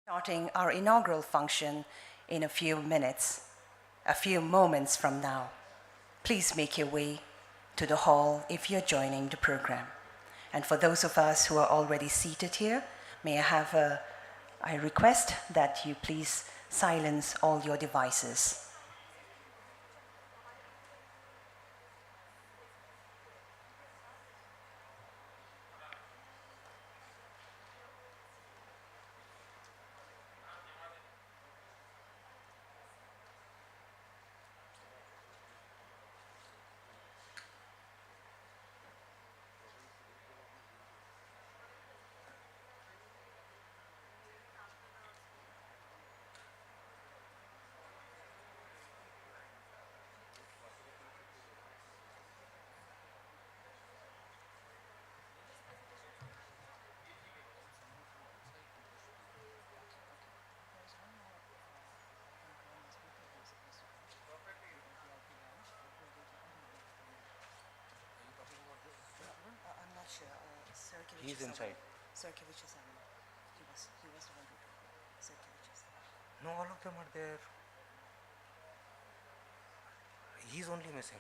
Starting our inaugural function in a few moments from now. Please make your way to the hall if you're joining the program. And for those of us who are already seated here, I request that you please silence all your devices. He's inside. No, all of them are there. He's only missing.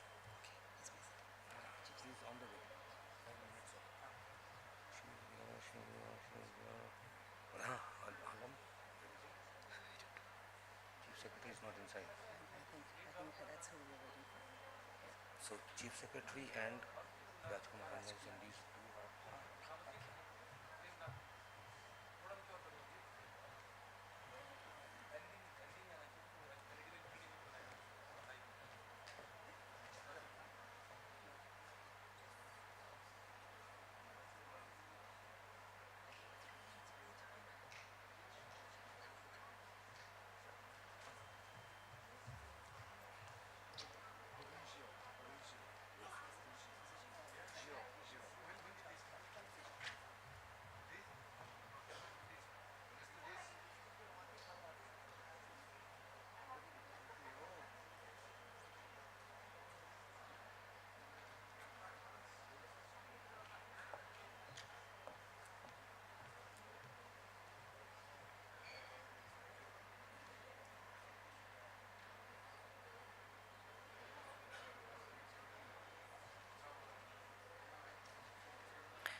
He's on the way. 5 minutes. Alam. Chief Secretary is not inside. I think that's who we're waiting for. So Chief Secretary and Rajkumar and these two.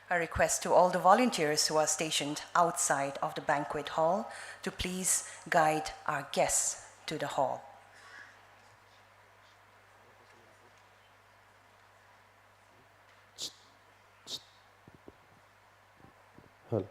A request to all the volunteers who are stationed outside of the banquet hall to please guide our guests to the hall. Hello.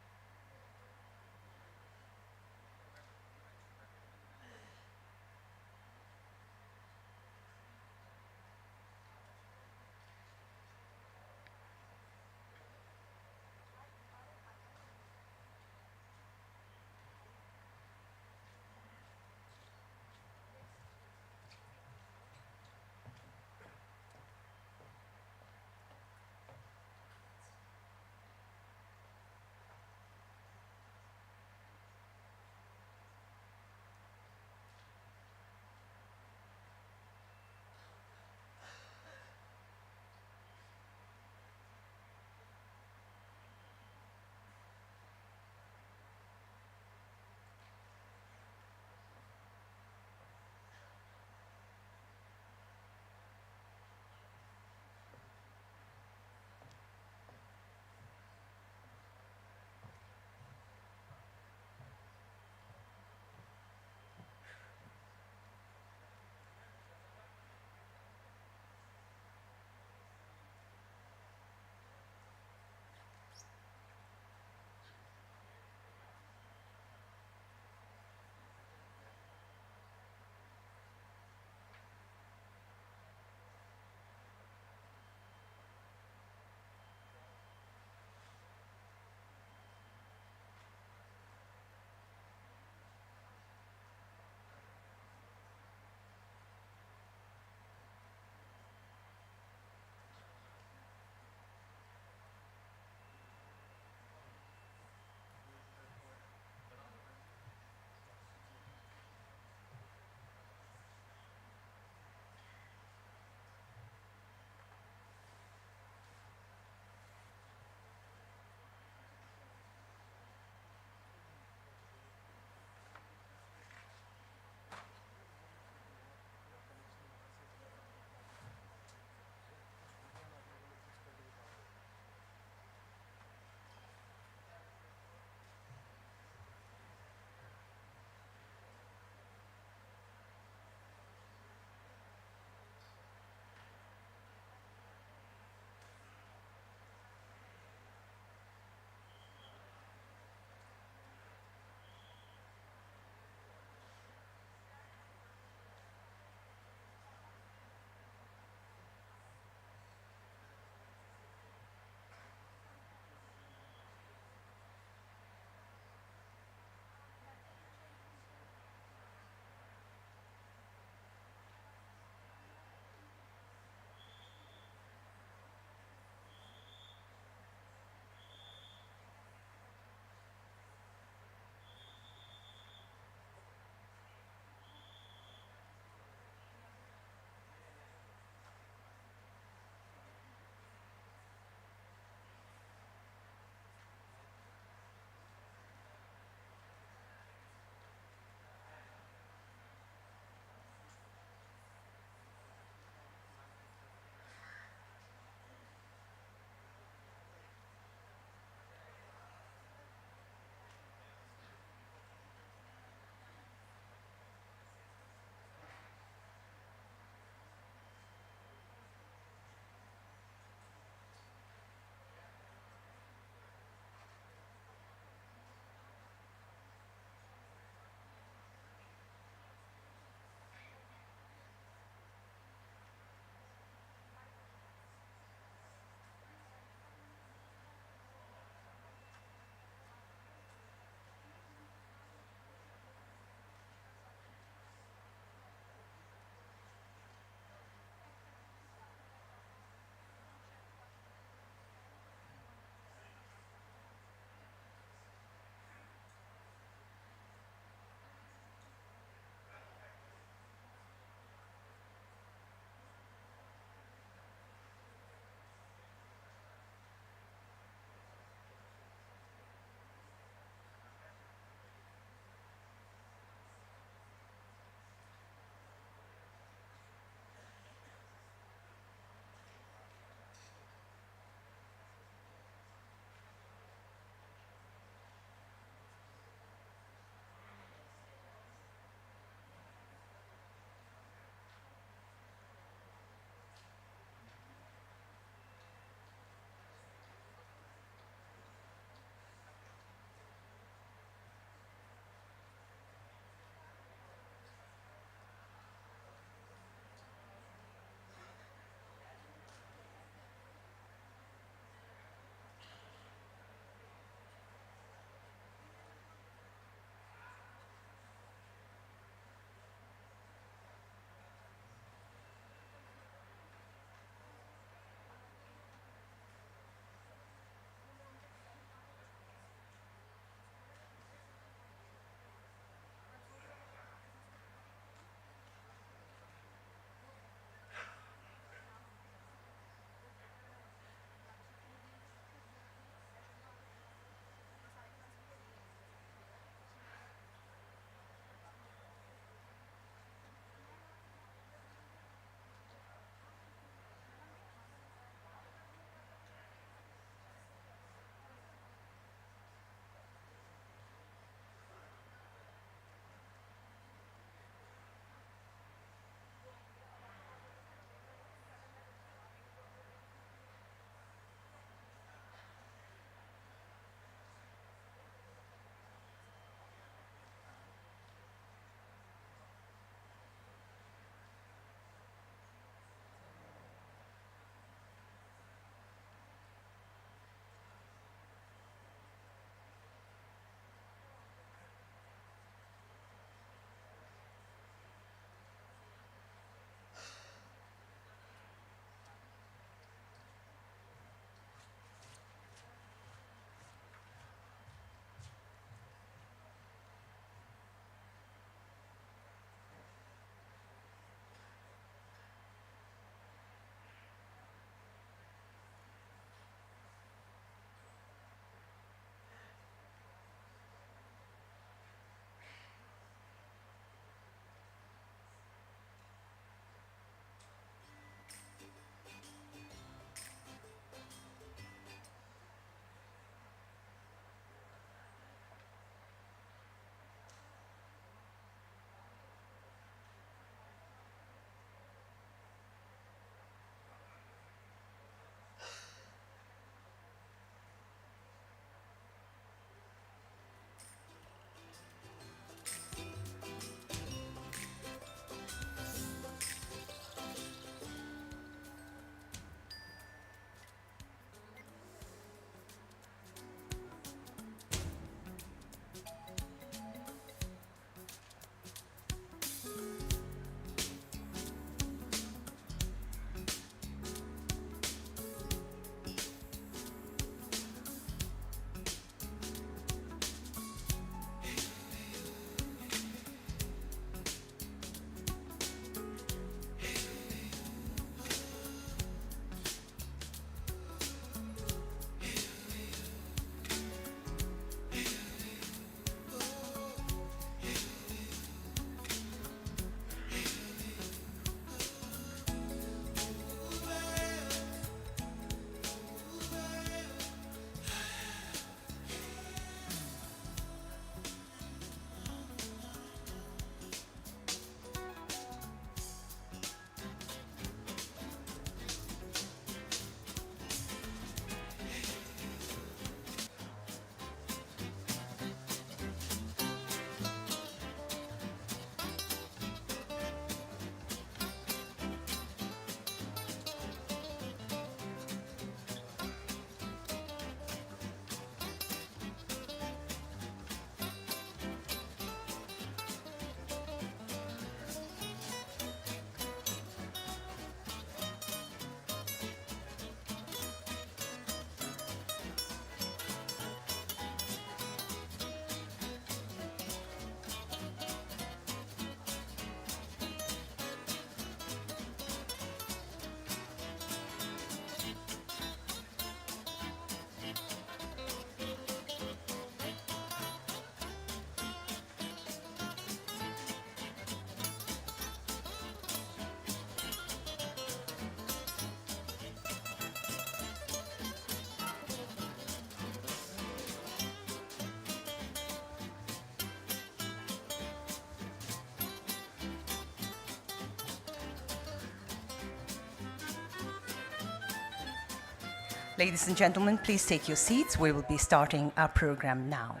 Ladies and gentlemen, please take your seats. We will be starting our program now.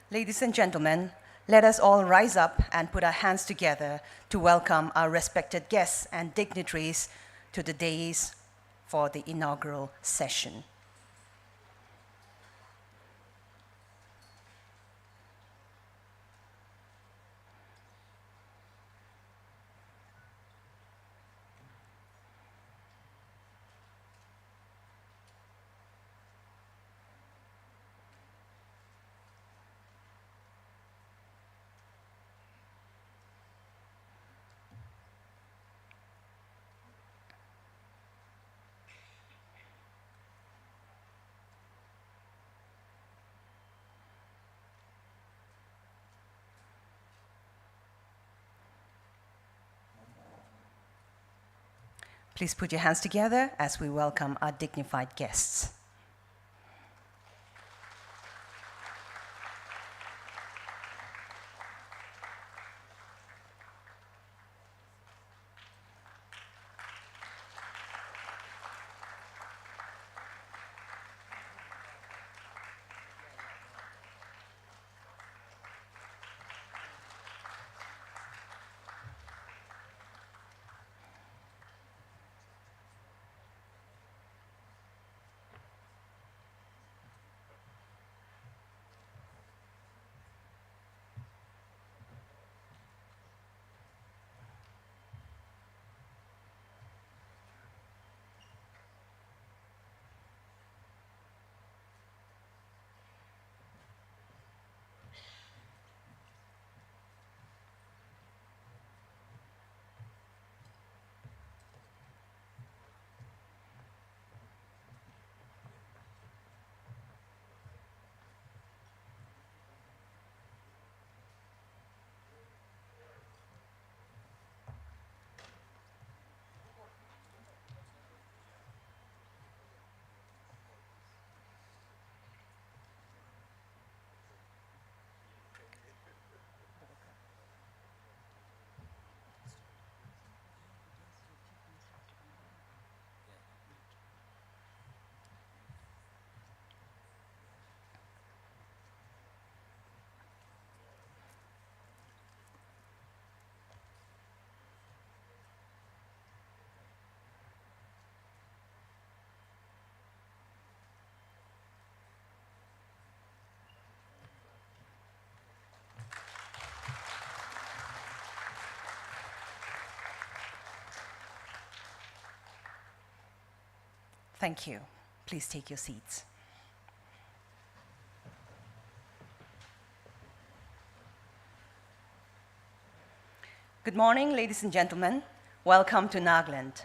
Ladies and gentlemen, let us all rise up and put our hands together to welcome our respected guests and dignitaries to the dais for the inaugural session. Please put your hands together as we welcome our dignified guests. Thank you. Please take your seats. Good morning, ladies and gentlemen. Welcome to Nagaland.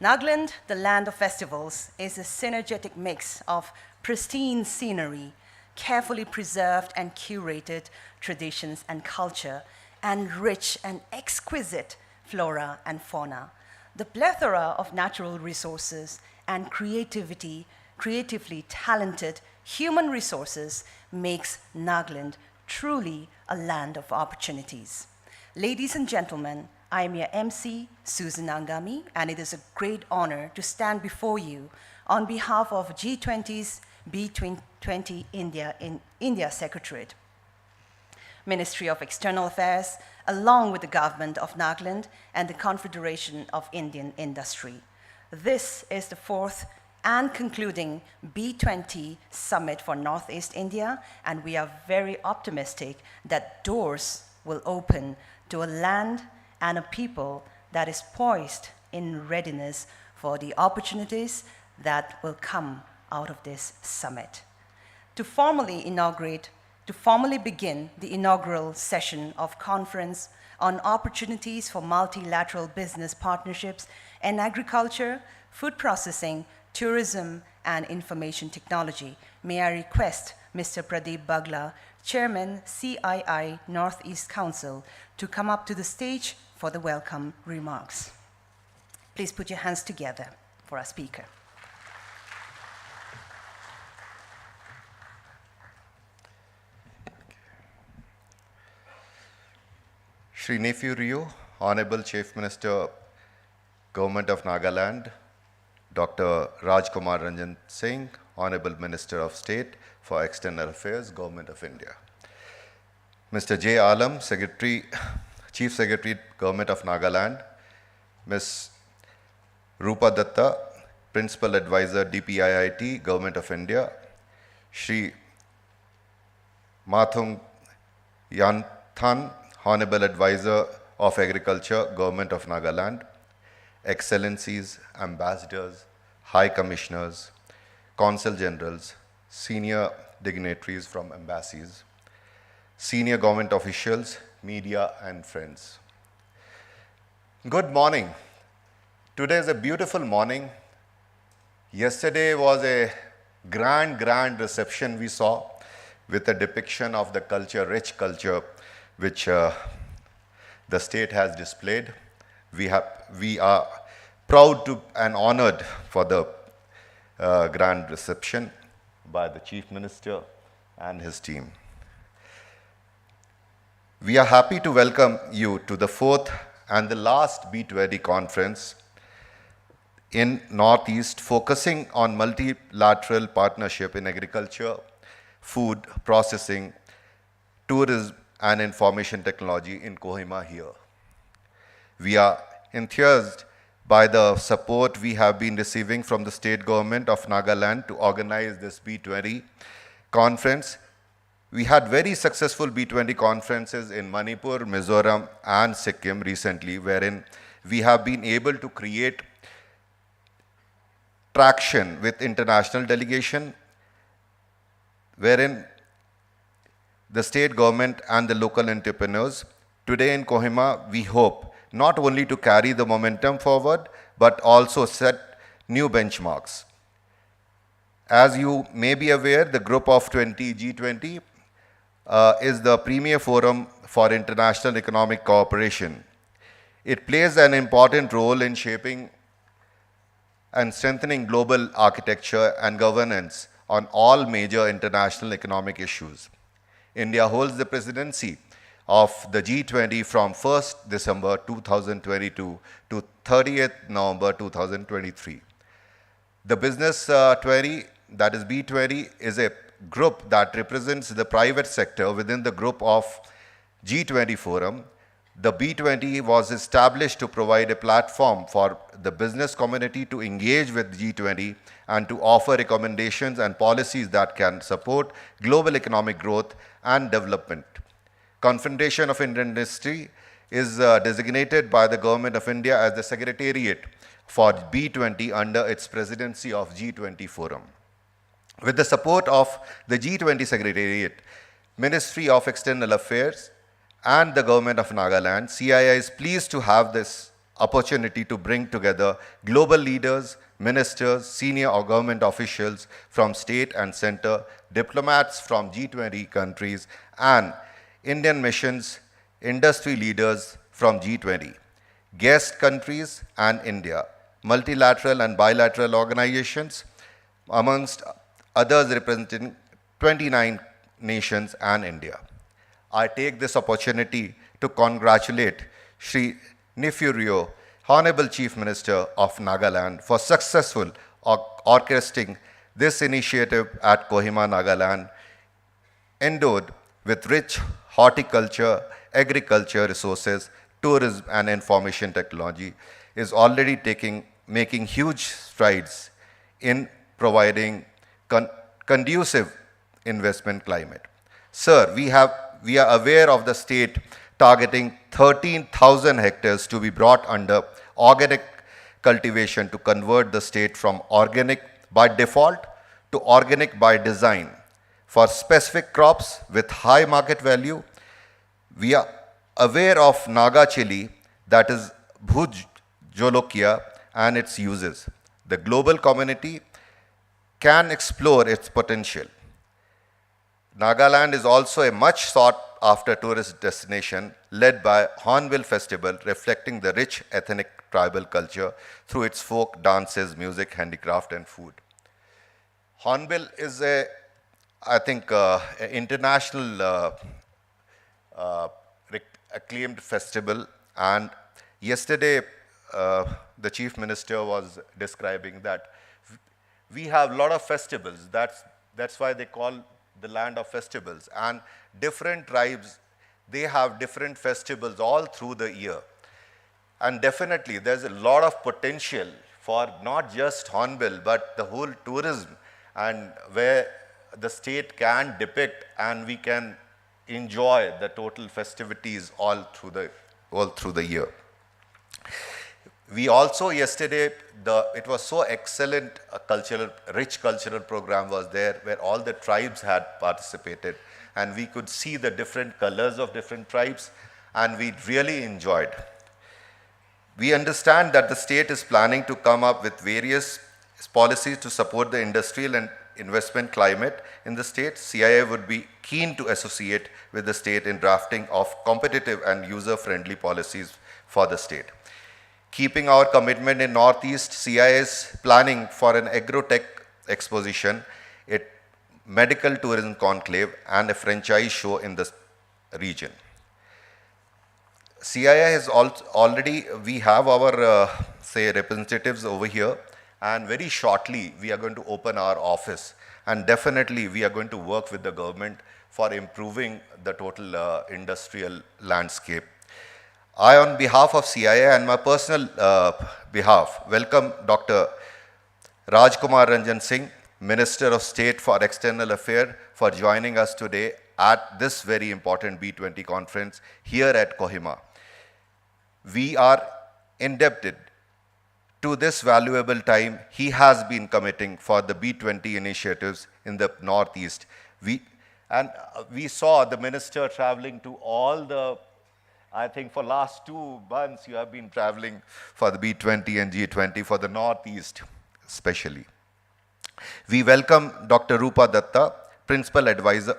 Nagaland, the land of festivals, is a synergetic mix of pristine scenery, carefully preserved and curated traditions and culture, and rich and exquisite flora and fauna. The plethora of natural resources and creatively talented human resources makes Nagaland truly a land of opportunities. Ladies and gentlemen, I am your MC, Susan Angami, and it is a great honor to stand before you on behalf of G20's B20 India Secretariat, Ministry of External Affairs, along with the government of Nagaland and the Confederation of Indian Industry. This is the fourth and concluding B20 summit for Northeast India, and we are very optimistic that doors will open to a land and a people that is poised in readiness for the opportunities that will come out of this summit. To formally begin the inaugural session of conference on opportunities for multilateral business partnerships in agriculture, food processing, tourism, and information technology, may I request Mr. Pradeep Bagla, Chairman, CII Northeast Council, to come up to the stage for the welcome remarks. Please put your hands together for our speaker. Shri Nephew Rio, Honorable Chief Minister, Government of Nagaland, Dr. Rajkumar Ranjan Singh, Honorable Minister of State for External Affairs, Government of India. Mr. J. Alam, Secretary, Chief Secretary, Government of Nagaland, Ms. Rupa Datta, Principal Advisor, DPIIT, Government of India, Shri Mathung Yanthan, Honorable Advisor of Agriculture, Government of Nagaland, Excellencies, Ambassadors, High Commissioners, Consul Generals, senior dignitaries from embassies, senior government officials, media and friends. Good morning. Today is a beautiful morning. Yesterday was a grand reception we saw with a depiction of the culture, rich culture, which the state has displayed. We are proud to and honored for the grand reception by the Chief Minister and his team. We are happy to welcome you to the fourth and the last B20 conference in Northeast, focusing on multilateral partnership in agriculture, food, processing, tourism, and information technology in Kohima here. We are enthused by the support we have been receiving from the state government of Nagaland to organize this B20 conference. We had very successful B20 conferences in Manipur, Mizoram, and Sikkim recently, wherein we have been able to create traction with international delegation, wherein the state government and the local entrepreneurs. Today in Kohima, we hope not only to carry the momentum forward, but also set new benchmarks. As you may be aware, the Group of 20, G20, is the premier forum for international economic cooperation. It plays an important role in shaping and strengthening global architecture and governance on all major international economic issues. India holds the presidency of the G20 from 1st December 2022 to 30th November 2023. The Business 20, that is B20, is a group that represents the private sector within the group of G20 forum. The B20 was established to provide a platform for the business community to engage with G20 and to offer recommendations and policies that can support global economic growth and development. Confederation of Indian Industry is designated by the Government of India as the Secretariat for B20 under its presidency of G20 Forum. With the support of the G20 Secretariat, Ministry of External Affairs, and the Government of Nagaland, CII is pleased to have this opportunity to bring together global leaders, ministers, senior or government officials from state and center, diplomats from G20 countries, and Indian missions, industry leaders from G20, guest countries and India, multilateral and bilateral organizations, amongst others representing 29 nations and India. I take this opportunity to congratulate Shri Nephew Rio, Honorable Chief Minister of Nagaland, for successful orchestrating this initiative at Kohima, Nagaland, endowed with rich horticulture, agriculture resources, tourism and information technology, is already making huge strides in providing conducive investment climate. Sir, we are aware of the state targeting 13,000 hectares to be brought under organic cultivation to convert the state from organic by default to organic by design for specific crops with high market value. We are aware of Naga chili, that is Bhuj Jolokia, and its uses. The global community can explore its potential. Nagaland is also a much sought after tourist destination led by Hornbill Festival, reflecting the rich ethnic tribal culture through its folk dances, music, handicraft and food. Hornbill is I think, international acclaimed festival. And yesterday, the Chief Minister was describing that we have a lot of festivals. That's why they call the land of festivals. And different tribes, they have different festivals all through the year. And definitely, there's a lot of potential for not just Hornbill, but the whole tourism, and where the state can depict and we can enjoy the total festivities all through the year. We also yesterday, it was so excellent, rich cultural program was there where all the tribes had participated, and we could see the different colors of different tribes, and we really enjoyed. We understand that the state is planning to come up with various policies to support the industrial and investment climate in the state. CIA would be keen to associate with the state in drafting of competitive and user-friendly policies for the state. Keeping our commitment in Northeast, CIA is planning for an agrotech exposition, a medical tourism conclave, and a franchise show in the region. CIA has already, we have our, representatives over here, and very shortly we are going to open our office, and definitely we are going to work with the government for improving the total industrial landscape. I, on behalf of CIA and my personal behalf, welcome Dr. Rajkumar Ranjan Singh, Minister of State for External Affairs, for joining us today at this very important B20 conference here at Kohima. We are indebted to this valuable time he has been committing for the B20 initiatives in the Northeast. We saw the minister traveling to all the, I think for last 2 months you have been traveling for the B20 and G20 for the Northeast especially. We welcome Dr. Rupa Datta, Principal Advisor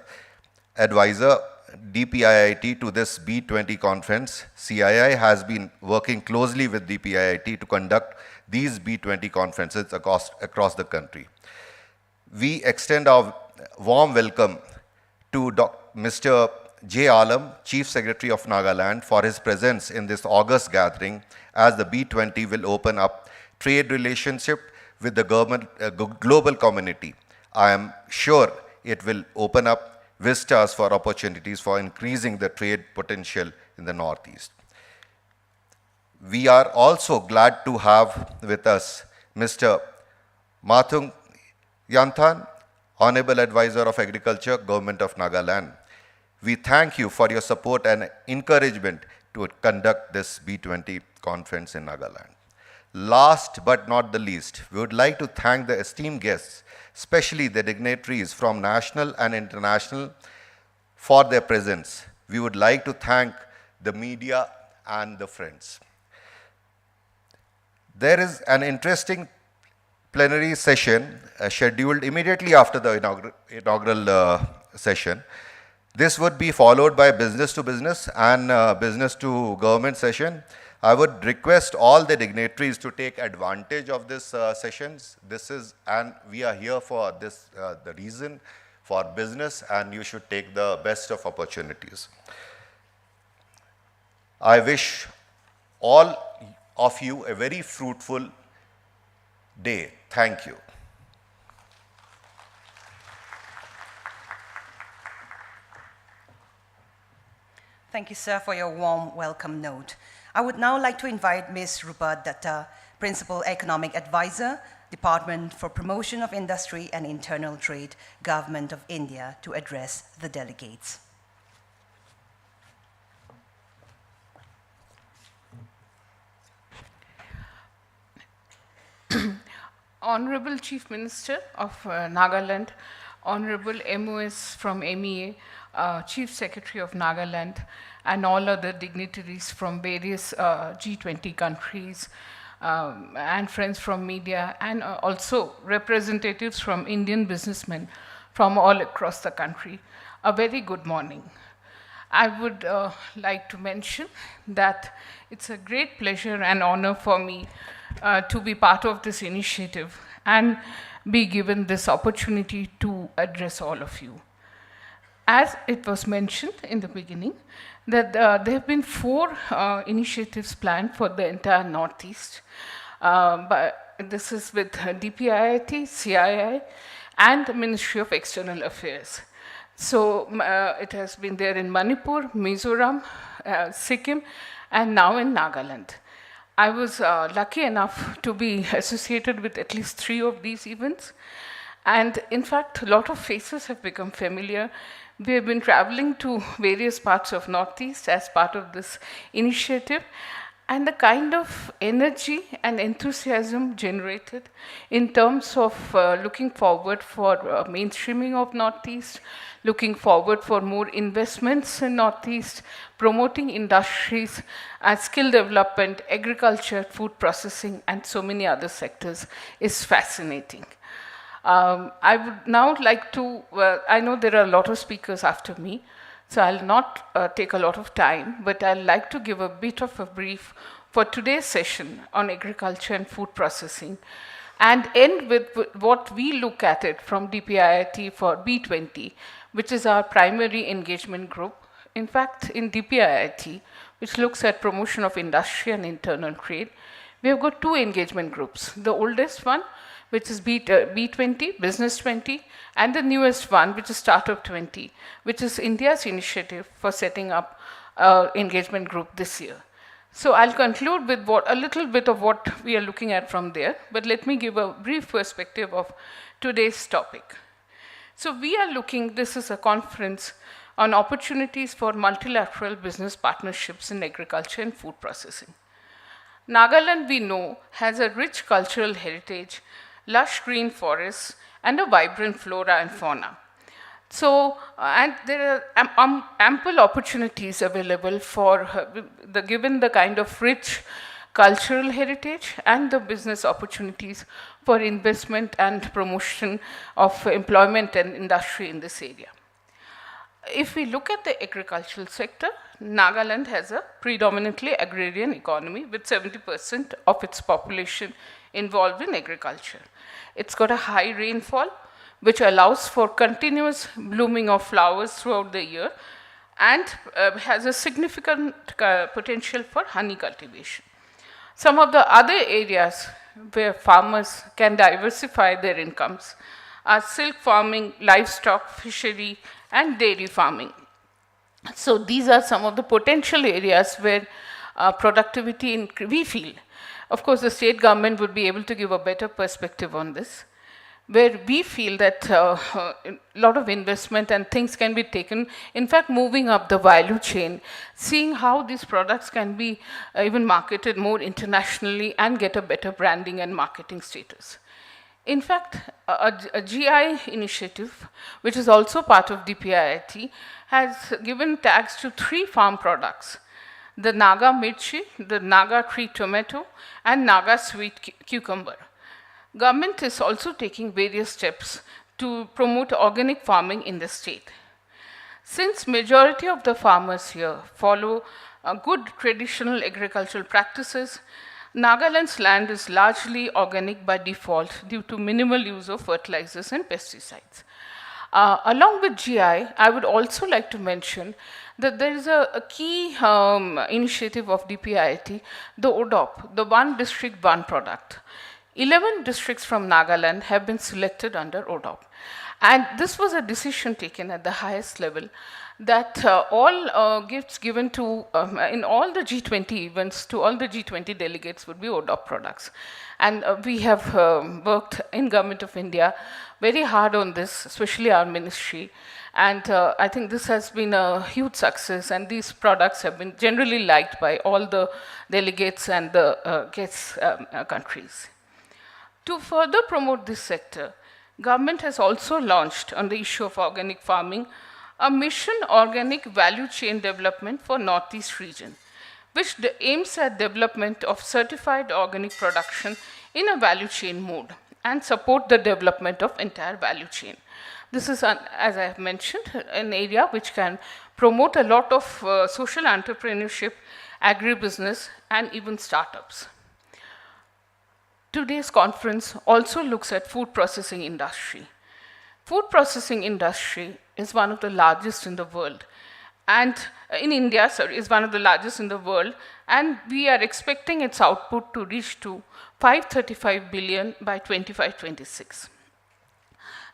DPIIT to this B20 conference. CII has been working closely with DPIIT to conduct these B20 conferences across the country. We extend our warm welcome to Mr. J. Alam, Chief Secretary of Nagaland, for his presence in this August gathering, as the B20 will open up trade relationship with the global community. I am sure it will open up vistas for opportunities for increasing the trade potential in the Northeast. We are also glad to have with us Mr. Mathung Yanthan, Honorable Advisor of Agriculture, Government of Nagaland. We thank you for your support and encouragement to conduct this B20 conference in Nagaland. Last but not the least, we would like to thank the esteemed guests, especially the dignitaries from national and international, for their presence. We would like to thank the media and the friends. There is an interesting plenary session scheduled immediately after the inaugural session. This would be followed by business to business and business to government session. I would request all the dignitaries to take advantage of this sessions. And we are here for this, the reason for business, and you should take the best of opportunities. I wish all of you a very fruitful day. Thank you. Thank you, sir, for your warm welcome note. I would now like to invite Ms. Rupa Datta, Principal Economic Advisor, Department for Promotion of Industry and Internal Trade, Government of India, to address the delegates. Honorable Chief Minister of Nagaland, Honorable MOS from MEA, Chief Secretary of Nagaland, and all other dignitaries from various G20 countries, and friends from media, and also representatives from Indian businessmen from all across the country. A very good morning. I would like to mention that it's a great pleasure and honor for me to be part of this initiative and be given this opportunity to address all of you. As it was mentioned in the beginning, that there have been 4 initiatives planned for the entire Northeast. But this is with DPIIT, CII, and the Ministry of External Affairs. So it has been there in Manipur, Mizoram, Sikkim, and now in Nagaland. I was lucky enough to be associated with at least 3 of these events. And in fact, a lot of faces have become familiar. We have been traveling to various parts of Northeast as part of this initiative. And the kind of energy and enthusiasm generated in terms of looking forward for mainstreaming of Northeast, looking forward for more investments in Northeast, promoting industries and skill development, agriculture, food processing, and so many other sectors is fascinating. I would now like to, I know there are a lot of speakers after me, so I'll not take a lot of time, but I'd like to give a bit of a brief for today's session on agriculture and food processing, and end with what we look at it from DPIIT for B20, which is our primary engagement group. In fact, in DPIIT, which looks at promotion of industry and internal trade, we have got 2 engagement groups. The oldest one, which is B20, Business 20, and the newest one, which is Startup 20, which is India's initiative for setting up engagement group this year. So I'll conclude with a little bit of what we are looking at from there, but let me give a brief perspective of today's topic. So we are looking, this is a conference on opportunities for multilateral business partnerships in agriculture and food processing. Nagaland, we know, has a rich cultural heritage, lush green forests, and a vibrant flora and fauna. So, and there are ample opportunities available for, given the kind of rich cultural heritage and the business opportunities for investment and promotion of employment and industry in this area. If we look at the agricultural sector, Nagaland has a predominantly agrarian economy with 70% of its population involved in agriculture. It's got a high rainfall, which allows for continuous blooming of flowers throughout the year, and has a significant potential for honey cultivation. Some of the other areas where farmers can diversify their incomes are silk farming, livestock, fishery, and dairy farming. So these are some of the potential areas where productivity, we feel. Of course, the state government would be able to give a better perspective on this, where we feel that a lot of investment and things can be taken, in fact, moving up the value chain, seeing how these products can be even marketed more internationally and get a better branding and marketing status. In fact, a GI initiative, which is also part of DPIIT, has given tags to 3 farm products: the Naga mirchi, the Naga tree tomato, and Naga sweet cucumber. Government is also taking various steps to promote organic farming in the state. Since majority of the farmers here follow good traditional agricultural practices, Nagaland's land is largely organic by default due to minimal use of fertilizers and pesticides. Along with GI, I would also like to mention that there is a key initiative of DPIIT, the ODOP, the One District One Product. 11 districts from Nagaland have been selected under ODOP. And this was a decision taken at the highest level that all gifts given to, in all the G20 events, to all the G20 delegates would be ODOP products. And we have worked in Government of India very hard on this, especially our ministry. And I think this has been a huge success, and these products have been generally liked by all the delegates and the guest countries. To further promote this sector, government has also launched on the issue of organic farming a mission organic value chain development for Northeast region, which aims at development of certified organic production in a value chain mode and support the development of entire value chain. This is, as I have mentioned, an area which can promote a lot of social entrepreneurship, agribusiness, and even startups. Today's conference also looks at food processing industry. Food processing industry is one of the largest in the world. And in India, sorry, is one of the largest in the world, and we are expecting its output to reach to 535 billion by 25-26.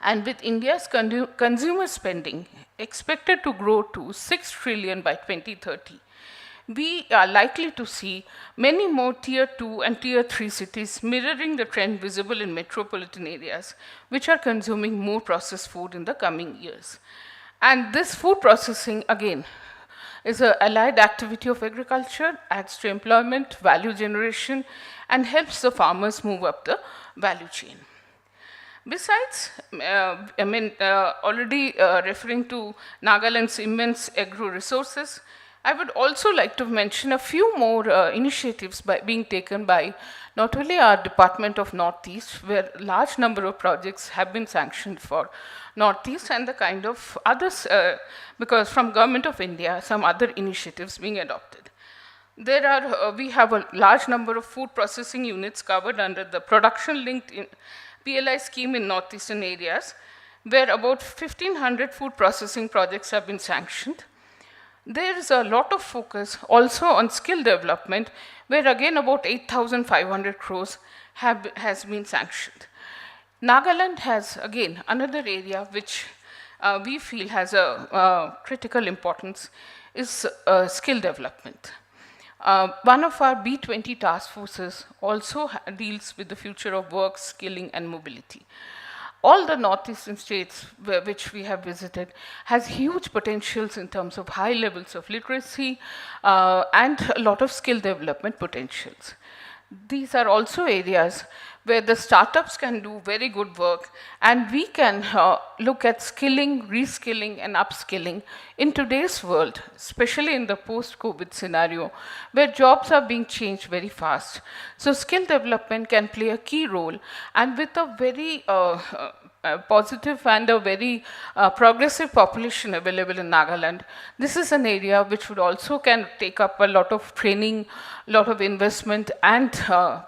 And with India's consumer spending expected to grow to 6 trillion by 2030, we are likely to see many more Tier 2 and Tier 3 cities mirroring the trend visible in metropolitan areas, which are consuming more processed food in the coming years. And this food processing, again, is an allied activity of agriculture, adds to employment, value generation, and helps the farmers move up the value chain. Besides, already referring to Nagaland's immense agro resources, I would also like to mention a few more initiatives being taken by not only our Department of Northeast, where a large number of projects have been sanctioned for Northeast, and the kind of others, because from Government of India, some other initiatives being adopted. There are, we have a large number of food processing units covered under the production-linked PLI scheme in northeastern areas, where about 1,500 food processing projects have been sanctioned. There is a lot of focus also on skill development, where again about 8,500 crores has been sanctioned. Nagaland has again another area which we feel has a critical importance is skill development. One of our B20 task forces also deals with the future of work, skilling, and mobility. All the northeastern states which we have visited has huge potentials in terms of high levels of literacy and a lot of skill development potentials. These are also areas where the startups can do very good work, and we can look at skilling, reskilling, and upskilling in today's world, especially in the post-COVID scenario, where jobs are being changed very fast. So skill development can play a key role, and with a very positive and a very progressive population available in Nagaland, this is an area which would also can take up a lot of training, a lot of investment, and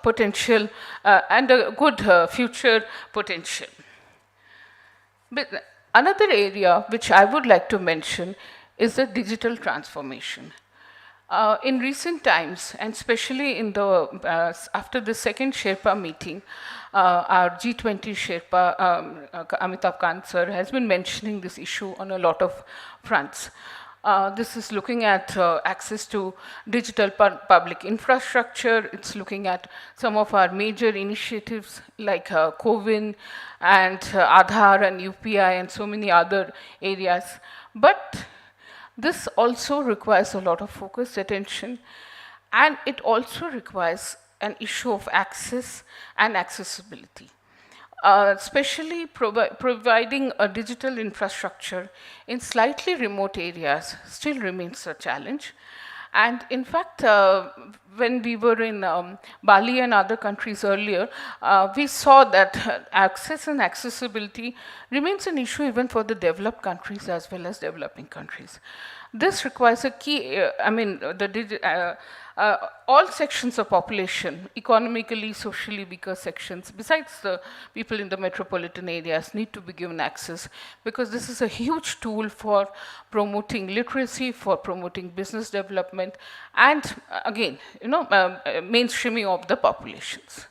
potential, and a good future potential. But another area which I would like to mention is the digital transformation. In recent times, and especially in the after the second Sherpa meeting, our G20 Sherpa, Amitabh Kant sir, has been mentioning this issue on a lot of fronts. This is looking at access to digital public infrastructure. It's looking at some of our major initiatives like CoWIN and Aadhaar and UPI and so many other areas. But this also requires a lot of focused attention, and it also requires an issue of access and accessibility. Especially providing a digital infrastructure in slightly remote areas still remains a challenge. And in fact, when we were in Bali and other countries earlier, we saw that access and accessibility remains an issue even for the developed countries as well as developing countries. This requires a key, all sections of population, economically, socially weaker sections, besides the people in the metropolitan areas, need to be given access, because this is a huge tool for promoting literacy, for promoting business development, and again, mainstreaming of the populations.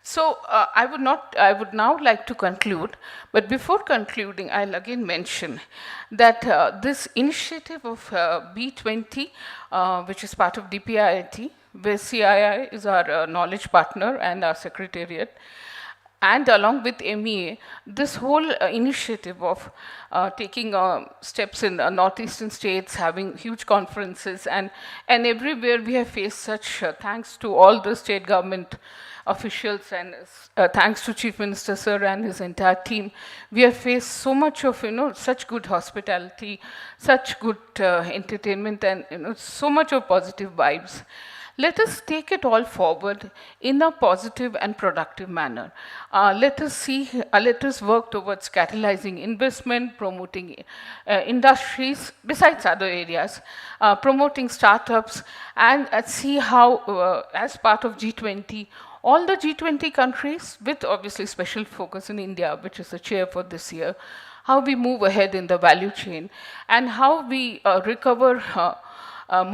So I would now like to conclude, but before concluding, I'll again mention that this initiative of B20, which is part of DPIIT, where CII is our knowledge partner and our secretariat, and along with MEA, this whole initiative of taking steps in northeastern states, having huge conferences, and everywhere we have faced such thanks to all the state government officials, and thanks to Chief Minister Sir and his entire team, we have faced so much of such good hospitality, such good entertainment, and so much of positive vibes. Let us take it all forward in a positive and productive manner. Let us work towards catalyzing investment, promoting industries, besides other areas, promoting startups, and see how, as part of G20, all the G20 countries, with obviously special focus in India, which is the chair for this year, how we move ahead in the value chain, and how we recover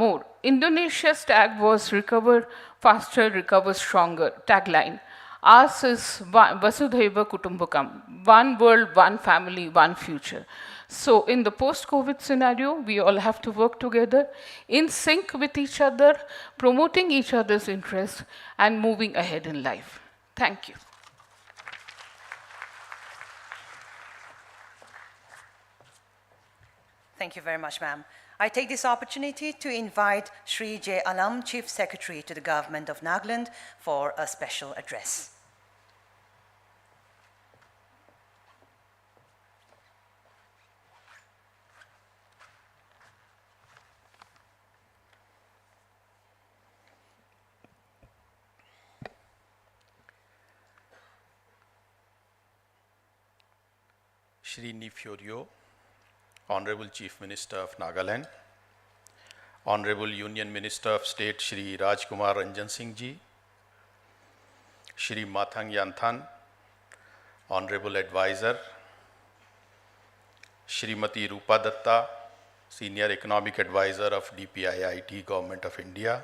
more. Indonesia's tag was recover faster, recover stronger tagline. Ours is Vasudhaiva Kutumbakam, one world, one family, one future. So in the post-COVID scenario, we all have to work together in sync with each other, promoting each other's interests and moving ahead in life. Thank you. Thank you very much, ma'am. I take this opportunity to invite Sri J. Alam, Chief Secretary to the Government of Nagaland, for a special address. Shri Nifyorio, Honorable Chief Minister of Nagaland, Honorable Union Minister of State Shri Rajkumar Ranjan Singh Ji, Shri Mathang Yanthan, Honorable Advisor, Shrimati Rupa Datta, Senior Economic Advisor of DPIIT Government of India,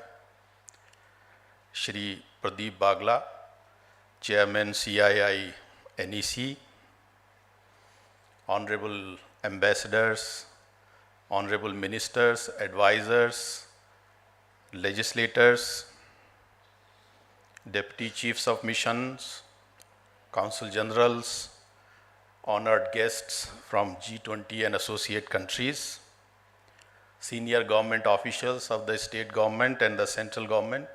Shri Pradeep Bagla, Chairman CII NEC, Honorable Ambassadors, Honorable Ministers, Advisors, Legislators, Deputy Chiefs of Missions, Consul Generals, honored guests from G20 and associate countries, senior government officials of the state government and the central government,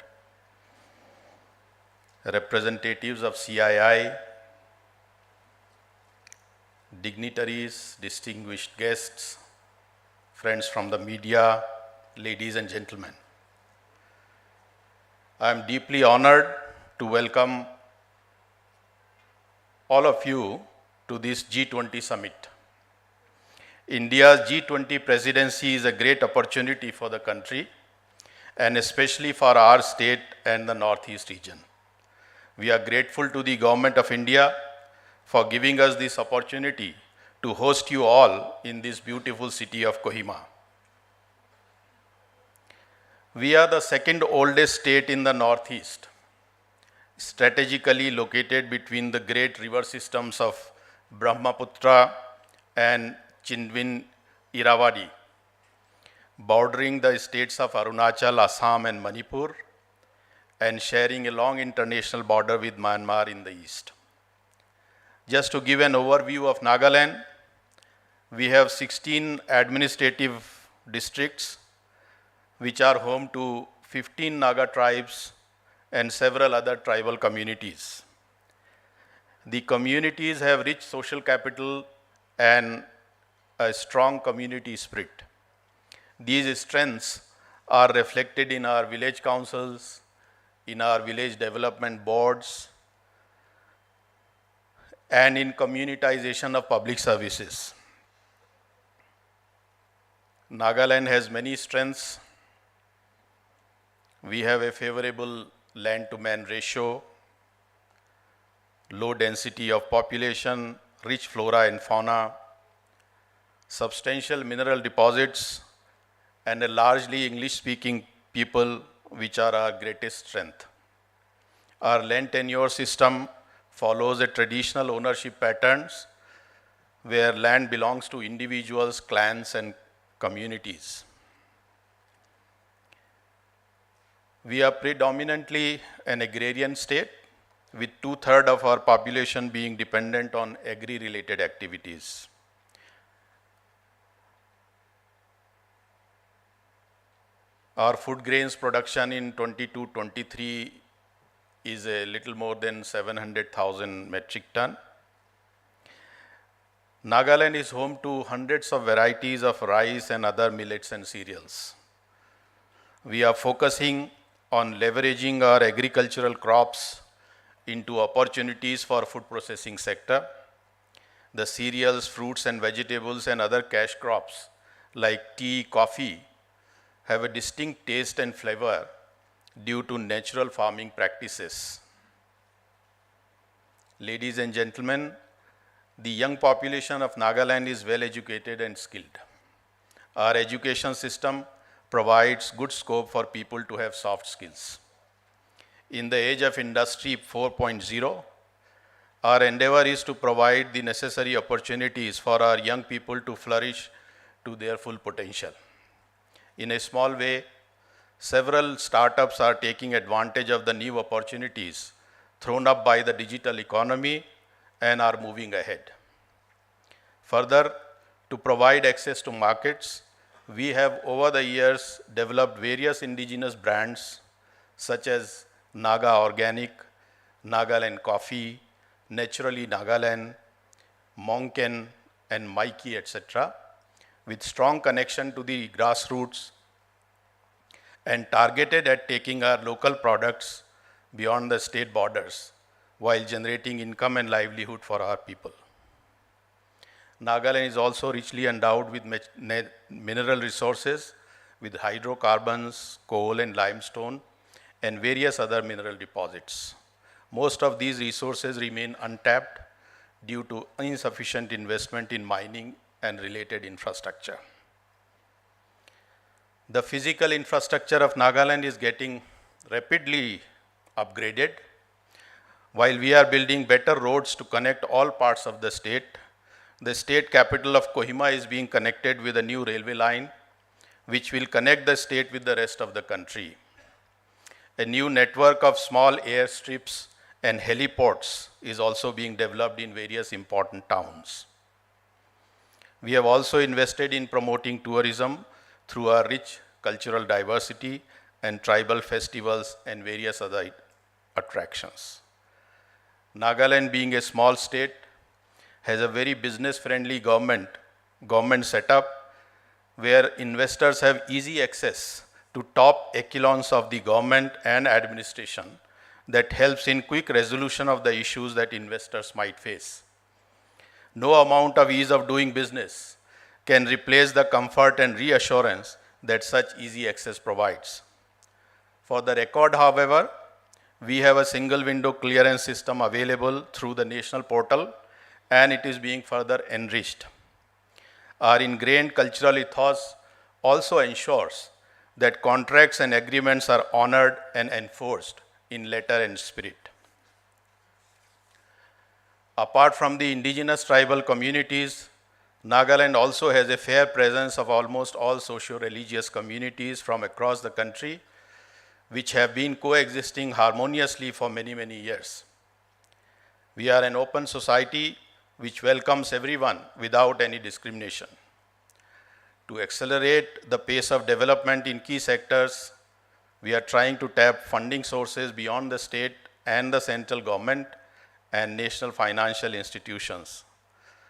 representatives of CII, dignitaries, distinguished guests, friends from the media, ladies and gentlemen. I am deeply honored to welcome all of you to this G20 summit. India's G20 presidency is a great opportunity for the country and especially for our state and the Northeast region. We are grateful to the Government of India for giving us this opportunity to host you all in this beautiful city of Kohima. We are the second oldest state in the Northeast, strategically located between the great river systems of Brahmaputra and Chindwin Irrawaddy, bordering the states of Arunachal, Assam and Manipur, and sharing a long international border with Myanmar in the east. Just to give an overview of Nagaland, we have 16 administrative districts which are home to 15 Naga tribes and several other tribal communities. The communities have rich social capital and a strong community spirit. These strengths are reflected in our village councils, in our village development boards, and in communitization of public services. Nagaland has many strengths. We have a favorable land-to-man ratio, low density of population, rich flora and fauna, substantial mineral deposits, and a largely English-speaking people, which are our greatest strength. Our land tenure system follows a traditional ownership patterns where land belongs to individuals, clans, and communities. We are predominantly an agrarian state, with 2/3 of our population being dependent on agri-related activities. Our food grains production in 22-23 is a little more than 700,000 metric ton. Nagaland is home to hundreds of varieties of rice and other millets and cereals. We are focusing on leveraging our agricultural crops into opportunities for food processing sector. The cereals, fruits and vegetables and other cash crops like tea, coffee have a distinct taste and flavor due to natural farming practices. Ladies and gentlemen, The young population of Nagaland is well educated and skilled. Our education system provides good scope for people to have soft skills. In the age of Industry 4.0, our endeavor is to provide the necessary opportunities for our young people to flourish to their full potential. In a small way, several startups are taking advantage of the new opportunities thrown up by the digital economy and are moving ahead. Further, to provide access to markets, we have over the years developed various indigenous brands such as Naga Organic, Nagaland Coffee, Naturally Nagaland, Monken, and Mikey, etc., with strong connection to the grassroots and targeted at taking our local products beyond the state borders while generating income and livelihood for our people. Nagaland is also richly endowed with mineral resources with hydrocarbons, coal and limestone, and various other mineral deposits. Most of these resources remain untapped due to insufficient investment in mining and related infrastructure. The physical infrastructure of Nagaland is getting rapidly upgraded. While we are building better roads to connect all parts of the state capital of Kohima is being connected with a new railway line, which will connect the state with the rest of the country. A new network of small airstrips and heliports is also being developed in various important towns. We have also invested in promoting tourism through our rich cultural diversity and tribal festivals and various other attractions. Nagaland, being a small state, has a very business-friendly government setup where investors have easy access to top echelons of the government and administration that helps in quick resolution of the issues that investors might face. No amount of ease of doing business can replace the comfort and reassurance that such easy access provides. For the record, however, we have a single window clearance system available through the national portal, and it is being further enriched. Our ingrained cultural ethos also ensures that contracts and agreements are honored and enforced in letter and spirit. Apart from the indigenous tribal communities, Nagaland also has a fair presence of almost all socio-religious communities from across the country, which have been coexisting harmoniously for many, many years. We are an open society which welcomes everyone without any discrimination. To accelerate the pace of development in key sectors, we are trying to tap funding sources beyond the state and the central government and national financial institutions.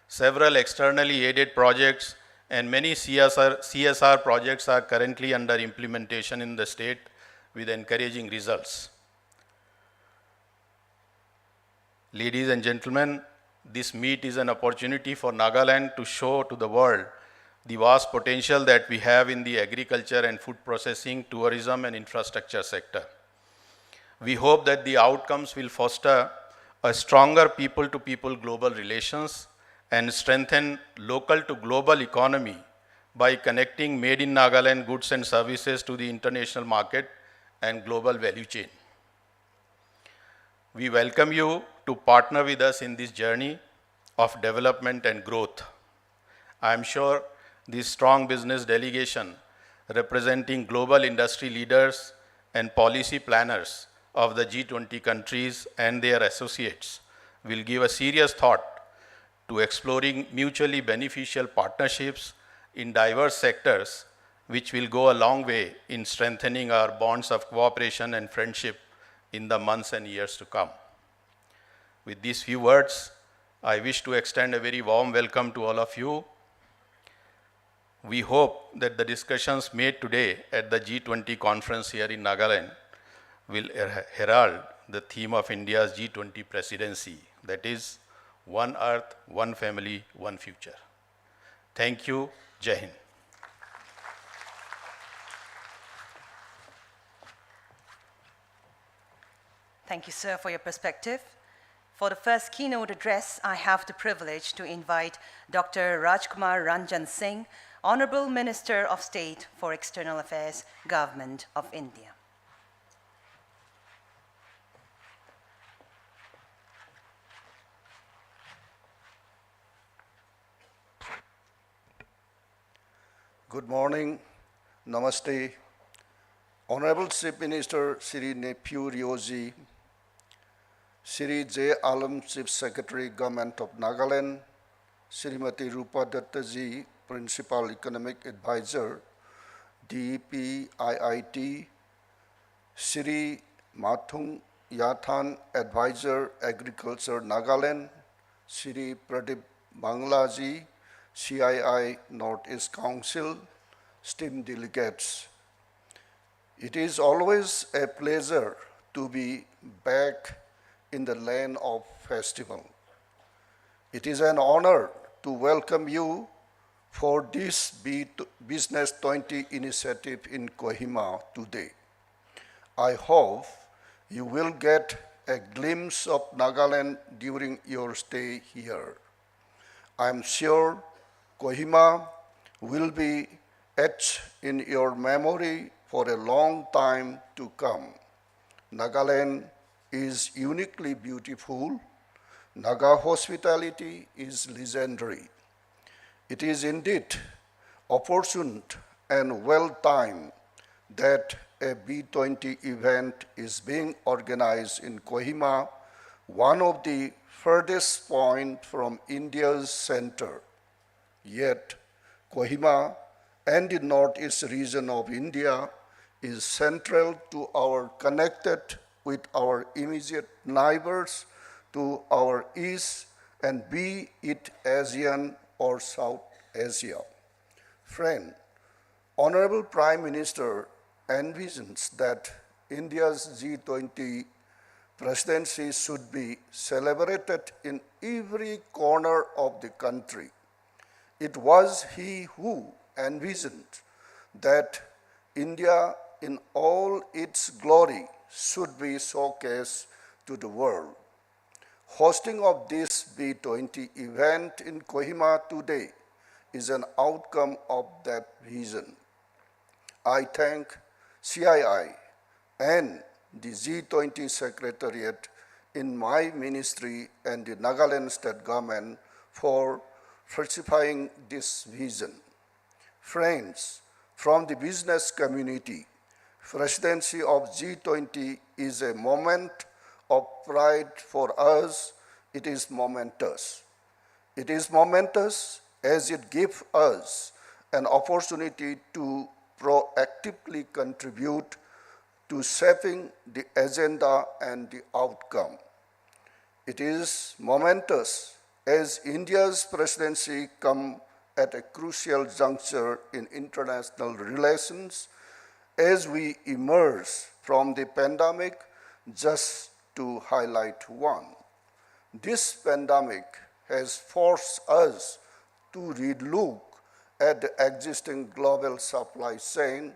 Several externally aided projects and many CSR projects are currently under implementation in the state with encouraging results. Ladies and gentlemen, this meet is an opportunity for Nagaland to show to the world the vast potential that we have in the agriculture and food processing, tourism and infrastructure sector. We hope that the outcomes will foster a stronger people-to-people global relations and strengthen local to global economy by connecting made in Nagaland goods and services to the international market and global value chain. We welcome you to partner with us in this journey of development and growth. I am sure this strong business delegation representing global industry leaders and policy planners of the G20 countries and their associates will give a serious thought to exploring mutually beneficial partnerships in diverse sectors, which will go a long way in strengthening our bonds of cooperation and friendship in the months and years to come. With these few words, I wish to extend a very warm welcome to all of you. We hope that the discussions made today at the G20 conference here in Nagaland will herald the theme of India's G20 presidency, that is, one earth, one family, one future. Thank you. Jai Hind. Thank you, sir, for your perspective. For the first keynote address, I have the privilege to invite Dr. Rajkumar Ranjan Singh, Honorable Minister of State for External Affairs, Government of India. Good morning, Namaste. Honorable Chief Minister Shri Nephew Rioji, Shri J. Alam Chief Secretary Government of Nagaland, Srimati Rupa Dattaji, Principal Economic Advisor, DIPR, Shri Mathung Yathan, Advisor Agriculture Nagaland, Shri Pradeep Banglaji, CII Northeast Council, esteemed delegates. It is always a pleasure to be back in the land of festival. It is an honor to welcome you for this Business 20 initiative in Kohima today. I hope you will get a glimpse of Nagaland during your stay here. I am sure Kohima will be etched in your memory for a long time to come. Nagaland is uniquely beautiful. Naga hospitality is legendary. It is indeed opportune and well-timed that a B20 event is being organized in Kohima, one of the furthest points from India's center. Yet, Kohima and the northeast region of India is central to our connected with our immediate neighbors to our east, and be it ASEAN or South Asia. Friend, Honorable Prime Minister envisions that India's G20 presidency should be celebrated in every corner of the country. It was he who envisioned that India in all its glory should be showcased to the world. Hosting of this B20 event in Kohima today is an outcome of that vision. I thank CII and the G20 Secretariat in my ministry and the Nagaland state government for falsifying this vision. Friends, from the business community, presidency of G20 is a moment of pride for us. It is momentous. It is momentous as it gives us an opportunity to proactively contribute to shaping the agenda and the outcome. It is momentous as India's presidency comes at a crucial juncture in international relations as we emerge from the pandemic. Just to highlight one, this pandemic has forced us to relook at the existing global supply chain,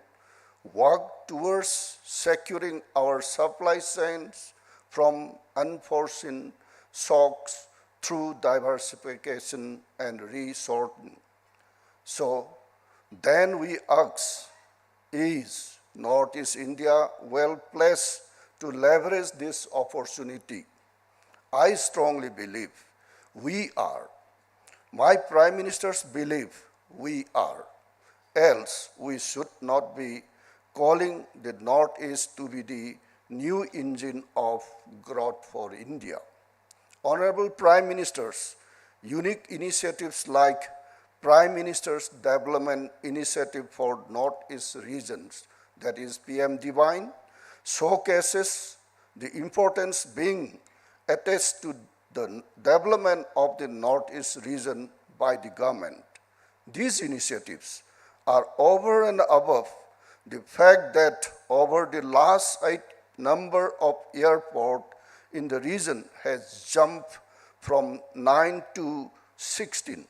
work towards securing our supply chains from unforeseen shocks through diversification and resorting. So then we ask, is Northeast India well placed to leverage this opportunity? I strongly believe we are. My prime ministers believe we are. Else we should not be calling the Northeast to be the new engine of growth for India. Honorable Prime Ministers, unique initiatives like Prime Minister's Development Initiative for Northeast Regions, that is PM Divine, showcases the importance being attached to the development of the Northeast region by the government. These initiatives are over and above the fact that over the last 8 number of airports in the region has jumped from 9 to 16.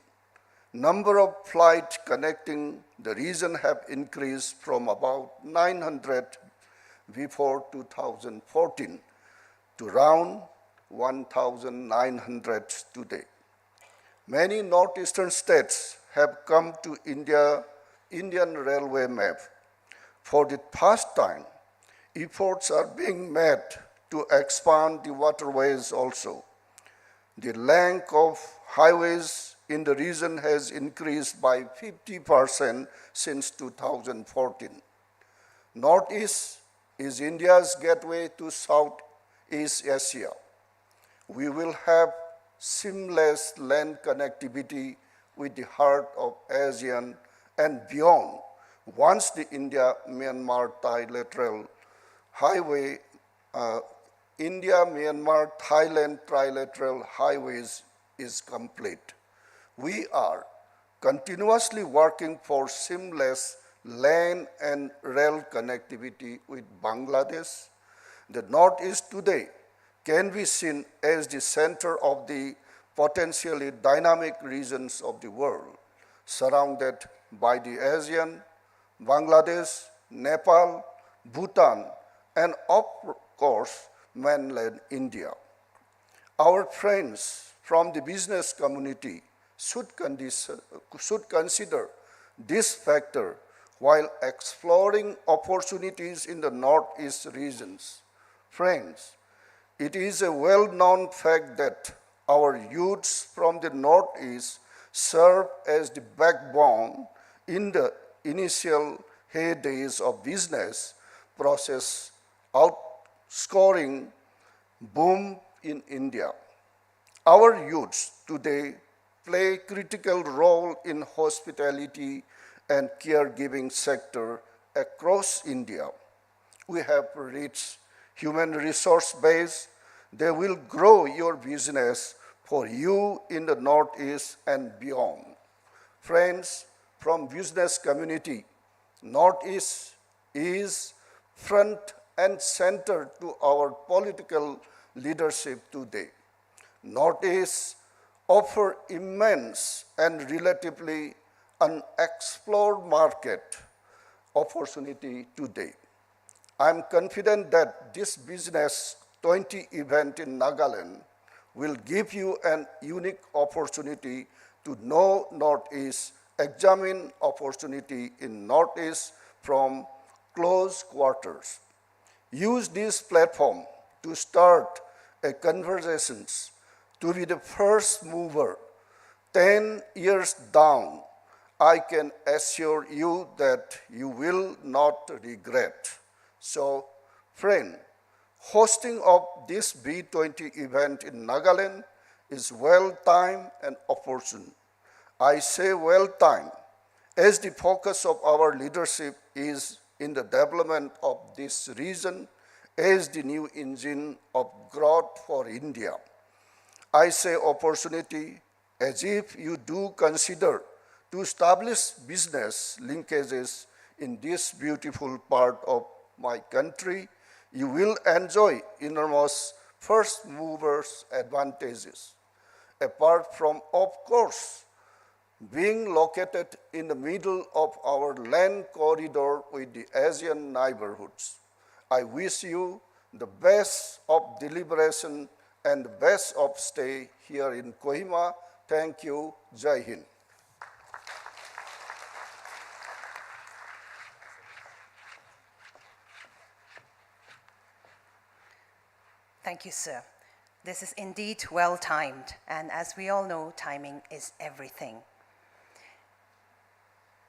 Number of flights connecting the region have increased from about 900 before 2014 to around 1,900 today. Many northeastern states have come to Indian railway map. For the first time, efforts are being made to expand the waterways also. The length of highways in the region has increased by 50% since 2014. Northeast is India's gateway to Southeast Asia. We will have seamless land connectivity with the heart of ASEAN and beyond once the India-Myanmar trilateral highway, India-Myanmar-Thailand trilateral highways is complete. We are continuously working for seamless land and rail connectivity with Bangladesh. The Northeast today can be seen as the center of the potentially dynamic regions of the world, surrounded by the ASEAN, Bangladesh, Nepal, Bhutan, and of course, mainland India. Our friends from the business community should consider this factor while exploring opportunities in the Northeast regions. Friends, it is a well-known fact that our youths from the Northeast serve as the backbone in the initial heydays of business process, outscoring boom in India. Our youths today play a critical role in hospitality and caregiving sector across India. We have rich human resource base. They will grow your business for you in the Northeast and beyond. Friends from business community, Northeast is front and center to our political leadership today. Northeast offer immense and relatively unexplored market opportunity today. I am confident that this Business 20 event in Nagaland will give you an unique opportunity to know Northeast, examine opportunity in Northeast from close quarters. Use this platform to start a conversations, to be the first mover. 10 years down, I can assure you that you will not regret. So, friend, hosting of this B20 event in Nagaland is well-timed and opportune. I say well-timed, as the focus of our leadership is in the development of this region as the new engine of growth for India. I say opportunity as if you do consider to establish business linkages in this beautiful part of my country. You will enjoy enormous first movers advantages. Apart from, of course, being located in the middle of our land corridor with the Asian neighborhoods. I wish you the best of deliberation and the best of stay here in Kohima. Thank you. Jai Hind. Thank you, sir. This is indeed well-timed, and as we all know, timing is everything.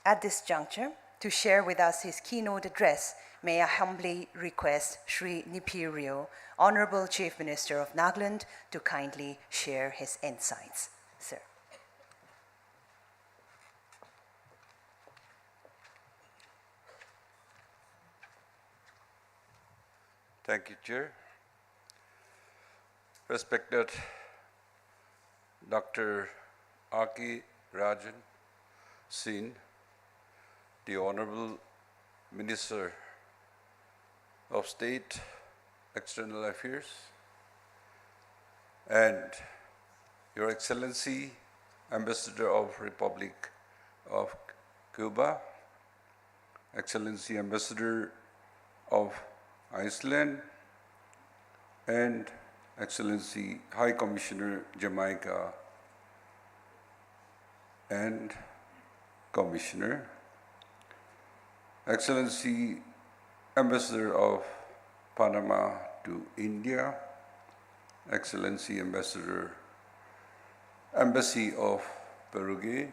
At this juncture, to share with us his keynote address, may I humbly request Sri Nipirio, Honorable Chief Minister of Nagaland, to kindly share his insights. Sir. Thank you, Chair. Respected Dr. Aki Rajan Singh, the Honorable Minister of State, External Affairs, and Your Excellency, Ambassador of Republic of Cuba, Excellency Ambassador of Iceland, and Excellency High Commissioner Jamaica and Commissioner, Excellency Ambassador of Panama to India, Excellency Embassy of Paraguay,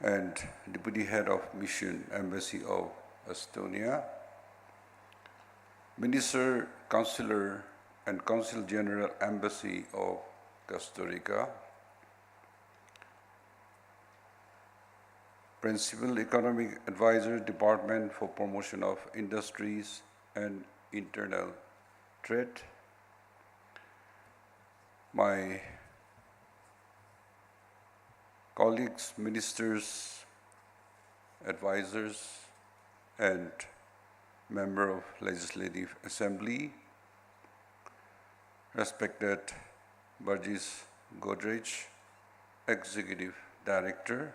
and Deputy Head of Mission, Embassy of Estonia, Minister, Consular, and Consul General, Embassy of Costa Rica, Principal Economic Advisor, Department for Promotion of Industries and Internal Trade, my colleagues, ministers, advisors, and member of Legislative Assembly, respected Burgess Godrej, Executive Director,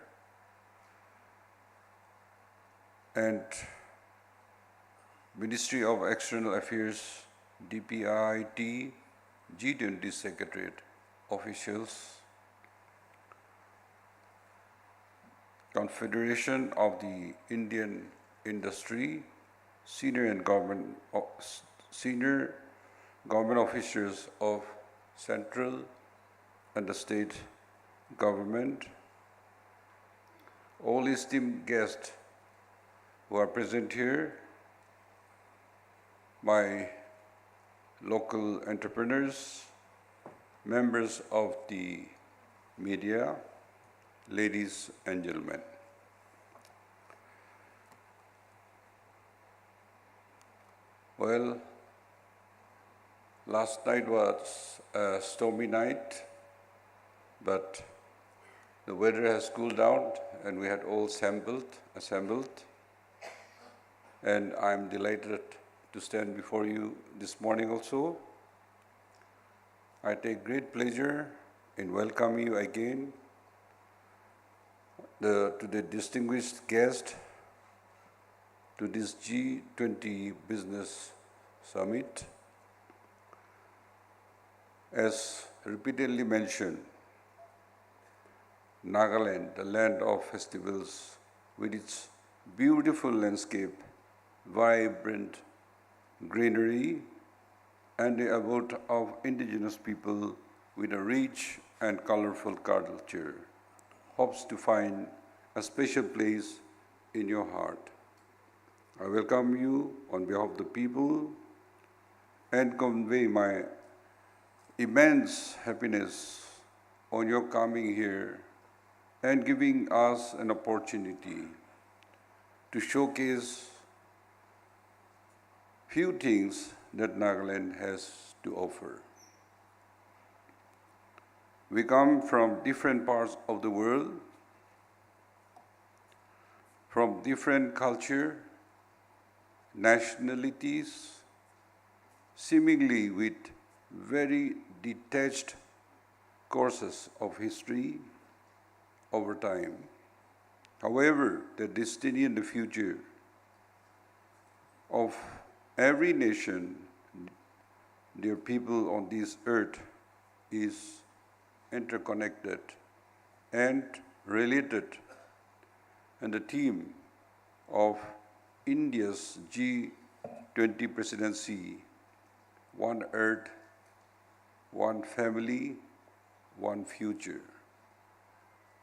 and Ministry of External Affairs, DPIT, G20 Secretariat officials, Confederation of the Indian Industry, senior government officials of central and the state government, all esteemed guests who are present here, my local entrepreneurs, members of the media, ladies and gentlemen. Well, last night was a stormy night, but the weather has cooled down and we had all assembled. And I'm delighted to stand before you this morning also. I take great pleasure in welcoming you again to the distinguished guest to this G20 Business Summit. As repeatedly mentioned, Nagaland, the land of festivals, with its beautiful landscape, vibrant greenery, and the abode of indigenous people with a rich and colorful culture, hopes to find a special place in your heart. I welcome you on behalf of the people and convey my immense happiness on your coming here and giving us an opportunity to showcase few things that Nagaland has to offer. We come from different parts of the world, from different culture, nationalities, seemingly with very detached courses of history over time. However, the destiny and the future of every nation, dear people on this earth, is interconnected and related. And the theme of India's G20 presidency, One Earth, One Family, One Future,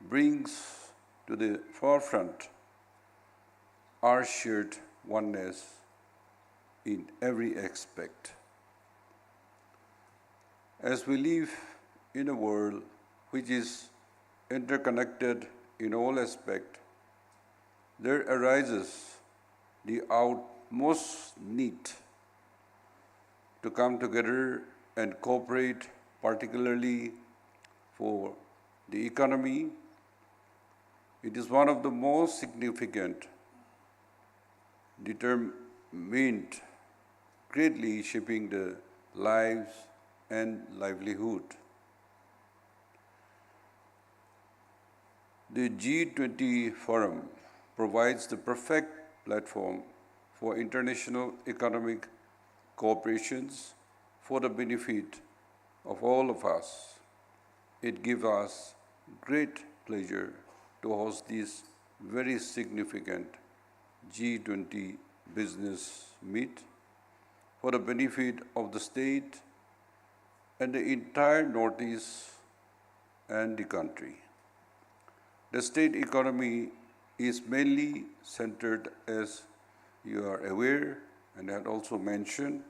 brings to the forefront our shared oneness in every aspect. As we live in a world which is interconnected in all aspects, there arises the utmost need to come together and cooperate, particularly for the economy. It is one of the most significant, determined, greatly shaping the lives and livelihood. The G20 Forum provides the perfect platform for international economic cooperations for the benefit of all of us. It gives us great pleasure to host this very significant G20 business meet for the benefit of the state and the entire Northeast and the country. The state economy is mainly centered, as you are aware and had also mentioned,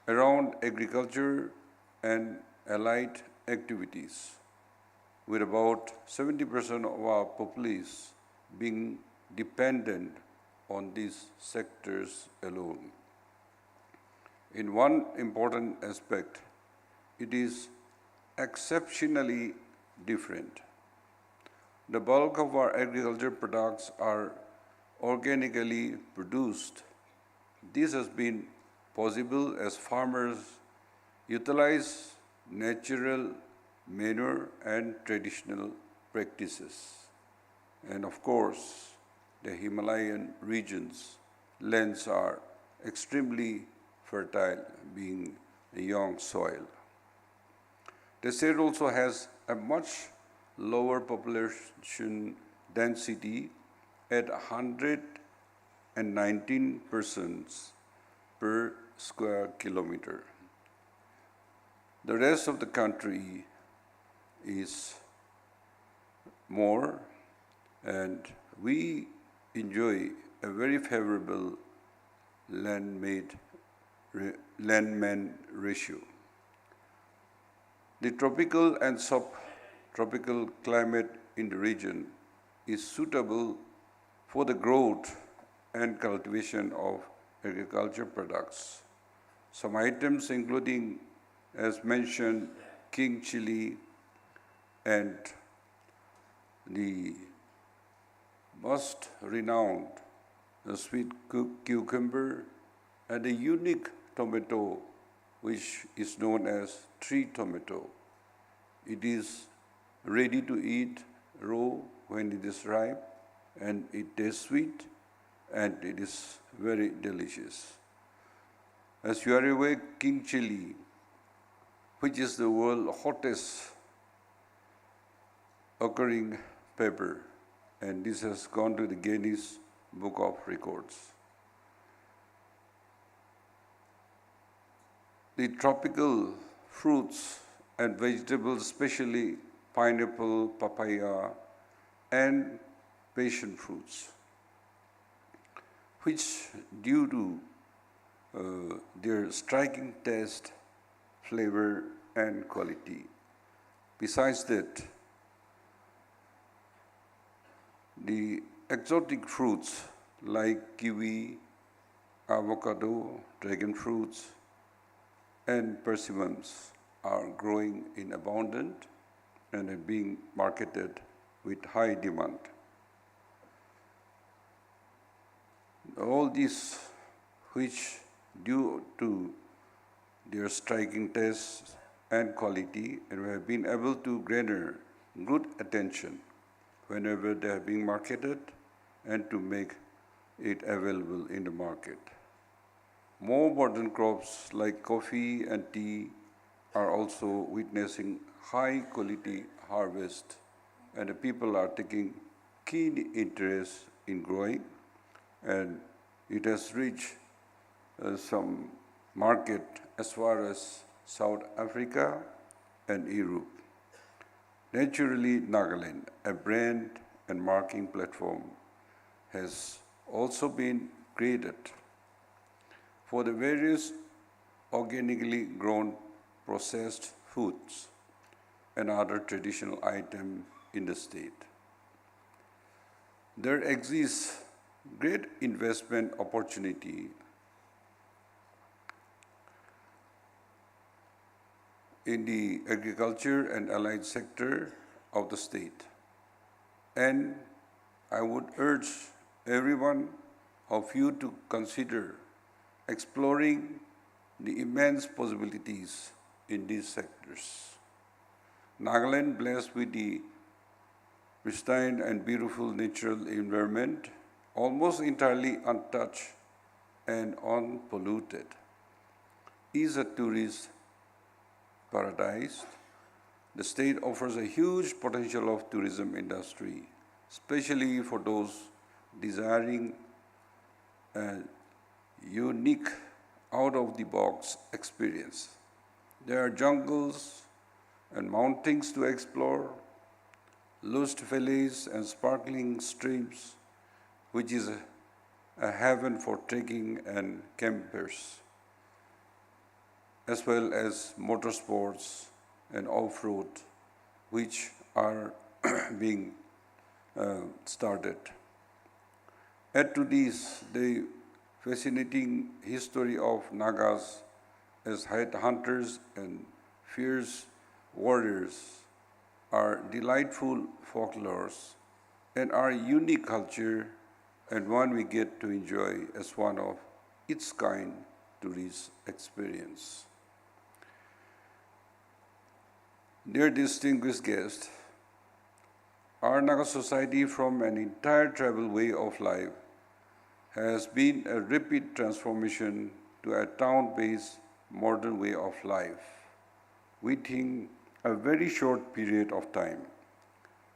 around agriculture and allied activities, with about 70% of our populace being dependent on these sectors alone. In one important aspect, it is exceptionally different. The bulk of our agriculture products are organically produced. This has been possible as farmers utilize natural manure and traditional practices. And of course, the Himalayan regions' lands are extremely fertile, being a young soil. The state also has a much lower population density at 119 persons per square kilometer. The rest of the country is more, and we enjoy a very favorable land-man ratio. The tropical and subtropical climate in the region is suitable for the growth and cultivation of agriculture products. Some items including, as mentioned, king chili and the most renowned sweet cucumber and a unique tomato which is known as tree tomato. It is ready to eat raw when it is ripe, and it tastes sweet and it is very delicious. As you are aware, king chili, which is the world's hottest occurring pepper, and this has gone to the Guinness Book of Records. The tropical fruits and vegetables, especially pineapple, papaya, and passion fruits, which due to their striking taste, flavor, and quality. Besides that, the exotic fruits like kiwi, avocado, dragon fruits, and persimmons are growing in abundance and are being marketed with high demand. All these, which due to their striking taste and quality, and we have been able to garner good attention whenever they are being marketed and to make it available in the market. More modern crops like coffee and tea are also witnessing high quality harvest, and the people are taking keen interest in growing, and it has reached some market as far as South Africa and Europe. Naturally, Nagaland, a brand and marketing platform, has also been created for the various organically grown processed foods and other traditional items in the state. There exists great investment opportunity in the agriculture and allied sector of the state. And I would urge every one of you to consider exploring the immense possibilities in these sectors. Nagaland, blessed with the pristine and beautiful natural environment, almost entirely untouched and unpolluted, is a tourist paradise. The state offers a huge potential of tourism industry, especially for those desiring a unique out-of-the-box experience. There are jungles and mountains to explore, lush valleys and sparkling streams, which is a heaven for trekking and campers, as well as motorsports and off-road, which are being started. Add to this the fascinating history of Nagas as hunters and fierce warriors, our delightful folklores, and our unique culture, and one we get to enjoy as one of its kind tourist experience. Dear distinguished guests, our Naga society from an entire tribal way of life has been a rapid transformation to a town-based modern way of life within a very short period of time.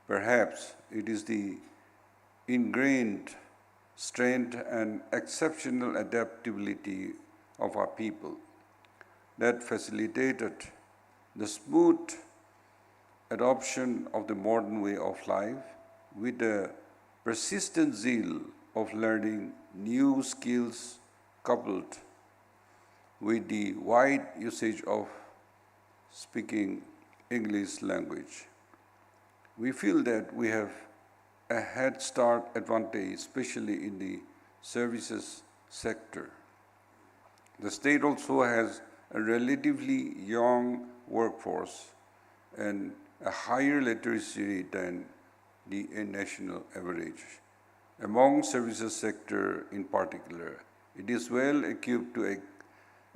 Perhaps it is the ingrained strength and exceptional adaptability of our people that facilitated the smooth adoption of the modern way of life with the persistent zeal of learning new skills coupled with the wide usage of speaking English language. We feel that we have a head start advantage, especially in the services sector. The state also has a relatively young workforce and a higher literacy rate than the national average. Among services sector in particular, it is well equipped to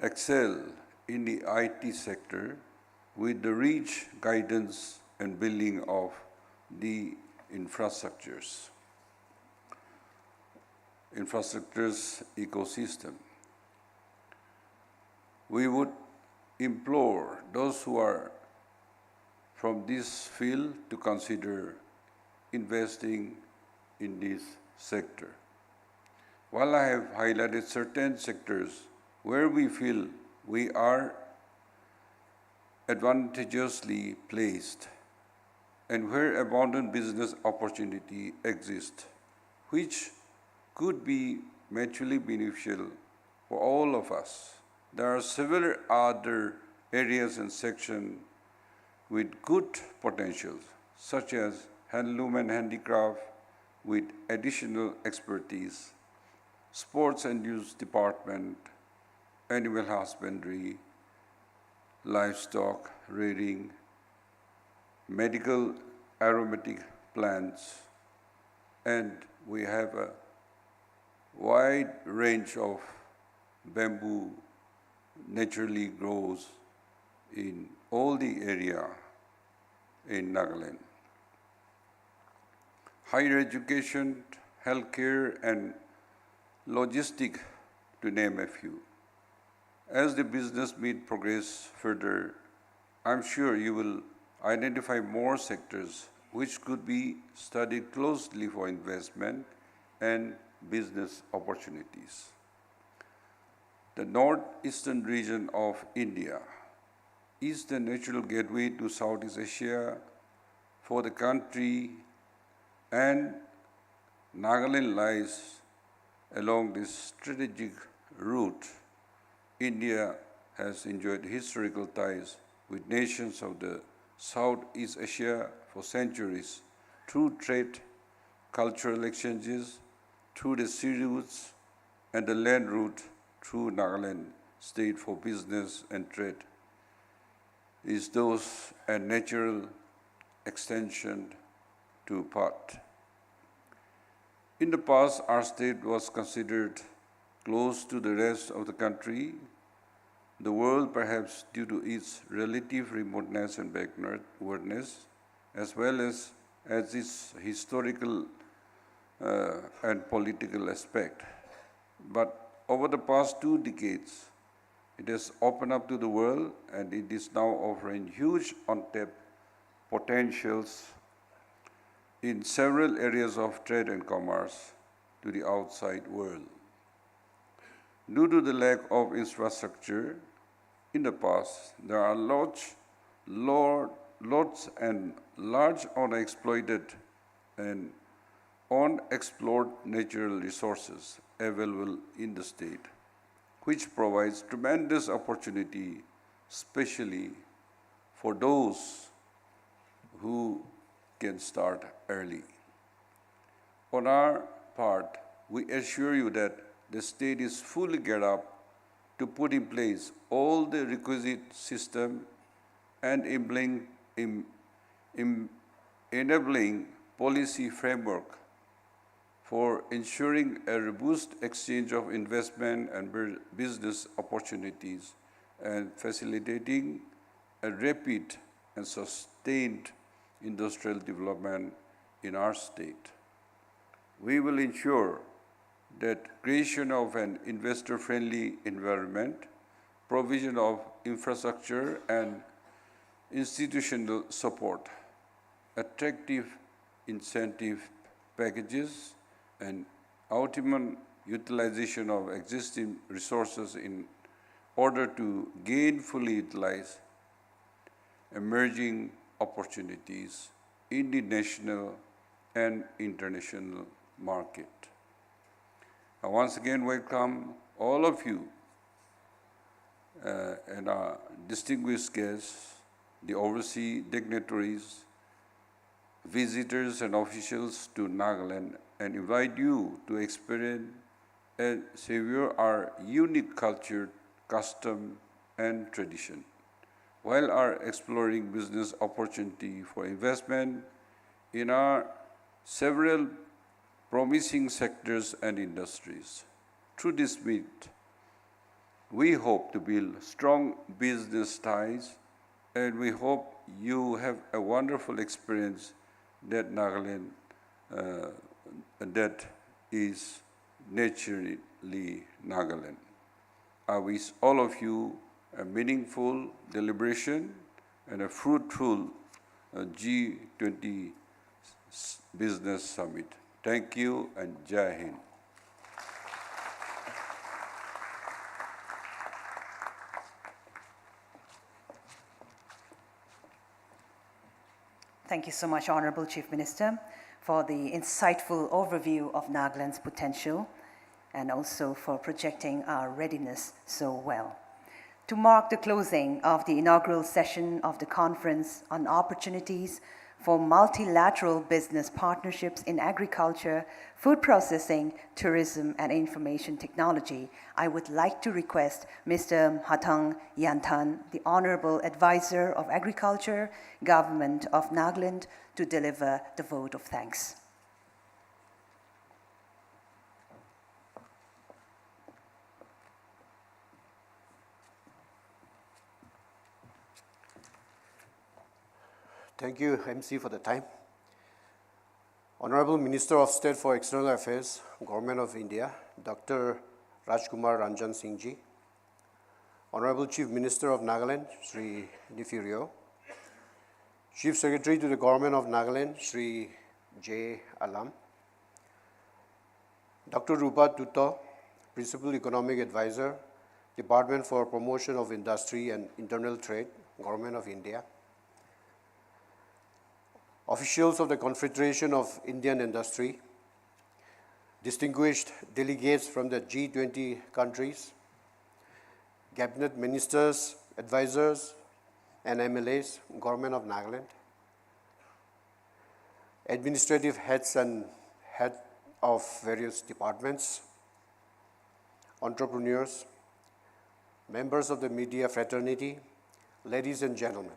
excel in the IT sector with the rich guidance and building of the infrastructures ecosystem. We would implore those who are from this field to consider investing in this sector. While I have highlighted certain sectors where we feel we are advantageously placed and where abundant business opportunity exists, which could be mutually beneficial for all of us, there are several other areas and sections with good potentials, such as handloom and handicraft with additional expertise, sports and youth department, animal husbandry, livestock rearing, medical aromatic plants, and we have a wide range of bamboo naturally grows in all the area in Nagaland. Higher education, healthcare, and logistic, to name a few. As the business meet progress further, I'm sure you will identify more sectors which could be studied closely for investment and business opportunities. The northeastern region of India is the natural gateway to Southeast Asia for the country, and Nagaland lies along this strategic route. India has enjoyed historical ties with nations of the Southeast Asia for centuries through trade, cultural exchanges, through the sea routes, and the land route through Nagaland state for business and trade. Is those a natural extension to part? In the past, our state was considered close to the rest of the country, the world perhaps due to its relative remoteness and backwardness, as well as its historical and political aspect. But over the past 2 decades, It has opened up to the world and it is now offering huge untapped potentials in several areas of trade and commerce to the outside world. Due to the lack of infrastructure in the past, there are lots and large unexploited and unexplored natural resources available in the state, which provides tremendous opportunity, especially for those who can start early. On our part, we assure you that the state is fully geared up to put in place all the requisite system and enabling policy framework for ensuring a robust exchange of investment and business opportunities and facilitating a rapid and sustained industrial development in our state. We will ensure that creation of an investor-friendly environment, provision of infrastructure and institutional support, attractive incentive packages, and optimum utilization of existing resources in order to gainfully utilize emerging opportunities in the national and international market. I once again welcome all of you and our distinguished guests, the overseas dignitaries, visitors and officials to Nagaland, and invite you to experience and savor our unique culture, custom, and tradition, while are exploring business opportunity for investment in our several promising sectors and industries. Through this meet, we hope to build strong business ties, and we hope you have a wonderful experience that Nagaland that is naturally Nagaland. I wish all of you a meaningful deliberation and a fruitful G20 Business Summit. Thank you and Jai Hind. Thank you so much, Honorable Chief Minister, for the insightful overview of Nagaland's potential and also for projecting our readiness so well. To mark the closing of the inaugural session of the Conference on Opportunities for Multilateral Business Partnerships in Agriculture, Food Processing, Tourism, and Information Technology, I would like to request Mr. Mhatang Yantan, the Honorable Advisor of Agriculture, Government of Nagaland, to deliver the vote of thanks. Thank you, MC, for the time. Honorable Minister of State for External Affairs, Government of India, Dr. Rajkumar Ranjan Singh Ji, Honorable Chief Minister of Nagaland, Sri DIPR, Chief Secretary to the Government of Nagaland, Sri J. Alam, Dr. Rupa Tutto, Principal Economic Advisor, Department for Promotion of Industry and Internal Trade, Government of India, officials of the Confederation of Indian Industry, distinguished delegates from the G20 countries, cabinet ministers, advisors, and MLAs, Government of Nagaland, administrative heads and head of various departments, entrepreneurs, members of the media fraternity, ladies and gentlemen.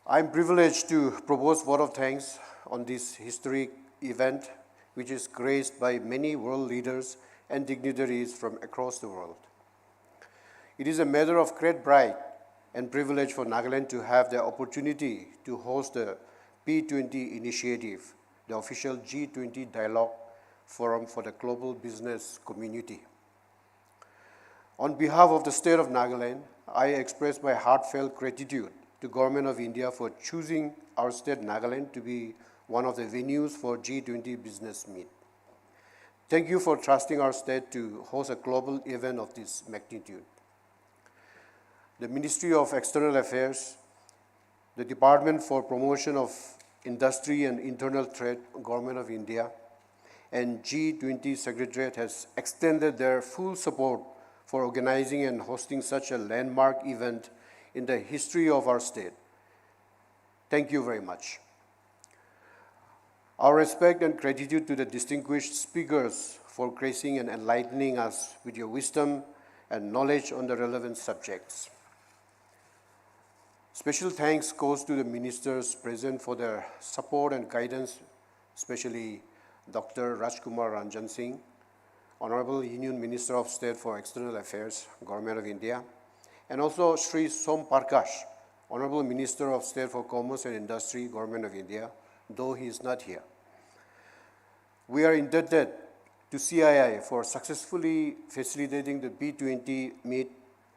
I am privileged to propose vote of thanks on this historic event, which is graced by many world leaders and dignitaries from across the world. It is a matter of great pride and privilege for Nagaland to have the opportunity to host the B20 initiative, the official G20 dialogue forum for the global business community. On behalf of the state of Nagaland, I express my heartfelt gratitude to Government of India for choosing our state Nagaland to be one of the venues for G20 business meet. Thank you for trusting our state to host a global event of this magnitude. The Ministry of External Affairs, the Department for Promotion of Industry and Internal Trade, Government of India, and G20 Secretariat has extended their full support for organizing and hosting such a landmark event in the history of our state. Thank you very much. Our respect and gratitude to the distinguished speakers for gracing and enlightening us with your wisdom and knowledge on the relevant subjects. Special thanks goes to the ministers present for their support and guidance, especially Dr. Rajkumar Ranjan Singh, Honorable Union Minister of State for External Affairs, Government of India, and also Sri Som Prakash, Honorable Minister of State for Commerce and Industry, Government of India, though he is not here. We are indebted to CII for successfully facilitating the B20 meet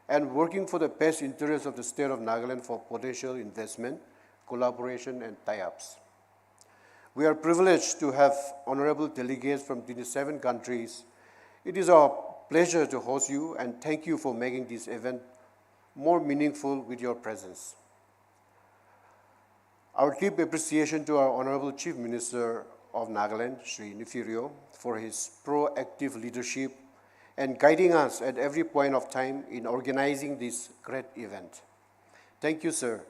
and working for the best interests of the state of Nagaland for potential investment, collaboration, and tie-ups. We are privileged to have honorable delegates from 27 countries. It is our pleasure to host you and thank you for making this event more meaningful with your presence. Our deep appreciation to our Honorable Chief Minister of Nagaland, Sri Nifirio, for his proactive leadership and guiding us at every point of time in organizing this great event. Thank you, sir,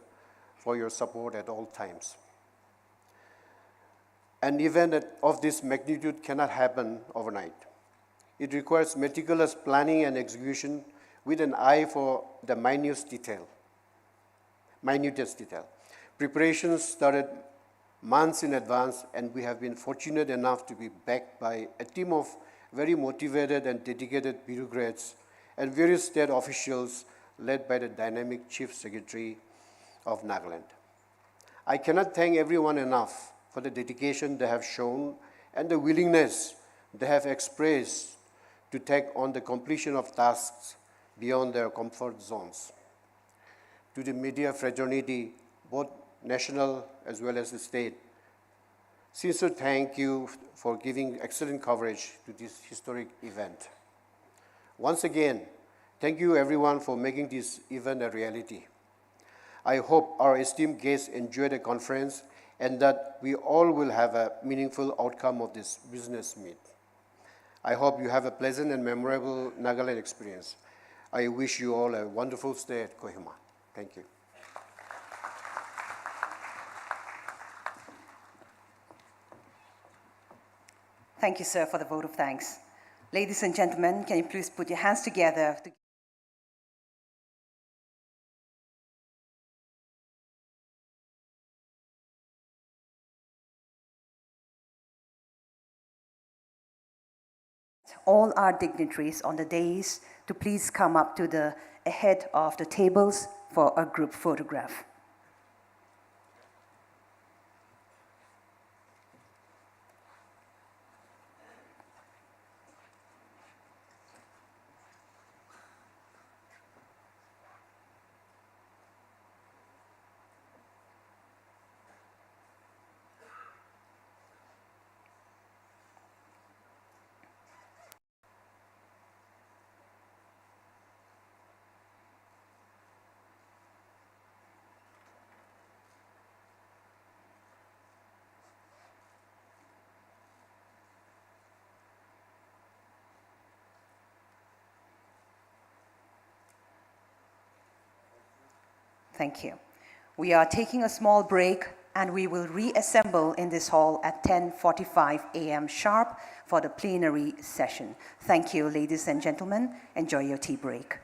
for your support at all times. An event of this magnitude cannot happen overnight. It requires meticulous planning and execution with an eye for the minutest detail. Preparations started months in advance, and we have been fortunate enough to be backed by a team of very motivated and dedicated bureaucrats and various state officials led by the dynamic Chief Secretary of Nagaland. I cannot thank everyone enough for the dedication they have shown and the willingness they have expressed to take on the completion of tasks beyond their comfort zones. To the media fraternity, both national as well as the state, sincere thank you for giving excellent coverage to this historic event. Once again, thank you everyone for making this event a reality. I hope our esteemed guests enjoy the conference and that we all will have a meaningful outcome of this business meet. I hope you have a pleasant and memorable Nagaland experience. I wish you all a wonderful stay at Kohima. Thank you. Thank you, sir, for the vote of thanks. Ladies and gentlemen, can you please put your hands together to all our dignitaries on the dais to please come up to the ahead of the tables for a group photograph. Thank you. We are taking a small break and we will reassemble in this hall at 10:45 a.m. sharp for the plenary session. Thank you, ladies and gentlemen. Enjoy your tea break.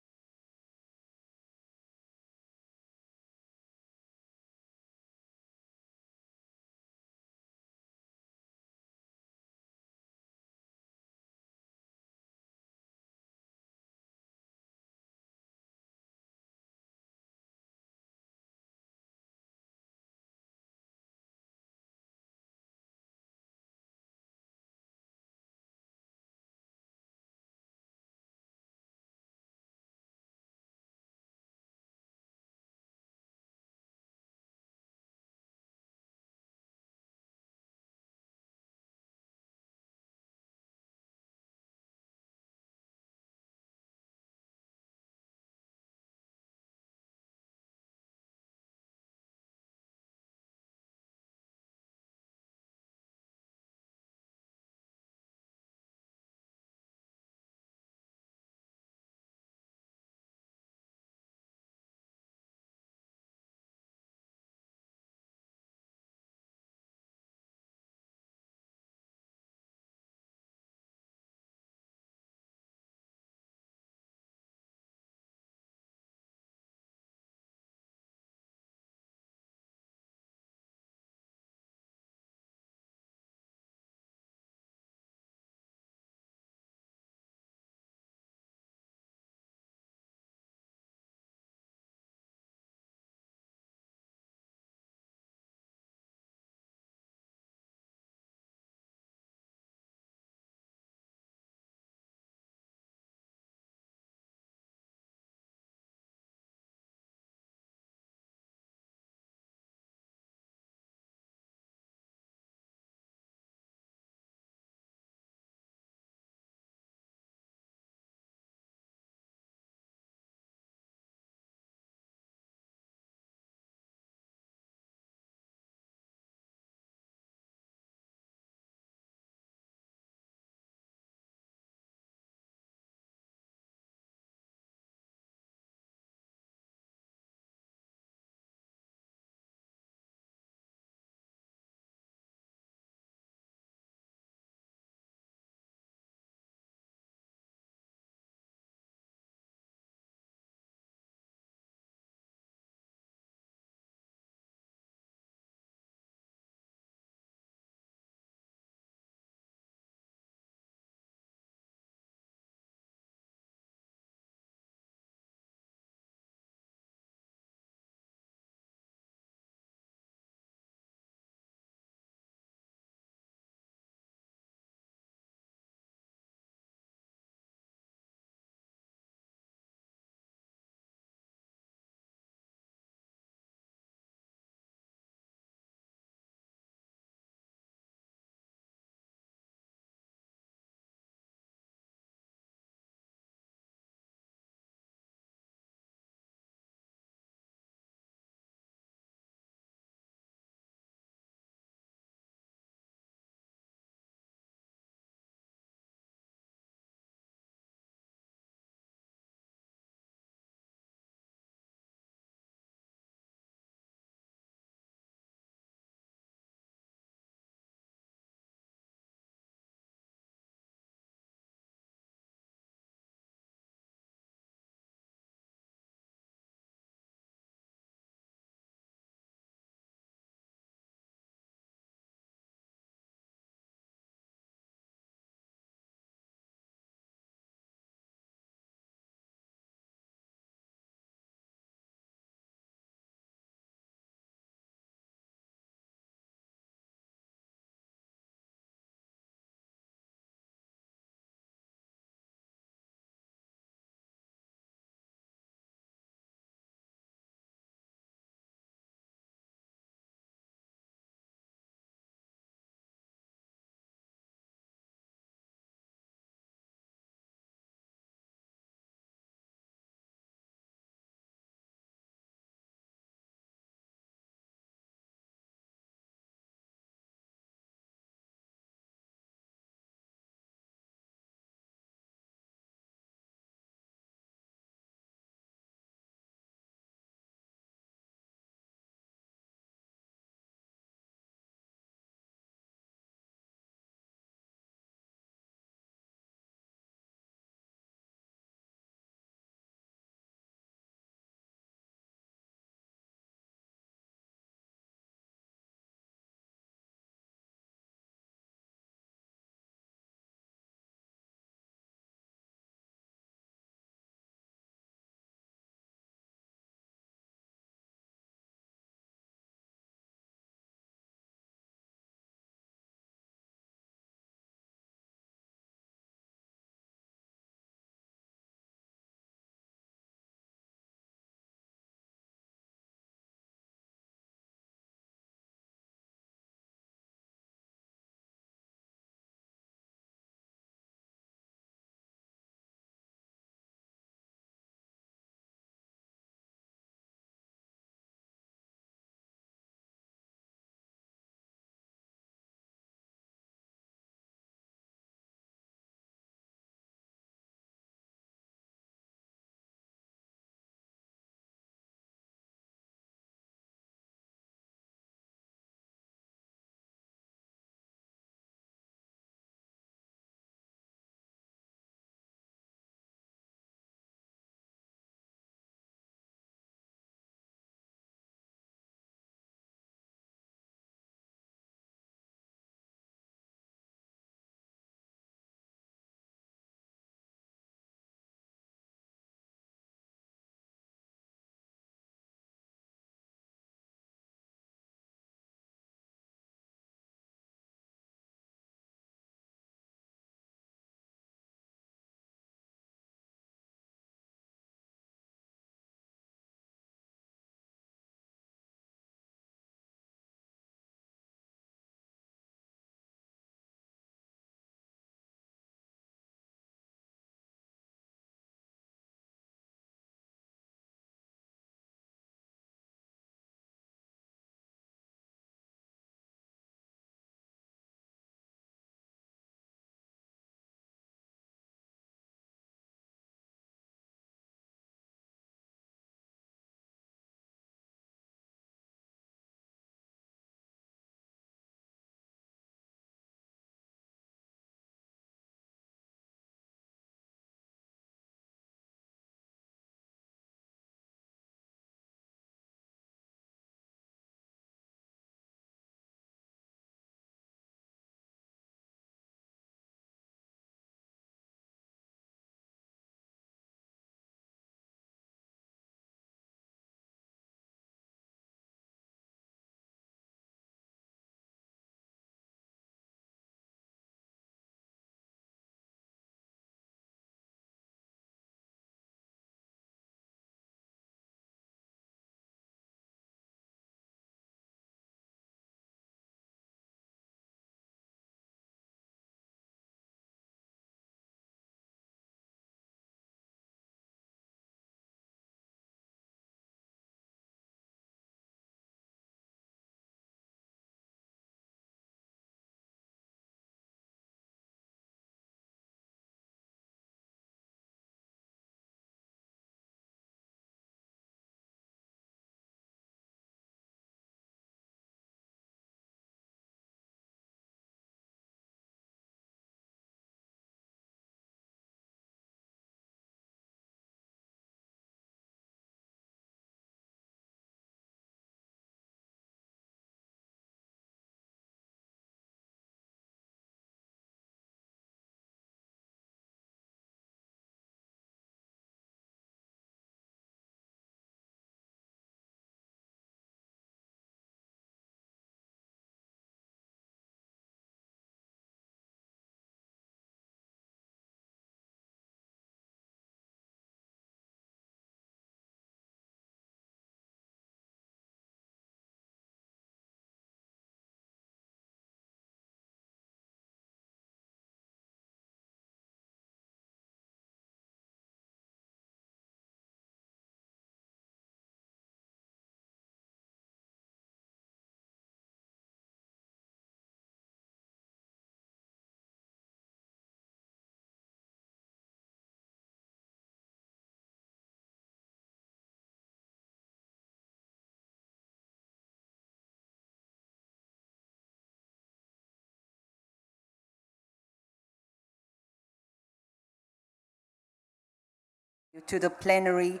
To the plenary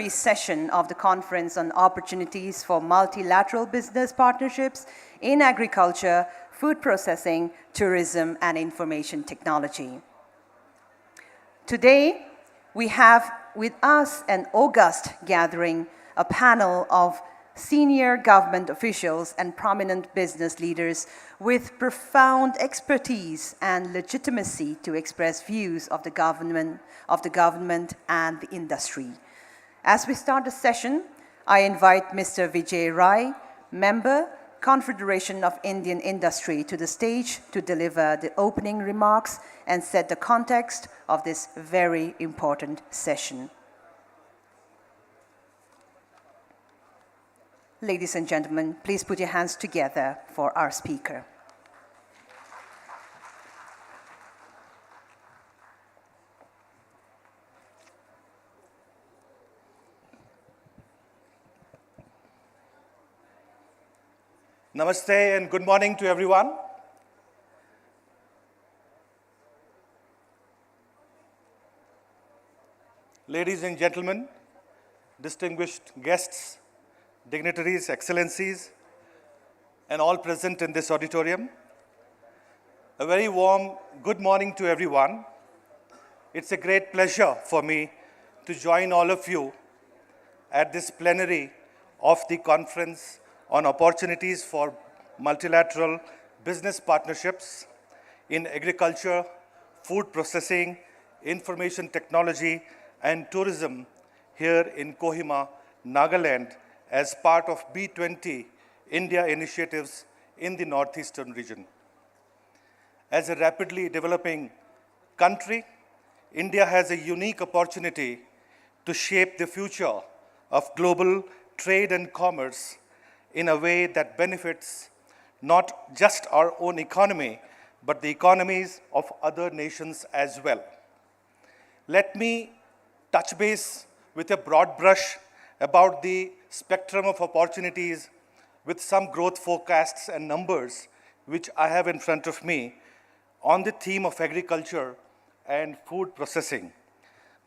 session of the Conference on Opportunities for Multilateral Business Partnerships in Agriculture, Food Processing, Tourism and Information Technology. Today, we have with us an august gathering, a panel of senior government officials and prominent business leaders with profound expertise and legitimacy to express views of the government and the industry. As we start the session, I invite Mr. Vijay Rai, member, Confederation of Indian Industry, to the stage to deliver the opening remarks and set the context of this very important session. Ladies and gentlemen, please put your hands together for our speaker. Namaste and good morning to everyone. Ladies and gentlemen, distinguished guests, dignitaries, excellencies, and all present in this auditorium, a very warm good morning to everyone. It's a great pleasure for me to join all of you at this plenary of the Conference on Opportunities for Multilateral Business Partnerships in Agriculture, Food Processing, Information Technology, and Tourism here in Kohima, Nagaland, as part of B20 India initiatives in the northeastern region. As a rapidly developing country, India has a unique opportunity to shape the future of global trade and commerce in a way that benefits not just our own economy, but the economies of other nations as well. Let me touch base with a broad brush about the spectrum of opportunities with some growth forecasts and numbers which I have in front of me on the theme of agriculture and food processing.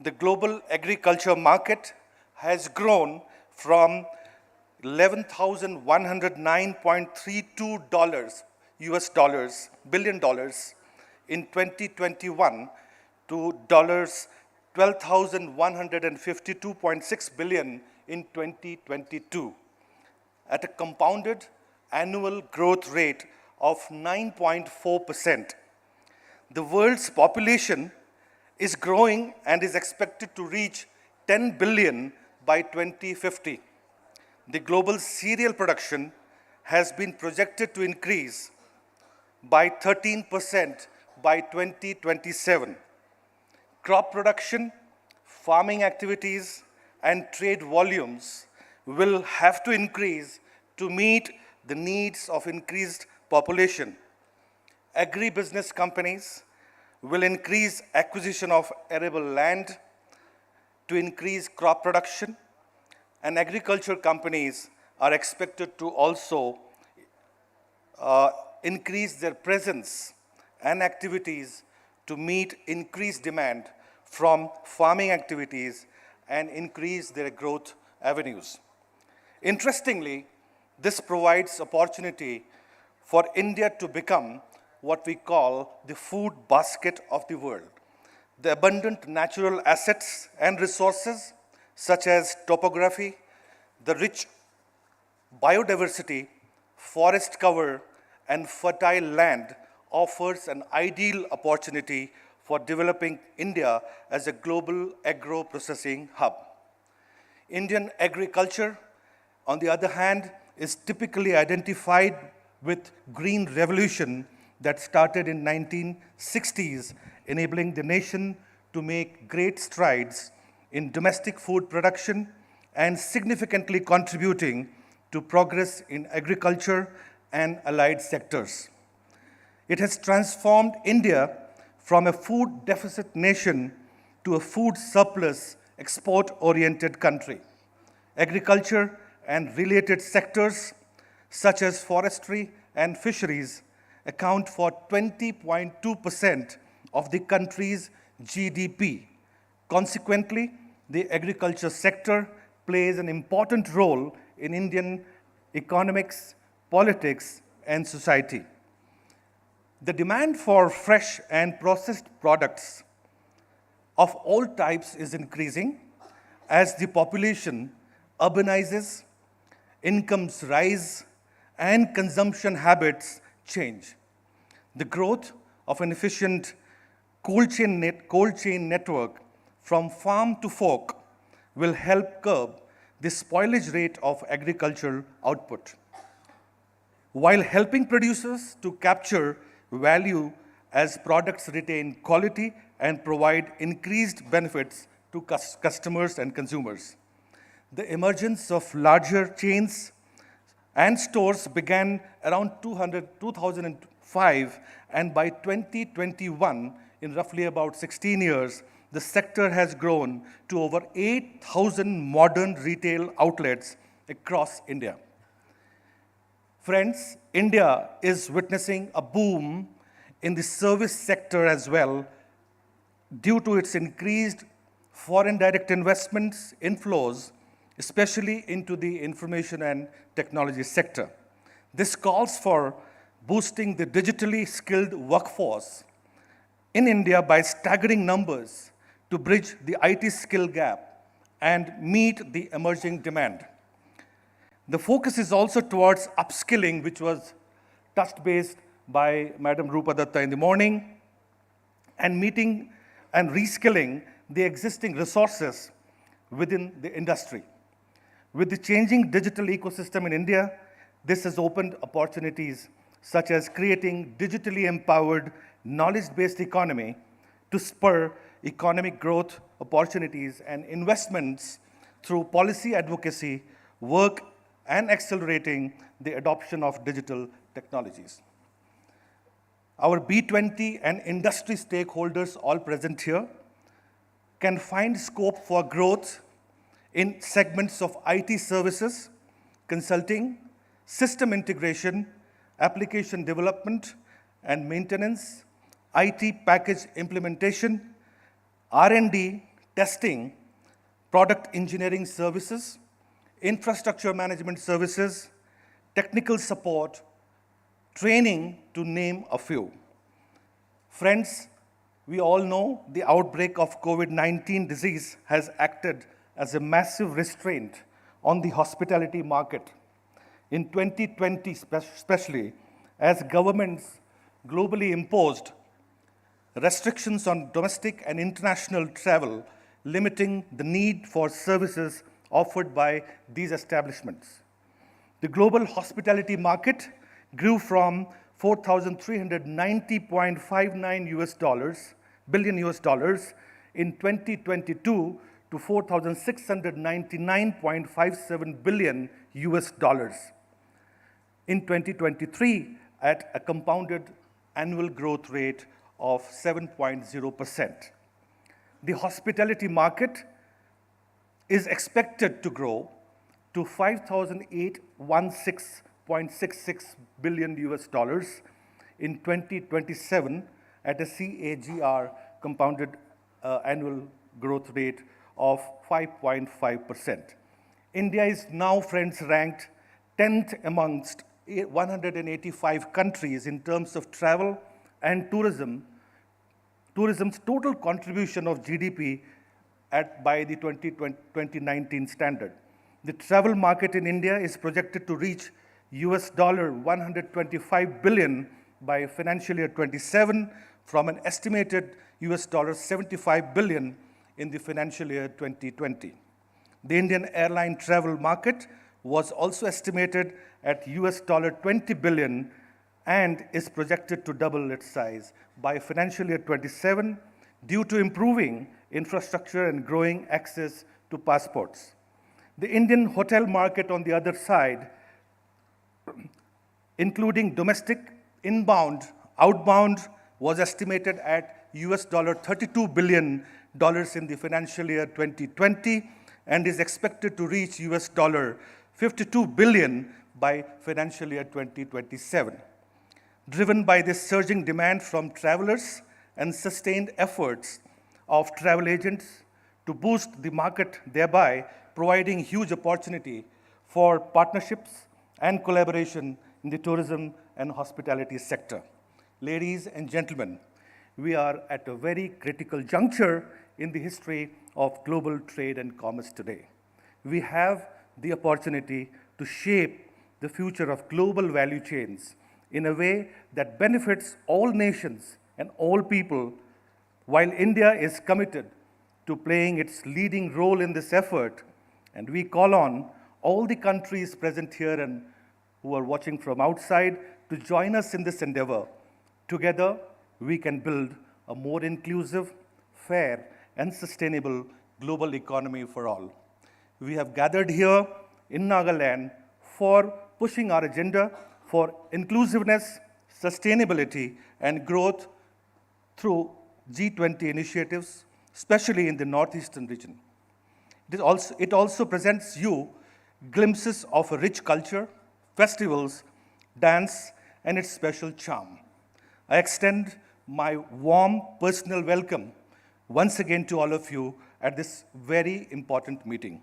The global agriculture market has grown from $11,109.32 billion in 2021 to $12,152.6 billion in 2022, at a compounded annual growth rate of 9.4%. The world's population is growing and is expected to reach 10 billion by 2050. The global cereal production has been projected to increase by 13% by 2027. Crop production, farming activities, and trade volumes will have to increase to meet the needs of increased population. Agribusiness companies will increase acquisition of arable land to increase crop production, and agriculture companies are expected to also increase their presence and activities to meet increased demand from farming activities and increase their growth avenues. Interestingly, this provides opportunity for India to become what we call the food basket of the world. The abundant natural assets and resources, such as topography, the rich biodiversity, forest cover, and fertile land offers an ideal opportunity for developing India as a global agro-processing hub. Indian agriculture, on the other hand, is typically identified with green revolution that started in 1960s, enabling the nation to make great strides in domestic food production and significantly contributing to progress in agriculture and allied sectors. It has transformed India from a food deficit nation to a food surplus export-oriented country. Agriculture and related sectors such as forestry and fisheries account for 20.2% of the country's GDP. Consequently, the agriculture sector plays an important role in Indian economics, politics, and society. The demand for fresh and processed products of all types is increasing as the population urbanizes, incomes rise, and consumption habits change. The growth of an efficient cold chain network from farm to fork will help curb the spoilage rate of agricultural output, while helping producers to capture value as products retain quality and provide increased benefits to customers and consumers. The emergence of larger chains and stores began around 2005, and by 2021, in roughly about 16 years, the sector has grown to over 8,000 modern retail outlets across India. Friends, India is witnessing a boom in the service sector as well due to its increased foreign direct investments inflows, especially into the information and technology sector. This calls for boosting the digitally skilled workforce in India by staggering numbers to bridge the IT skill gap and meet the emerging demand. The focus is also towards upskilling, which was touched base by Madam Rupa Datta in the morning, and meeting and reskilling the existing resources within the industry. With the changing digital ecosystem in India, this has opened opportunities such as creating digitally empowered, knowledge-based economy to spur economic growth opportunities and investments through policy advocacy, work, and accelerating the adoption of digital technologies. Our B20 and industry stakeholders, all present here, can find scope for growth in segments of IT services, consulting, system integration, application development and maintenance, IT package implementation, R&D, testing, product engineering services, infrastructure management services, technical support, training, to name a few. Friends, we all know the outbreak of COVID-19 disease has acted as a massive restraint on the hospitality market. In 2020 especially, as governments globally imposed restrictions on domestic and international travel, limiting the need for services offered by these establishments. The global hospitality market grew from $4,390.59 billion in 2022 to $4,699.57 billion in 2023 at a compounded annual growth rate of 7.0%. The hospitality market is expected to grow to $5,816.66 billion in 2027 at a CAGR compounded annual growth rate of 5.5%. India is now, friends, ranked 10th amongst 185 countries in terms of travel and tourism's total contribution of GDP by the 2019 standard. The travel market in India is projected to reach $125 billion by financial year 27 from an estimated $75 billion in the financial year 2020. The Indian airline travel market was also estimated at $20 billion and is projected to double its size by financial year 27 due to improving infrastructure and growing access to passports. The Indian hotel market, on the other side, including domestic, inbound, outbound, was estimated at $32 billion in the financial year 2020 and is expected to reach $52 billion by financial year 2027. Driven by this surging demand from travelers and sustained efforts of travel agents, to boost the market, thereby providing huge opportunity for partnerships and collaboration in the tourism and hospitality sector. Ladies and gentlemen, we are at a very critical juncture in the history of global trade and commerce today. We have the opportunity to shape the future of global value chains in a way that benefits all nations and all people, while India is committed to playing its leading role in this effort. And we call on all the countries present here and who are watching from outside to join us in this endeavor. Together, we can build a more inclusive, fair, and sustainable global economy for all. We have gathered here in Nagaland for pushing our agenda for inclusiveness, sustainability, and growth through G20 initiatives, especially in the northeastern region. It also presents you glimpses of a rich culture, festivals, dance, and its special charm. I extend my warm personal welcome once again to all of you at this very important meeting.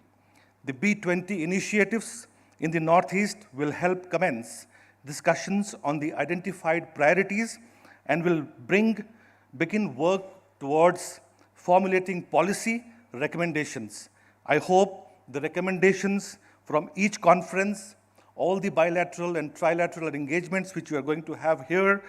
The B20 initiatives in the Northeast will help commence discussions on the identified priorities and will begin work towards formulating policy recommendations. I hope the recommendations from each conference, all the bilateral and trilateral engagements which we are going to have here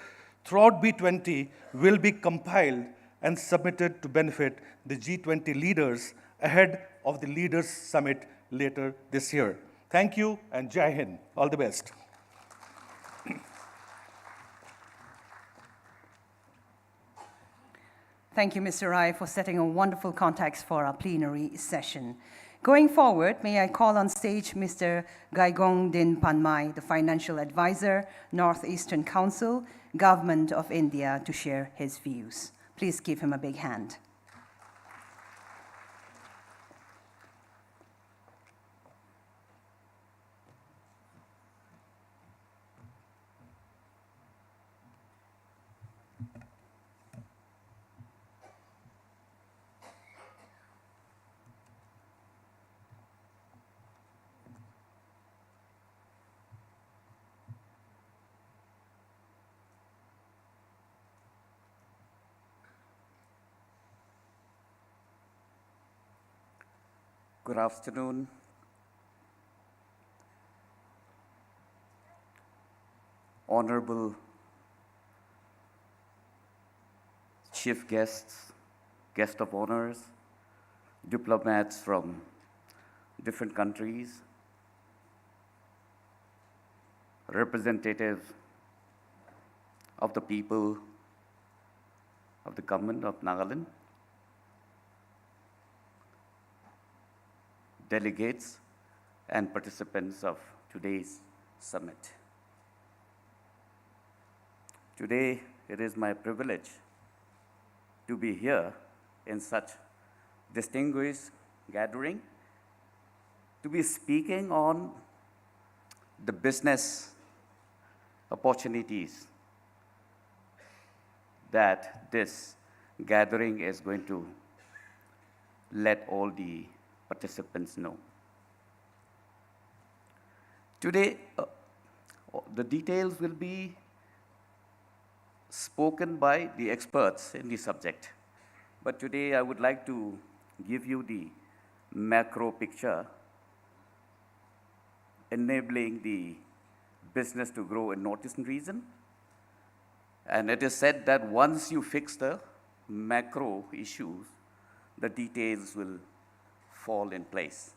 throughout B20 will be compiled and submitted to benefit the G20 leaders ahead of the Leaders Summit later this year. Thank you, and Jai Hind. All the best. Thank you, Mr. Rai, for setting a wonderful context for our plenary session. Going forward, may I call on stage Mr. Gaigong Din Panmai, the Financial Advisor, Northeastern Council, Government of India, to share his views. Please give him a big hand. Good afternoon. Honorable chief guests, guest of honors, diplomats from different countries, representatives of the people of the government of Nagaland, delegates and participants of today's summit. Today, it is my privilege to be here in such distinguished gathering, to be speaking on the business opportunities that this gathering is going to let all the participants know. Today, the details will be spoken by the experts in the subject. But today I would like to give you the macro picture enabling the business to grow in Northeastern region. And it is said that once you fix the macro issues, the details will fall in place.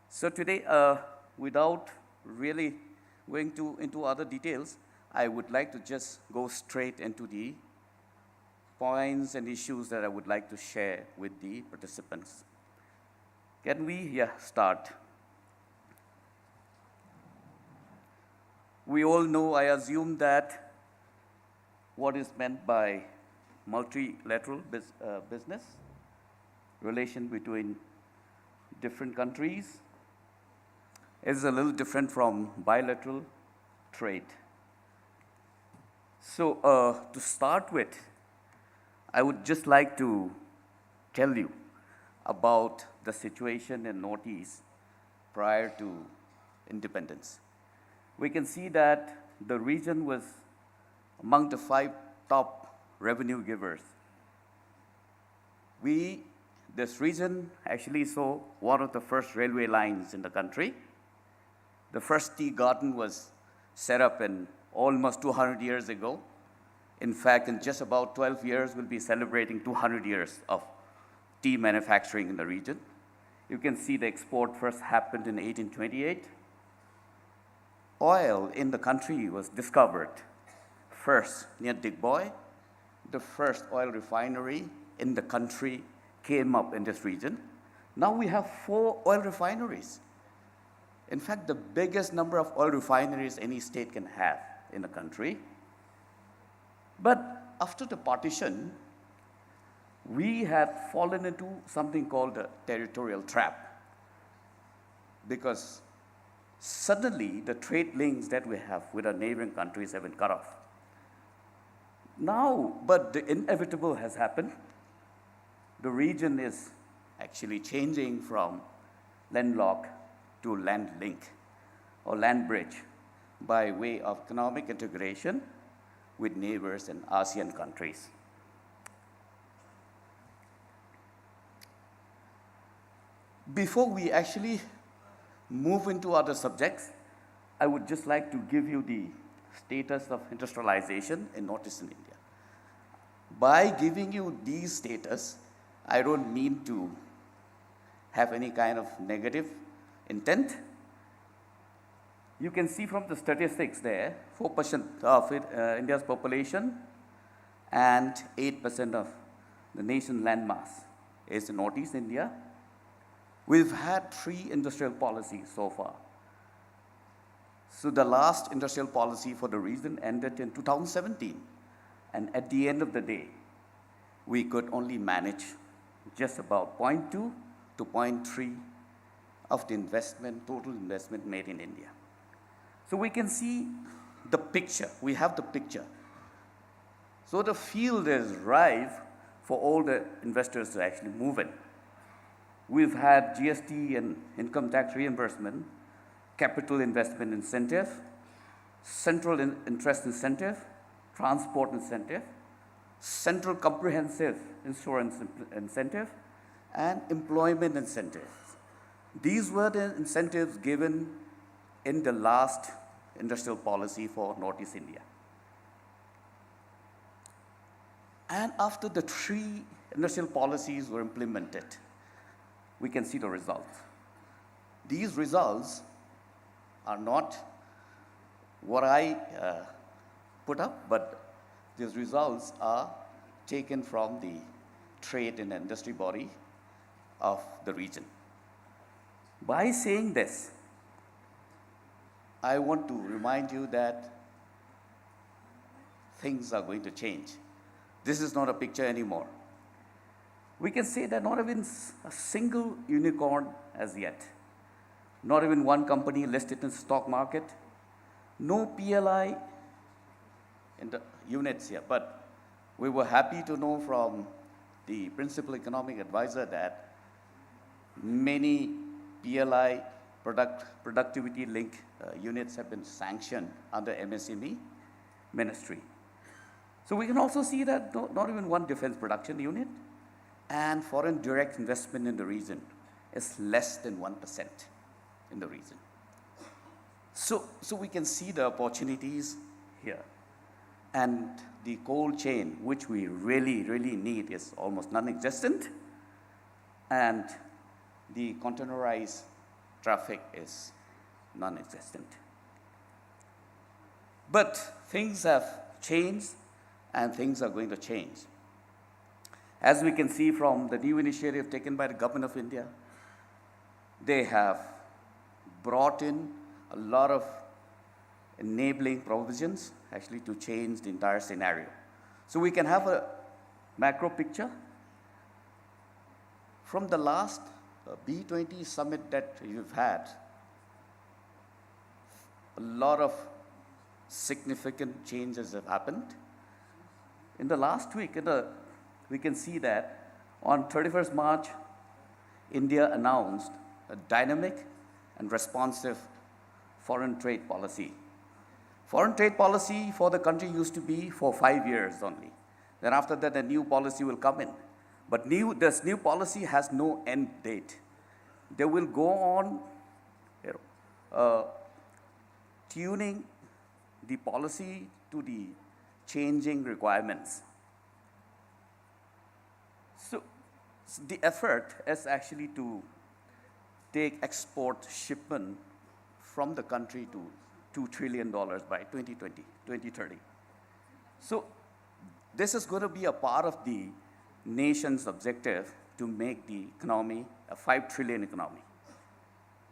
So today, without really going into other details, I would like to just go straight into the points and issues that I would like to share with the participants. Can we start? We all know, I assume, that what is meant by multilateral business, relation between different countries, is a little different from bilateral trade. So to start with, I would just like to tell you, about the situation in Northeast prior to independence. We can see that the region was among the 5 top revenue givers. This region actually saw one of the first railway lines in the country. The first tea garden was set up in almost 200 years ago. In fact, in just about 12 years, we'll be celebrating 200 years of tea manufacturing in the region. You can see the export first happened in 1828. Oil in the country was discovered first near Digboy. The first oil refinery in the country came up in this region. Now we have 4 oil refineries. In fact, the biggest number of oil refineries any state can have in the country. But after the partition, we had fallen into something called a territorial trap, because suddenly the trade links that we have with our neighboring countries have been cut off. Now, but the inevitable has happened. The region is actually changing from landlocked to land link or land bridge by way of economic integration with neighbors and ASEAN countries. Before we actually move into other subjects, I would just like to give you the status of industrialization in Northeastern India. By giving you these status, I don't mean to have any kind of negative intent. You can see from the statistics there, 4% of India's population and 8% of the nation's landmass is in Northeast India. We've had 3 industrial policies so far. So the last industrial policy for the region ended in 2017. And at the end of the day, we could only manage just about 0.2 to 0.3 of the total investment made in India. So we can see the picture. We have the picture. So the field is ripe for all the investors to actually move in. We've had GST and income tax reimbursement, capital investment incentive, central interest incentive, transport incentive, central comprehensive insurance incentive, and employment incentives. These were the incentives given in the last industrial policy for Northeast India. And after the 3 industrial policies were implemented, we can see the results. These results are not what I put up, but these results are taken from the trade and industry body of the region. By saying this, I want to remind you that things are going to change. This is not a picture anymore. We can say that not even a single unicorn as yet, not even one company listed in the stock market, no PLI in the units here. But we were happy to know from the principal economic advisor that many PLI productivity link units have been sanctioned under MSME ministry. So we can also see that not even one defense production unit and foreign direct investment in the region is less than 1% in the region. So we can see the opportunities here. And the cold chain, which we really, really need, is almost non-existent. And the containerized traffic is non-existent. But things have changed, and things are going to change. As we can see from the new initiative taken by the government of India, they have brought in a lot of enabling provisions actually to change the entire scenario. So we can have a macro picture. From the last B20 summit that you've had, a lot of significant changes have happened. In the last week, we can see that on 31st March, India announced a dynamic and responsive foreign trade policy. Foreign trade policy for the country used to be for 5 years only. Then after that, a new policy will come in. But this new policy has no end date. They will go on tuning the policy to the changing requirements. So the effort is actually to take export shipment from the country to $2 trillion by 2020, 2030. So this is going to be a part of the nation's objective to make the economy a 5 trillion economy.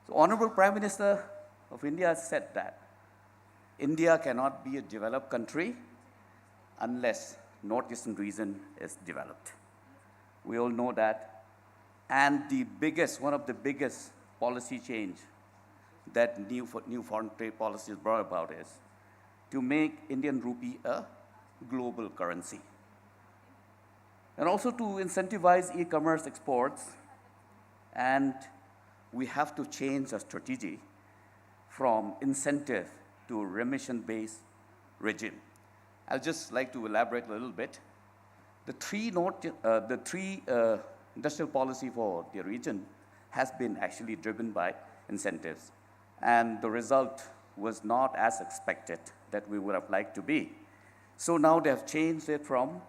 So Honorable Prime Minister of India has said that India cannot be a developed country unless Northeastern region is developed. We all know that. And one of the biggest policy change that new foreign trade policy has brought about is to make Indian rupee a global currency. And also to incentivize e-commerce exports, and we have to change our strategy from incentive to remission-based regime. I'll just like to elaborate a little bit. The three industrial policy for the region has been actually driven by incentives, and the result was not as expected that we would have liked to be. So now they have changed it from,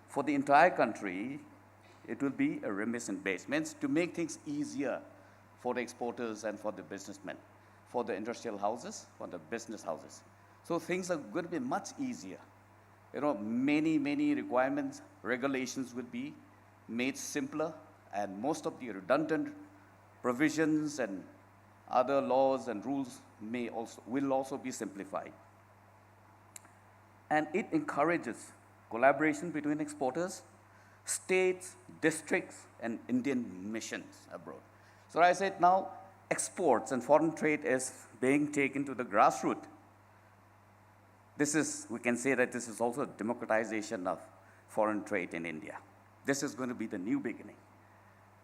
for the entire country, it will be a remission-based, means to make things easier for the exporters and for the businessmen, for the industrial houses, for the business houses. So things are going to be much easier. Many requirements, regulations will be made simpler, and most of the redundant provisions and other laws and rules will also be simplified. And it encourages collaboration between exporters, states, districts, and Indian missions abroad. So I said now exports and foreign trade is being taken to the grassroots. We can say that this is also a democratization of foreign trade in India. This is going to be the new beginning.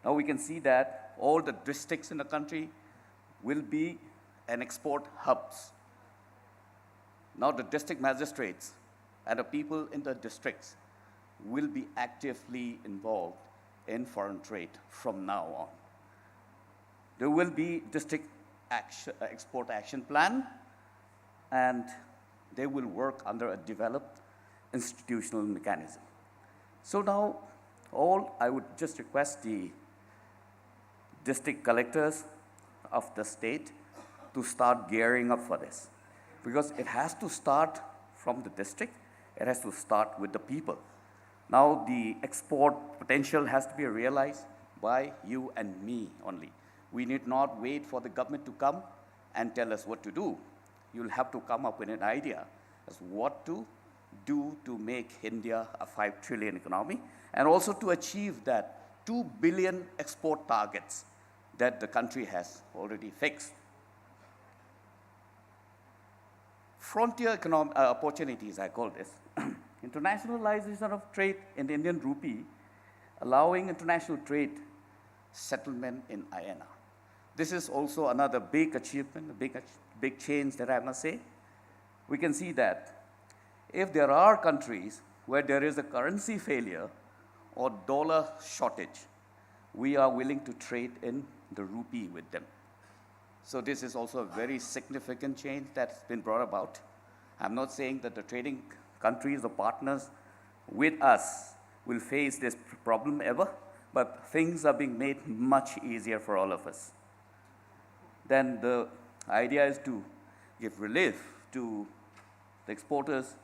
Now we can see that all the districts in the country will be an export hubs. Now the district magistrates and the people in the districts will be actively involved in foreign trade from now on. There will be district export action plan, and they will work under a developed institutional mechanism. So now, I would just request the district collectors of the state to start gearing up for this, because it has to start from the district. It has to start with the people. Now the export potential has to be realized by you and me only. We need not wait for the government to come and tell us what to do. You'll have to come up with an idea as what to do to make India a 5 trillion economy, and also to achieve that 2 billion export targets that the country has already fixed. Frontier economic opportunities, I call this. Internationalization of trade in the Indian rupee, allowing international trade settlement in INR. This is also another big achievement, a big change that I must say. We can see that if there are countries where there is a currency failure or dollar shortage, we are willing to trade in the rupee with them. So this is also a very significant change that's been brought about. I'm not saying that the trading countries or partners with us will face this problem ever, but things are being made much easier for all of us. Then the idea is to give relief to the exporters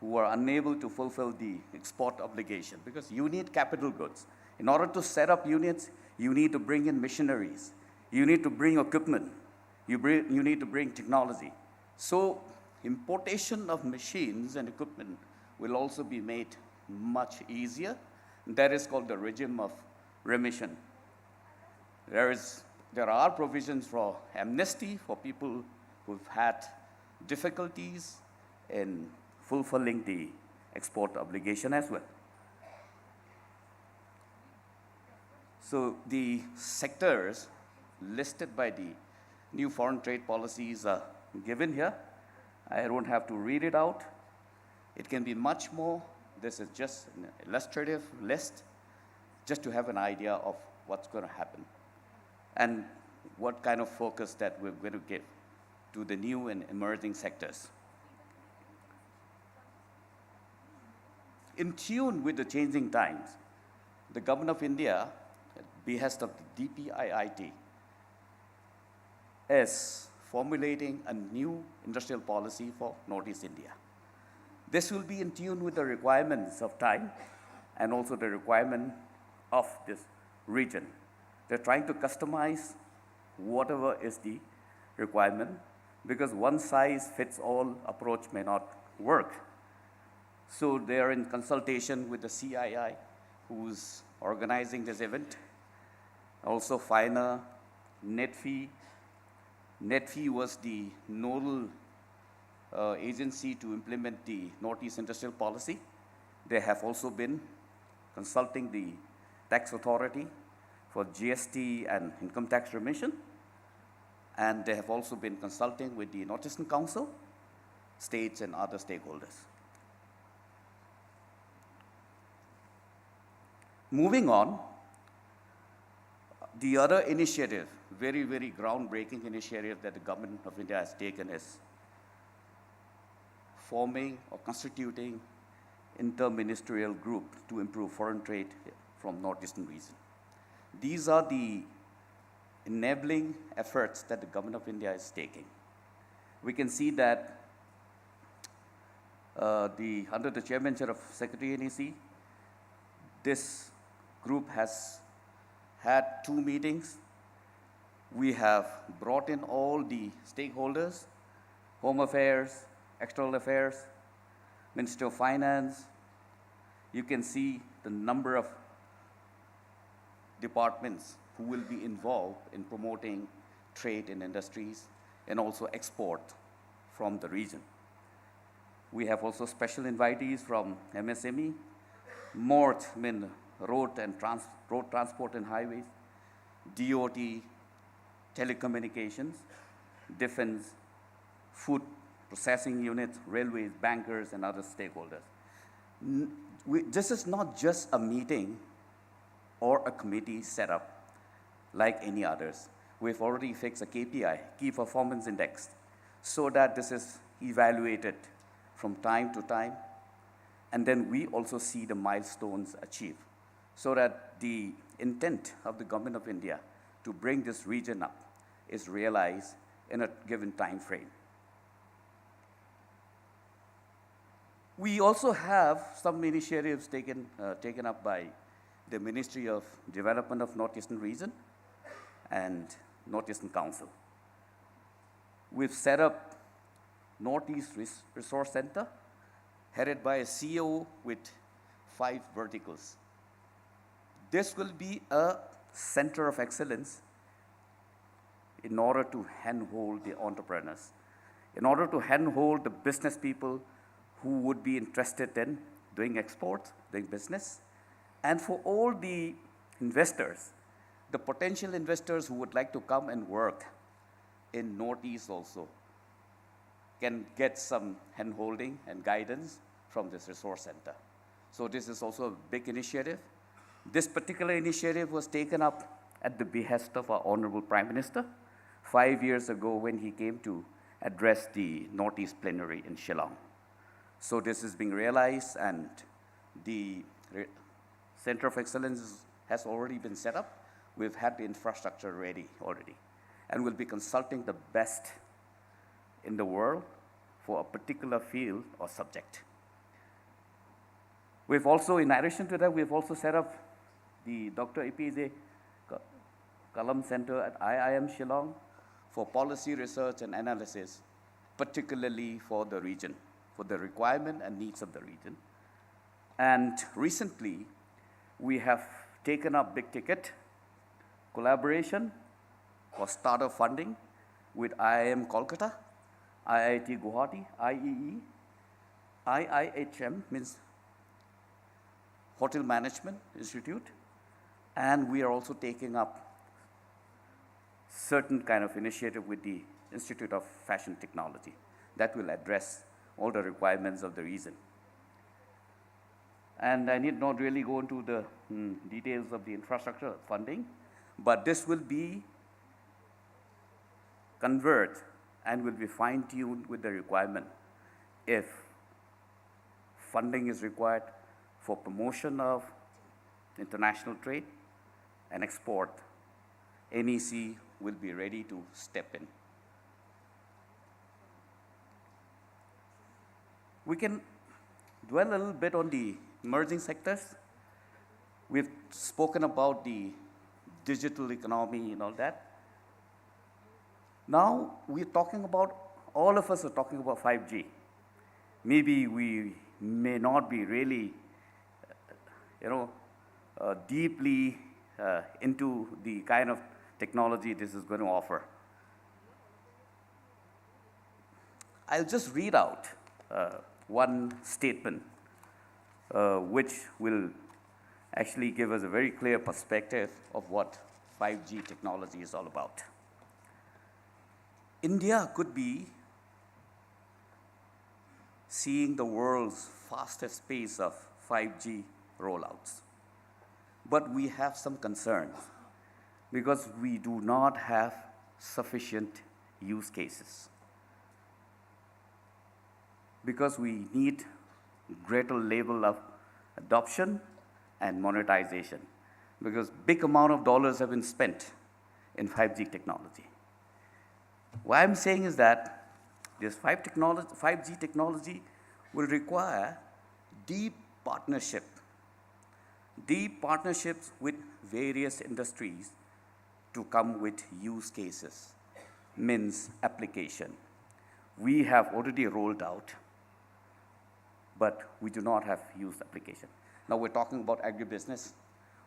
who are unable to fulfill the export obligation, because you need capital goods. In order to set up units, you need to bring in machineries. You need to bring equipment. You need to bring technology. So importation of machines and equipment will also be made much easier. That is called the regime of remission. There are provisions for amnesty for people who've had difficulties in fulfilling the export obligation as well. So the sectors listed by the new foreign trade policies are given here. I don't have to read it out. It can be much more. This is just an illustrative list, just to have an idea of what's going to happen and what kind of focus that we're going to give to the new and emerging sectors. In tune with the changing times, the Government of India, at behest of the DPIIT, is formulating a new industrial policy for Northeast India. This will be in tune with the requirements of time and also the requirement of this region. They're trying to customize whatever is the requirement, because one size fits all approach may not work. So they are in consultation with the CII, who's organizing this event. Also FINA, NetFee. NetFee was the nodal agency to implement the Northeast Industrial Policy. They have also been consulting the tax authority for GST and income tax remission. And they have also been consulting with the Northeastern Council, states, and other stakeholders. Moving on, the other initiative, very, very groundbreaking initiative that the Government of India has taken is forming or constituting inter-ministerial group to improve foreign trade from Northeastern region. These are the enabling efforts that the Government of India is taking. We can see that under the chairmanship of Secretary NEC, this group has had 2 meetings. We have brought in all the stakeholders, Home Affairs, External Affairs, Ministry of Finance. You can see the number of departments who will be involved in promoting trade and industries and also export from the region. We have also special invitees from MSME, MORT, road transport and highways, DOT, telecommunications, defense, food processing units, railways, bankers, and other stakeholders. This is not just a meeting or a committee set up like any others. We've already fixed a KPI, Key Performance Index, so that this is evaluated from time to time. And then we also see the milestones achieved, so that the intent of the Government of India to bring this region up is realized in a given time frame. We also have some initiatives taken up by the Ministry of Development of Northeastern Region and Northeastern Council. We've set up Northeast Resource Center, headed by a CEO with 5 verticals. This will be a center of excellence in order to handhold the entrepreneurs, in order to handhold the business people who would be interested in doing export, doing business, and for all the investors, the potential investors who would like to come and work in Northeast also can get some handholding and guidance from this resource center. So this is also a big initiative. This particular initiative was taken up at the behest of our Honorable Prime Minister 5 years ago when he came to address the Northeast Plenary in Shillong. So this is being realized, and the Center of Excellence has already been set up. We've had the infrastructure ready already, and we'll be consulting the best in the world for a particular field or subject. We've also, in addition to that, we've also set up the Dr. APJ Kalam Center at IIM Shillong for policy research and analysis, particularly for the region, for the requirement and needs of the region. And recently, we have taken up big ticket collaboration for startup funding with IIM Kolkata, IIT Guwahati, IEE, IIHM, means Hotel Management Institute, And we are also taking up certain kind of initiative with the Institute of Fashion Technology that will address all the requirements of the region. And I need not really go into the details of the infrastructure funding, but this will be convert and will be fine-tuned with the requirement if funding is required for promotion of international trade and export. NEC will be ready to step in. We can dwell a little bit on the emerging sectors. We've spoken about the digital economy and all that. Now we're talking about, all of us are talking about 5G. Maybe we may not be really, deeply into the kind of technology this is going to offer. I'll just read out one statement which will actually give us a very clear perspective of what 5G technology is all about. India could be seeing the world's fastest pace of 5G rollouts. But we have some concerns because we do not have sufficient use cases. Because we need greater level of adoption and monetization, because big amount of dollars have been spent in 5G technology. What I'm saying is that this 5G technology will require deep partnerships with various industries to come with use cases, means application. We have already rolled out, but we do not have used application. Now we're talking about agribusiness,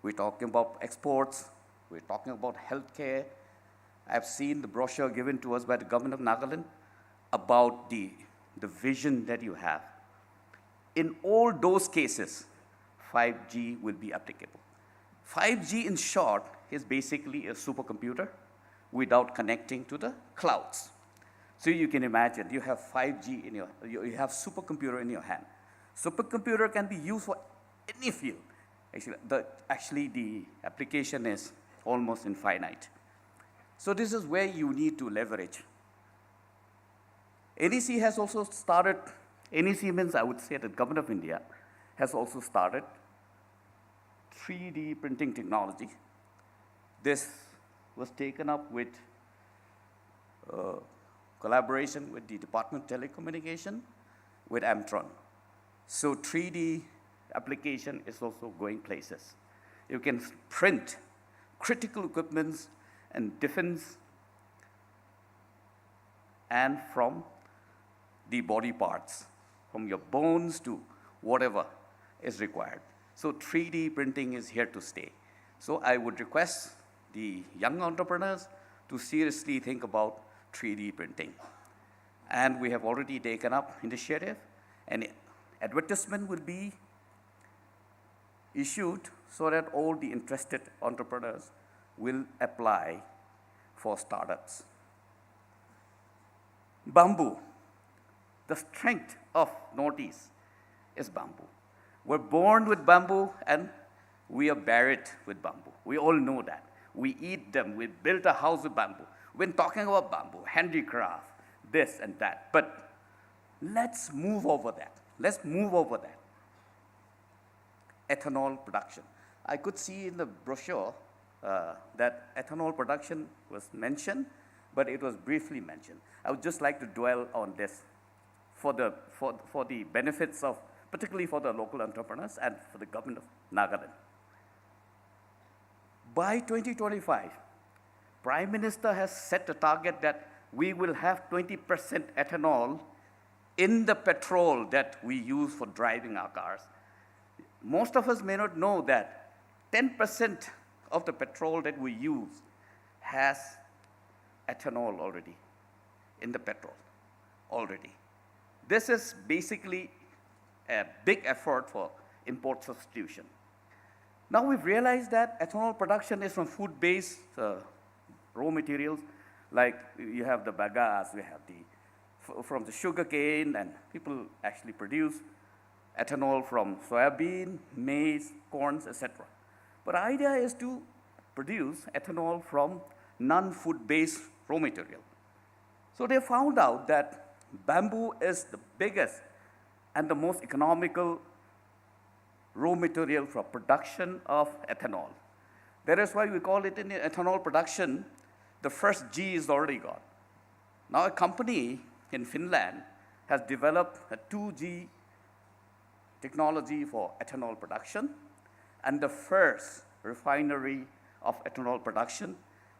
we're talking about exports, we're talking about healthcare. I've seen the brochure given to us by the government of Nagaland about the vision that you have. In all those cases, 5G will be applicable. 5G, in short, is basically a supercomputer without connecting to the clouds. So you can imagine you have 5G in you have supercomputer in your hand. Supercomputer can be used for any field. Actually, the application is almost infinite. So this is where you need to leverage. NEC has also started, NEC means I would say the government of India has also started 3D printing technology. This was taken up with collaboration with the Department of Telecommunication, with Amtron. So 3D application is also going places. You can print critical equipments and defense and from the body parts, from your bones to whatever is required. So 3D printing is here to stay. So I would request the young entrepreneurs to seriously think about 3D printing. And we have already taken up initiative, and advertisement will be issued so that all the interested entrepreneurs will apply for startups. Bamboo. The strength of Northeast is bamboo. We're born with bamboo and we are buried with bamboo. We all know that. We eat them. We built a house with bamboo. When talking about bamboo, handicraft, this and that. But let's move over that. Let's move over that. Ethanol production. I could see in the brochure that ethanol production was mentioned, but it was briefly mentioned. I would just like to dwell on this for the benefits of, particularly for the local entrepreneurs and for the government of Nagaland. By 2025, Prime Minister has set a target that we will have 20% ethanol in the petrol that we use for driving our cars. Most of us may not know that 10% of the petrol that we use has ethanol already in the petrol already. This is basically a big effort for import substitution. Now we've realized that ethanol production is from food-based raw materials, like you have the bagasse, we have from the sugar cane, and people actually produce ethanol from soybean, maize, corns, etc. But the idea is to produce ethanol from non-food-based raw material. So they found out that bamboo is the biggest and the most economical raw material for production of ethanol. That is why we call it in ethanol production, the first G is already gone. Now a company in Finland has developed a 2G technology for ethanol production, and the first refinery of ethanol production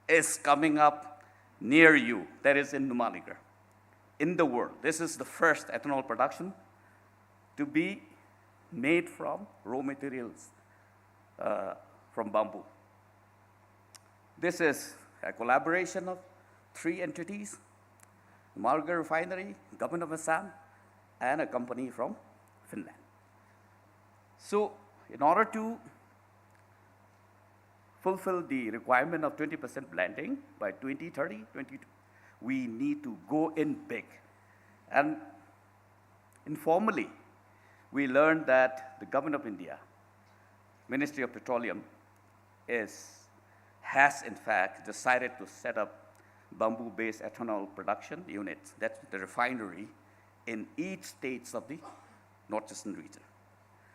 is coming up near you, that is in Numaligarh. In the world, this is the first ethanol production to be made from raw materials from bamboo. This is a collaboration of 3 entities, Numaligarh Refinery, Government of Assam, and a company from Finland. So in order to fulfill the requirement of 20% blending by 2030, we need to go in big. And informally, we learned that the Government of India, Ministry of Petroleum, has in fact decided to set up bamboo-based ethanol production units, that's the refinery, in each states of the northeastern region.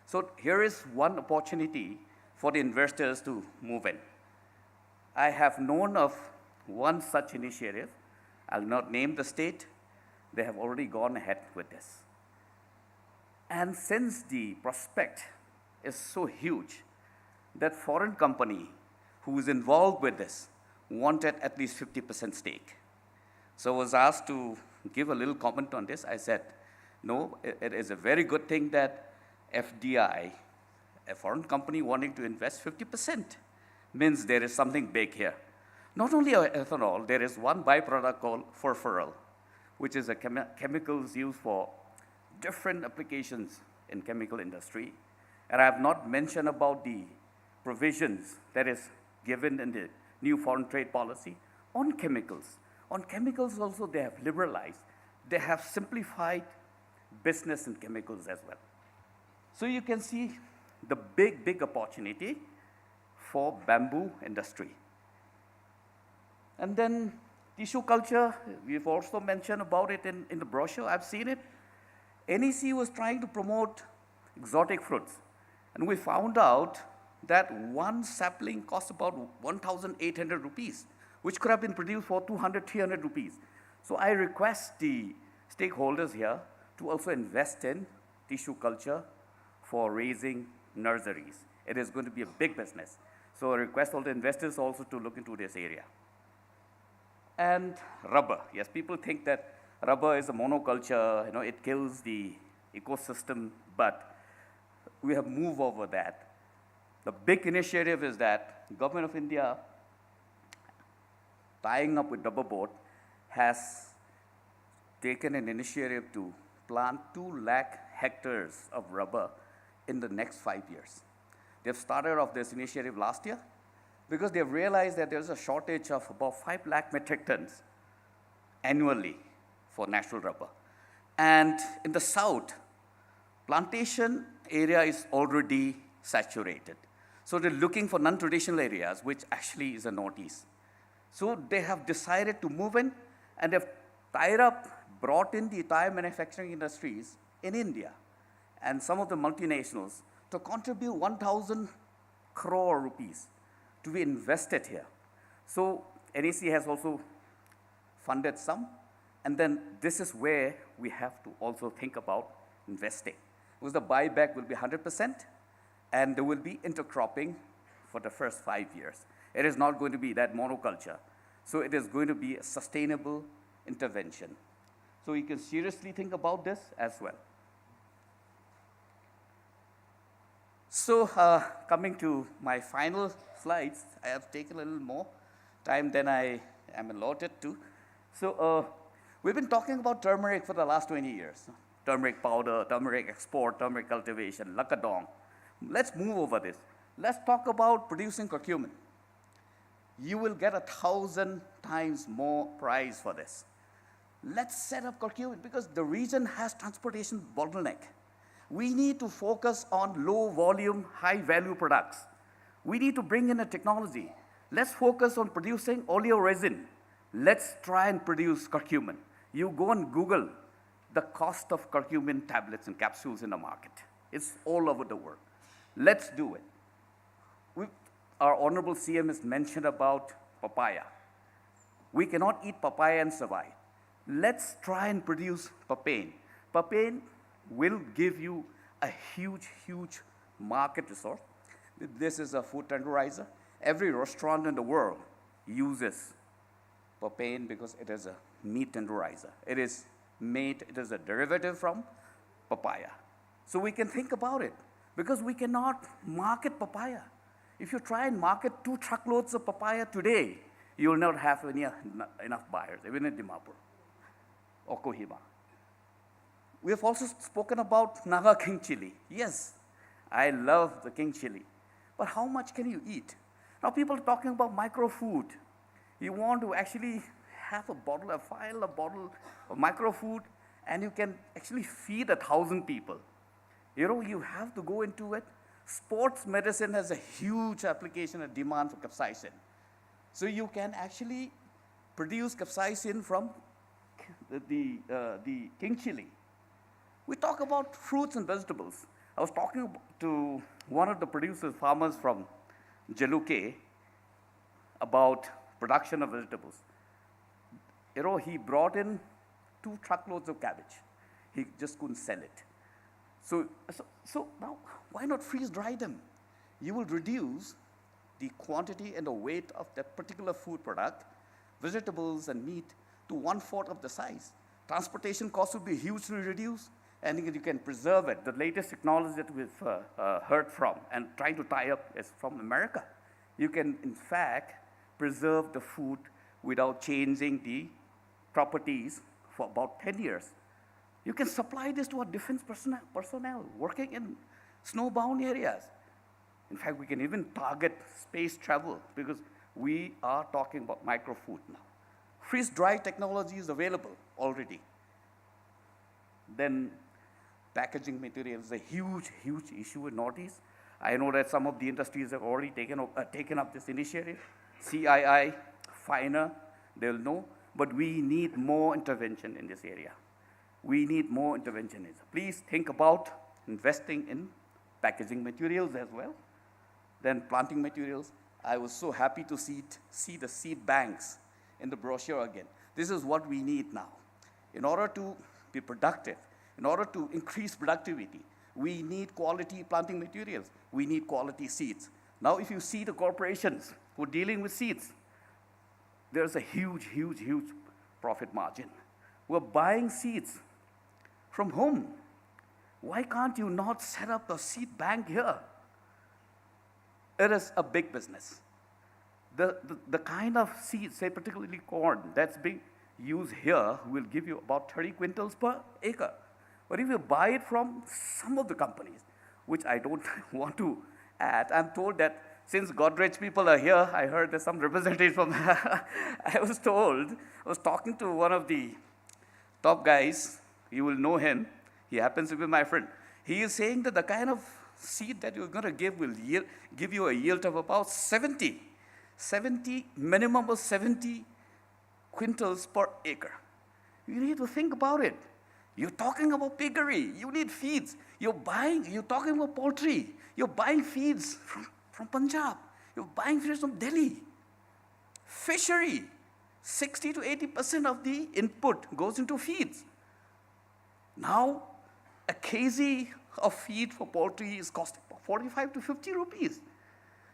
So here is one opportunity for the investors to move in. I have known of one such initiative. I'll not name the state. They have already gone ahead with this. And since the prospect is so huge, that foreign company who is involved with this wanted at least 50% stake. So I was asked to give a little comment on this. I said, no, it is a very good thing that FDI, a foreign company wanting to invest 50%, means there is something big here. Not only ethanol, there is one byproduct called furfural, which is a chemicals used for different applications in chemical industry. And I have not mentioned about the provisions that is given in the new foreign trade policy on chemicals. On chemicals also they have liberalized. They have simplified business in chemicals as well. So you can see the big opportunity for bamboo industry. And then tissue culture, we've also mentioned about it in the brochure, I've seen it. NEC was trying to promote exotic fruits. And we found out that one sapling costs about 1,800 rupees, which could have been produced for 200, 300 rupees. So I request the stakeholders here to also invest in tissue culture for raising nurseries. It is going to be a big business. So I request all the investors also to look into this area. And rubber. Yes, people think that rubber is a monoculture, it kills the ecosystem, but we have moved over that. The big initiative is that Government of India, tying up with Rubber Board, has taken an initiative to plant 2 lakh hectares of rubber in the next 5 years. They've started off this initiative last year because they've realized that there's a shortage of about 5 lakh metric tons annually for natural rubber. And in the south, plantation area is already saturated. So they're looking for non-traditional areas, which actually is the northeast. So they have decided to move in, and they've tied up, brought in the tire manufacturing industries in India and some of the multinationals to contribute 1,000 crore rupees to be invested here. So NEC has also funded some, and then this is where we have to also think about investing. Because the buyback will be 100%, and there will be intercropping for the first 5 years. It is not going to be that monoculture. So it is going to be a sustainable intervention. So you can seriously think about this as well. So coming to my final slides, I have taken a little more time than I am allotted to. So we've been talking about turmeric for the last 20 years. Turmeric powder, turmeric export, turmeric cultivation, lakadong. Let's move over this. Let's talk about producing curcumin. You will get 1,000 times more price for this. Let's set up curcumin because the region has transportation bottleneck. We need to focus on low volume, high value products. We need to bring in a technology. Let's focus on producing oleoresin. Let's try and produce curcumin. You go and Google the cost of curcumin tablets and capsules in the market. It's all over the world. Let's do it. Our Honorable CM has mentioned about papaya. We cannot eat papaya and survive. Let's try and produce papain. Papain will give you a huge, huge market resource. This is a food tenderizer. Every restaurant in the world uses papain because it is a meat tenderizer. It is a derivative from papaya. So we can think about it because we cannot market papaya. If you try and market 2 truckloads of papaya today, you will not have enough buyers, even in Dimapur or Kohima. We have also spoken about Naga king chili. Yes, I love the king chili. But how much can you eat? Now people are talking about micro-food. You want to actually have a bottle of micro-food, and you can actually feed 1,000 people. You know, you have to go into it. Sports medicine has a huge application and demand for capsaicin. So you can actually produce capsaicin from the king chili. We talk about fruits and vegetables. I was talking to one of the producers, farmers from Jaluke, about production of vegetables. You know, he brought in 2 truckloads of cabbage. He just couldn't sell it. So now, why not freeze dry them? You will reduce the quantity and the weight of that particular food product, vegetables and meat, to 1/4 of the size. Transportation costs will be hugely reduced, and you can preserve it. The latest technology that we've heard from and trying to tie up is from America. You can, in fact, preserve the food without changing the properties for about 10 years. You can supply this to our defense personnel working in snowbound areas. In fact, we can even target space travel because we are talking about micro-food now. Freeze-dry technology is available already. Then packaging material is a huge, huge issue in Northeast. I know that some of the industries have already taken up this initiative. CII, finer, they'll know, but we need more intervention in this area. We need more intervention. Please think about investing in packaging materials as well. Then planting materials. I was so happy to see the seed banks in the brochure again. This is what we need now. In order to be productive, in order to increase productivity, we need quality planting materials. We need quality seeds. Now, if you see the corporations who are dealing with seeds, there's a huge, huge, huge profit margin. We're buying seeds from whom? Why can't you not set up a seed bank here? It is a big business. The kind of seeds, say particularly corn, that's being used here will give you about 30 quintals per acre. But if you buy it from some of the companies, which I don't want to add, I'm told that since Godrej people are here, I heard there's some representative from, I was talking to one of the top guys, you will know him, he happens to be my friend. He is saying that the kind of seed that you're going to give will give you a yield of about 70, minimum of 70 quintals per acre. You need to think about it. You're talking about piggery, you need feeds. You're talking about poultry, you're buying feeds from Punjab, you're buying feeds from Delhi. Fishery, 60 to 80% of the input goes into feeds. Now, a kg of feed for poultry is costing 45 to 50 rupees.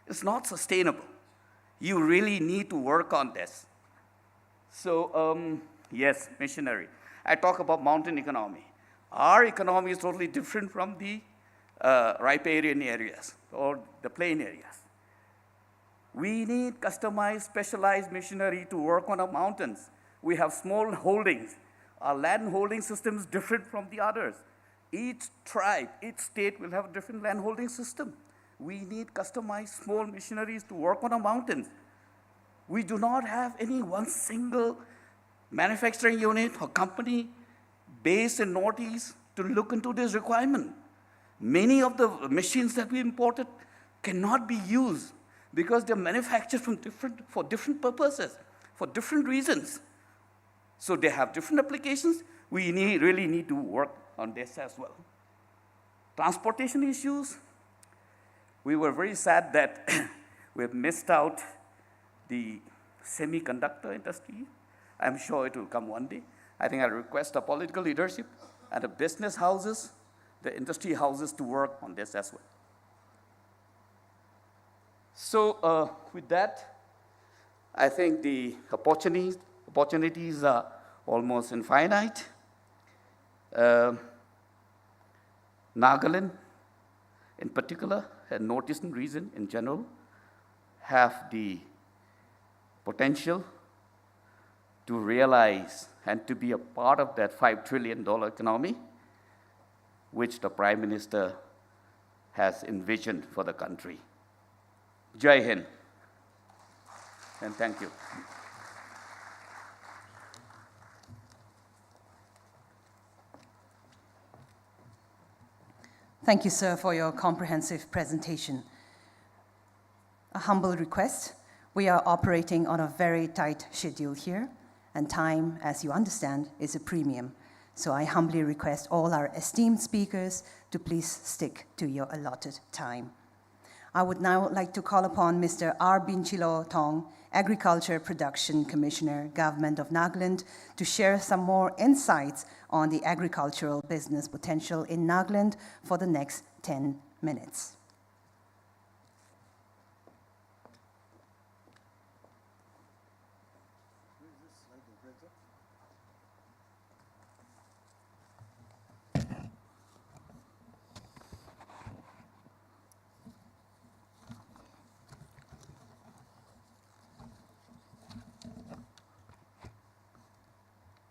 It's not sustainable. You really need to work on this. So, yes, missionary. I talk about mountain economy. Our economy is totally different from the riparian areas or the plain areas. We need customized, specialized machinery to work on our mountains. We have small holdings. Our land holding system is different from the others. Each tribe, each state will have a different land holding system. We need customized small machineries to work on our mountains. We do not have any one single manufacturing unit or company based in Northeast to look into this requirement. Many of the machines that we imported cannot be used because they're manufactured for different purposes, for different reasons. So they have different applications. We really need to work on this as well. Transportation issues. We were very sad that we have missed out the semiconductor industry. I'm sure it will come one day. I think I'll request the political leadership and the business houses, the industry houses to work on this as well. So with that, I think the opportunities are almost infinite. Nagaland, in particular, and Northeastern region in general, have the potential to realize and to be a part of that $5 trillion economy, which the Prime Minister has envisioned for the country. Jai Hind, and thank you. Thank you, sir, for your comprehensive presentation. A humble request. We are operating on a very tight schedule here, and time, as you understand, is a premium. So I humbly request all our esteemed speakers to please stick to your allotted time. I would now like to call upon Mr. R. Binchilo Tong, Agriculture Production Commissioner, Government of Nagaland, to share some more insights on the agricultural business potential in Nagaland for the next 10 minutes.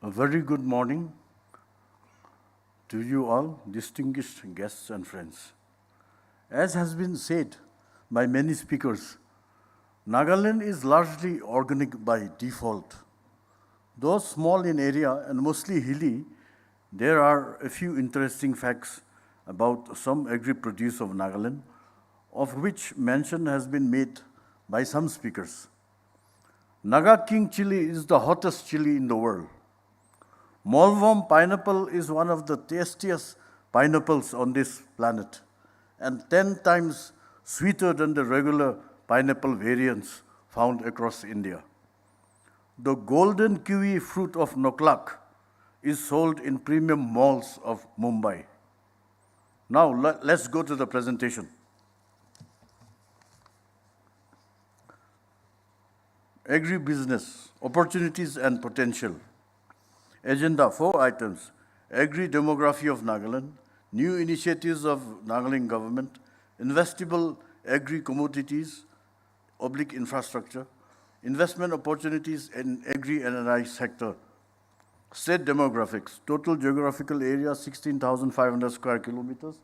A very good morning to you all, distinguished guests and friends. As has been said by many speakers, Nagaland is largely organic by default. Though small in area and mostly hilly, there are a few interesting facts about some agri-produce of Nagaland, of which mention has been made by some speakers. Naga King chili is the hottest chili in the world. Malvam pineapple is one of the tastiest pineapples on this planet and 10 times sweeter than the regular pineapple variants found across India. The golden kiwi fruit of Noklak is sold in premium malls of Mumbai. Now let's go to the presentation. Agribusiness, opportunities and potential. Agenda, 4 items: agri-demography of Nagaland, new initiatives of Nagaland government, investable agri-commodities, /infrastructure, investment opportunities in agri-NRI sector, state demographics, total geographical area 16,500 square kilometers,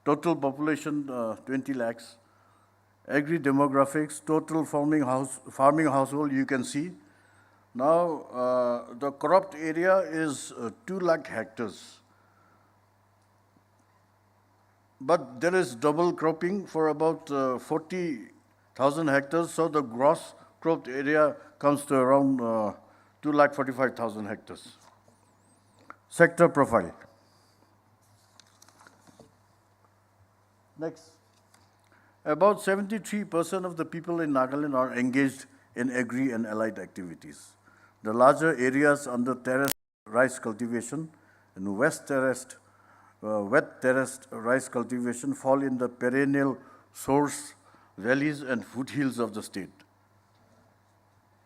total population 20 lakhs, agri-demographics, total farming household you can see. Now, the cropped area is 2 lakh hectares. But there is double cropping for about 40,000 hectares, so the gross cropped area comes to around 2,45,000 hectares. Sector profile. Next. About 73% of the people in Nagaland are engaged in agri and allied activities. The larger areas under terraced rice cultivation and wet terraced rice cultivation fall in the perennial source valleys and foothills of the state.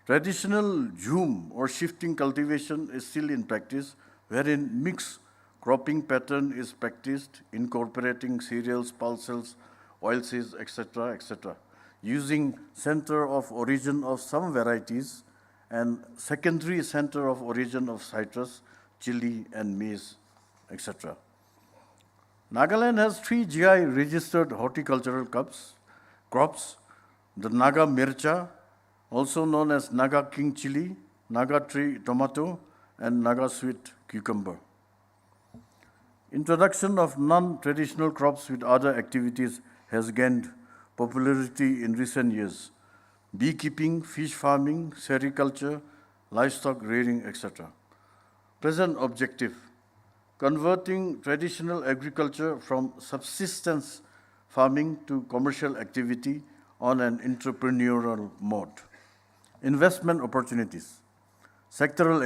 Traditional jhum or shifting cultivation is still in practice, wherein mixed cropping pattern is practiced, incorporating cereals, pulses, oilseeds, etc., etc., using center of origin of some varieties and secondary center of origin of citrus, chili, and maize, etc. Nagaland has 3 GI registered horticultural crops, crops, the Naga mircha, also known as Naga king chili, Naga tree tomato, and Naga sweet cucumber. Introduction of non-traditional crops with other activities has gained popularity in recent years. Beekeeping, fish farming, sericulture, livestock rearing, etc. Present objective, converting traditional agriculture from subsistence farming to commercial activity on an entrepreneurial mode. Investment opportunities, sectoral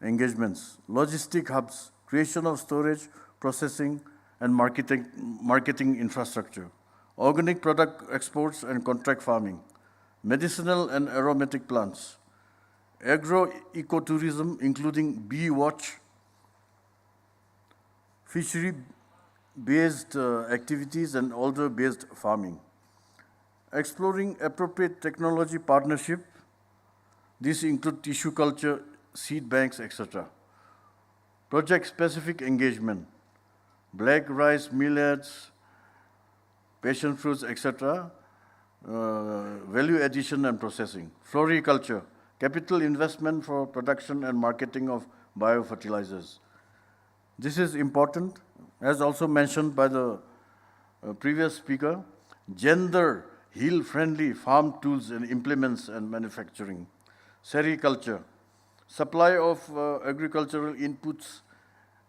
engagements, logistic hubs, creation of storage, processing, and marketing infrastructure, organic product exports and contract farming, medicinal and aromatic plants, agro-ecotourism including bee watch, fishery-based activities and alder-based farming. Exploring appropriate technology partnership, these include tissue culture, seed banks, etc. Project-specific engagement, black rice, millets, passion fruits, etc. Value addition and processing. Floriculture, capital investment for production and marketing of biofertilizers. This is important, as also mentioned by the previous speaker, gender heel-friendly farm tools and implements and manufacturing. Sericulture, supply of agricultural inputs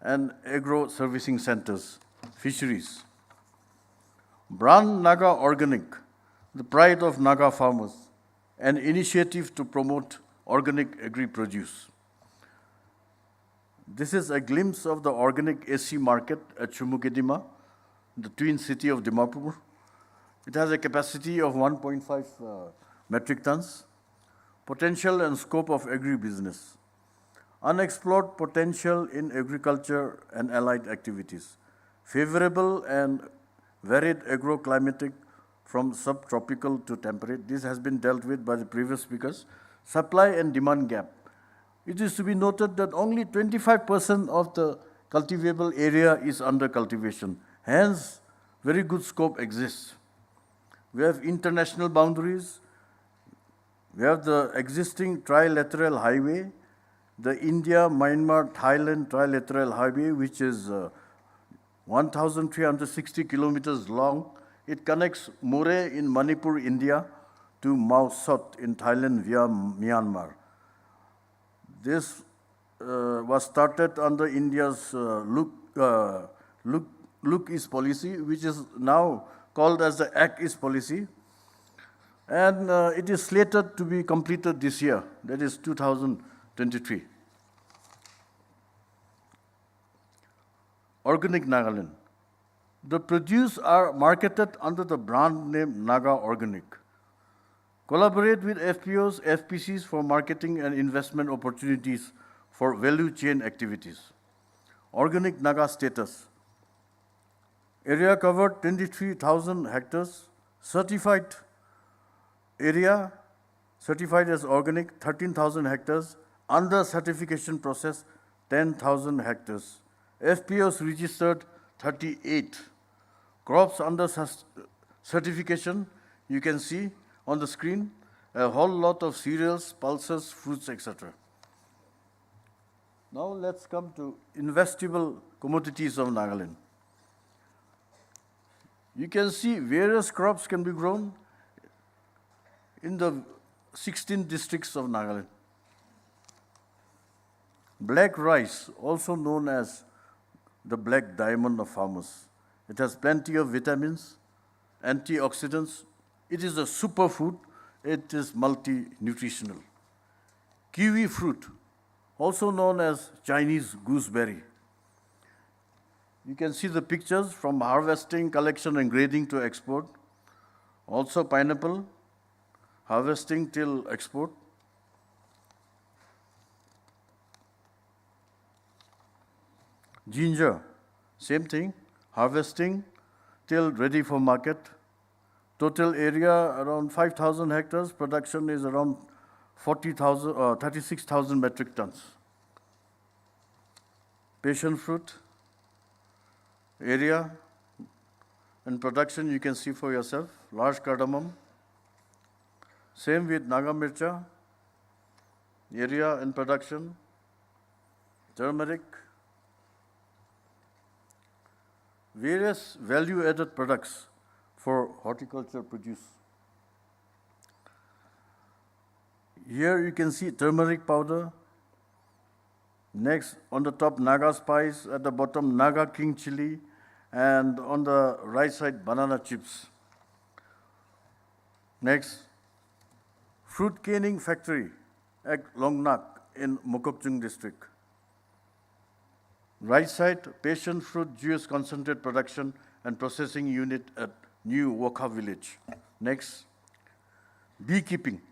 and agro-servicing centers, fisheries. Brand Naga Organic, the pride of Naga farmers, an initiative to promote organic agri-produce. This is a glimpse of the organic AC market at Shumukidima, the twin city of Dimapur. It has a capacity of 1.5 metric tons. Potential and scope of agribusiness. Unexplored potential in agriculture and allied activities. Favorable and varied agroclimatic from subtropical to temperate. This has been dealt with by the previous speakers. Supply and demand gap. It is to be noted that only 25% of the cultivable area is under cultivation. Hence, very good scope exists. We have international boundaries. We have the existing trilateral highway, the India-Myanmar-Thailand trilateral highway, which is 1,360 kilometers long. It connects More in Manipur, India, to Mao Sot in Thailand via Myanmar. This was started under India's Look East policy, which is now called as the Act East policy. And it is slated to be completed this year, that is 2023. Organic Nagaland. The produce are marketed under the brand name Naga Organic. Collaborate with FPOs, FPCs for marketing and investment opportunities for value chain activities. Organic Naga status. Area covered 23,000 hectares. Certified area, certified as organic, 13,000 hectares. Under certification process, 10,000 hectares. FPOs registered 38. Crops under certification, you can see on the screen, a whole lot of cereals, pulses, fruits, etc. Now let's come to investable commodities of Nagaland. You can see various crops can be grown in the 16 districts of Nagaland. Black rice, also known as the black diamond of farmers. It has plenty of vitamins, antioxidants. It is a superfood. It is multi-nutritional. Kiwi fruit, also known as Chinese gooseberry. You can see the pictures from harvesting, collection, and grading to export. Also pineapple, harvesting till export. Ginger, same thing, harvesting till ready for market. Total area around 5,000 hectares, production is around 36,000 metric tons. Passion fruit area in production, you can see for yourself, large cardamom. Same with Naga Mircha, area in production, turmeric, various value-added products for horticulture produce. Here you can see turmeric powder. Next, on the top, Naga spice. At the bottom, Naga king chili. And on the right side, banana chips. Next, fruit canning factory at Longnak in Mokokchung district. Right side, passion fruit juice concentrate production and processing unit at New Wokha village. Next, beekeeping.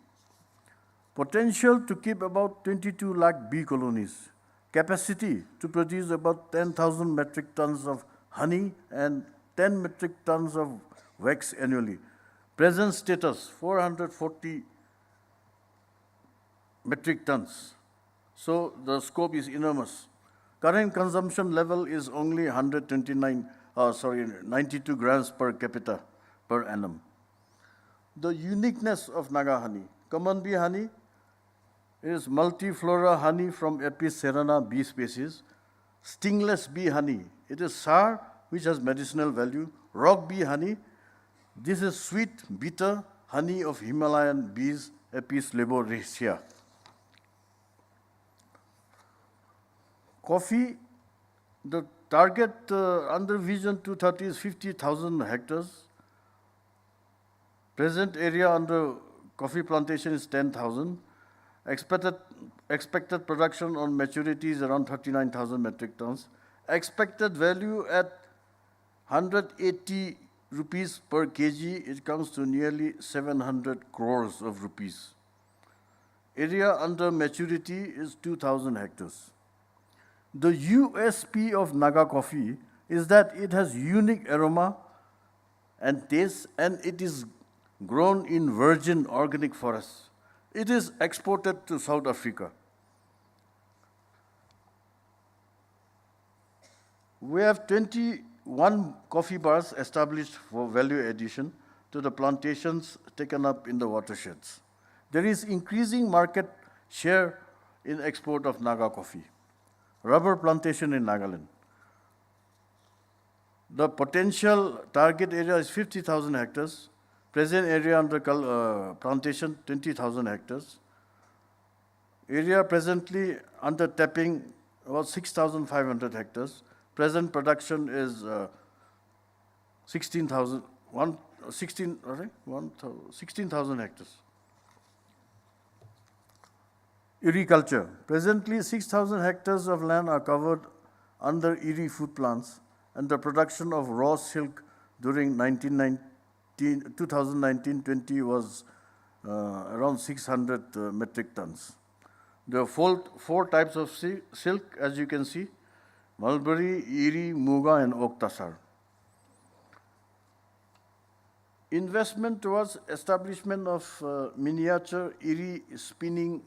Potential to keep about 22 lakh bee colonies. Capacity to produce about 10,000 metric tons of honey and 10 metric tons of wax annually. Present status, 440 metric tons. So the scope is enormous. Current consumption level is only 92 grams per capita per annum. The uniqueness of Naga honey. Common bee honey is multiflora honey from Apis cerana bee species. Stingless bee honey. It is sour, which has medicinal value. Rock bee honey. This is sweet, bitter honey of Himalayan bees, Apis laboracea. Coffee, the target under Vision 230 is 50,000 hectares. Present area under coffee plantation is 10,000. Expected production on maturity is around 39,000 metric tons. Expected value at 180 rupees per kg, it comes to nearly 700 crores of rupees. Area under maturity is 2,000 hectares. The USP of Naga coffee is that it has unique aroma and taste, and it is grown in virgin organic forests. It is exported to South Africa. We have 21 coffee bars established for value addition to the plantations taken up in the watersheds. There is increasing market share in export of Naga coffee. Rubber plantation in Nagaland. The potential target area is 50,000 hectares. Present area under plantation, 20,000 hectares. Area presently under tapping, about 6,500 hectares. Present production is 16,000 hectares. Agriculture. Presently, 6,000 hectares of land are covered under Eri food plants, and the production of raw silk during 2019-20 was around 600 metric tons. There are four types of silk, as you can see: Mulberry, Eri, Muga, and Oak Tassar. Investment towards establishment of miniature Eri spinning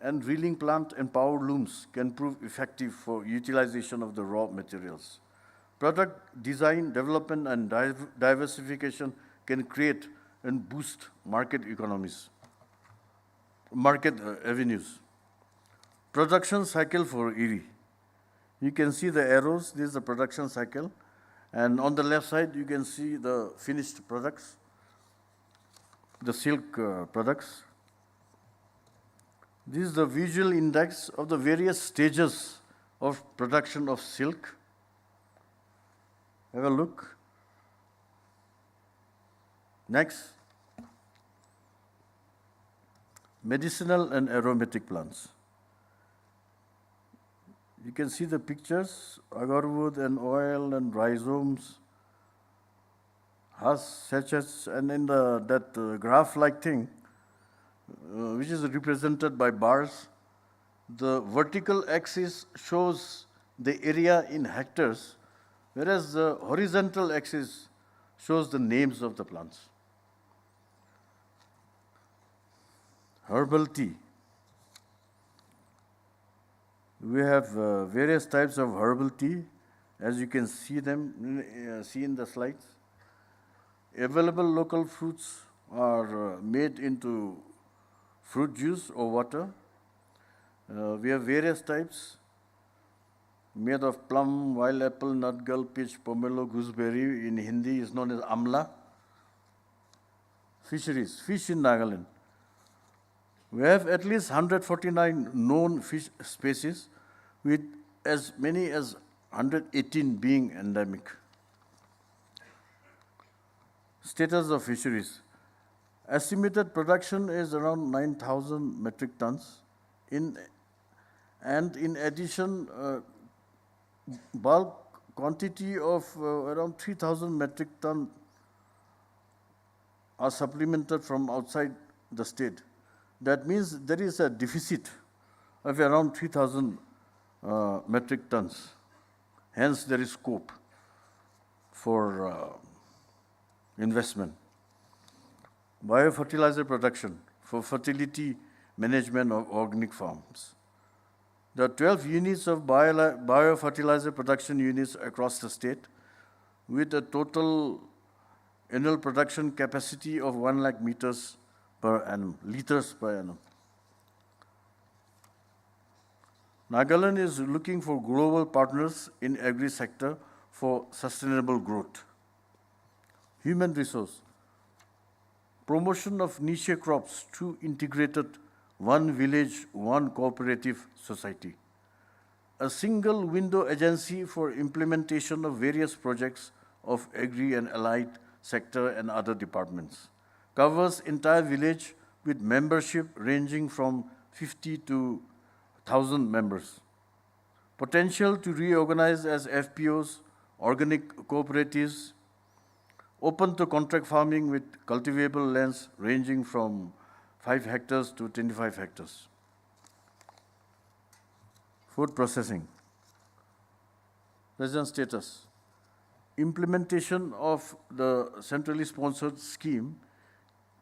and reeling plant and power looms can prove effective for utilization of the raw materials. Product design, development, and diversification can create and boost market avenues. Production cycle for Eri. You can see the arrows. This is the production cycle. And on the left side, you can see the finished products, the silk products. This is the visual index of the various stages of production of silk. Have a look. Next, medicinal and aromatic plants. You can see the pictures, agarwood and oil and rhizomes, husk, sachets, and in that graph-like thing, which is represented by bars, the vertical axis shows the area in hectares, whereas the horizontal axis shows the names of the plants. Herbal tea. We have various types of herbal tea, as you can see in the slides. Available local fruits are made into fruit juice or water. We have various types made of plum, wild apple, nutgall, peach, pomelo, gooseberry. In Hindi is known as amla. Fisheries, fish in Nagaland. We have at least 149 known fish species, with as many as 118 being endemic. Status of fisheries. Estimated production is around 9,000 metric tons. In addition, bulk quantity of around 3,000 metric ton are supplemented from outside the state. That means there is a deficit of around 3,000 metric tons. Hence, there is scope for investment. Biofertilizer production for fertility management of organic farms. There are 12 units of biofertilizer production units across the state, with a total annual production capacity of 1 lakh liters per annum. Nagaland is looking for global partners in agri sector for sustainable growth. Human resource. Promotion of niche crops through integrated one village, one cooperative society. A single window agency for implementation of various projects of agri and allied sector and other departments. Covers entire village with membership ranging from 50 to 1,000 members. Potential to reorganize as FPOs, organic cooperatives, open to contract farming with cultivable lands ranging from 5 hectares to 25 hectares. Food processing. Present status. Implementation of the centrally sponsored scheme,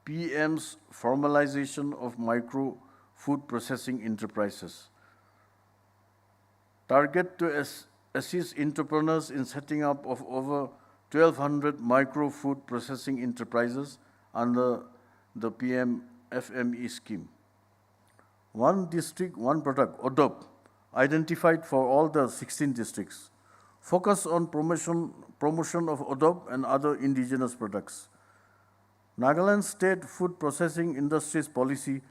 PM's formalization of micro food processing enterprises. Target to assist entrepreneurs in setting up of over 1,200 micro food processing enterprises under the PM FME scheme. One district, one product, ODOP, identified for all the 16 districts. Focus on promotion of ODOP and other indigenous products. Nagaland State Food Processing Industries Policy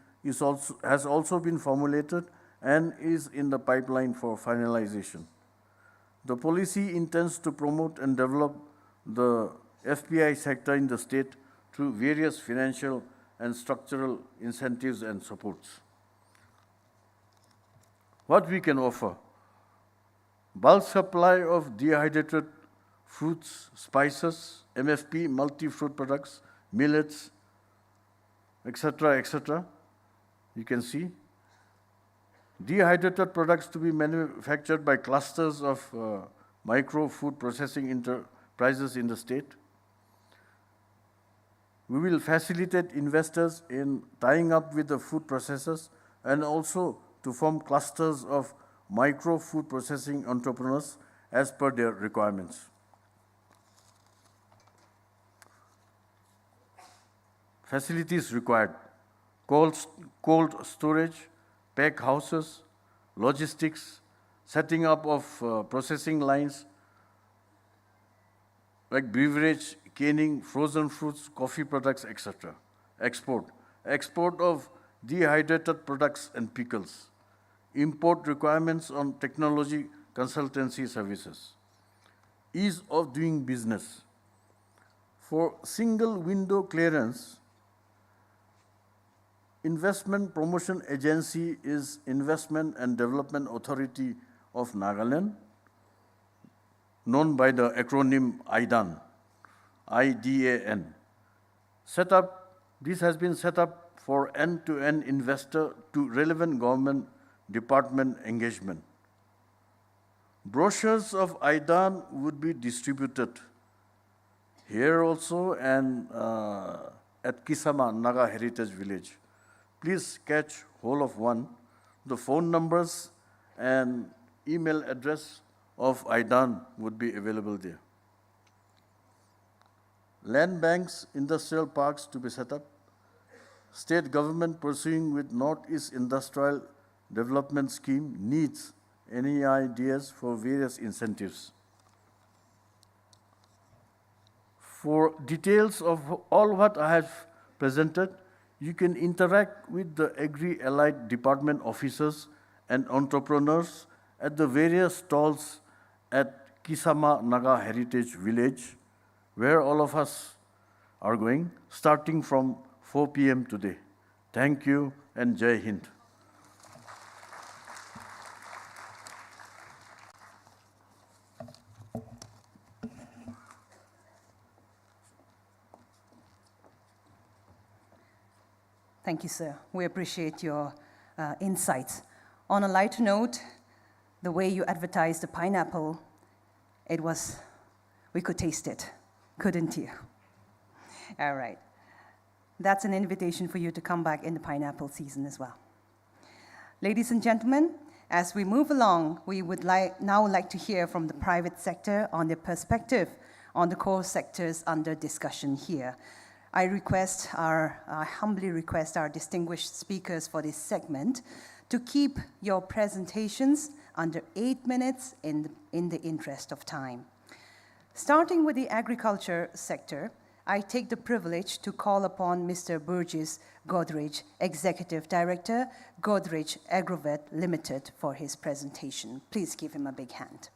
has also been formulated and is in the pipeline for finalization. The policy intends to promote and develop the FPI sector in the state through various financial and structural incentives and supports. What we can offer? Bulk supply of dehydrated fruits, spices, MFP, multi-fruit products, millets, etc., etc. You can see. Dehydrated products to be manufactured by clusters of micro food processing enterprises in the state. We will facilitate investors in tying up with the food processors and also to form clusters of micro food processing entrepreneurs as per their requirements. Facilities required: cold storage, pack houses, logistics, setting up of processing lines like beverage, canning, frozen fruits, coffee products, etc. Export of dehydrated products and pickles. Import requirements on technology consultancy services. Ease of doing business. For single window clearance, Investment Promotion Agency is Investment and Development Authority of Nagaland, known by the acronym IDAN, IDAN. This has been set up for end-to-end investor to relevant government department engagement. Brochures of IDAN would be distributed here also and at Kisama, Naga Heritage Village. Please catch hold of one. The phone numbers and email address of IDAN would be available there. land banks, industrial parks to be set up, state government pursuing with Northeast Industrial Development Scheme needs any ideas for various incentives. For details of all what I have presented, you can interact with the Agri-Allied Department officers and entrepreneurs at the various stalls at Kisama Naga Heritage Village, where all of us are going, starting from 4 p.m. today. Thank you and Jai Hind. Thank you, sir. We appreciate your insights. On a lighter note, the way you advertised the pineapple, we could taste it, couldn't you? All right. That's an invitation for you to come back in the pineapple season as well. Ladies and gentlemen, as we move along, we would now like to hear from the private sector on their perspective on the core sectors under discussion here. I humbly request our distinguished speakers for this segment to keep your presentations under 8 minutes in the interest of time. Starting with the agriculture sector, I take the privilege to call upon Mr. Burgess Godrej, Executive Director, Godrej Agrovet Limited, for his presentation. Please give him a big hand.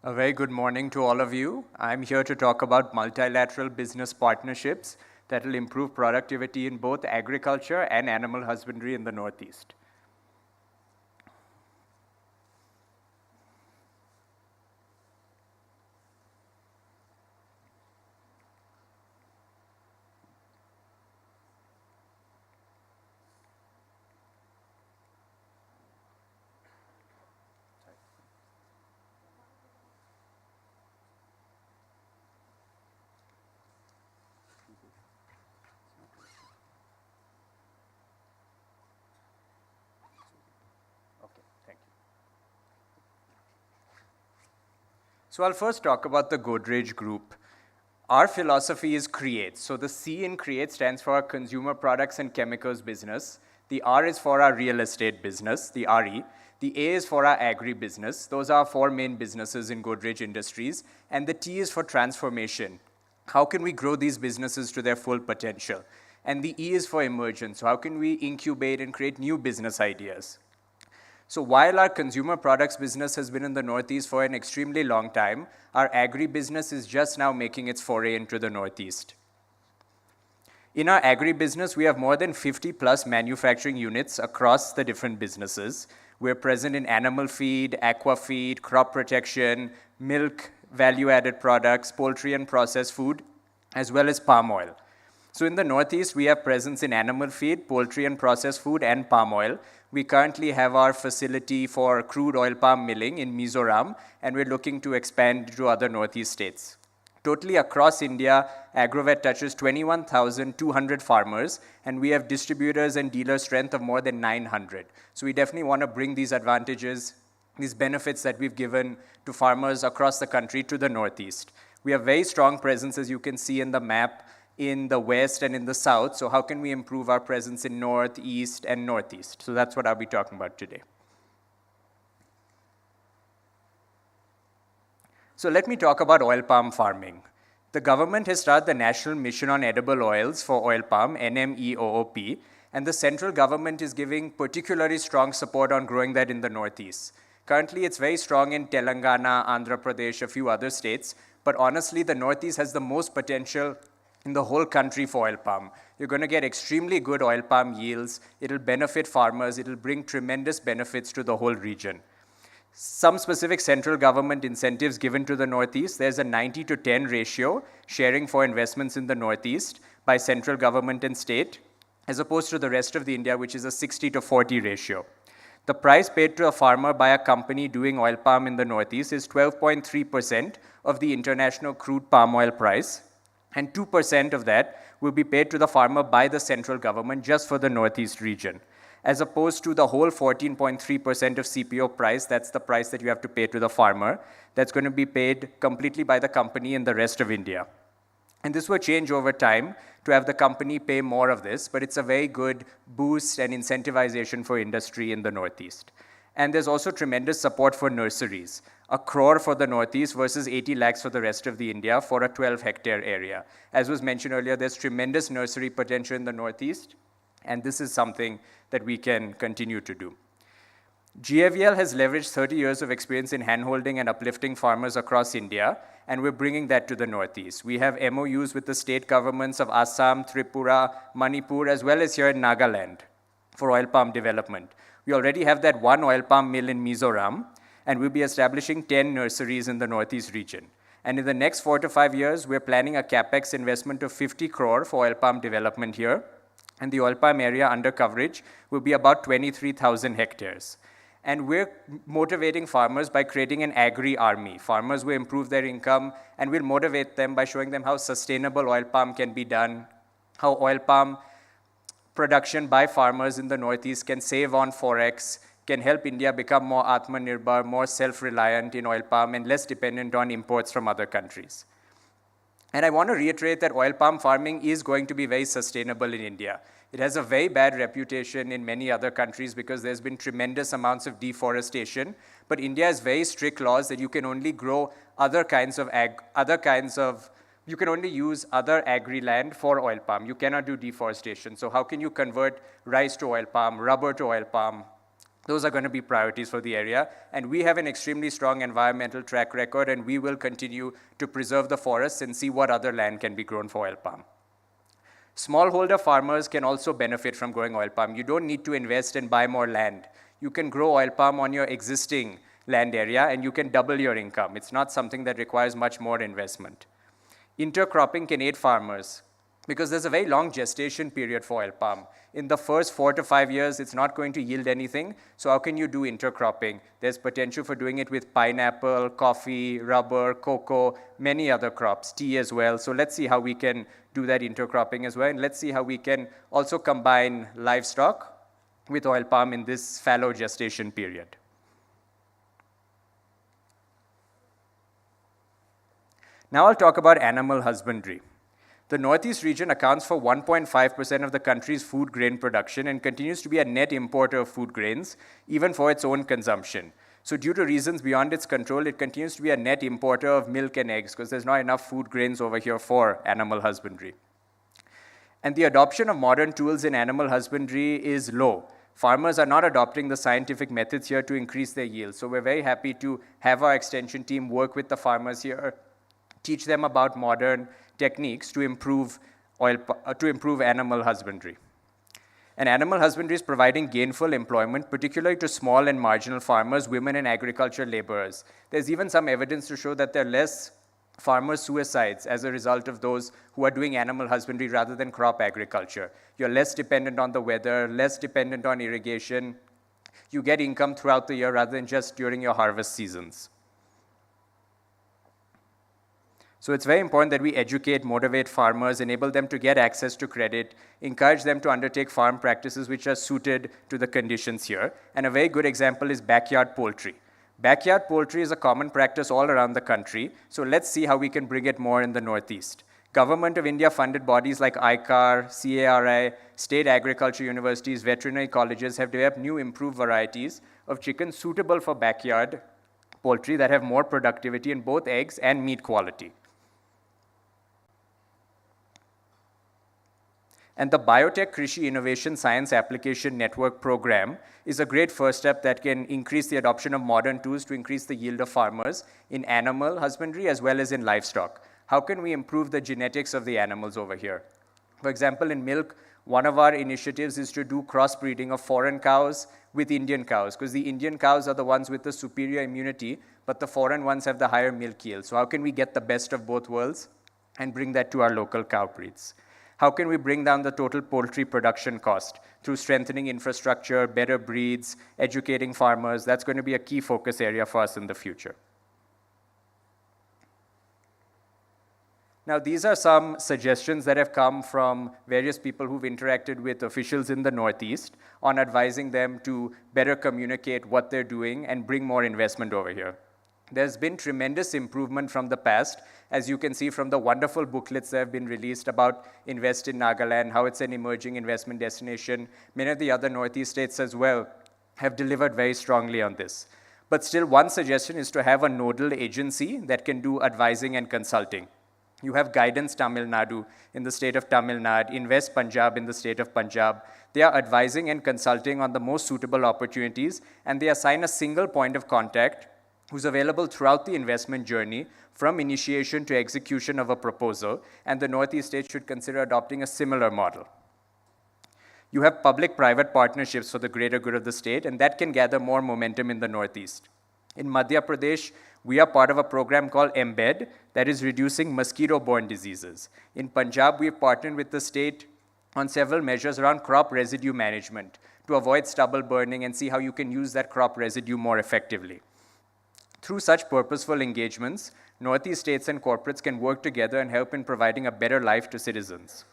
A very good morning to all of you. I'm here to talk about multilateral business partnerships that will improve productivity in both agriculture and animal husbandry in the Northeast. So I'll first talk about the Godrej Group. Our philosophy is CREATE. So the C in CREATE stands for our consumer products and chemicals business. The R is for our real estate business, the RE. The A is for our agri business. Those are our 4 main businesses in Godrej Industries. And the T is for transformation. How can we grow these businesses to their full potential? And the E is for emergence. So how can we incubate and create new business ideas? So while our consumer products business has been in the Northeast for an extremely long time, our agri business is just now making its foray into the Northeast. In our agri business, we have more than 50 plus manufacturing units across the different businesses. We're present in animal feed, aqua feed, crop protection, milk, value-added products, poultry and processed food, as well as palm oil. So in the Northeast, we have presence in animal feed, poultry and processed food, and palm oil. We currently have our facility for crude oil palm milling in Mizoram, and we're looking to expand to other Northeast states. Totally across India, Agrovet touches 21,200 farmers, and we have distributors and dealer strength of more than 900. So we definitely want to bring these advantages, these benefits that we've given to farmers across the country to the Northeast. We have very strong presence, as you can see in the map, in the West and in the South. So how can we improve our presence in North, East, and Northeast? So that's what I'll be talking about today. So let me talk about oil palm farming. The government has started the National Mission on Edible Oils for Oil Palm, NMEOOP, and the central government is giving particularly strong support on growing that in the Northeast. Currently, it's very strong in Telangana, Andhra Pradesh, a few other states, but honestly, the Northeast has the most potential in the whole country for oil palm. You're going to get extremely good oil palm yields. It'll benefit farmers. It'll bring tremendous benefits to the whole region. Some specific central government incentives given to the Northeast. There's a 90 to 10 ratio sharing for investments in the Northeast by central government and state, as opposed to the rest of the India, which is a 60 to 40 ratio. The price paid to a farmer by a company doing oil palm in the Northeast is 12.3% of the international crude palm oil price, and 2% of that will be paid to the farmer by the central government just for the Northeast region, as opposed to the whole 14.3% of CPO price. That's the price that you have to pay to the farmer. That's going to be paid completely by the company in the rest of India. And this will change over time to have the company pay more of this, but it's a very good boost and incentivization for industry in the Northeast. And there's also tremendous support for nurseries. 1 crore for the Northeast versus 80 lakhs for the rest of the India for a 12-hectare area. As was mentioned earlier, there's tremendous nursery potential in the Northeast, and this is something that we can continue to do. GAVL has leveraged 30 years of experience in handholding and uplifting farmers across India, and we're bringing that to the Northeast. We have MOUs with the state governments of Assam, Tripura, Manipur, as well as here in Nagaland for oil palm development. We already have that one oil palm mill in Mizoram, and we'll be establishing 10 nurseries in the Northeast region. And in the next 4 to 5 years, we're planning a capex investment of 50 crore for oil palm development here, and the oil palm area under coverage will be about 23,000 hectares. And we're motivating farmers by creating an agri-army. Farmers will improve their income, and we'll motivate them by showing them how sustainable oil palm can be done, how oil palm production by farmers in the Northeast can save on forex, can help India become more Atmanirbhar, more self-reliant in oil palm, and less dependent on imports from other countries. And I want to reiterate that oil palm farming is going to be very sustainable in India. It has a very bad reputation in many other countries because there's been tremendous amounts of deforestation. But India has very strict laws that you can only grow you can only use other agri-land for oil palm. You cannot do deforestation. So how can you convert rice to oil palm, rubber to oil palm? Those are going to be priorities for the area. And we have an extremely strong environmental track record, and we will continue to preserve the forests and see what other land can be grown for oil palm. Smallholder farmers can also benefit from growing oil palm. You don't need to invest and buy more land. You can grow oil palm on your existing land area, and you can double your income. It's not something that requires much more investment. Intercropping can aid farmers because there's a very long gestation period for oil palm. In the first 4 to 5 years, it's not going to yield anything. So how can you do intercropping? There's potential for doing it with pineapple, coffee, rubber, cocoa, many other crops, tea as well. So let's see how we can do that intercropping as well. And let's see how we can also combine livestock with oil palm in this fallow gestation period. Now I'll talk about animal husbandry. The Northeast region accounts for 1.5% of the country's food grain production and continues to be a net importer of food grains, even for its own consumption. So due to reasons beyond its control, it continues to be a net importer of milk and eggs because there's not enough food grains over here for animal husbandry. And the adoption of modern tools in animal husbandry is low. Farmers are not adopting the scientific methods here to increase their yield. So we're very happy to have our extension team work with the farmers here, teach them about modern techniques to improve animal husbandry. And animal husbandry is providing gainful employment, particularly to small and marginal farmers, women and agriculture laborers. There's even some evidence to show that there are less farmer suicides as a result of those who are doing animal husbandry rather than crop agriculture. You're less dependent on the weather, less dependent on irrigation. You get income throughout the year rather than just during your harvest seasons. So it's very important that we educate, motivate farmers, enable them to get access to credit, encourage them to undertake farm practices which are suited to the conditions here. And a very good example is backyard poultry. Backyard poultry is a common practice all around the country, so let's see how we can bring it more in the Northeast. Government of India funded bodies like ICAR, CARI, state agriculture universities, veterinary colleges have developed new improved varieties of chicken suitable for backyard poultry that have more productivity in both eggs and meat quality. And the Biotech Krishi Innovation Science Application Network program is a great first step that can increase the adoption of modern tools to increase the yield of farmers in animal husbandry as well as in livestock. How can we improve the genetics of the animals over here? For example, in milk, one of our initiatives is to do crossbreeding of foreign cows with Indian cows, because the Indian cows are the ones with the superior immunity, but the foreign ones have the higher milk yield. So how can we get the best of both worlds and bring that to our local cow breeds? How can we bring down the total poultry production cost through strengthening infrastructure, better breeds, educating farmers? That's going to be a key focus area for us in the future. Now, these are some suggestions that have come from various people who've interacted with officials in the Northeast on advising them to better communicate what they're doing and bring more investment over here. There's been tremendous improvement from the past, as you can see from the wonderful booklets that have been released about Invest in Nagaland, how it's an emerging investment destination. Many of the other Northeast states as well have delivered very strongly on this. But still, one suggestion is to have a nodal agency that can do advising and consulting. You have Guidance Tamil Nadu in the state of Tamil Nadu, Invest Punjab in the state of Punjab. They are advising and consulting on the most suitable opportunities, and they assign a single point of contact who's available throughout the investment journey from initiation to execution of a proposal, and the Northeast states should consider adopting a similar model. You have public-private partnerships for the greater good of the state, and that can gather more momentum in the Northeast. In Madhya Pradesh, we are part of a program called Embed that is reducing mosquito-borne diseases. In Punjab, we've partnered with the state on several measures around crop residue management to avoid stubble burning and see how you can use that crop residue more effectively. Through such purposeful engagements, Northeast states and corporates can work together and help in providing a better life to citizens.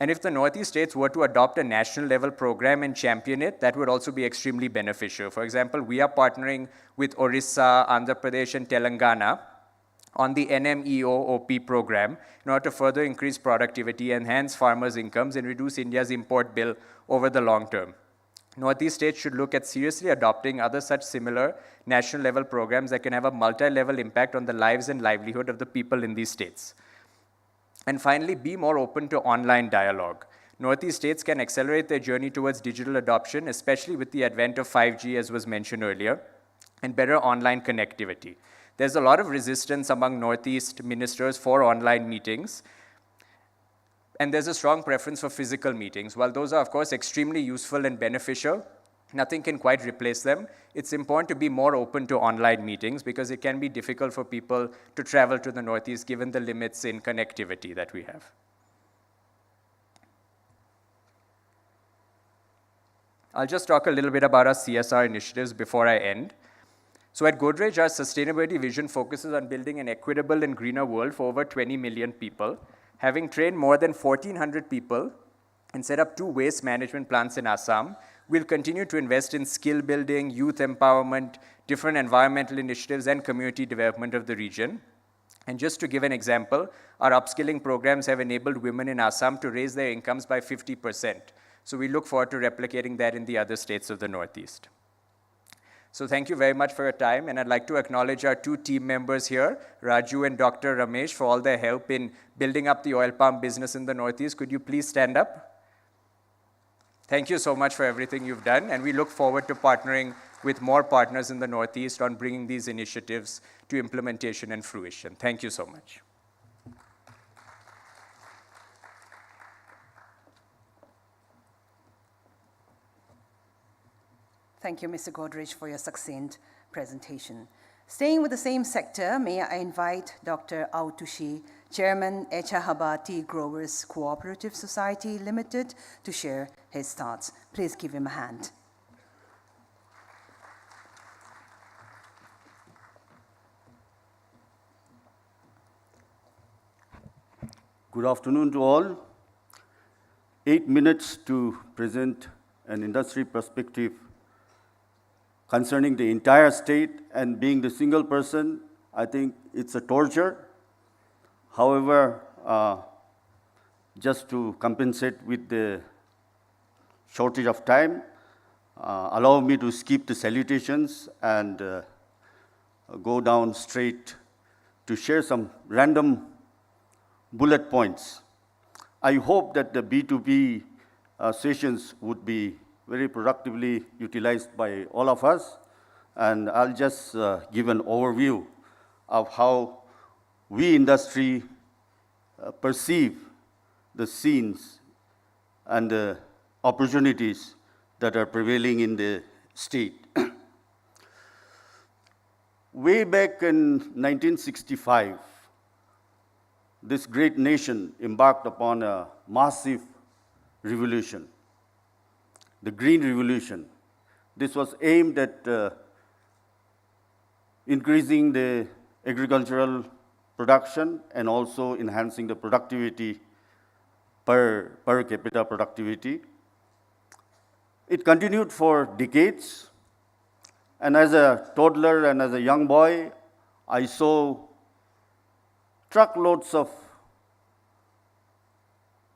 And if the Northeast states were to adopt a national level program and champion it, that would also be extremely beneficial. For example, we are partnering with Orissa, Andhra Pradesh, and Telangana on the NMEO-OP program in order to further increase productivity, enhance farmers' incomes, and reduce India's import bill over the long term. Northeast states should look at seriously adopting other such similar national level programs that can have a multi-level impact on the lives and livelihood of the people in these states. And finally, be more open to online dialogue. Northeast states can accelerate their journey towards digital adoption, especially with the advent of 5G, as was mentioned earlier, and better online connectivity. There's a lot of resistance among Northeast ministers for online meetings, and there's a strong preference for physical meetings. While those are, of course, extremely useful and beneficial, nothing can quite replace them. It's important to be more open to online meetings because it can be difficult for people to travel to the Northeast given the limits in connectivity that we have. I'll just talk a little bit about our CSR initiatives before I end. So at Godrej, our sustainability vision focuses on building an equitable and greener world for over 20 million people. Having trained more than 1,400 people and set up 2 waste management plants in Assam, we'll continue to invest in skill building, youth empowerment, different environmental initiatives, and community development of the region. And just to give an example, our upskilling programs have enabled women in Assam to raise their incomes by 50%. So we look forward to replicating that in the other states of the Northeast. So thank you very much for your time, and I'd like to acknowledge our 2 team members here, Raju and Dr. Ramesh, for all their help in building up the oil palm business in the Northeast. Could you please stand up? Thank you so much for everything you've done, and we look forward to partnering with more partners in the Northeast on bringing these initiatives to implementation and fruition. Thank you so much. Thank you, Mr. Godrej, for your succinct presentation. Staying with the same sector, may I invite Dr. Autushi, Chairman Echahaba Tea Growers Cooperative Society Limited, to share his thoughts. Please give him a hand. Good afternoon to all. 8 minutes to present an industry perspective concerning the entire state, and being the single person, I think it's a torture. However, just to compensate with the shortage of time, allow me to skip the salutations and go down straight to share some random bullet points. I hope that the B2B sessions would be very productively utilized by all of us, and I'll just give an overview of how we industry perceive the scenes and the opportunities that are prevailing in the state. Way back in 1965, this great nation embarked upon a massive revolution, the Green Revolution. This was aimed at increasing the agricultural production and also enhancing the productivity per capita productivity. It continued for decades, and as a toddler and as a young boy, I saw truckloads of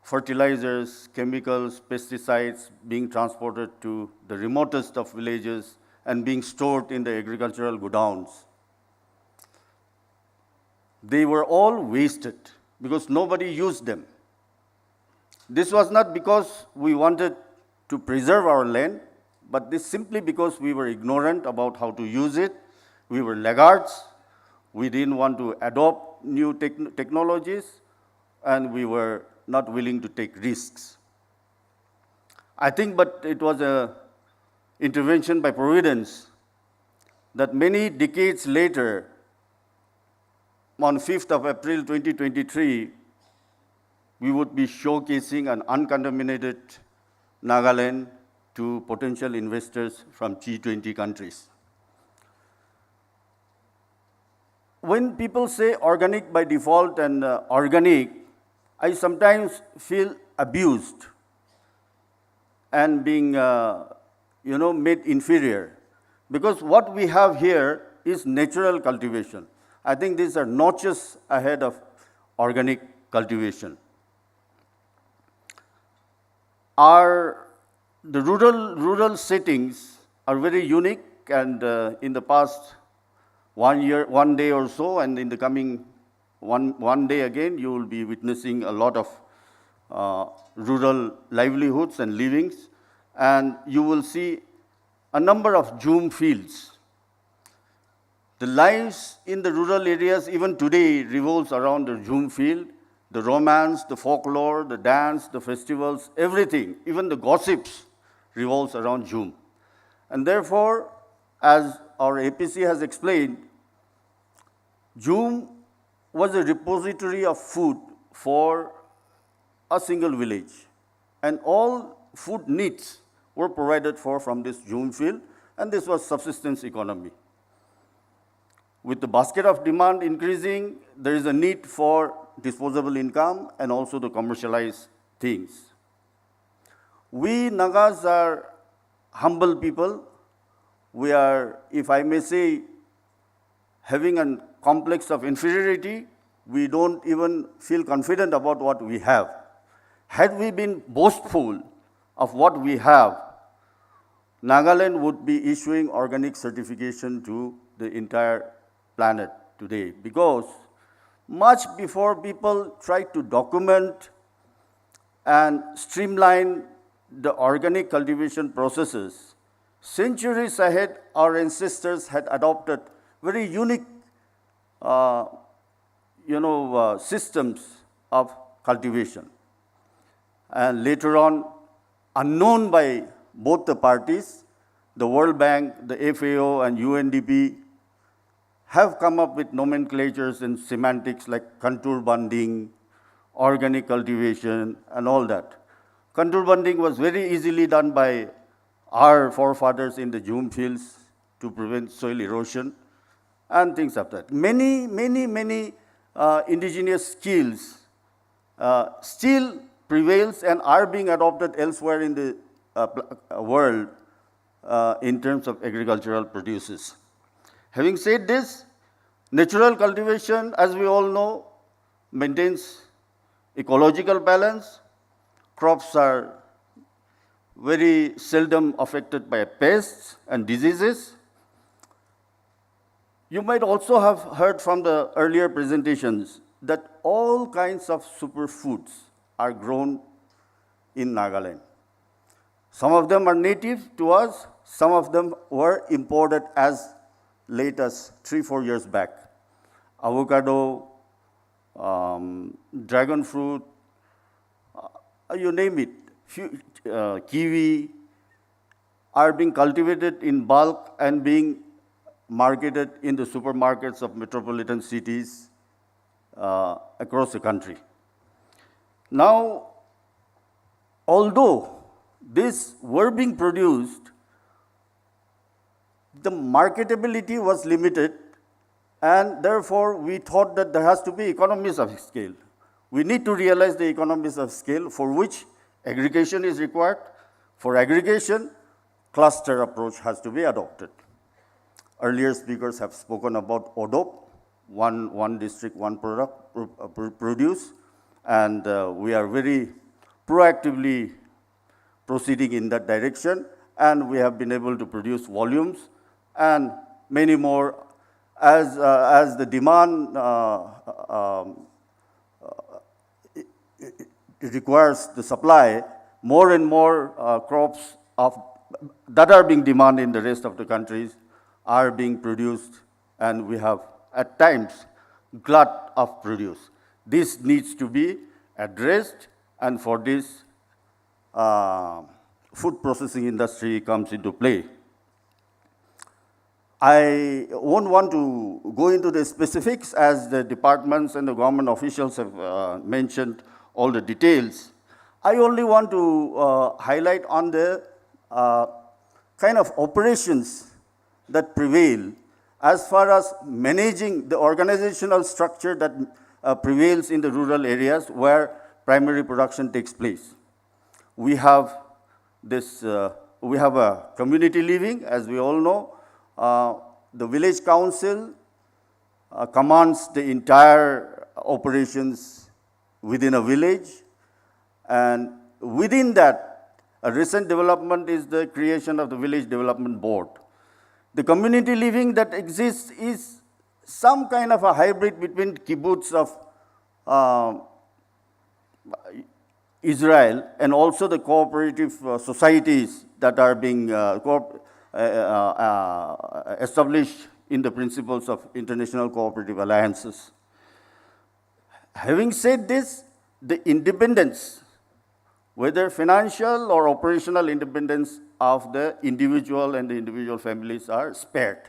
fertilizers, chemicals, pesticides being transported to the remotest of villages and being stored in the agricultural godowns. They were all wasted because nobody used them. This was not because we wanted to preserve our land, but this simply because we were ignorant about how to use it. We were laggards. We didn't want to adopt new technologies, and we were not willing to take risks. I think, but it was an intervention by Providence that many decades later, on 5th of April 2023, we would be showcasing an uncontaminated Nagaland to potential investors from G20 countries. When people say organic by default and organic, I sometimes feel abused and being made inferior, because what we have here is natural cultivation. I think these are notches ahead of organic cultivation. The rural settings are very unique, and in the past 1 day or so, and in the coming one day again, you will be witnessing a lot of rural livelihoods and livings, and you will see a number of Zoom fields. The lives in the rural areas even today revolves around the Zoom field, the romance, the folklore, the dance, the festivals, everything, even the gossips revolves around Zoom. And therefore, as our APC has explained, Zoom was a repository of food for a single village, and all food needs were provided for from this Zoom field, and this was subsistence economy. With the basket of demand increasing, there is a need for disposable income and also to commercialize things. We Nagas are humble people. We are, if I may say, having a complex of inferiority. We don't even feel confident about what we have. Had we been boastful of what we have, Nagaland would be issuing organic certification to the entire planet today, because much before people tried to document and streamline the organic cultivation processes, centuries ahead, our ancestors had adopted very unique systems of cultivation. And later on, unknown by both the parties, the World Bank, the FAO, and UNDP have come up with nomenclatures and semantics like contour bunding, organic cultivation, and all that. Contour bunding was very easily done by our forefathers in the Zoom fields to prevent soil erosion and things like that. Many indigenous skills still prevails and are being adopted elsewhere in the world in terms of agricultural produces. Having said this, natural cultivation, as we all know, maintains ecological balance. Crops are very seldom affected by pests and diseases. You might also have heard from the earlier presentations that all kinds of superfoods are grown in Nagaland. Some of them are native to us, some of them were imported as late as 3-4 years back. Avocado, dragon fruit, you name it, kiwi, are being cultivated in bulk and being marketed in the supermarkets of metropolitan cities across the country. Now, although these were being produced, the marketability was limited, and therefore we thought that there has to be economies of scale. We need to realize the economies of scale for which aggregation is required. For aggregation, cluster approach has to be adopted. Earlier speakers have spoken about ODOP, one district, one product produce, and we are very proactively proceeding in that direction, and we have been able to produce volumes and many more as the demand it requires the supply. More and more crops that are being demanded in the rest of the countries are being produced, and we have at times glut of produce. This needs to be addressed, and for this food processing industry comes into play. I won't want to go into the specifics as the departments and the government officials have mentioned all the details. I only want to highlight on the kind of operations that prevail as far as managing the organizational structure that prevails in the rural areas where primary production takes place. We have this, we have a community living, as we all know. The village council commands the entire operations within a village, and within that, a recent development is the creation of the village development board. The community living that exists is some kind of a hybrid between kibbutz of Israel and also the cooperative societies that are being established in the principles of international cooperative alliances. Having said this, the independence, whether financial or operational independence of the individual and the individual families are spared.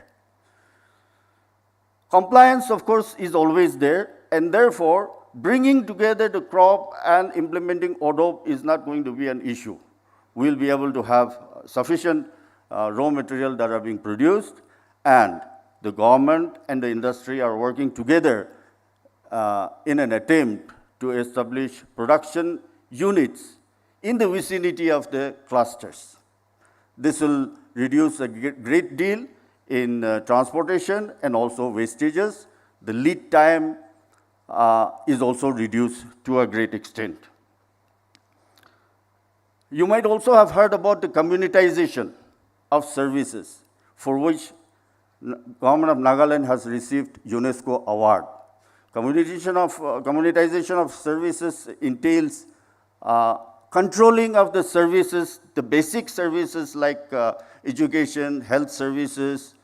Compliance, of course, is always there, and therefore, bringing together the crop and implementing ODOP is not going to be an issue. We'll be able to have sufficient raw material that are being produced, and the government and the industry are working together in an attempt to establish production units in the vicinity of the clusters. This will reduce a great deal in transportation and also wastages. The lead time is also reduced to a great extent. You might also have heard about the communitization of services, for which Government of Nagaland has received UNESCO award. Communitization of services entails controlling of the services, the basic services like education, health services,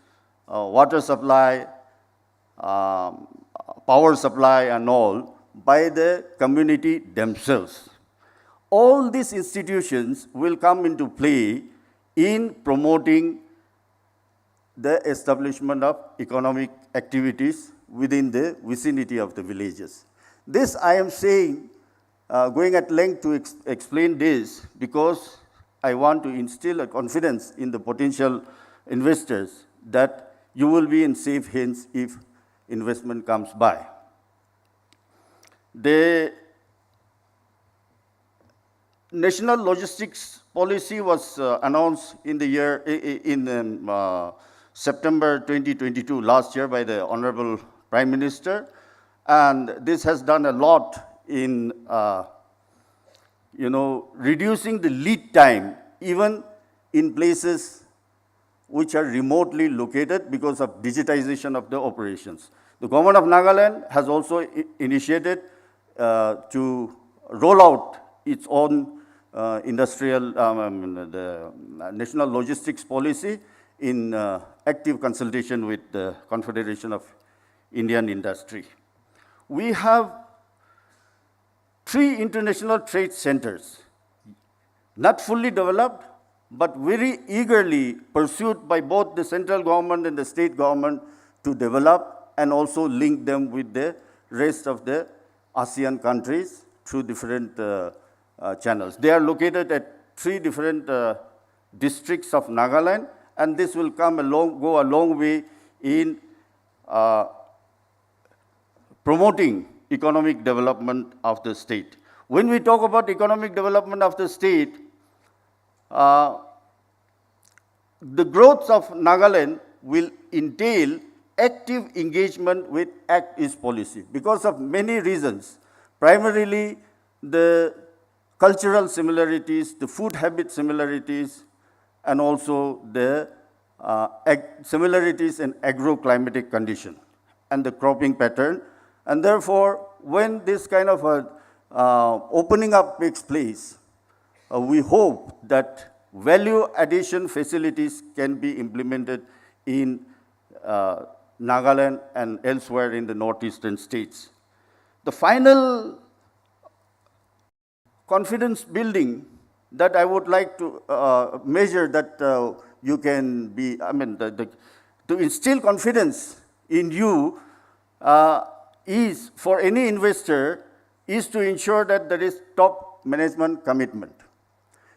water supply, power supply and all by the community themselves. All these institutions will come into play in promoting the establishment of economic activities within the vicinity of the villages. This I am saying, going at length to explain this, because I want to instill a confidence in the potential investors that you will be in safe hands if investment comes by. The National Logistics Policy was announced in the year September 2022, last year, by the Honorable Prime Minister, and this has done a lot in reducing the lead time even in places which are remotely located because of digitization of the operations. The Government of Nagaland has also initiated to roll out its own the National Logistics Policy in active consultation with the Confederation of Indian Industry. We have 3 international trade centers, not fully developed, but very eagerly pursued by both the central government and the state government to develop and also link them with the rest of the ASEAN countries through different channels. They are located at 3 different districts of Nagaland, and this will go a long way in promoting economic development of the state. When we talk about economic development of the state, the growth of Nagaland will entail active engagement with Act East policy because of many reasons. Primarily, the cultural similarities, the food habit similarities, and also the similarities in agroclimatic condition and the cropping pattern. And therefore, when this kind of opening up takes place, we hope that value addition facilities can be implemented in Nagaland and elsewhere in the northeastern states. The final confidence building that I would like to measure that you can be, to instill confidence in you is for any investor is to ensure that there is top management commitment.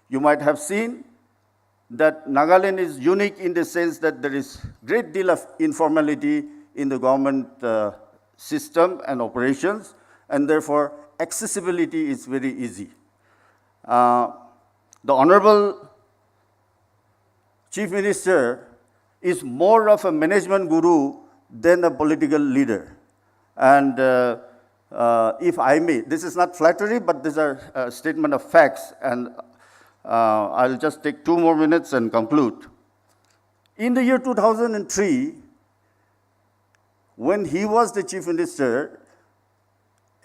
You might have seen that Nagaland is unique in the sense that there is great deal of informality in the government system and operations, and therefore accessibility is very easy. The Honorable Chief Minister is more of a management guru than a political leader. And if I may, this is not flattery, but these are a statement of facts, and I'll just take 2 more minutes and conclude. In the year 2003, when he was the Chief Minister,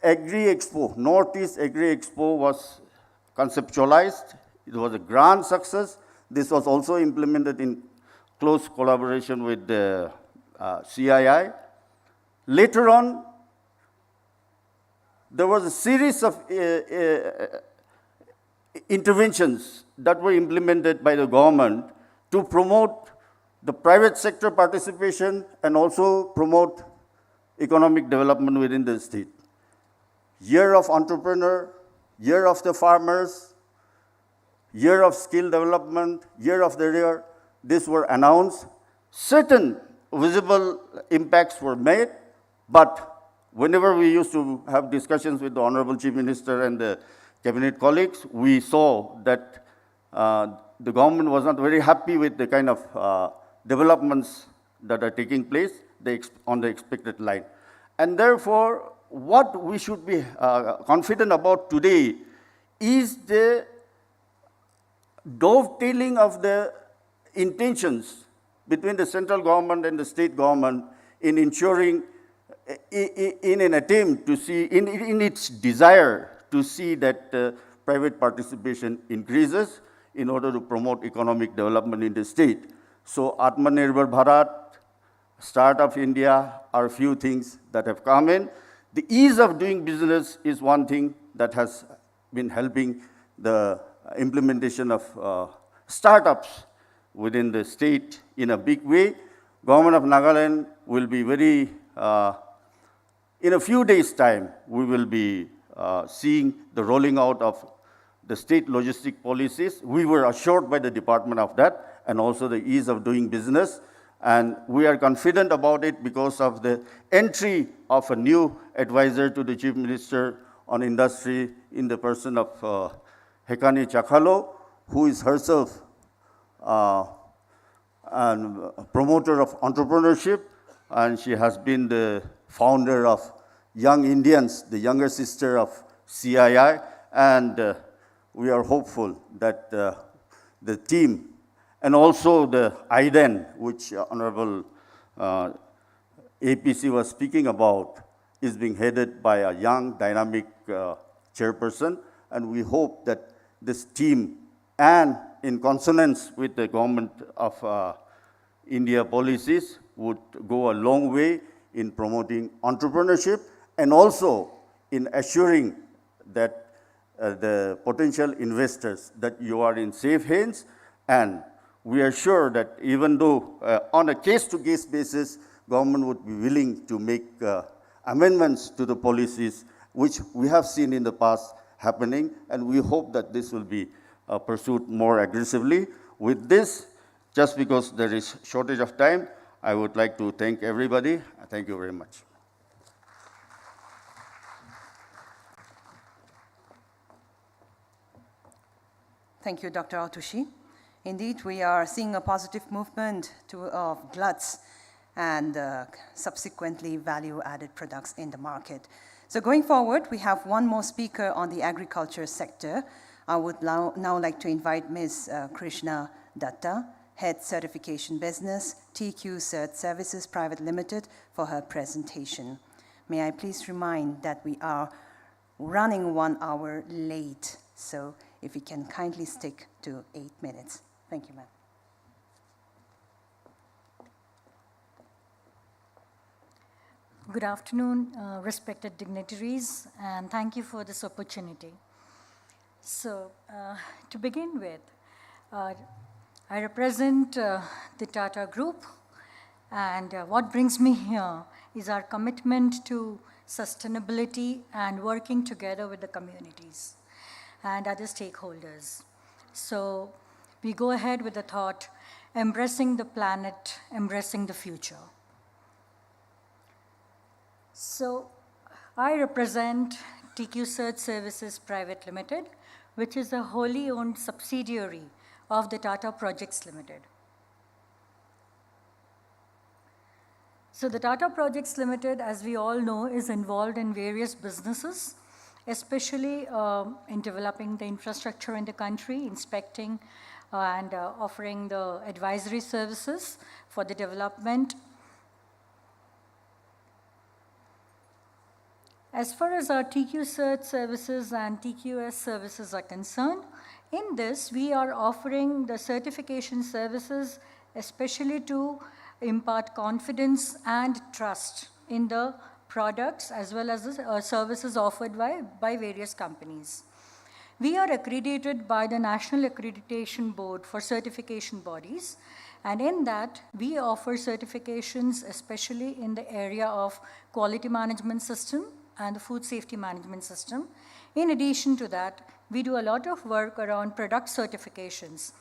Agri Expo, Northeast Agri Expo was conceptualized. It was a grand success. This was also implemented in close collaboration with the CII. Later on, there was a series of interventions that were implemented by the government to promote the private sector participation and also promote economic development within the state. Year of entrepreneur, year of the farmers, year of skill development, year of the year, these were announced. Certain visible impacts were made, but whenever we used to have discussions with the Honorable Chief Minister and the cabinet colleagues, we saw that the government was not very happy with the kind of developments that are taking place on the expected line. And therefore, what we should be confident about today is the dovetailing of the intentions between the central government and the state government in ensuring, in an attempt to see, in its desire to see that private participation increases in order to promote economic development in the state. So Atmanirbhar Bharat, Startup India are a few things that have come in. The ease of doing business is one thing that has been helping the implementation of startups within the state in a big way. Government of Nagaland will be very, in a few days' time, we will be seeing the rolling out of the state logistic policies. We were assured by the department of that, and also the ease of doing business. And we are confident about it because of the entry of a new advisor to the Chief Minister on Industry in the person of Hekani Chakhalo, who is herself a promoter of entrepreneurship, and she has been the founder of Young Indians, the younger sister of CII, and we are hopeful that the team and also the IDEN, which Honorable APC was speaking about, is being headed by a young, dynamic chairperson, and we hope that this team, and in consonance with the government of India policies, would go a long way in promoting entrepreneurship and also in assuring that the potential investors that you are in safe hands, and we are sure that even though on a case-to-case basis, government would be willing to make amendments to the policies which we have seen in the past happening, and we hope that this will be pursued more aggressively. With this, just because there is shortage of time, I would like to thank everybody. Thank you very much. Thank you, Dr. Altushi. Indeed, we are seeing a positive movement of gluts and subsequently value-added products in the market. So going forward, we have one more speaker on the agriculture sector. I would now like to invite Ms. Krishna Datta, Head Certification Business, TQ Cert Services Private Limited, for her presentation. May I please remind that we are running 1 hour late, so if you can kindly stick to 8 minutes. Thank you, ma'am. Good afternoon, respected dignitaries, and thank you for this opportunity. So, to begin with, I represent the Tata Group, and what brings me here is our commitment to sustainability and working together with the communities and other stakeholders. So we go ahead with the thought, embracing the planet, embracing the future. So I represent TQ Cert Services Private Limited, which is a wholly owned subsidiary of the Tata Projects Limited. So the Tata Projects Limited, as we all know, is involved in various businesses, especially in developing the infrastructure in the country, inspecting and offering the advisory services for the development. As far as our TQ Cert services and TQS services are concerned, in this we are offering the certification services especially to impart confidence and trust in the products as well as the services offered by various companies. We are accredited by the National Accreditation Board for certification bodies, and in that we offer certifications especially in the area of quality management system and the food safety management system. In addition to that, we do a lot of work around product certifications.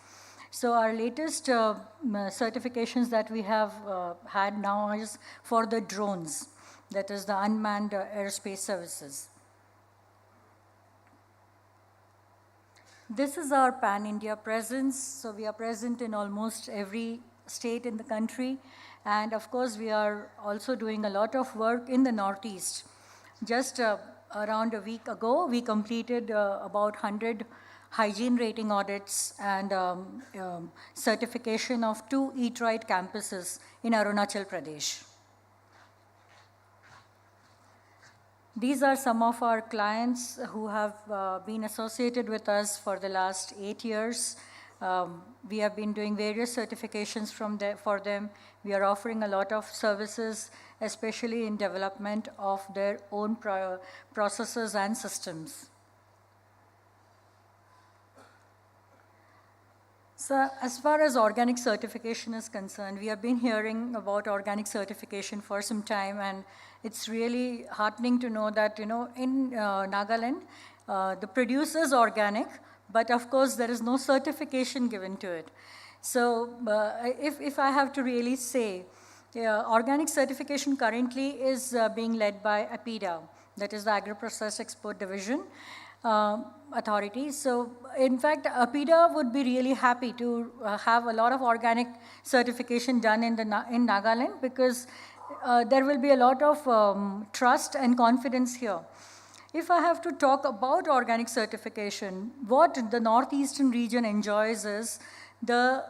So our latest certifications that we have had now is for the drones, that is the unmanned aerospace services. This is our pan-India presence. So we are present in almost every state in the country. And of course, we are also doing a lot of work in the Northeast. Just around a week ago, we completed about 100 hygiene rating audits and certification of 2 Eat Right campuses in Arunachal Pradesh. These are some of our clients who have been associated with us for the last 8 years. We have been doing various certifications for them. We are offering a lot of services, especially in development of their own processes and systems. So as far as organic certification is concerned, we have been hearing about organic certification for some time, and it's really heartening to know that, in Nagaland, the produce is organic, but of course there is no certification given to it. So if I have to really say, organic certification currently is being led by APIDA, that is the Agro-Processed Export Division Authority. So in fact, APIDA would be really happy to have a lot of organic certification done in Nagaland, because there will be a lot of trust and confidence here. If I have to talk about organic certification, what the Northeastern region enjoys is the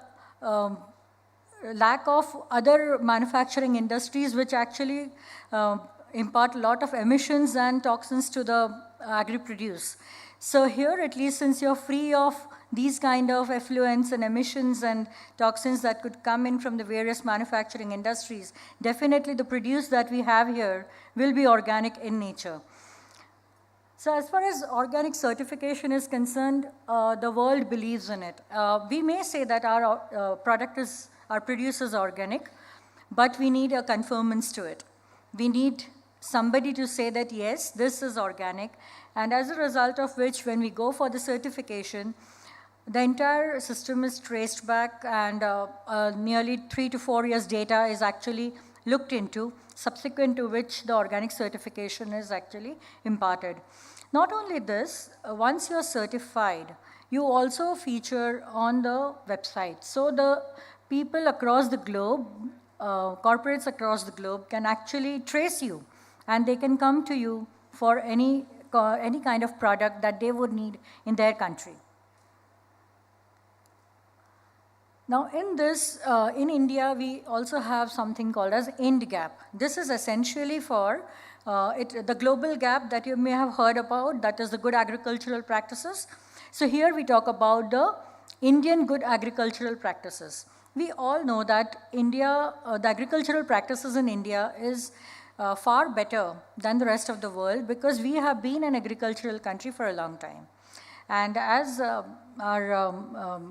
lack of other manufacturing industries which actually impart a lot of emissions and toxins to the agri-produce. So here, at least, since you're free of these kind of effluents and emissions and toxins that could come in from the various manufacturing industries, definitely the produce that we have here will be organic in nature. So as far as organic certification is concerned, the world believes in it. We may say that our produce is organic, but we need a conformance to it. We need somebody to say that yes, this is organic, and as a result of which, when we go for the certification, the entire system is traced back, and nearly 3 to 4 years data is actually looked into, subsequent to which the organic certification is actually imparted. Not only this, once you're certified, you also feature on the website. So the people across the globe, corporates across the globe can actually trace you, and they can come to you for any kind of product that they would need in their country. Now in this, in India, we also have something called as INDGAP. This is essentially for the global gap that you may have heard about, that is the good agricultural practices. So here we talk about the Indian good agricultural practices. We all know that India, the agricultural practices in India is far better than the rest of the world, because we have been an agricultural country for a long time. And as our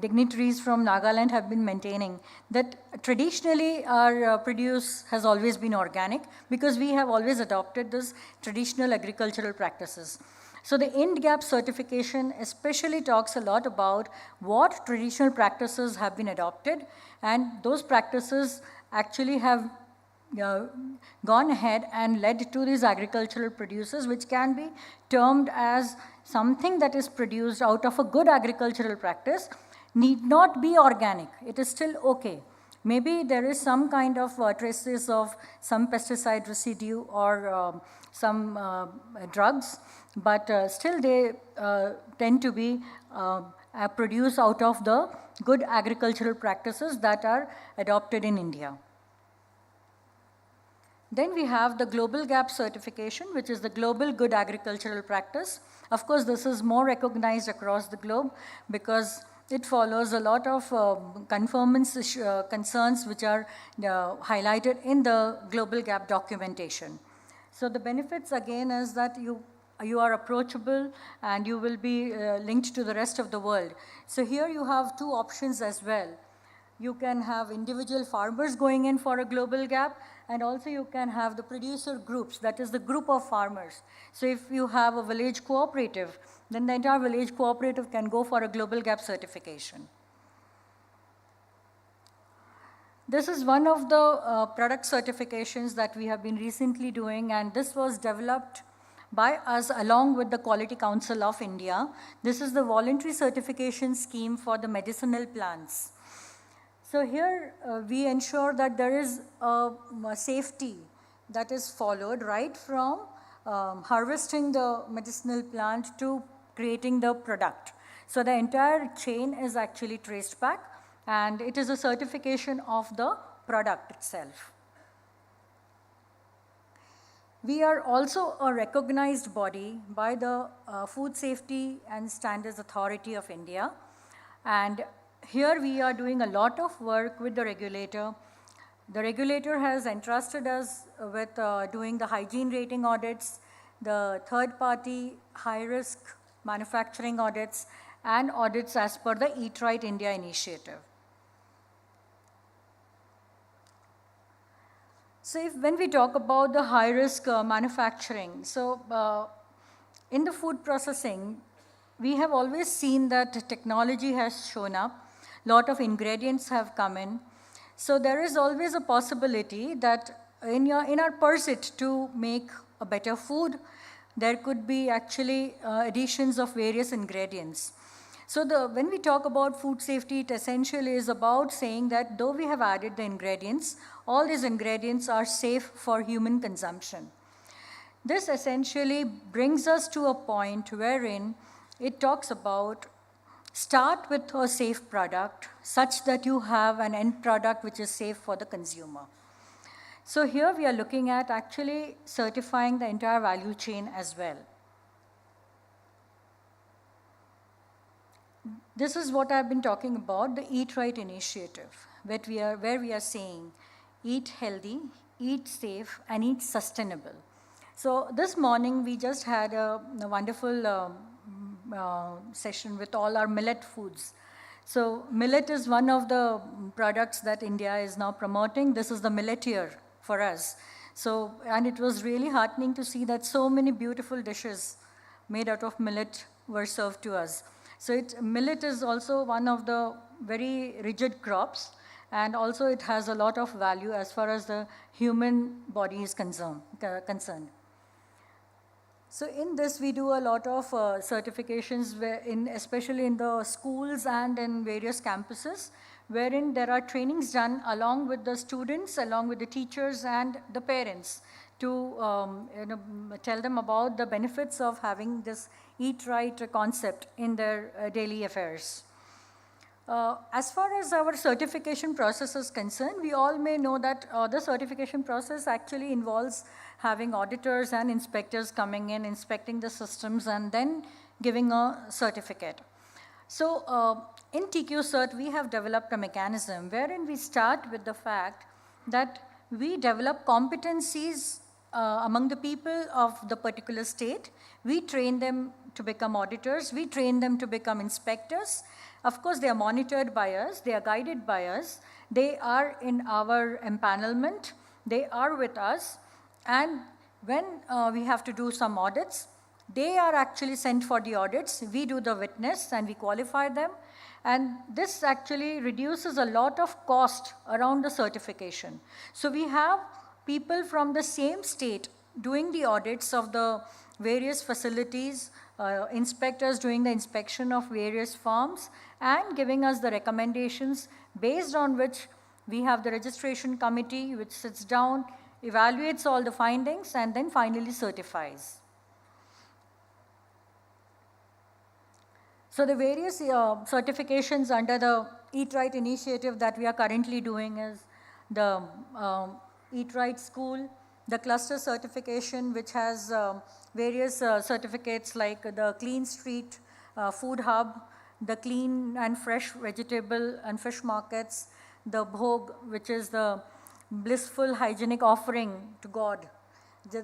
dignitaries from Nagaland have been maintaining, that traditionally our produce has always been organic, because we have always adopted this traditional agricultural practices. So the INDGAP certification especially talks a lot about what traditional practices have been adopted, and those practices actually have gone ahead and led to these agricultural produces, which can be termed as something that is produced out of a good agricultural practice, need not be organic. It is still okay. Maybe there is some kind of traces of some pesticide residue or some drugs, but still they tend to be produced out of the good agricultural practices that are adopted in India. Then we have the Global Gap certification, which is the Global Good Agricultural Practice. Of course, this is more recognized across the globe because it follows a lot of concerns which are highlighted in the Global Gap documentation. So the benefits again is that you are approachable and you will be linked to the rest of the world. So here you have two options as well. You can have individual farmers going in for a global gap, and also you can have the producer groups, that is the group of farmers. So if you have a village cooperative, then the entire village cooperative can go for a global gap certification. This is one of the product certifications that we have been recently doing, and this was developed by us along with the Quality Council of India. This is the voluntary certification scheme for the medicinal plants. So here we ensure that there is a safety that is followed right from harvesting the medicinal plant to creating the product. So the entire chain is actually traced back, and it is a certification of the product itself. We are also a recognized body by the Food Safety and Standards Authority of India, and here we are doing a lot of work with the regulator. The regulator has entrusted us with doing the hygiene rating audits, the third-party high-risk manufacturing audits, and audits as per the Eat Right India initiative. So when we talk about the high-risk manufacturing, so in the food processing, we have always seen that technology has shown up. Lot of ingredients have come in. So there is always a possibility that in our pursuit to make a better food, there could be actually additions of various ingredients. So when we talk about food safety, it essentially is about saying that though we have added the ingredients, all these ingredients are safe for human consumption. This essentially brings us to a point wherein it talks about start with a safe product such that you have an end product which is safe for the consumer. So here we are looking at actually certifying the entire value chain as well. This is what I've been talking about, the Eat Right initiative, where we are saying eat healthy, eat safe, and eat sustainable. So this morning we just had a wonderful session with all our millet foods. So millet is one of the products that India is now promoting. This is the millet year for us. So, and it was really heartening to see that so many beautiful dishes made out of millet were served to us. So millet is also one of the very rigid crops, and also it has a lot of value as far as the human body is concerned. So in this, we do a lot of certifications, especially in the schools and in various campuses, wherein there are trainings done along with the students, along with the teachers and the parents to tell them about the benefits of having this eat right concept in their daily affairs. As far as our certification process is concerned, we all may know that the certification process actually involves having auditors and inspectors coming in, inspecting the systems, and then giving a certificate. So in TQ Cert, we have developed a mechanism wherein we start with the fact that we develop competencies among the people of the particular state. We train them to become auditors. We train them to become inspectors. Of course, they are monitored by us. They are guided by us. They are in our empanelment. They are with us. And when we have to do some audits, they are actually sent for the audits. We do the witness and we qualify them. And this actually reduces a lot of cost around the certification. So we have people from the same state doing the audits of the various facilities, inspectors doing the inspection of various farms, and giving us the recommendations based on which we have the registration committee which sits down, evaluates all the findings, and then finally certifies. So the various certifications under the Eat Right initiative that we are currently doing is the Eat Right School, the cluster certification, which has various certificates like the Clean Street Food Hub, the Clean and Fresh Vegetable and Fish Markets, the Bhog, which is the blissful hygienic offering to God.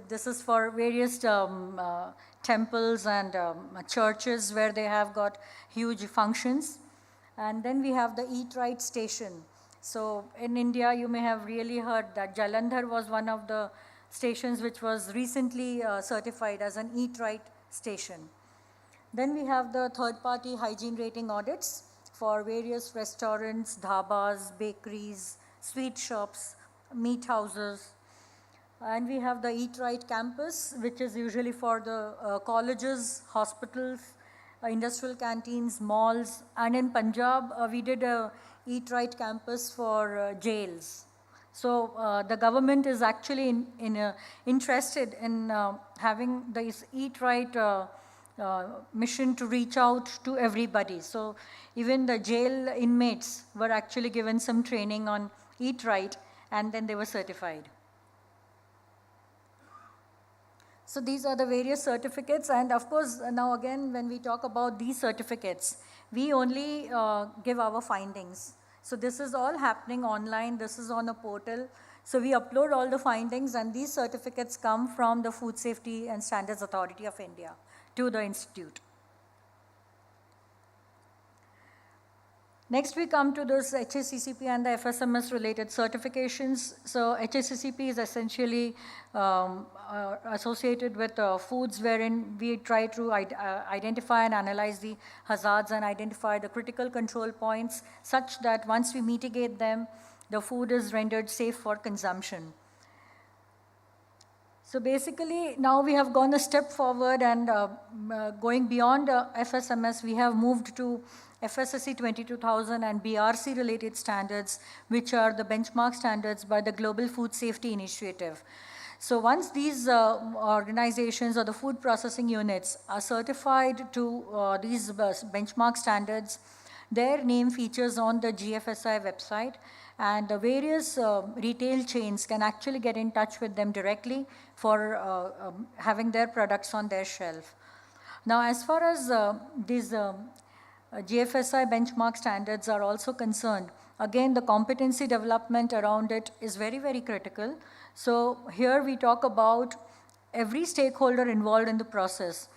This is for various temples and churches where they have got huge functions. And then we have the Eat Right station. So in India, you may have really heard that Jalandhar was one of the stations which was recently certified as an Eat Right station. Then we have the third-party hygiene rating audits for various restaurants, dhabas, bakeries, sweet shops, meat houses. And we have the Eat Right campus, which is usually for the colleges, hospitals, industrial canteens, malls. And in Punjab, we did a Eat Right campus for jails. So the government is actually interested in having this Eat Right mission to reach out to everybody. So even the jail inmates were actually given some training on Eat Right, and then they were certified. So these are the various certificates, and of course, now again, when we talk about these certificates, we only give our findings. So this is all happening online, this is on a portal. So we upload all the findings, and these certificates come from the Food Safety and Standards Authority of India to the institute. Next, we come to this HACCP and the FSMS related certifications. So HACCP is essentially associated with foods wherein we try to identify and analyze the hazards and identify the critical control points such that once we mitigate them, the food is rendered safe for consumption. So basically, now we have gone a step forward, and going beyond FSMS, we have moved to FSSC 22000 and BRC related standards, which are the benchmark standards by the Global Food Safety Initiative. So once these organizations or the food processing units are certified to these benchmark standards, their name features on the GFSI website, and the various retail chains can actually get in touch with them directly for having their products on their shelf. Now, as far as these GFSI benchmark standards are also concerned, again, the competency development around it is very, very critical. So here we talk about every stakeholder involved in the process.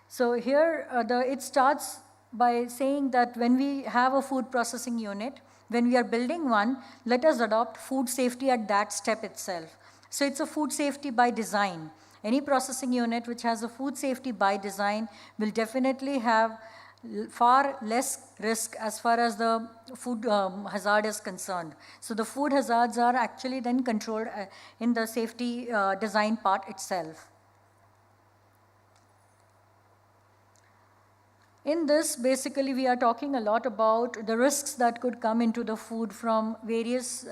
So here it starts by saying that when we have a food processing unit, when we are building one, let us adopt food safety at that step itself. So it's a food safety by design. Any processing unit which has a food safety by design will definitely have far less risk as far as the food hazard is concerned. So the food hazards are actually then controlled in the safety design part itself. In this, basically, we are talking a lot about the risks that could come into the food from various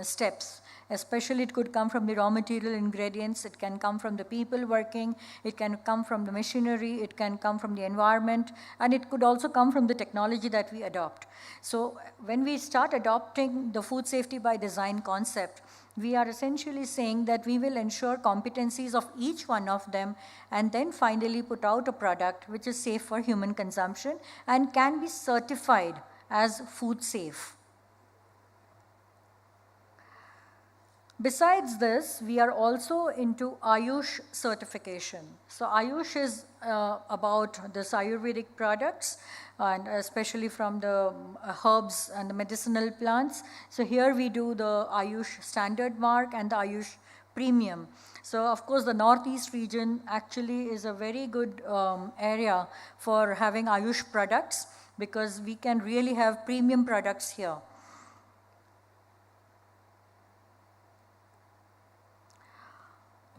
steps. Especially, it could come from the raw material ingredients, it can come from the people working, it can come from the machinery, it can come from the environment, and it could also come from the technology that we adopt. So, when we start adopting the food safety by design concept, we are essentially saying that we will ensure competencies of each one of them and then finally put out a product which is safe for human consumption and can be certified as food safe. Besides this, we are also into Ayush certification. So Ayush is about this Ayurvedic products, and especially from the herbs and the medicinal plants. So here we do the Ayush standard mark and the Ayush premium. So of course the Northeast region actually is a very good area for having Ayush products because we can really have premium products here.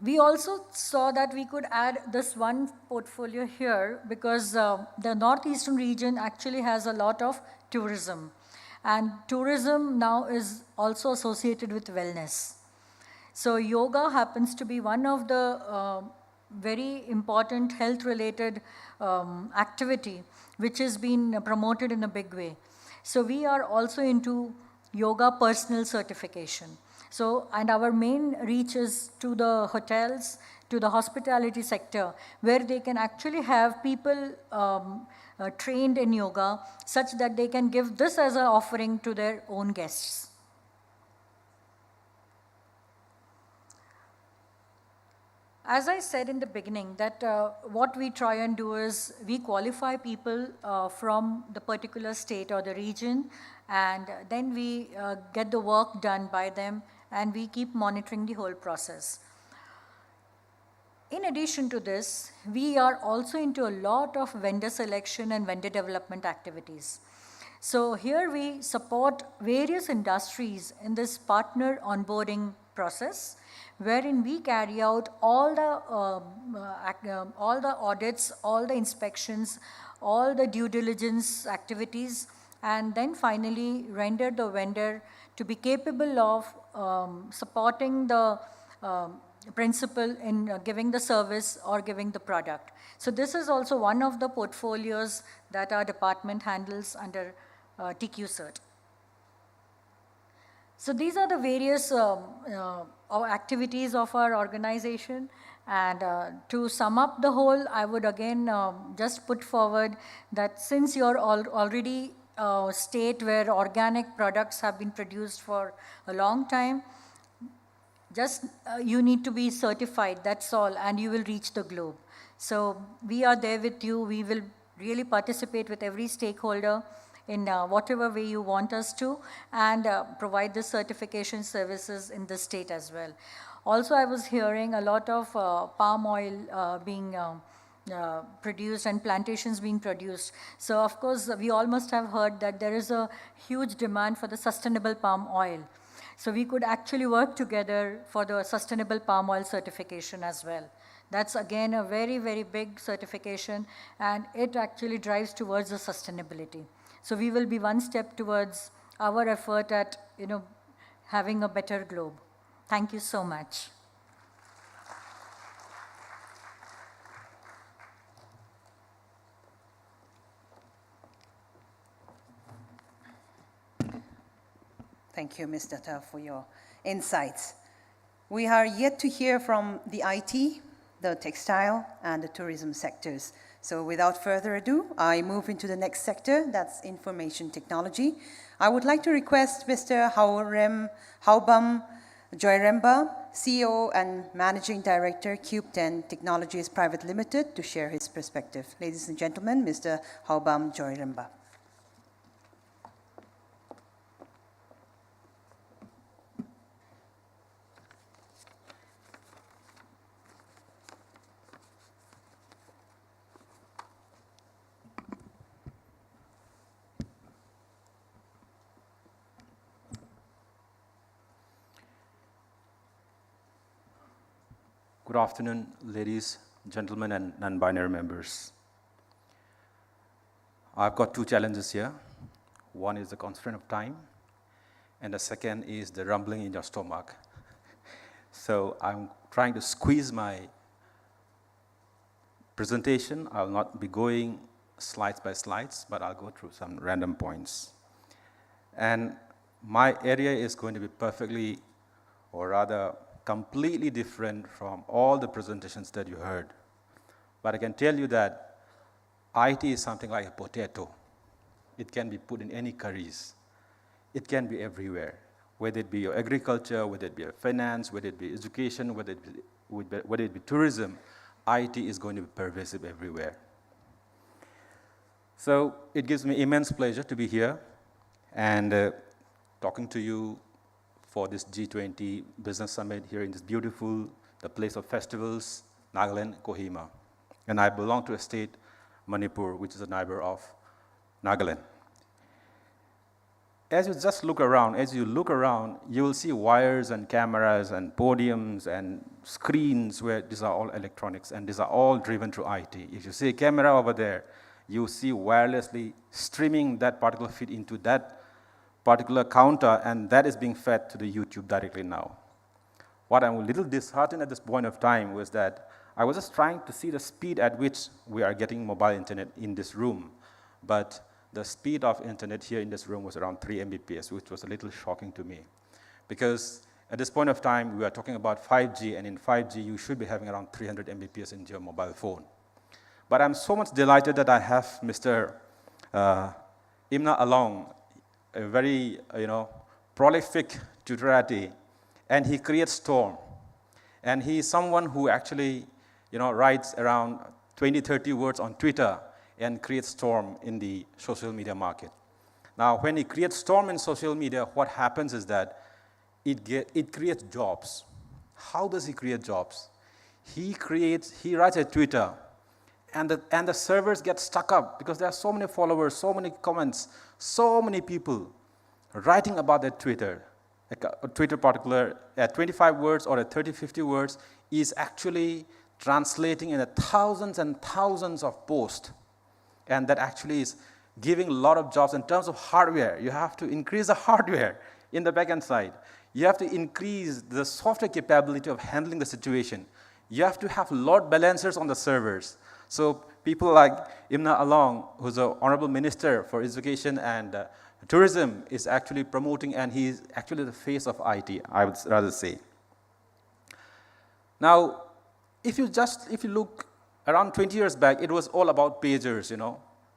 We also saw that we could add this one portfolio here because the northeastern region actually has a lot of tourism. And tourism now is also associated with wellness. So yoga happens to be one of the very important health-related activity which has been promoted in a big way. So we are also into yoga personal certification. So, and our main reach is to the hotels, to the hospitality sector, where they can actually have people trained in yoga such that they can give this as an offering to their own guests. As I said in the beginning, that what we try and do is we qualify people from the particular state or the region, and then we get the work done by them, and we keep monitoring the whole process. In addition to this, we are also into a lot of vendor selection and vendor development activities. So here we support various industries in this partner onboarding process, wherein we carry out all the audits, all the inspections, all the due diligence activities, and then finally render the vendor to be capable of supporting the principal in giving the service or giving the product. So this is also one of the portfolios that our department handles under TQ Cert. So these are the various activities of our organization, and to sum up the whole, I would again just put forward that since you're already a state where organic products have been produced for a long time, just you need to be certified, that's all, and you will reach the globe. So we are there with you. We will really participate with every stakeholder in whatever way you want us to, and provide the certification services in the state as well. Also, I was hearing a lot of palm oil being produced and plantations being produced. So of course, we all must have heard that there is a huge demand for the sustainable palm oil. So we could actually work together for the sustainable palm oil certification as well. That's again a very, very big certification, and it actually drives towards the sustainability. So we will be one step towards our effort at, having a better globe. Thank you so much. Thank you, Ms. Datta, for your insights. We are yet to hear from the IT, the textile, and the tourism sectors. So without further ado, I move into the next sector, that's information technology. I would like to request Mr. Haubam Joyremba, CEO and Managing Director, Cube 10 Technologies Private Limited, to share his perspective. Ladies and gentlemen, Mr. Haubam Joyremba. Good afternoon, ladies, gentlemen, and non-binary members. I've got two challenges here. One is the constraint of time, and the second is the rumbling in your stomach. So I'm trying to squeeze my presentation. I'll not be going slides by slides, but I'll go through some random points. And my area is going to be perfectly, or rather completely different from all the presentations that you heard. But I can tell you that IT is something like a potato. It can be put in any curries. It can be everywhere, whether it be your agriculture, whether it be your finance, whether it be education, whether it be tourism, IT is going to be pervasive everywhere. So it gives me immense pleasure to be here and talking to you for this G20 Business Summit here in this beautiful, the place of festivals, Nagaland, Kohima. And I belong to a state, Manipur, which is a neighbor of Nagaland. As you just look around, you will see wires and cameras and podiums and screens where these are all electronics and these are all driven through IT. If you see a camera over there, you see wirelessly streaming that particular feed into that particular counter, and that is being fed to the YouTube directly now. What I'm a little disheartened at this point of time was that I was just trying to see the speed at which we are getting mobile internet in this room, but the speed of internet here in this room was around 3 Mbps, which was a little shocking to me. Because at this point of time, we are talking about 5G, and in 5G, you should be having around 300 Mbps in your mobile phone. But I'm so much delighted that I have Mr. Imna along, a very prolific tutorati, and he creates Storm. And he is someone who actually writes around 20, 30 words on Twitter and creates Storm in the social media market. Now, when he creates Storm in social media, what happens is that it creates jobs. How does he create jobs? He writes a Twitter, and the servers get stuck up because there are so many followers, so many comments, so many people writing about that Twitter. A Twitter particular at 25 words or at 30, 50 words is actually translating in thousands and thousands of posts. And that actually is giving a lot of jobs in terms of hardware. You have to increase the hardware in the backend side. You have to increase the software capability of handling the situation. You have to have load balancers on the servers. So people like Imna Along, who's an honorable minister for education and tourism, is actually promoting, and he's actually the face of IT, I would rather say. Now, if you look around 20 years back, it was all about pagers,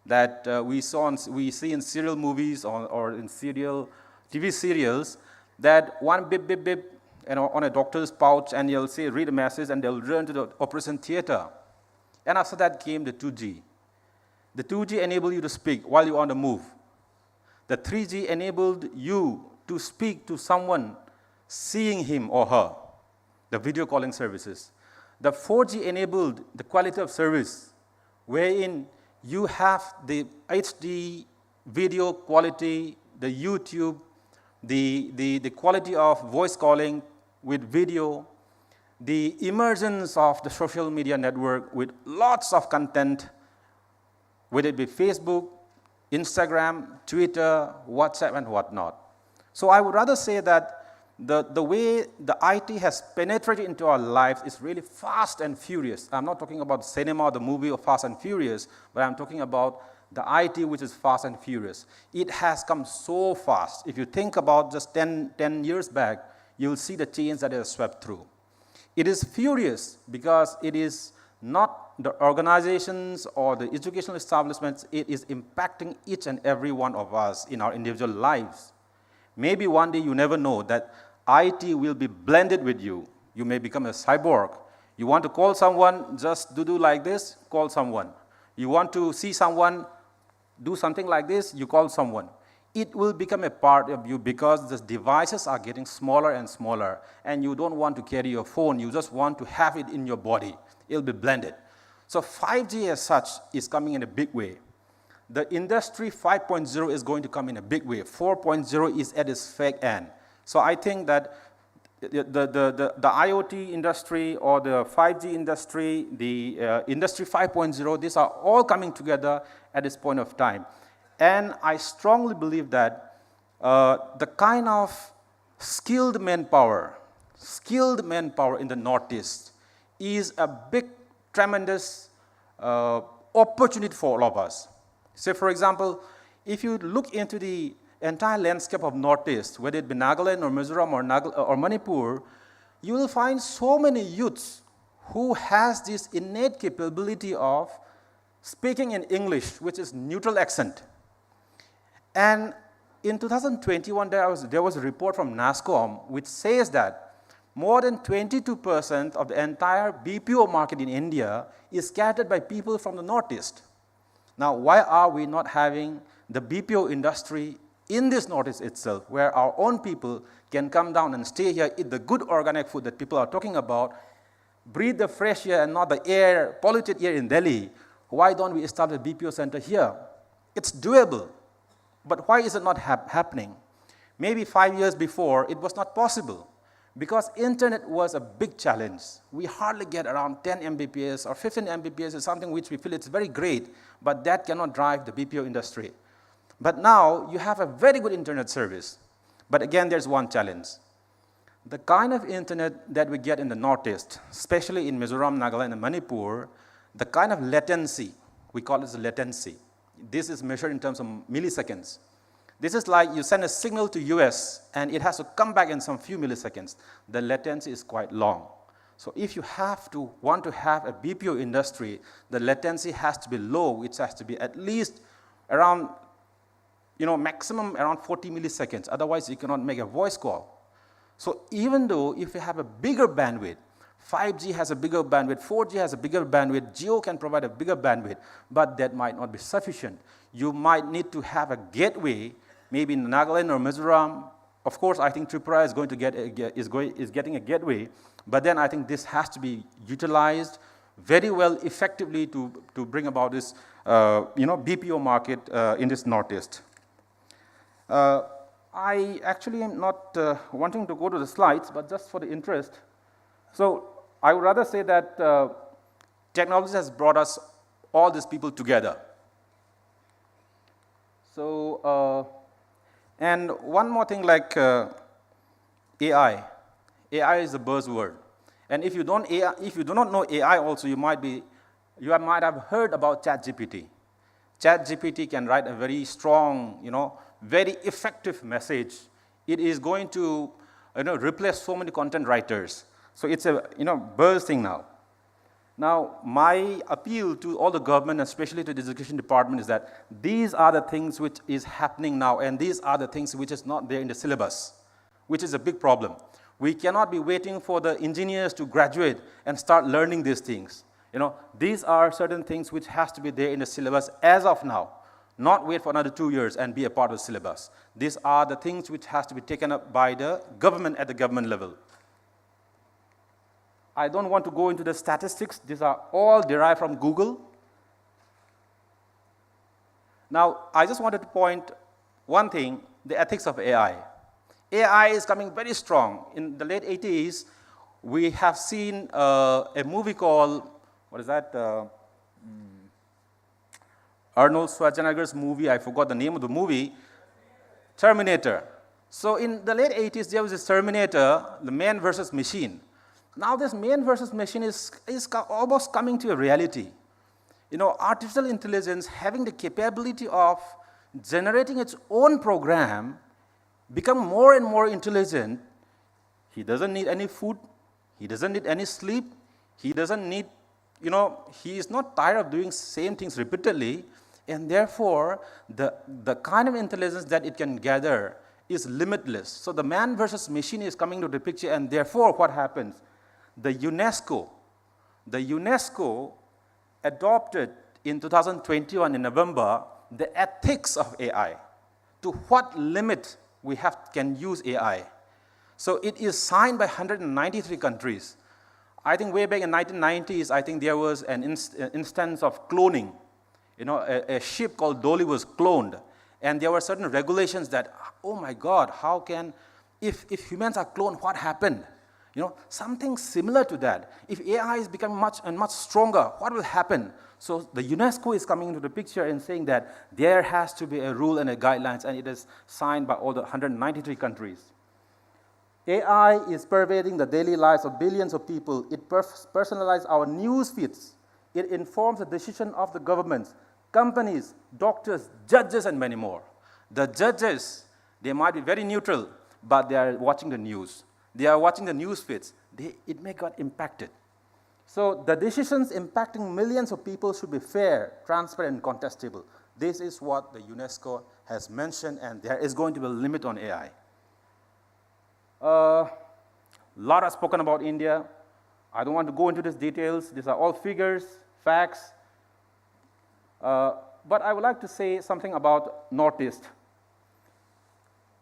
that we see in serial movies or in TV serials, that one bip, bip, bip, on a doctor's pouch, and you'll say, read a message, and they'll run to the operation theater. And after that came the 2G. The 2G enabled you to speak while you're on the move. The 3G enabled you to speak to someone, seeing him or her, the video calling services. The 4G enabled the quality of service, wherein you have the HD video quality, the YouTube, the quality of voice calling with video, the emergence of the social media network with lots of content, whether it be Facebook, Instagram, Twitter, WhatsApp, and whatnot. So I would rather say that the way the IT has penetrated into our lives is really fast and furious. I'm not talking about cinema or the movie of Fast and Furious, but I'm talking about the IT which is fast and furious. It has come so fast. If you think about just 10 years back, you'll see the change that it has swept through. It is furious because it is not the organizations or the educational establishments, it is impacting each and every one of us in our individual lives. Maybe one day, you never know, that IT will be blended with you. You may become a cyborg. You want to call someone, just do like this, call someone. You want to see someone do something like this, you call someone. It will become a part of you because the devices are getting smaller and smaller, and you don't want to carry your phone, you just want to have it in your body. It'll be blended. So 5G as such is coming in a big way. The industry 5.0 is going to come in a big way. 4.0 is at its fag end. So I think that the IoT industry or the 5G industry, the Industry 5.0, these are all coming together at this point of time. And I strongly believe that the kind of skilled manpower in the Northeast is a big, tremendous opportunity for all of us. Say, for example, if you look into the entire landscape of Northeast, whether it be Nagaland or Mizoram or Manipur, you will find so many youths who has this innate capability of speaking in English, which is neutral accent. And in 2021, there was a report from NASSCOM which says that more than 22% of the entire BPO market in India is scattered by people from the Northeast. Now, why are we not having the BPO industry in this Northeast itself, where our own people can come down and stay here, eat the good organic food that people are talking about, breathe the fresh air and not the air, polluted air in Delhi? Why don't we establish a BPO center here? It's doable. But why is it not happening? Maybe 5 years before, it was not possible because internet was a big challenge. We hardly get around 10 Mbps or 15 Mbps is something which we feel it's very great, but that cannot drive the BPO industry. But now you have a very good internet service. But again, there's one challenge. The kind of internet that we get in the Northeast, especially in Mizoram, Nagaland, and Manipur, the kind of latency, we call it the latency. This is measured in terms of milliseconds. This is like you send a signal to US and it has to come back in some few milliseconds. The latency is quite long. So if you want to have a BPO industry, the latency has to be low. It has to be at least around, maximum around 40 milliseconds. Otherwise, you cannot make a voice call. So even though if you have a bigger bandwidth, 5G has a bigger bandwidth, 4G has a bigger bandwidth, Geo can provide a bigger bandwidth, but that might not be sufficient. You might need to have a gateway, maybe in Nagaland or Mizoram. Of course, I think Tripura is going to is getting a gateway, but then I think this has to be utilized very well, effectively to bring about this, BPO market in this Northeast. I actually am not wanting to go to the slides, but just for the interest. So I would rather say that technology has brought us all these people together. So, and one more thing like AI. AI is a buzzword. And if you do not know AI also, you might have heard about ChatGPT. ChatGPT can write a very strong, very effective message. It is going to, replace so many content writers. So it's a, buzz thing now. Now, my appeal to all the government, especially to the education department, is that these are the things which is happening now, and these are the things which is not there in the syllabus, which is a big problem. We cannot be waiting for the engineers to graduate and start learning these things. These are certain things which has to be there in the syllabus as of now, not wait for another 2 years and be a part of the syllabus. These are the things which has to be taken up by the government at the government level. I don't want to go into the statistics. These are all derived from Google. Now, I just wanted to point one thing, the ethics of AI. AI is coming very strong. In the late 80s, we have seen a movie called, what is that? Arnold Schwarzenegger's movie, I forgot the name of the movie, Terminator. So in the late 80s, there was this Terminator, the man versus machine. Now this man versus machine is almost coming to a reality. Artificial intelligence having the capability of generating its own program, become more and more intelligent. He doesn't need any food. He doesn't need any sleep. He doesn't need, he is not tired of doing same things repeatedly. And therefore, the kind of intelligence that it can gather is limitless. So the man versus machine is coming to the picture, and therefore what happens? The UNESCO adopted in 2021 in November the ethics of AI. To what limit we can use AI. So it is signed by 193 countries. I think way back in 1990s, I think there was an instance of cloning. A ship called Dolly was cloned. And there were certain regulations that, oh my God, how can if humans are cloned, what happened? You know, something similar to that. If AI is becoming much stronger, what will happen? So the UNESCO is coming into the picture and saying that there has to be a rule and a guidelines, and it is signed by all the 193 countries. AI is pervading the daily lives of billions of people. It personalizes our news feeds. It informs the decision of the governments, companies, doctors, judges, and many more. The judges, they might be very neutral, but they are watching the news. They are watching the news feeds. It may get impacted. So the decisions impacting millions of people should be fair, transparent, and contestable. This is what the UNESCO has mentioned, and there is going to be a limit on AI. A lot is spoken about India. I don't want to go into these details. These are all figures, facts. But I would like to say something about Northeast.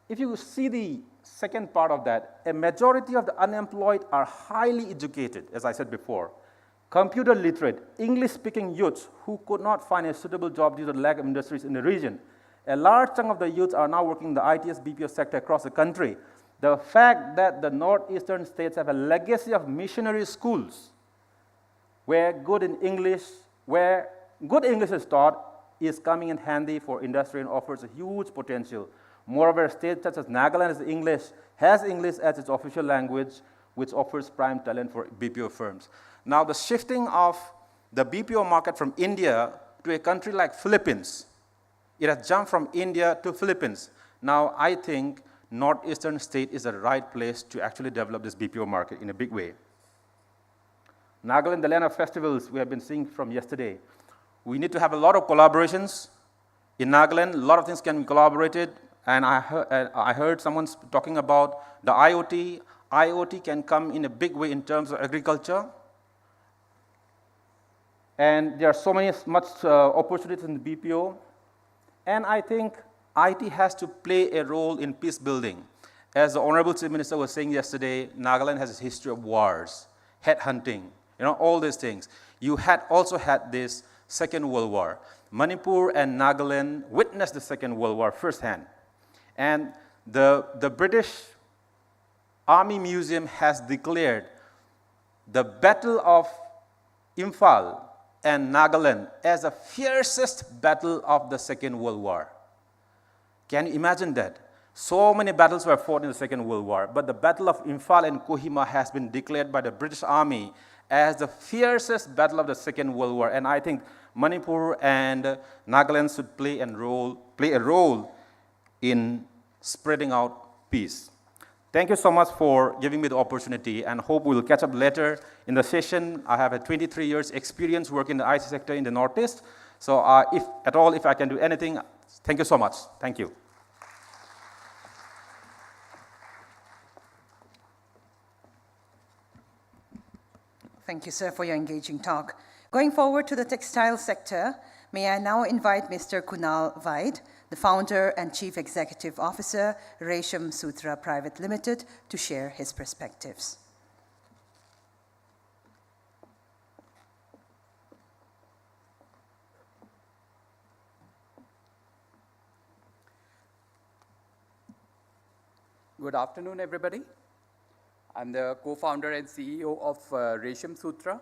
If you see the second part of that, a majority of the unemployed are highly educated, as I said before, computer literate, English-speaking youths who could not find a suitable job due to the lack of industries in the region. A large chunk of the youths are now working in the ITS BPO sector across the country. The fact that the northeastern states have a legacy of missionary schools where good English is taught is coming in handy for industry and offers a huge potential. Moreover, states such as Nagaland has English as its official language, which offers prime talent for BPO firms. Now, the shifting of the BPO market from India to a country like Philippines, it has jumped from India to Philippines. Now, I think northeastern state is the right place to actually develop this BPO market in a big way. Nagaland, the land of festivals, we have been seeing from yesterday. We need to have a lot of collaborations. In Nagaland, a lot of things can be collaborated. And I heard someone talking about the IoT. IoT can come in a big way in terms of agriculture. And there are much opportunities in the BPO. And I think IT has to play a role in peace building. As the Honorable Chief Minister was saying yesterday, Nagaland has a history of wars, headhunting, all these things. You also had this Second World War. Manipur and Nagaland witnessed the Second World War firsthand. And the British Army Museum has declared the Battle of Imphal and Nagaland as the fiercest battle of the Second World War. Can you imagine that? So many battles were fought in the Second World War, but the Battle of Imphal and Kohima has been declared by the British Army as the fiercest battle of the Second World War. And I think Manipur and Nagaland should play a role in spreading out peace. Thank you so much for giving me the opportunity, and hope we'll catch up later in the session. I have a 23 years experience working in the IT sector in the Northeast. So if I can do anything, thank you so much. Thank you. Thank you, sir, for your engaging talk. Going forward to the textile sector, may I now invite Mr. Kunal Vaid, the founder and chief executive officer, Resham Sutra Private Limited, to share his perspectives. Good afternoon, everybody. I'm the co-founder and CEO of Resham Sutra.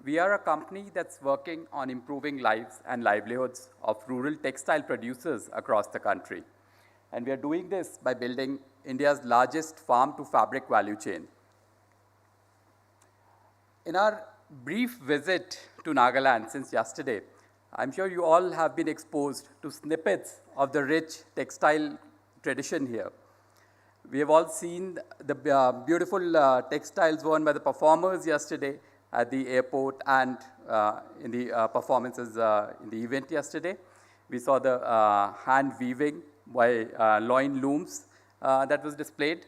We are a company that's working on improving lives and livelihoods of rural textile producers across the country. And we are doing this by building India's largest farm-to-fabric value chain. In our brief visit to Nagaland since yesterday, I'm sure you all have been exposed to snippets of the rich textile tradition here. We have all seen the beautiful textiles worn by the performers yesterday at the airport and in the performances in the event yesterday. We saw the hand weaving by loin looms that was displayed.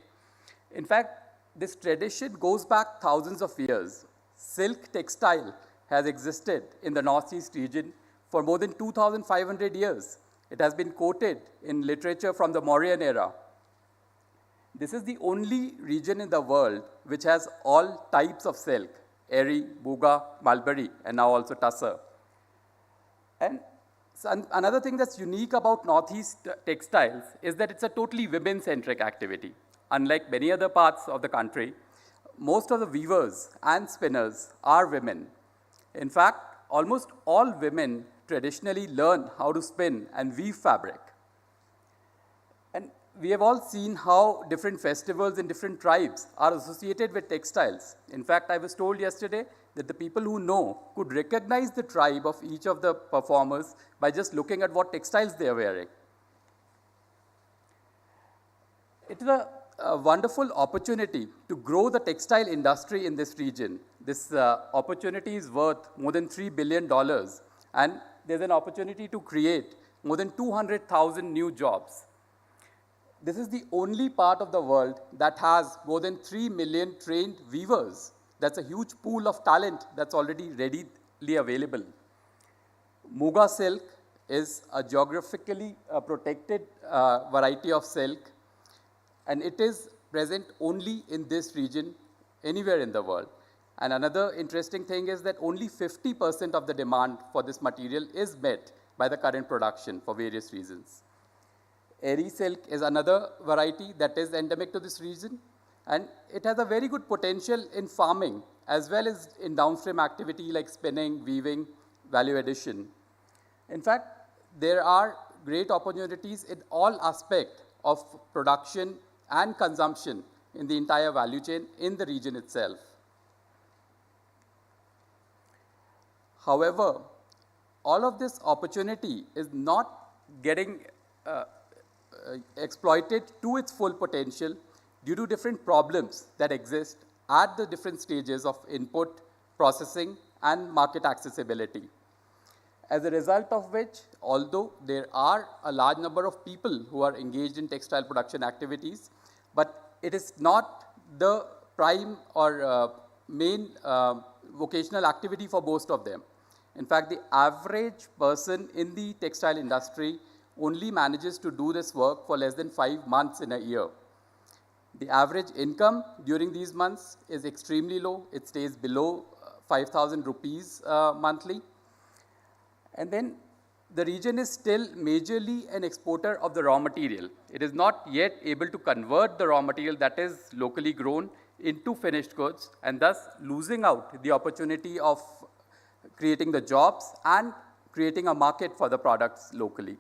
In fact, this tradition goes back thousands of years. Silk textile has existed in the Northeast region for more than 2,500 years. It has been quoted in literature from the Mauryan era. This is the only region in the world which has all types of silk: eri, buga, mulberry, and now also tussar. And another thing that's unique about Northeast textiles is that it's a totally women-centric activity. unlike many other parts of the country, most of the weavers and spinners are women. In fact, almost all women traditionally learn how to spin and weave fabric. And we have all seen how different festivals in different tribes are associated with textiles. In fact, I was told yesterday that the people who know could recognize the tribe of each of the performers by just looking at what textiles they are wearing. It is a wonderful opportunity to grow the textile industry in this region. This opportunity is worth more than $3 billion, and there's an opportunity to create more than 200,000 new jobs. This is the only part of the world that has more than 3 million trained weavers. That's a huge pool of talent that's already readily available. Muga silk is a geographically protected variety of silk, and it is present only in this region, anywhere in the world. And another interesting thing is that only 50% of the demand for this material is met by the current production for various reasons. Eri silk is another variety that is endemic to this region, and it has a very good potential in farming as well as in downstream activity like spinning, weaving, value addition. In fact, there are great opportunities in all aspects of production and consumption in the entire value chain in the region itself. However, all of this opportunity is not getting exploited to its full potential due to different problems that exist at the different stages of input, processing, and market accessibility. As a result of which, although there are a large number of people who are engaged in textile production activities, but it is not the prime or main vocational activity for most of them. In fact, the average person in the textile industry only manages to do this work for less than 5 months in a year. The average income during these months is extremely low. It stays below 5,000 rupees monthly. And then the region is still majorly an exporter of the raw material. It is not yet able to convert the raw material that is locally grown into finished goods, and thus losing out the opportunity of creating the jobs and creating a market for the products locally.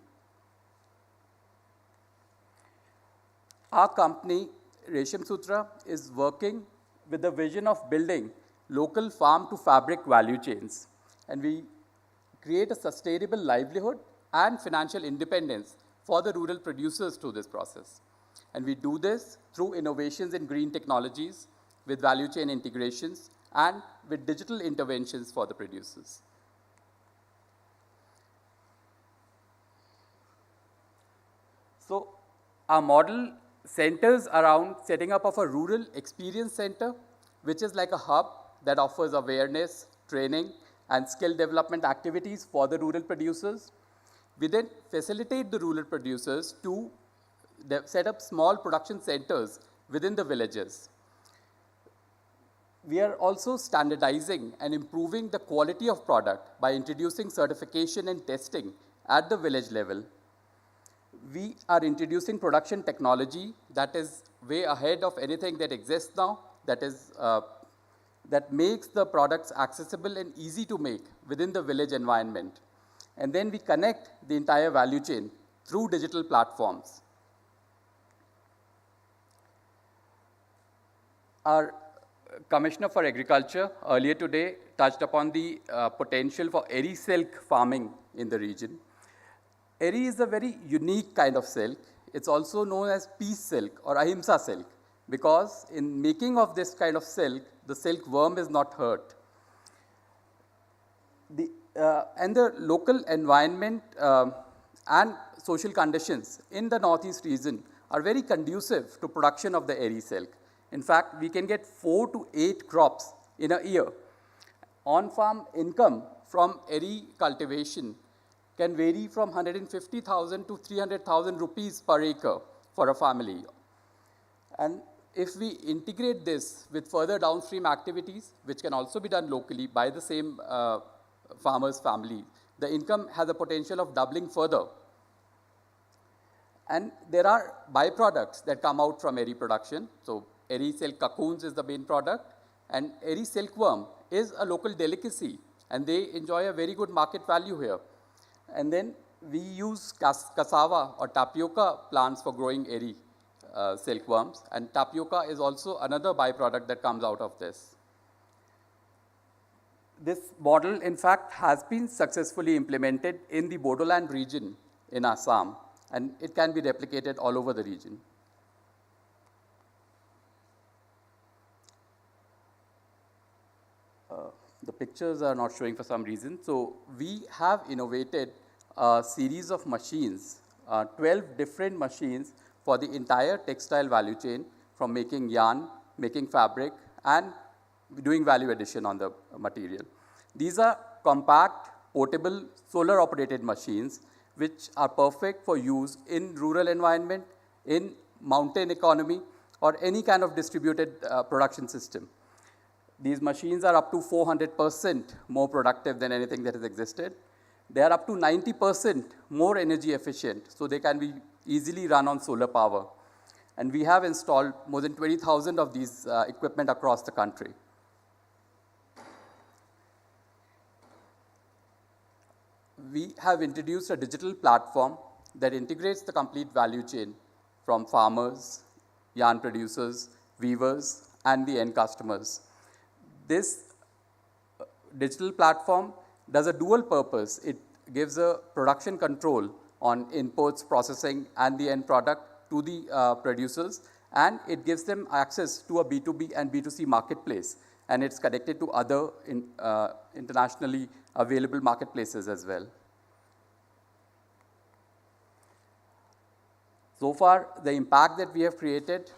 Our company, Resham Sutra, is working with the vision of building local farm to fabric value chains, and we create a sustainable livelihood and financial independence for the rural producers through this process. And we do this through innovations in green technologies, with value chain integrations, and with digital interventions for the producers. So our model centers around setting up of a rural experience center, which is like a hub that offers awareness, training, and skill development activities for the rural producers. We then facilitate the rural producers to set up small production centers within the villages. We are also standardizing and improving the quality of product by introducing certification and testing at the village level. We are introducing production technology that is way ahead of anything that exists now, that makes the products accessible and easy to make within the village environment. And then we connect the entire value chain through digital platforms. Our Commissioner for Agriculture earlier today touched upon the potential for Eri silk farming in the region. Eri is a very unique kind of silk. It's also known as peace silk or ahimsa silk, because in making of this kind of silk, the silkworm is not hurt. And the local environment and social conditions in the northeast region are very conducive to production of the Eri silk. In fact, we can get 4 to 8 crops in a year. On-farm income from Eri cultivation can vary from 150,000 to 300,000 rupees per acre for a family. And if we integrate this with further downstream activities, which can also be done locally by the same farmer's family, the income has a potential of doubling further. And there are byproducts that come out from eri production. So eri silk cocoons is the main product, and eri silkworm is a local delicacy, and they enjoy a very good market value here. And then we use cassava or tapioca plants for growing eri silkworms, and tapioca is also another byproduct that comes out of this. This model, in fact, has been successfully implemented in the Bodoland region in Assam, and it can be replicated all over the region. The pictures are not showing for some reason. So we have innovated a series of machines, 12 different machines for the entire textile value chain, from making yarn, making fabric, and doing value addition on the material. These are compact, portable, solar-operated machines which are perfect for use in rural environment, in mountain economy, or any kind of distributed production system. These machines are up to 400% more productive than anything that has existed. They are up to 90% more energy efficient, so they can be easily run on solar power. And we have installed more than 20,000 of these equipment across the country. We have introduced a digital platform that integrates the complete value chain from farmers, yarn producers, weavers, and the end customers. This digital platform does a dual purpose. It gives a production control on inputs, processing, and the end product to the producers, and it gives them access to a B2B and B2C marketplace, and it's connected to other internationally available marketplaces as well. So far, the impact that we have created,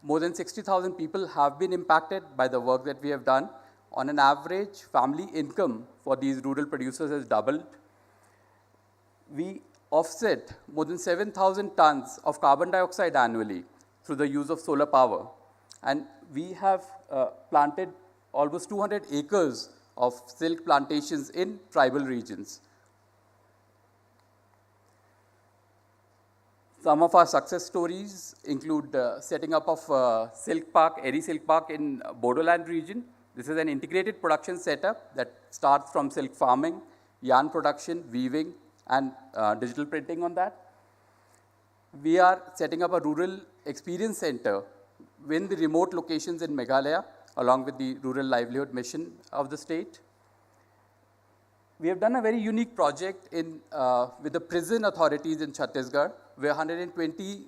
more than 60,000 people have been impacted by the work that we have done. On an average, family income for these rural producers has doubled. We offset more than 7,000 tons of carbon dioxide annually through the use of solar power. And we have planted almost 200 acres of silk plantations in tribal regions. Some of our success stories include setting up of silk park, eri silk park in Bodoland region. This is an integrated production setup that starts from silk farming, yarn production, weaving, and digital printing on that. We are setting up a rural experience center in the remote locations in Meghalaya, along with the rural livelihood mission of the state. We have done a very unique project with the prison authorities in Chhattisgarh, where 120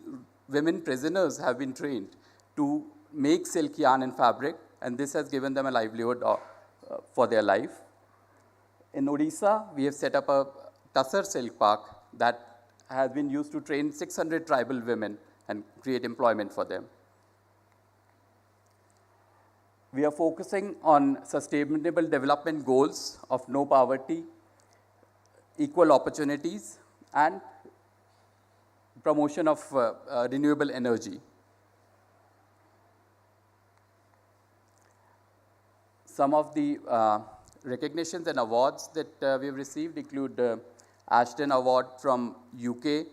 women prisoners have been trained to make silk yarn and fabric, and this has given them a livelihood for their life. In Odisha, we have set up a Tassar silk park that has been used to train 600 tribal women and create employment for them. We are focusing on sustainable development goals of no poverty, equal opportunities, and promotion of renewable energy. Some of the recognitions and awards that we have received include Ashton Award from UK,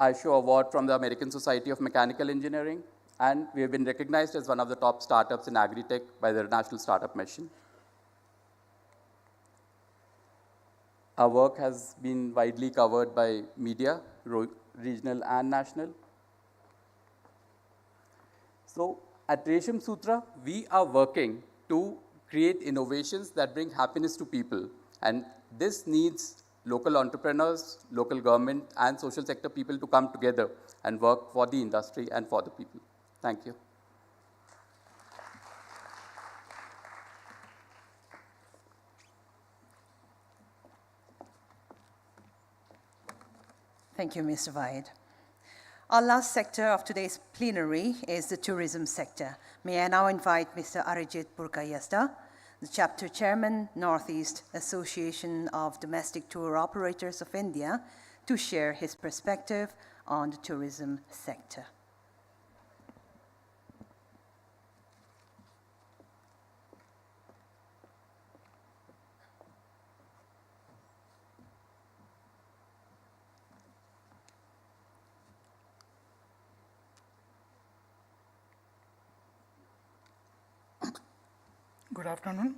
ISHO Award from the American Society of Mechanical Engineering, and we have been recognized as one of the top startups in agri-tech by the National Startup Mission. Our work has been widely covered by media, regional and national. So at Resham Sutra, we are working to create innovations that bring happiness to people. And this needs local entrepreneurs, local government, and social sector people to come together and work for the industry and for the people. Thank you. Thank you, Mr. Vaid. Our last sector of today's plenary is the tourism sector. May I now invite Mr. Arijit Purkayasta, the Chapter Chairman, Northeast Association of Domestic Tour Operators of India, to share his perspective on the tourism sector. Good afternoon.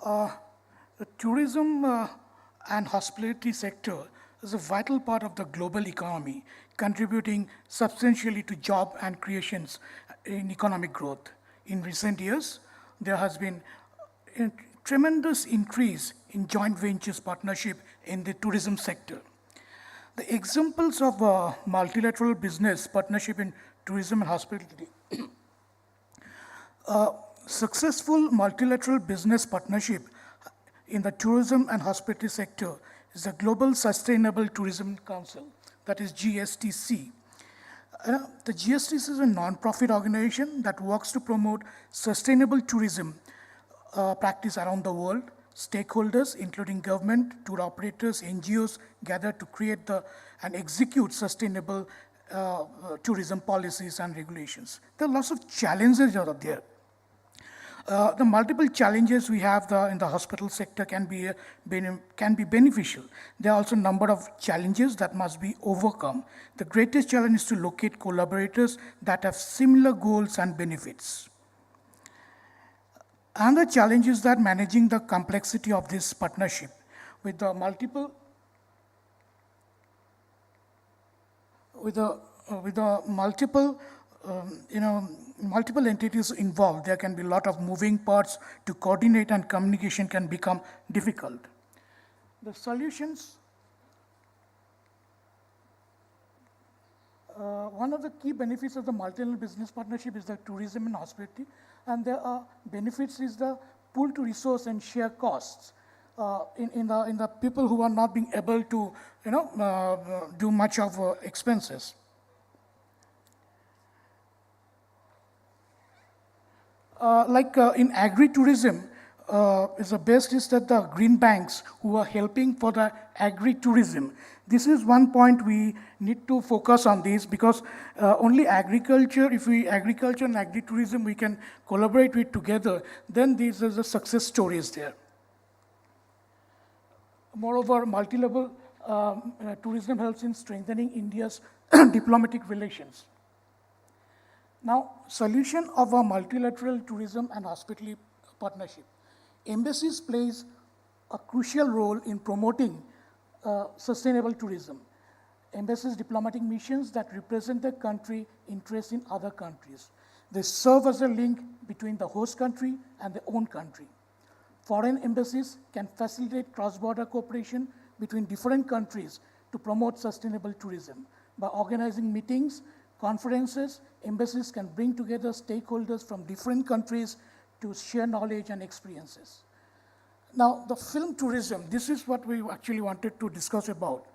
The tourism and hospitality sector is a vital part of the global economy, contributing substantially to job and creations in economic growth. In recent years, there has been a tremendous increase in joint ventures partnership in the tourism sector. The examples of multilateral business partnership in tourism and hospitality. Successful multilateral business partnership in the tourism and hospitality sector is the Global Sustainable Tourism Council, that is GSTC. The GSTC is a non-profit organization that works to promote sustainable tourism practice around the world. Stakeholders, including government, tour operators, NGOs, gather to create and execute sustainable tourism policies and regulations. There are lots of challenges out there. The multiple challenges we have in the hospital sector can be beneficial. There are also a number of challenges that must be overcome. The greatest challenge is to locate collaborators that have similar goals and benefits. And the challenge is that managing the complexity of this partnership with the multiple multiple entities involved, there can be a lot of moving parts to coordinate, and communication can become difficult. The solutions, one of the key benefits of the multilateral business partnership is the tourism and hospitality, and there are benefits is the pool to resource and share costs in the people who are not being able to do much of expenses. In agri-tourism, is the best is that the green banks who are helping for the agri-tourism. This is one point we need to focus on this, because only agriculture and agri-tourism we can collaborate with together, then these are the success stories there. Moreover, multi-level tourism helps in strengthening India's diplomatic relations. Now, solution of a multilateral tourism and hospitality partnership. Embassies plays a crucial role in promoting sustainable tourism. Embassies diplomatic missions that represent the country interests in other countries. They serve as a link between the host country and their own country. Foreign embassies can facilitate cross-border cooperation between different countries to promote sustainable tourism. By organizing meetings, conferences, embassies can bring together stakeholders from different countries to share knowledge and experiences. Now, the film tourism, this is what we actually wanted to discuss about.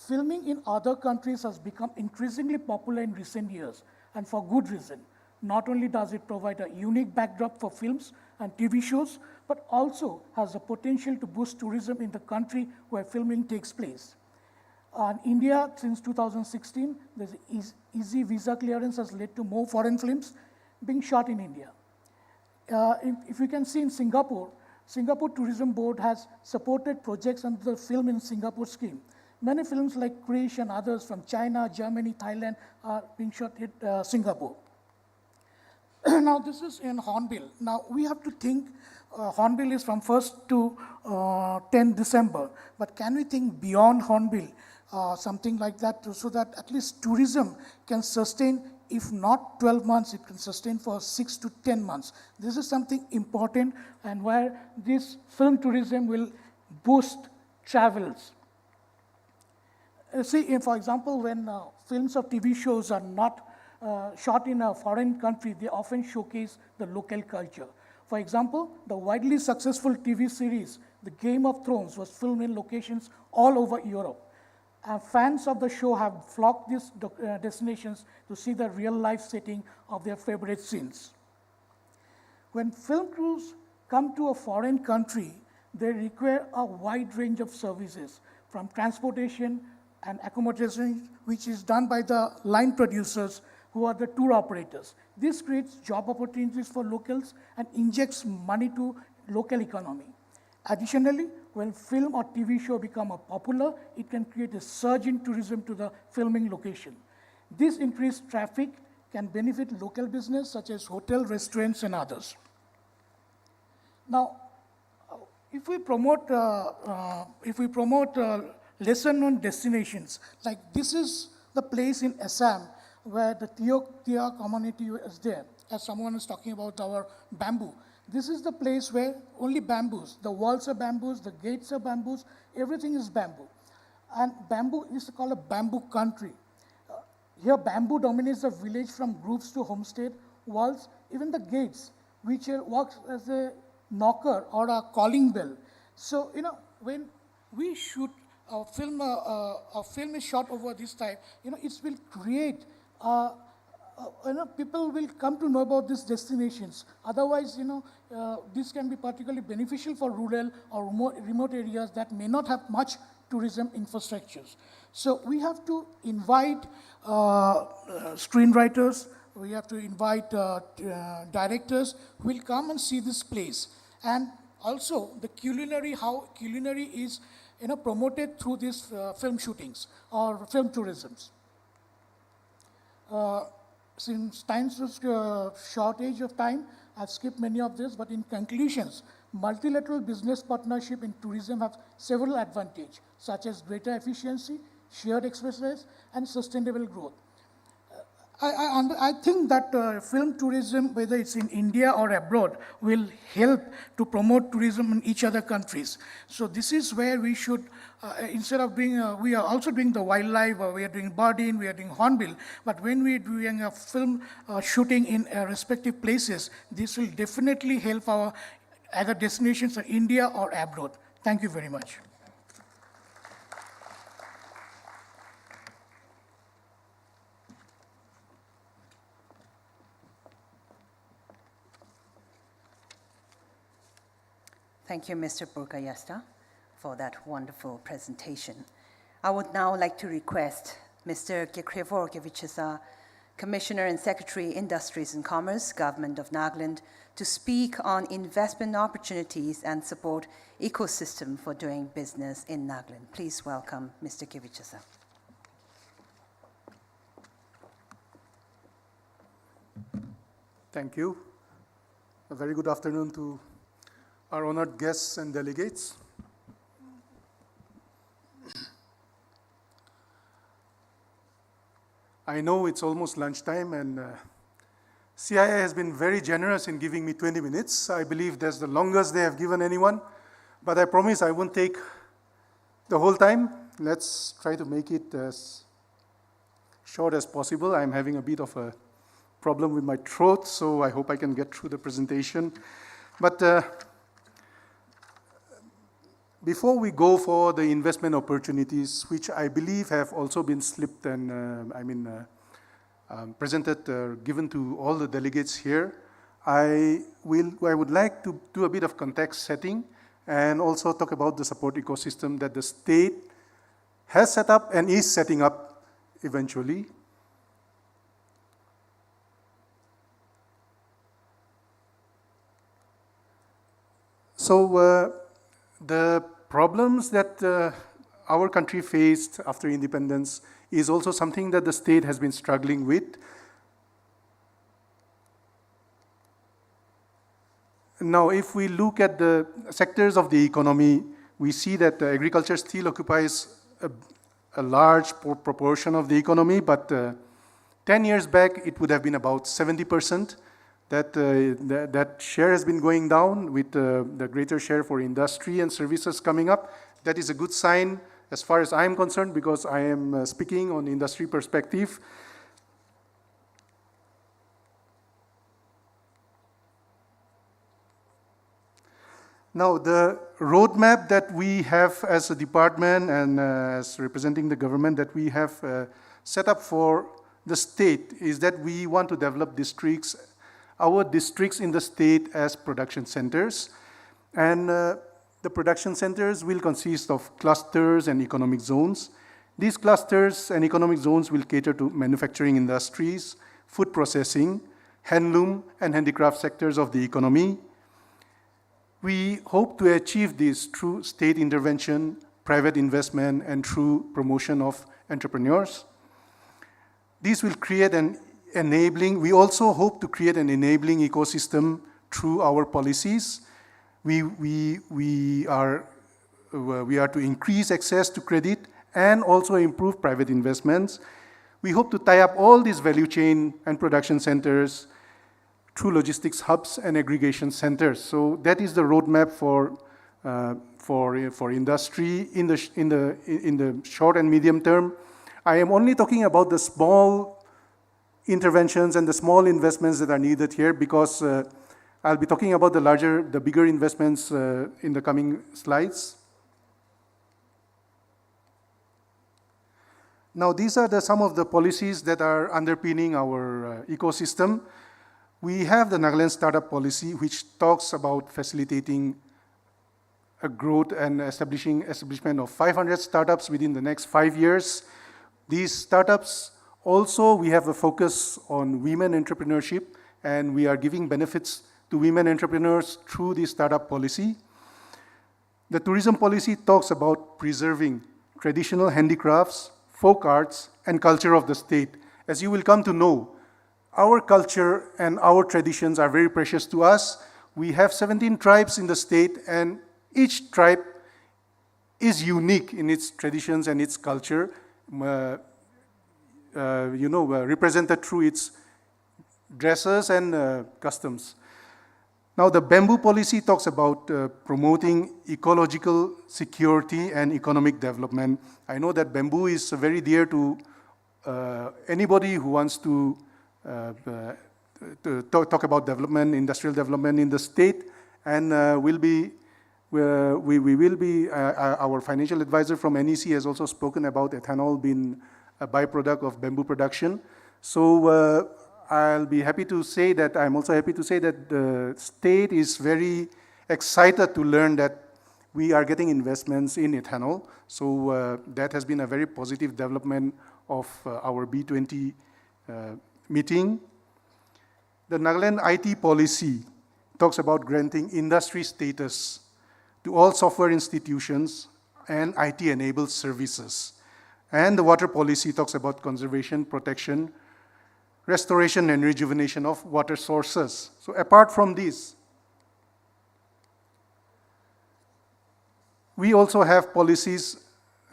Filming in other countries has become increasingly popular in recent years, and for good reason. Not only does it provide a unique backdrop for films and TV shows, but also has the potential to boost tourism in the country where filming takes place. In India, since 2016, the easy visa clearance has led to more foreign films being shot in India. If you can see in Singapore Tourism Board has supported projects under the Film in Singapore scheme. Many films like Krish and others from China, Germany, Thailand are being shot in Singapore. Now, this is in Hornbill. Now, we have to think Hornbill is from 1st to 10 December, but can we think beyond Hornbill? Something like that, so that at least tourism can sustain, if not 12 months, it can sustain for 6 to 10 months. This is something important, and where this film tourism will boost travels. See, for example, when films or TV shows are not shot in a foreign country, they often showcase the local culture. For example, the widely successful TV series, The Game of Thrones, was filmed in locations all over Europe. Fans of the show have flocked these destinations to see the real-life setting of their favorite scenes. When film crews come to a foreign country, they require a wide range of services, from transportation and accommodation, which is done by the line producers, who are the tour operators. This creates job opportunities for locals and injects money to local economy. Additionally, when film or TV show become popular, it can create a surge in tourism to the filming location. This increased traffic can benefit local business such as hotel, restaurants, and others. Now, if we promote lesser known destinations, like this is the place in Assam where the Tia community is there, as someone is talking about our bamboo. This is the place where only bamboos, the walls are bamboos, the gates are bamboos, everything is bamboo. And bamboo is called a bamboo country. Here bamboo dominates the village from roofs to homestead, walls, even the gates, which works as a knocker or a calling bell. So, when we shoot a film is shot over this type, it will create, people will come to know about these destinations. Otherwise, this can be particularly beneficial for rural or remote areas that may not have much tourism infrastructures. So we have to invite screenwriters, we have to invite directors who will come and see this place. And also the culinary, how culinary is promoted through these film shootings or film tourisms. Since time's shortage of time, I've skipped many of this, but in conclusions, multilateral business partnership in tourism have several advantages, such as greater efficiency, shared expertise, and sustainable growth. I think that film tourism, whether it's in India or abroad, will help to promote tourism in each other countries. So this is where we should, instead of doing, we are also doing the wildlife, or we are doing birding, we are doing hornbill, but when we are doing a film shooting in respective places, this will definitely help our other destinations in India or abroad. Thank you very much. Thank you, Mr. Burkayasta, for that wonderful presentation. I would now like to request Mr. Gekrevor, Commissioner and Secretary, Industries and Commerce, Government of Nagaland, to speak on investment opportunities and support ecosystem for doing business in Nagaland. Please welcome Mr. Gevichasa. Thank you. A very good afternoon to our honored guests and delegates. I know it's almost lunchtime, and CIA has been very generous in giving me 20 minutes. I believe that's the longest they have given anyone, but I promise I won't take the whole time. Let's try to make it as short as possible. I'm having a bit of a problem with my throat, so I hope I can get through the presentation. But before we go for the investment opportunities, which I believe have also been slipped and presented, given to all the delegates here, I would like to do a bit of context setting and also talk about the support ecosystem that the state has set up and is setting up eventually. So the problems that our country faced after independence is also something that the state has been struggling with. Now, if we look at the sectors of the economy, we see that agriculture still occupies a large proportion of the economy, but 10 years back, it would have been about 70%. That share has been going down with the greater share for industry and services coming up. That is a good sign as far as I am concerned, because I am speaking on industry perspective. Now, the roadmap that we have as a department and as representing the government that we have set up for the state is that we want to develop our districts in the state as production centers. And the production centers will consist of clusters and economic zones. These clusters and economic zones will cater to manufacturing industries, food processing, handloom, and handicraft sectors of the economy. We hope to achieve this through state intervention, private investment, and through promotion of entrepreneurs. These will create we also hope to create an enabling ecosystem through our policies. we are to increase access to credit and also improve private investments. We hope to tie up all these value chain and production centers through logistics hubs and aggregation centers. So that is the roadmap for industry in the short and medium term. I am only talking about the small interventions and the small investments that are needed here, because I'll be talking about the bigger investments in the coming slides. Now, these are some of the policies that are underpinning our ecosystem. We have the Nagaland Startup Policy, which talks about facilitating a growth and establishment of 500 startups within the next 5 years. These startups also, we have a focus on women entrepreneurship, and we are giving benefits to women entrepreneurs through the startup policy. The tourism policy talks about preserving traditional handicrafts, folk arts, and culture of the state. As you will come to know, our culture and our traditions are very precious to us. We have 17 tribes in the state, and each tribe is unique in its traditions and its culture, represented through its dresses and customs. Now, the bamboo policy talks about promoting ecological security and economic development. I know that bamboo is very dear to anybody who wants to talk about development, industrial development in the state, and our financial advisor from NEC has also spoken about ethanol being a byproduct of bamboo production. So I'll be happy to say that, I'm also happy to say that the state is very excited to learn that we are getting investments in ethanol. So that has been a very positive development of our B20 meeting. The Nagaland IT policy talks about granting industry status to all software institutions and IT-enabled services. And the water policy talks about conservation, protection, restoration and rejuvenation of water sources. So apart from this, we also have policies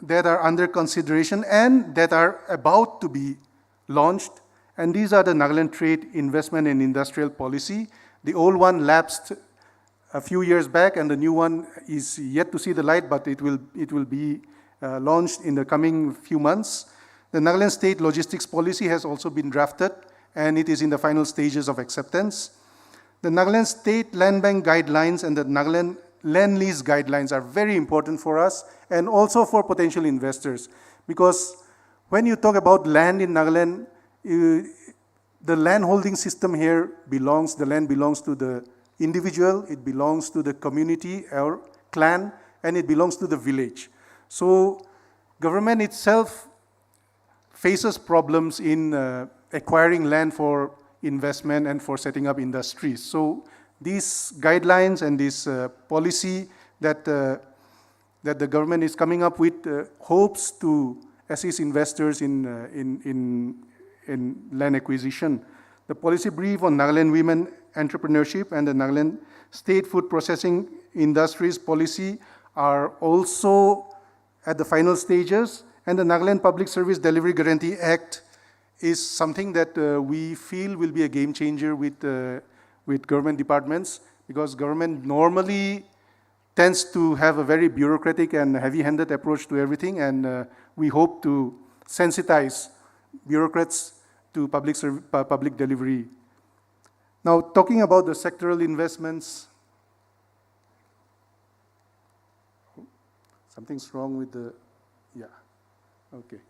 that are under consideration and that are about to be launched. And these are the Nagaland Trade, Investment and Industrial Policy. The old one lapsed a few years back, and the new one is yet to see the light, but it will be launched in the coming few months. The Nagaland State Logistics Policy has also been drafted, and it is in the final stages of acceptance. The Nagaland State Land Bank Guidelines and the Nagaland Land Lease Guidelines are very important for us and also for potential investors, because when you talk about land in Nagaland, the land holding system here the land belongs to the individual, it belongs to the community or clan, and it belongs to the village. So government itself faces problems in acquiring land for investment and for setting up industries. So these guidelines and this policy that the government is coming up with hopes to assist investors in land acquisition. The policy brief on Nagaland women entrepreneurship and the Nagaland State Food Processing Industries policy are also at the final stages, and the Nagaland Public Service Delivery Guarantee Act is something that we feel will be a game changer with government departments, because government normally tends to have a very bureaucratic and heavy-handed approach to everything, and we hope to sensitize bureaucrats to public delivery. Now, talking about the sectoral investments, something's wrong with the, yeah, okay.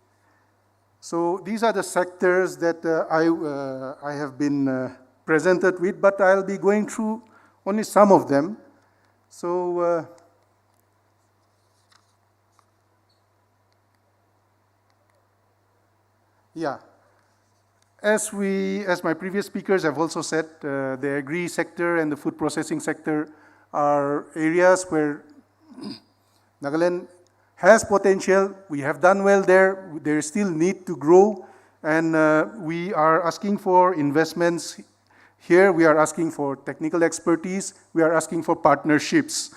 So these are the sectors that I have been presented with, but I'll be going through only some of them. So, yeah. As my previous speakers have also said, the agri sector and the food processing sector are areas where Nagaland has potential. We have done well there. There is still need to grow, and we are asking for investments Here we are asking for technical expertise, we are asking for partnerships.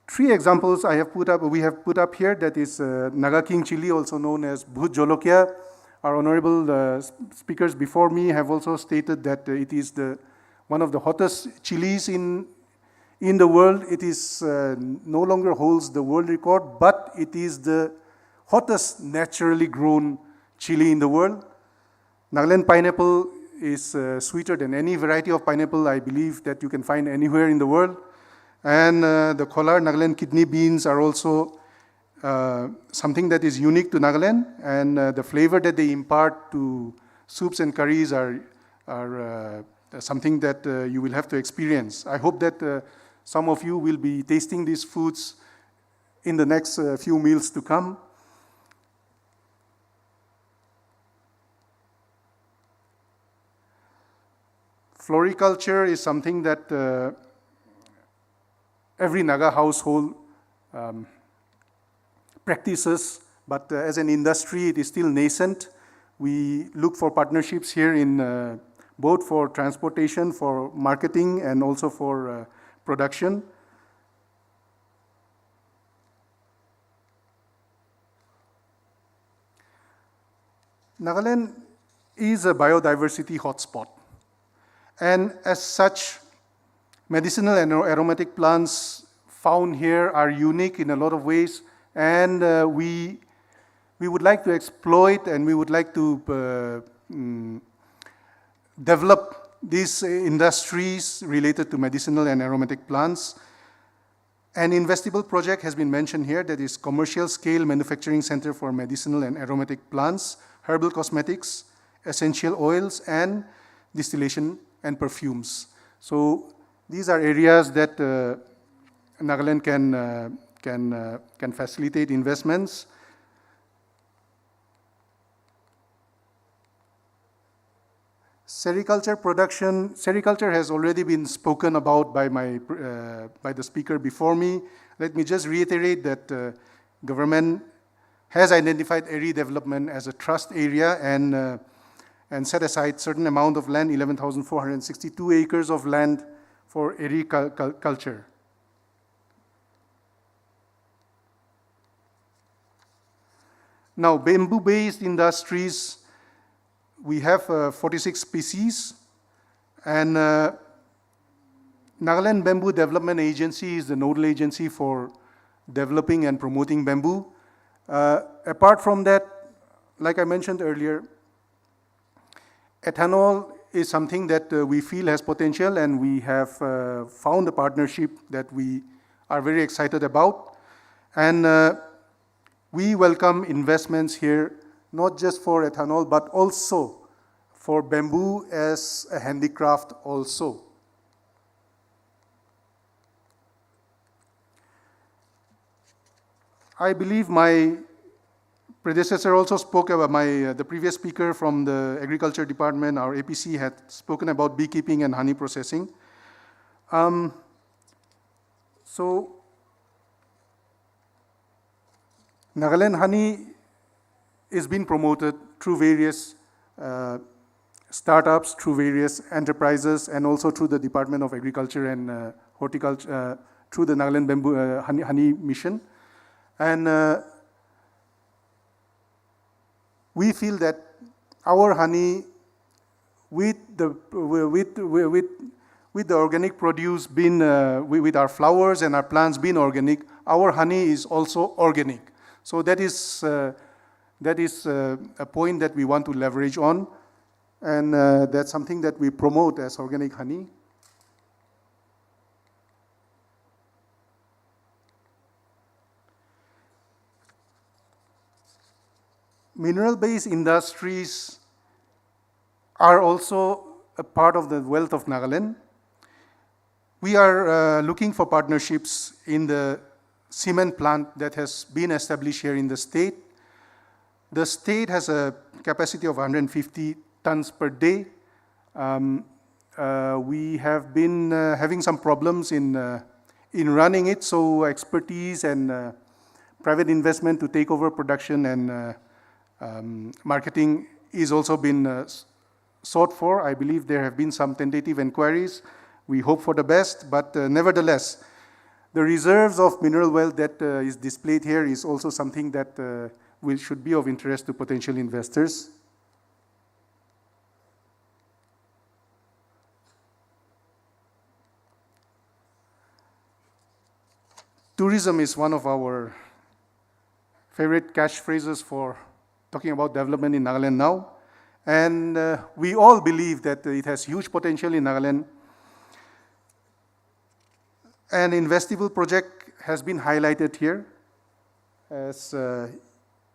3 examples we have put up here, that is Naga King chili, also known as Bhut Jolokia. Our honorable speakers before me have also stated that it is one of the hottest chilies in the world. It is no longer holds the world record, but it is the hottest naturally grown chili in the world. Nagaland pineapple is sweeter than any variety of pineapple I believe that you can find anywhere in the world. And the Kolar Nagaland kidney beans are also something that is unique to Nagaland, and the flavor that they impart to soups and curries are something that you will have to experience. I hope that some of you will be tasting these foods in the next few meals to come. Floriculture is something that every Naga household practices, but as an industry, it is still nascent. We look for partnerships here in both for transportation, for marketing, and also for production. Nagaland is a biodiversity hotspot, and as such, medicinal and aromatic plants found here are unique in a lot of ways, and we would like to exploit and we would like to develop these industries related to medicinal and aromatic plants. An investable project has been mentioned here, that is Commercial Scale Manufacturing Center for Medicinal and Aromatic Plants, Herbal Cosmetics, Essential Oils, and Distillation and Perfumes. So these are areas that Nagaland can facilitate investments. Sericulture production. Sericulture has already been spoken about by the speaker before me. Let me just reiterate that government has identified area development as a trust area and set aside certain amount of land, 11,462 acres of land for agriculture. Now, bamboo-based industries, we have 46 species, and Nagaland Bamboo Development Agency is the nodal agency for developing and promoting bamboo. Apart from that, like I mentioned earlier, ethanol is something that we feel has potential, and we have found a partnership that we are very excited about. And we welcome investments here, not just for ethanol, but also for bamboo as a handicraft also. I believe my predecessor also spoke about the previous speaker from the Agriculture Department, our APC, had spoken about beekeeping and honey processing. So Nagaland honey is being promoted through various startups, through various enterprises, and also through the Department of Agriculture and Horticulture, through the Nagaland Bamboo honey Mission. And we feel that our honey, with the organic produce being, with our flowers and our plants being organic, our honey is also organic. So that is a point that we want to leverage on, and that's something that we promote as organic honey. Mineral-based industries are also a part of the wealth of Nagaland. We are looking for partnerships in the cement plant that has been established here in the state. The state has a capacity of 150 tons per day. We have been having some problems in running it, so expertise and private investment to take over production and marketing is also been sought for. I believe there have been some tentative inquiries. We hope for the best, but nevertheless, the reserves of mineral wealth that is displayed here is also something that should be of interest to potential investors. Tourism is one of our favorite catchphrases for talking about development in Nagaland now. And we all believe that it has huge potential in Nagaland. An investable project has been highlighted here as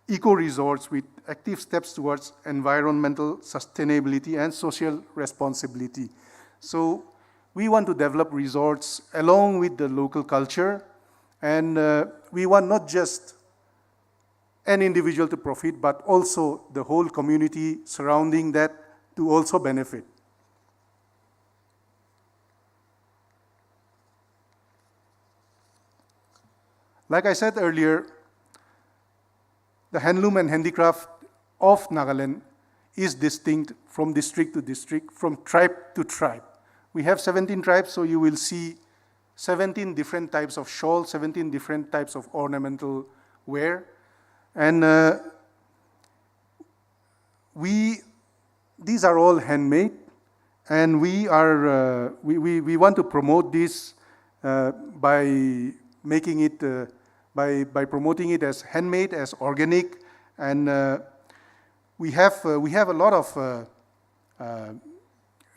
eco-resorts with active steps towards environmental sustainability and social responsibility. So we want to develop resorts along with the local culture, and we want not just an individual to profit, but also the whole community surrounding that to also benefit. Like I said earlier, the handloom and handicraft of Nagaland is distinct from district to district, from tribe to tribe. We have 17 tribes, so you will see 17 different types of shawls, 17 different types of ornamental wear. And these are all handmade, and we want to promote this by making it, by promoting it as handmade, as organic, and we have a lot of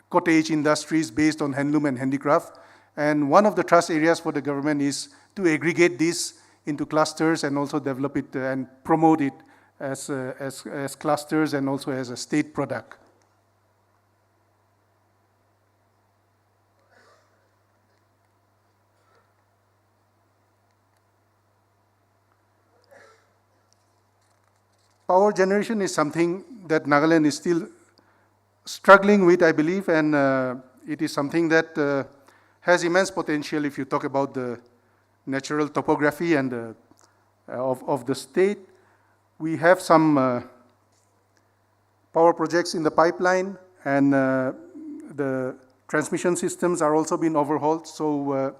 cottage industries based on handloom and handicraft. And one of the thrust areas for the government is to aggregate this into clusters and also develop it and promote it as clusters and also as a state product. Power generation is something that Nagaland is still struggling with, I believe, and it is something that has immense potential if you talk about the natural topography and of the state. We have some power projects in the pipeline, and the transmission systems are also being overhauled. So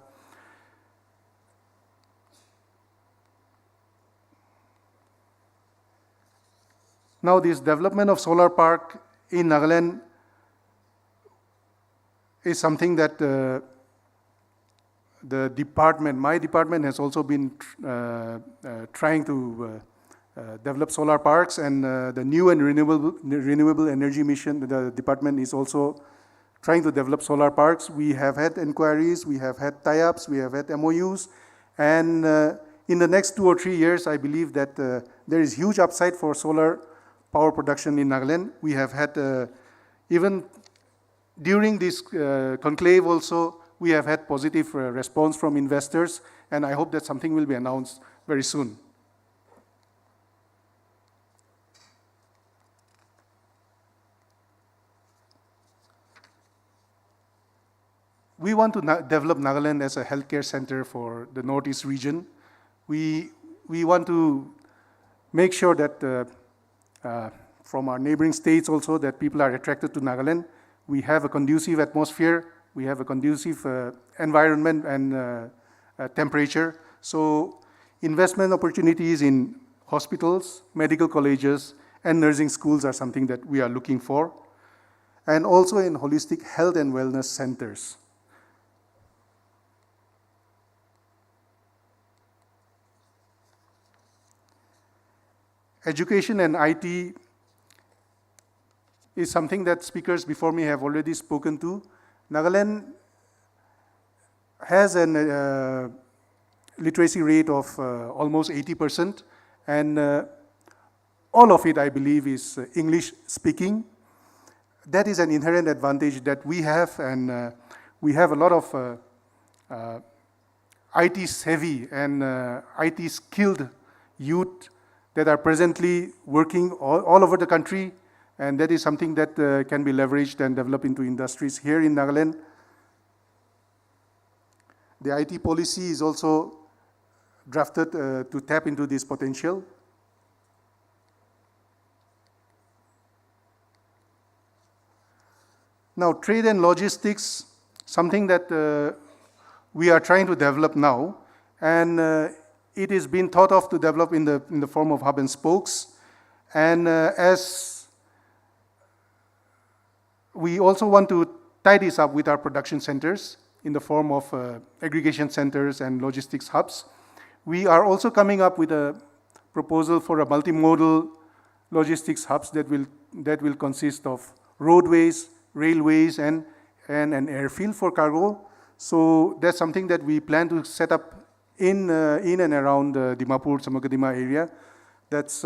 now this development of solar park in Nagaland is something that the department, my department, has also been trying to develop solar parks, and the new and renewable energy mission, the department is also trying to develop solar parks. We have had inquiries, we have had tie-ups, we have had MOUs, and in the next 2 or 3 years, I believe that there is huge upside for solar power production in Nagaland. We have had, even during this conclave also, we have had positive response from investors, and I hope that something will be announced very soon. We want to develop Nagaland as a healthcare center for the Northeast region. We want to make sure that from our neighboring states also that people are attracted to Nagaland. We have a conducive atmosphere, we have a conducive environment and temperature. So investment opportunities in hospitals, medical colleges, and nursing schools are something that we are looking for. And also in holistic health and wellness centers. Education and IT is something that speakers before me have already spoken to. Nagaland has a literacy rate of almost 80%, and all of it, I believe, is English speaking. That is an inherent advantage that we have, and we have a lot of IT savvy and IT skilled youth that are presently working all over the country, and that is something that can be leveraged and developed into industries here in Nagaland. The IT policy is also drafted to tap into this potential. Now, trade and logistics, something that we are trying to develop now, and it is being thought of to develop in the form of hub and spokes. And as we also want to tie this up with our production centers in the form of aggregation centers and logistics hubs, we are also coming up with a proposal for a multimodal logistics hubs that will consist of roadways, railways, and an airfield for cargo. So that's something that we plan to set up in and around Dimapur, Samogadima area. That's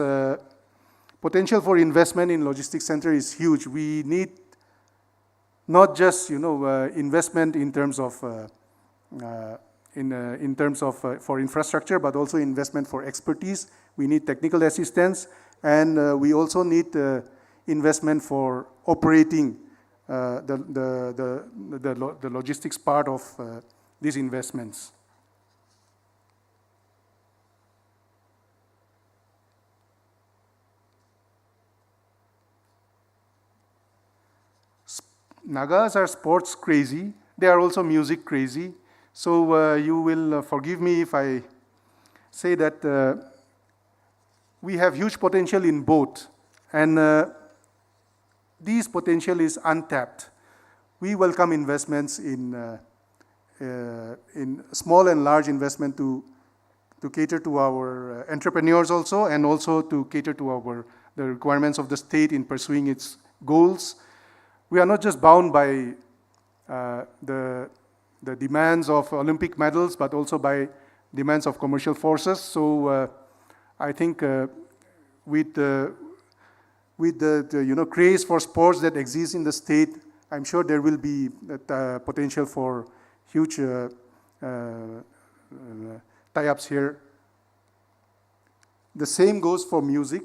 potential for investment in logistics center is huge. We need not just investment in terms of for infrastructure, but also investment for expertise. We need technical assistance, and we also need investment for operating the logistics part of these investments. Nagas are sports crazy. They are also music crazy. So you will forgive me if I say that we have huge potential in both. And this potential is untapped. We welcome investments in small and large investment to cater to our entrepreneurs also, and also to cater to the requirements of the state in pursuing its goals. We are not just bound by the demands of Olympic medals, but also by demands of commercial forces. So I think with the craze for sports that exists in the state, I'm sure there will be potential for huge tie-ups here. The same goes for music.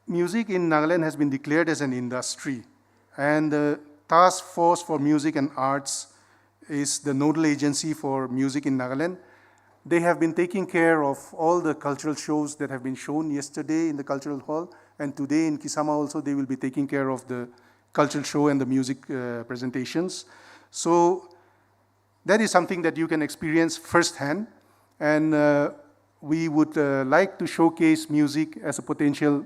Music in Nagaland has been declared as an industry, and the Task Force for Music and Arts is the nodal agency for music in Nagaland. They have been taking care of all the cultural shows that have been shown yesterday in the cultural hall, and today in Kisama also they will be taking care of the cultural show and the music presentations. So that is something that you can experience firsthand, and we would like to showcase music as a potential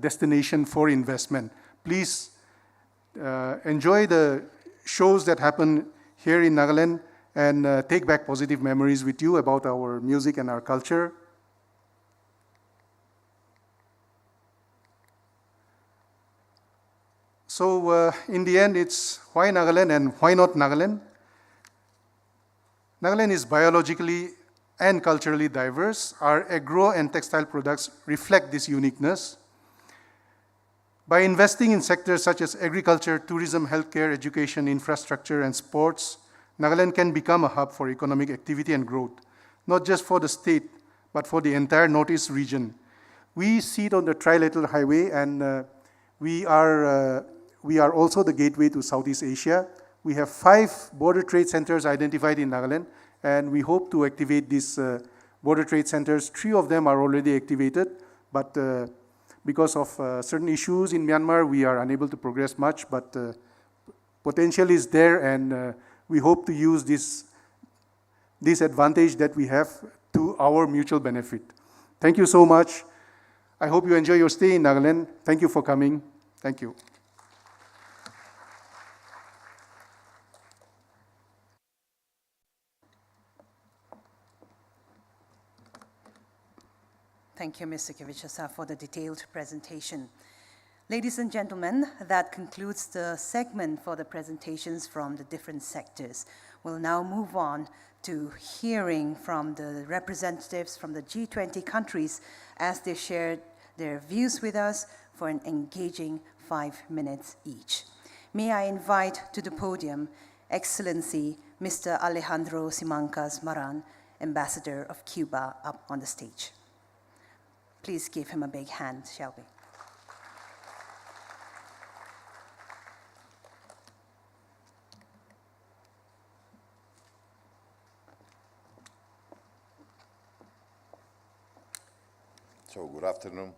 destination for investment. Please enjoy the shows that happen here in Nagaland and take back positive memories with you about our music and our culture. So in the end, it's why Nagaland and why not Nagaland? Nagaland is biologically and culturally diverse. Our agro and textile products reflect this uniqueness. By investing in sectors such as agriculture, tourism, healthcare, education, infrastructure, and sports, Nagaland can become a hub for economic activity and growth, not just for the state, but for the entire Northeast region. We sit on the trilateral highway, and we are also the gateway to Southeast Asia. We have 5 border trade centers identified in Nagaland, and we hope to activate these border trade centers. 3 of them are already activated, but because of certain issues in Myanmar, we are unable to progress much, but potential is there, and we hope to use this advantage that we have to our mutual benefit. Thank you so much. I hope you enjoy your stay in Nagaland. Thank you for coming. Thank you. Thank you, Mr. Kivishasa, for the detailed presentation. Ladies and gentlemen, that concludes the segment for the presentations from the different sectors. We'll now move on to hearing from the representatives from the G20 countries as they share their views with us for an engaging 5 minutes each. May I invite to the podium Excellency Mr. Alejandro Simancas Maran, Ambassador of Cuba, up on the stage. Please give him a big hand, shall we? So good afternoon.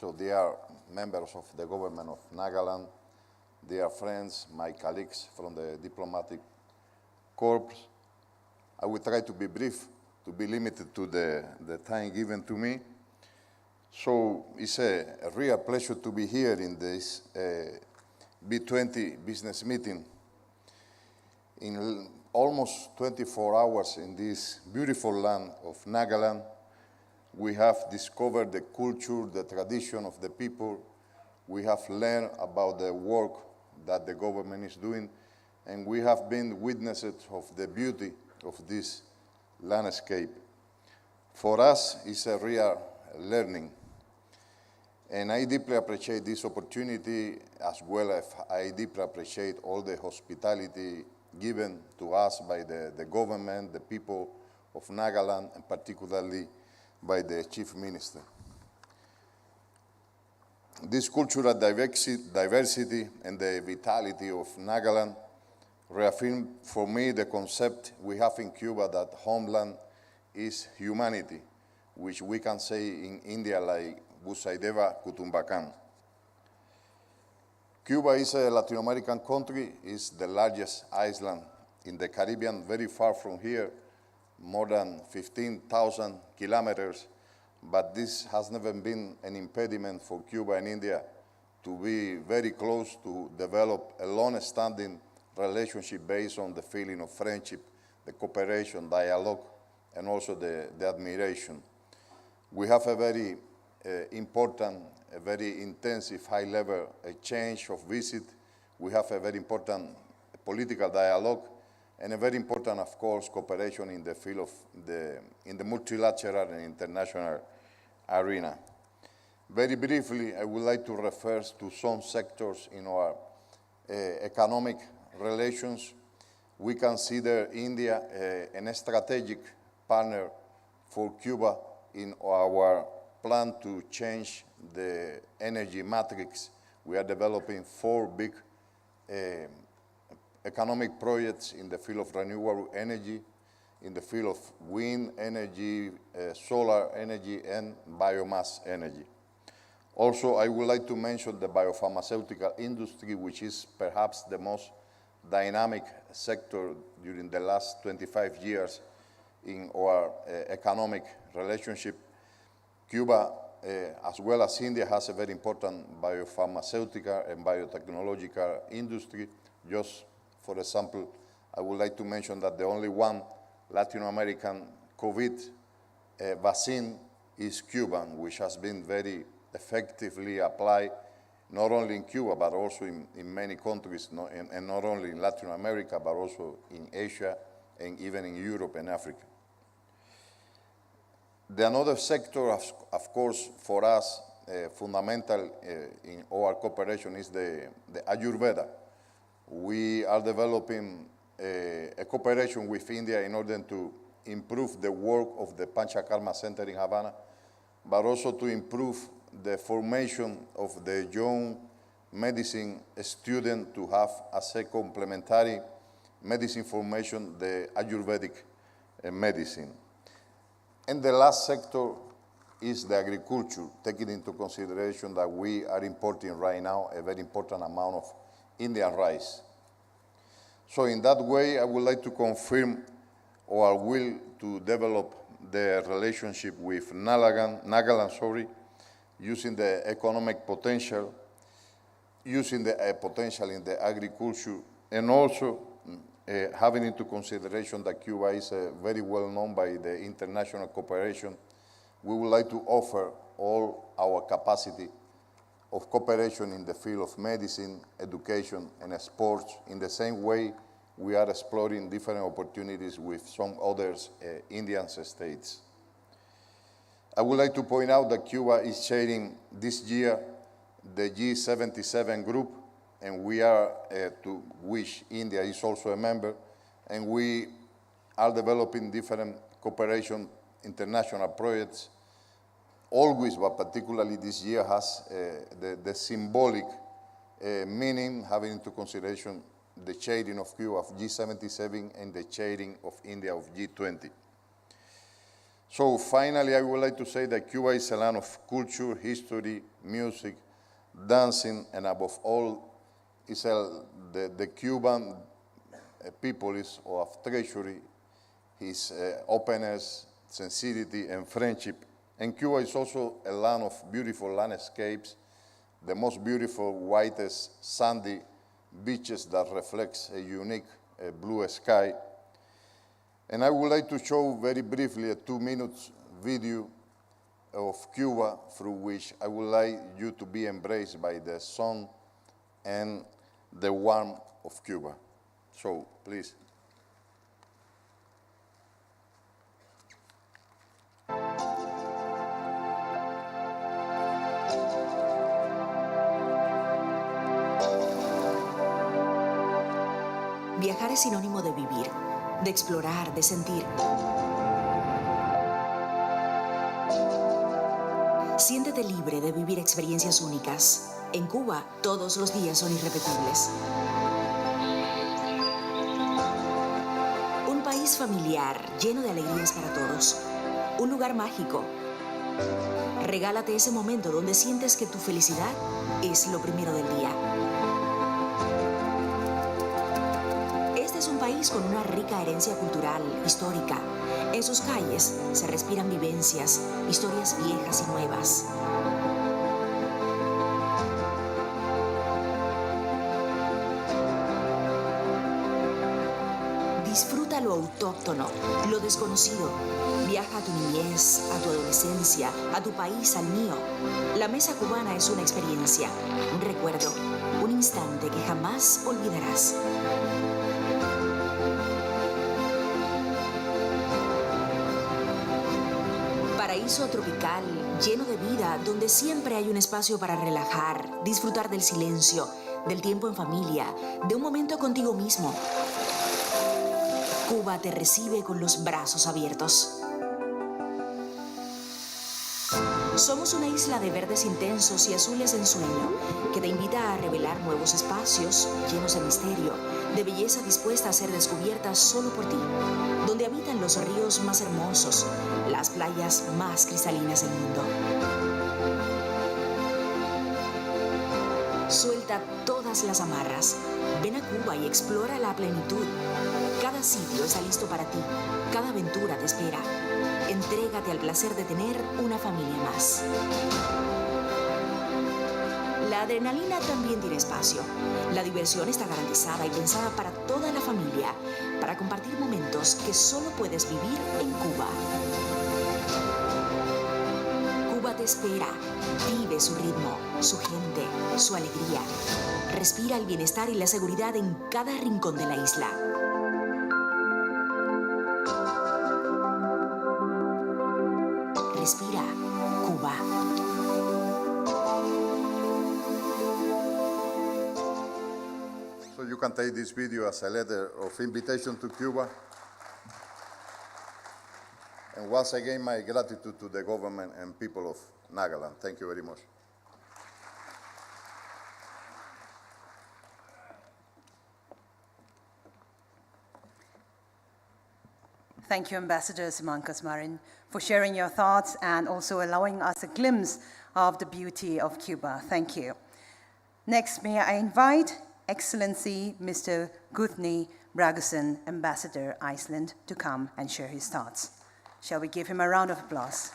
So they are members of the government of Nagaland. They are friends, my colleagues from the diplomatic corps. I will try to be brief, to be limited to the time given to me. So it's a real pleasure to be here in this B20 business meeting. In almost 24 hours in this beautiful land of Nagaland, we have discovered the culture, the tradition of the people. We have learned about the work that the government is doing, and we have been witnesses of the beauty of this landscape. For us, it's a real learning. And I deeply appreciate this opportunity, as well as I deeply appreciate all the hospitality given to us by the government, the people of Nagaland, and particularly by the Chief Minister. This cultural diversity and the vitality of Nagaland reaffirm for me the concept we have in Cuba that homeland is humanity, which we can say in India like Busaideva Kutumbakan. Cuba is a Latin American country, is the largest island in the Caribbean, very far from here, more than 15,000 kilometers, but this has never been an impediment for Cuba and India to be very close, to develop a long-standing relationship based on the feeling of friendship, the cooperation, dialogue, and also the admiration. We have a very important, a very intensive, high-level exchange of visit. We have a very important political dialogue, and a very important, of course, cooperation in the field of in the multilateral and international arena. Very briefly, I would like to refer to some sectors in our economic relations. We consider India a strategic partner for Cuba in our plan to change the energy matrix. We are developing 4 big economic projects in the field of renewable energy, in the field of wind energy, solar energy, and biomass energy. Also, I would like to mention the biopharmaceutical industry, which is perhaps the most dynamic sector during the last 25 years in our economic relationship. Cuba, as well as India, has a very important biopharmaceutical and biotechnological industry. Just for example, I would like to mention that the only one Latin American COVID vaccine is Cuban, which has been very effectively applied, not only in Cuba, but also in many countries, and not only in Latin America, but also in Asia, and even in Europe and Africa. The another sector, of course, for us, fundamental in our cooperation is the Ayurveda. We are developing a cooperation with India in order to improve the work of the Panchakarma Center in Havana, but also to improve the formation of the young medicine student to have as a complementary medicine formation the Ayurvedic medicine. And the last sector is the agriculture, taking into consideration that we are importing right now a very important amount of Indian rice. So in that way, I would like to confirm our will to develop the relationship with Nagaland, using the economic potential, using the potential in the agriculture, and also having into consideration that Cuba is very well known by the international cooperation. We would like to offer all our capacity of cooperation in the field of medicine, education, and sports in the same way we are exploring different opportunities with some other Indian states. I would like to point out that Cuba is chairing this year the G77 group, and we are, to which India is also a member, and we are developing different cooperation international projects, always, but particularly this year, has the symbolic meaning, having into consideration the chairing of Cuba of G77 and the chairing of India of G20. So finally, I would like to say that Cuba is a land of culture, history, music, dancing, and above all, the Cuban people is of treasury, his openness, sincerity, and friendship. And Cuba is also a land of beautiful landscapes, the most beautiful, whitest, sandy beaches that reflects a unique blue sky. And I would like to show very briefly a 2-minute video of Cuba through which I would like you to be embraced by the sun and the warmth of Cuba. So, please. Viajar es sinónimo de vivir, de explorar, de sentir. Siéntete libre de vivir experiencias únicas. En Cuba, todos los días son irrepetibles. Un país familiar, lleno de alegrías para todos. Un lugar mágico. Regálate ese momento donde sientes que tu felicidad es lo primero del día. Este es un país con una rica herencia cultural, histórica. En sus calles se respiran vivencias, historias viejas y nuevas. Disfruta lo autóctono, lo desconocido. Viaja a tu niñez, a tu adolescencia, a tu país, al mío. La mesa cubana es una experiencia, un recuerdo, un instante que jamás olvidarás. Paraíso tropical, lleno de vida, donde siempre hay un espacio para relajar, disfrutar del silencio, del tiempo en familia, de un momento contigo mismo. Cuba te recibe con los brazos abiertos. Somos una isla de verdes intensos y azules en sueño, que te invita a revelar nuevos espacios llenos de misterio, de belleza dispuesta a ser descubierta solo por ti, donde habitan los ríos más hermosos, las playas más cristalinas del mundo. Suelta todas las amarras. Ven a Cuba y explora la plenitud. Cada sitio está listo para ti. Cada aventura te espera. Entrégate al placer de tener una familia más. La adrenalina también tiene espacio. La diversión está garantizada y pensada para toda la familia, para compartir momentos que solo puedes vivir en Cuba. Cuba te espera. Vive su ritmo, su gente, su alegría. Respira el bienestar y la seguridad en cada rincón de la isla. Respira, Cuba. So you can take this video as a letter of invitation to Cuba. And once again, my gratitude to the government and people of Nagaland. Thank you very much. Thank you, Ambassador Simancas Marin, for sharing your thoughts and also allowing us a glimpse of the beauty of Cuba. Thank you. Next, may I invite Excellency Mr. Guthni Bragason, Ambassador Iceland, to come and share his thoughts. Shall we give him a round of applause?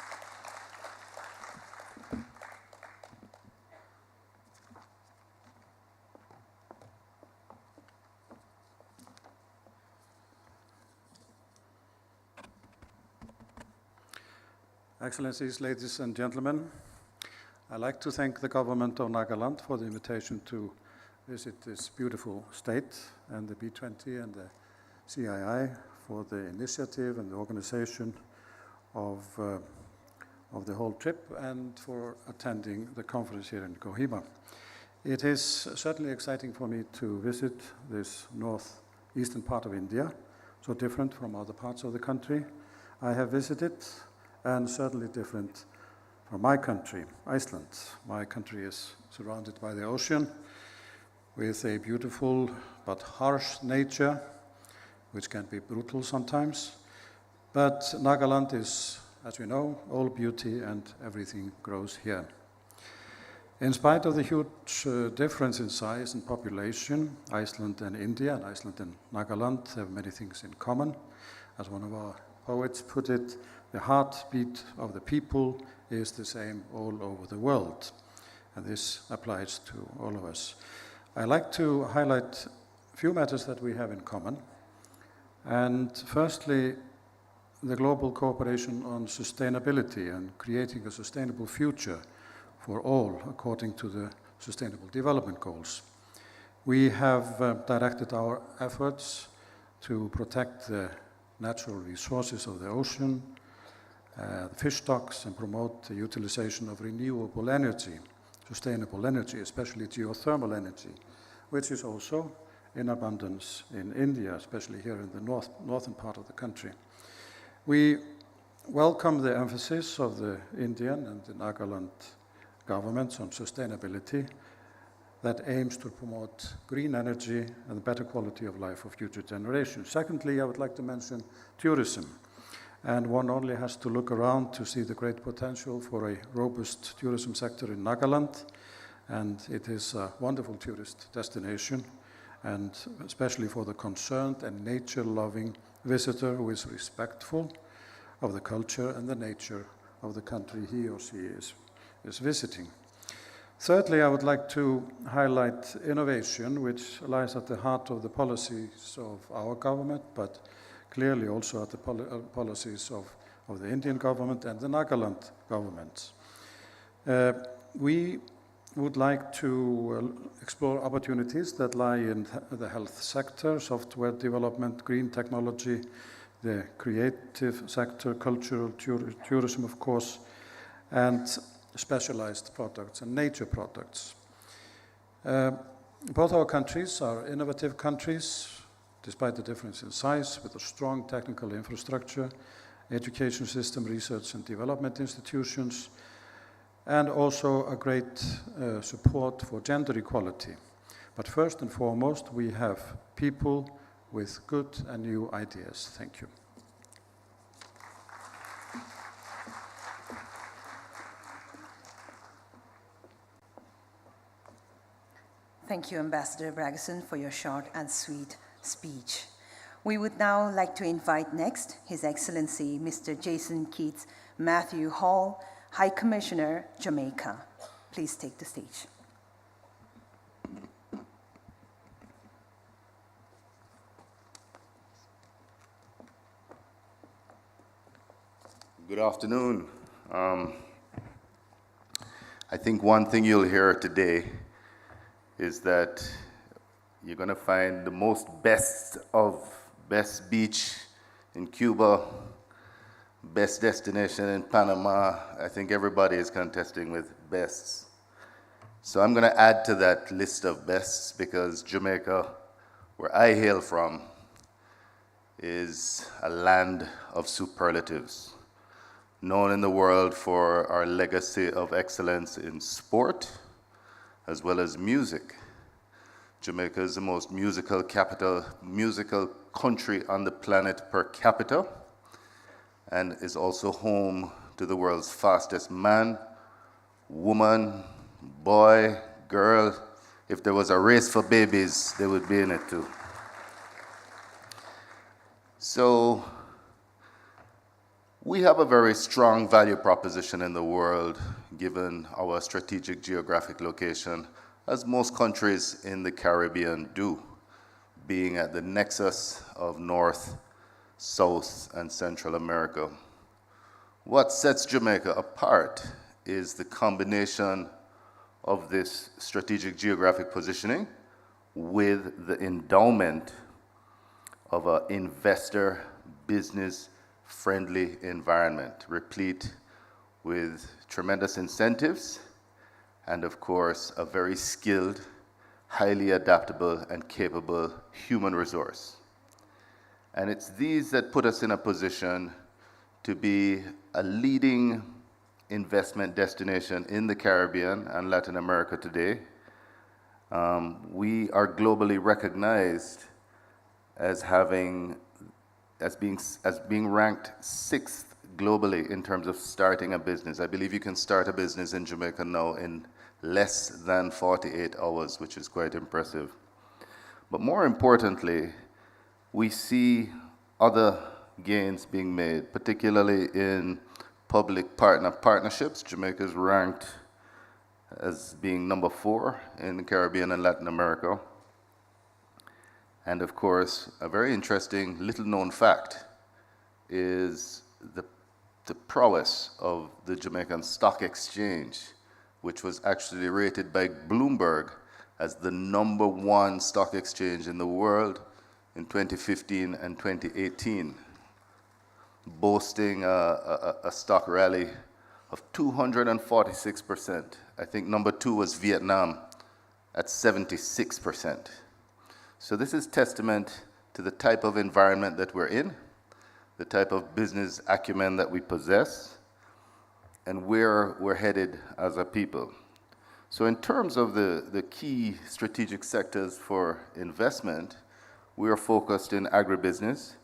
Excellencies, ladies and gentlemen, I'd like to thank the government of Nagaland for the invitation to visit this beautiful state, and the B20 and the CII for the initiative and the organization of the whole trip, and for attending the conference here in Kohima. It is certainly exciting for me to visit this northeastern part of India, so different from other parts of the country I have visited, and certainly different from my country, Iceland. My country is surrounded by the ocean with a beautiful but harsh nature, which can be brutal sometimes. But Nagaland is as we know, all beauty and everything grows here. In spite of the huge difference in size and population, Iceland and India, and Iceland and Nagaland have many things in common. As one of our poets put it, the heartbeat of the people is the same all over the world. And this applies to all of us. I like to highlight a few matters that we have in common. And firstly, the global cooperation on sustainability and creating a sustainable future for all according to the Sustainable Development Goals. We have directed our efforts to protect the natural resources of the ocean, the fish stocks, and promote the utilization of renewable energy, sustainable energy, especially geothermal energy, which is also in abundance in India, especially here in the northern part of the country. We welcome the emphasis of the Indian and the Nagaland governments on sustainability that aims to promote green energy and the better quality of life for future generations. Secondly, I would like to mention tourism. And one only has to look around to see the great potential for a robust tourism sector in Nagaland. And it is a wonderful tourist destination, and especially for the concerned and nature-loving visitor who is respectful of the culture and the nature of the country he or she is visiting. Thirdly, I would like to highlight innovation, which lies at the heart of the policies of our government, but clearly also at the policies of the Indian government and the Nagaland government. We would like to explore opportunities that lie in the health sector, software development, green technology, the creative sector, cultural tourism, of course, and specialized products and nature products. Both our countries are innovative countries, despite the difference in size, with a strong technical infrastructure, education system, research and development institutions, and also a great support for gender equality. But first and foremost, we have people with good and new ideas. Thank you. Thank you, Ambassador Bragason, for your short and sweet speech. We would now like to invite next His Excellency Mr. Jason Keats Matthew Hall, High Commissioner, Jamaica. Please take the stage. Good afternoon. I think one thing you'll hear today is that you're going to find the most best of best beach in Cuba, best destination in Panama. I think everybody is contesting with bests. So I'm going to add to that list of bests because Jamaica, where I hail from, is a land of superlatives, known in the world for our legacy of excellence in sport as well as music. Jamaica is the most musical country on the planet per capita, and is also home to the world's fastest man, woman, boy, girl. If there was a race for babies, they would be in it too. So we have a very strong value proposition in the world, given our strategic geographic location, as most countries in the Caribbean do, being at the nexus of North, South, and Central America. What sets Jamaica apart is the combination of this strategic geographic positioning with the endowment of an investor, business-friendly environment, replete with tremendous incentives, and of course, a very skilled, highly adaptable, and capable human resource. And it's these that put us in a position to be a leading investment destination in the Caribbean and Latin America today. We are globally recognized as being ranked 6th globally in terms of starting a business. I believe you can start a business in Jamaica now in less than 48 hours, which is quite impressive. But more importantly, we see other gains being made, particularly in public partnerships. Jamaica is ranked as being number 4 in the Caribbean and Latin America. And of course, a very interesting little known fact is the prowess of the Jamaican Stock Exchange, which was actually rated by Bloomberg as the #1 stock exchange in the world in 2015 and 2018, boasting a stock rally of 246%. I think number 2 was Vietnam at 76%. So this is testament to the type of environment that we're in, the type of business acumen that we possess, and where we're headed as a people. So in terms of the key strategic sectors for investment, we are focused in agribusiness,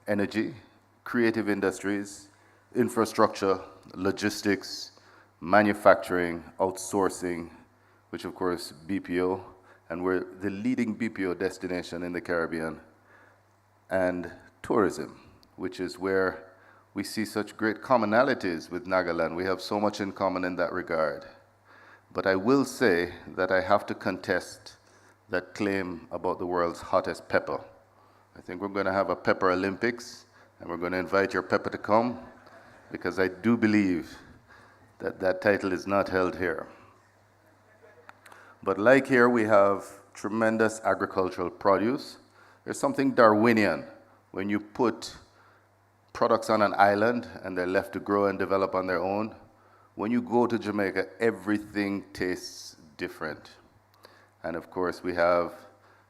energy, creative industries, infrastructure, logistics, manufacturing, outsourcing, which of course BPO, and we're the leading BPO destination in the Caribbean, and tourism, which is where we see such great commonalities with Nagaland. We have so much in common in that regard. But I will say that I have to contest that claim about the world's hottest pepper. I think we're going to have a Pepper Olympics, and we're going to invite your pepper to come, because I do believe that that title is not held here. But like here, we have tremendous agricultural produce. There's something Darwinian when you put products on an island and they're left to grow and develop on their own. When you go to Jamaica, everything tastes different. And of course, we have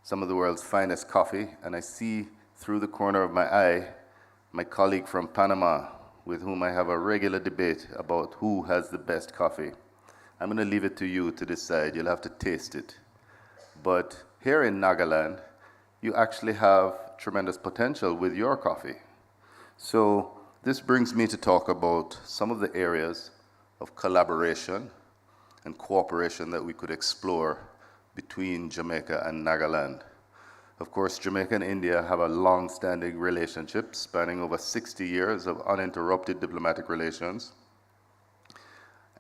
some of the world's finest coffee, and I see through the corner of my eye my colleague from Panama, with whom I have a regular debate about who has the best coffee. I'm going to leave it to you to decide. You'll have to taste it. But here in Nagaland, you actually have tremendous potential with your coffee. So this brings me to talk about some of the areas of collaboration and cooperation that we could explore between Jamaica and Nagaland. Of course, Jamaica and India have a long-standing relationship spanning over 60 years of uninterrupted diplomatic relations.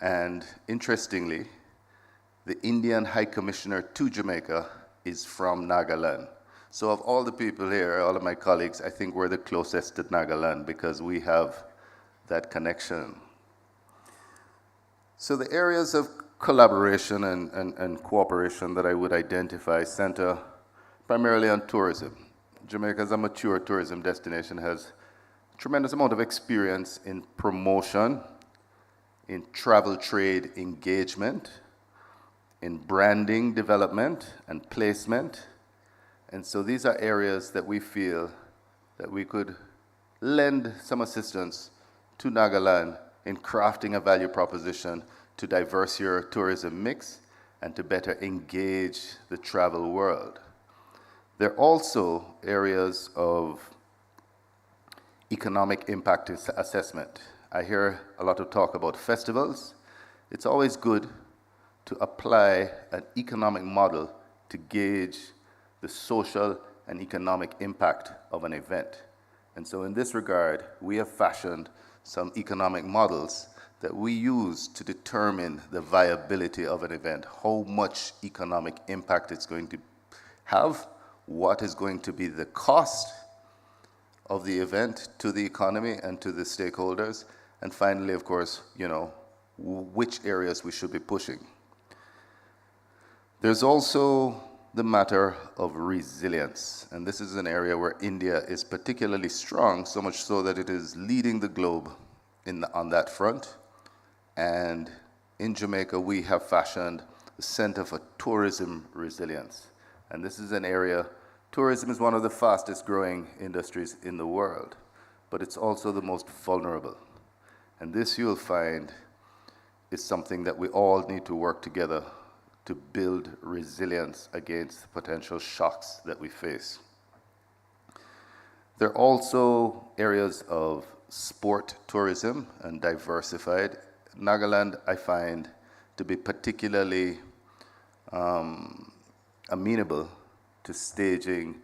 And interestingly, the Indian High Commissioner to Jamaica is from Nagaland. So of all the people here, all of my colleagues, I think we're the closest to Nagaland because we have that connection. So the areas of collaboration and cooperation that I would identify center primarily on tourism. Jamaica, as a mature tourism destination, has a tremendous amount of experience in promotion, in travel trade engagement, in branding development and placement. And so these are areas that we feel that we could lend some assistance to Nagaland in crafting a value proposition to diverse your tourism mix and to better engage the travel world. There are also areas of economic impact assessment. I hear a lot of talk about festivals. It's always good to apply an economic model to gauge the social and economic impact of an event. And so in this regard, we have fashioned some economic models that we use to determine the viability of an event, how much economic impact it's going to have, what is going to be the cost of the event to the economy and to the stakeholders, and finally, of course, which areas we should be pushing. There's also the matter of resilience, and this is an area where India is particularly strong, so much so that it is leading the globe on that front. And in Jamaica, we have fashioned a Center for Tourism Resilience. And this is an area, tourism is one of the fastest growing industries in the world, but it's also the most vulnerable. And this, you'll find, is something that we all need to work together to build resilience against potential shocks that we face. There are also areas of sport tourism and diversified. Nagaland, I find to be particularly amenable to staging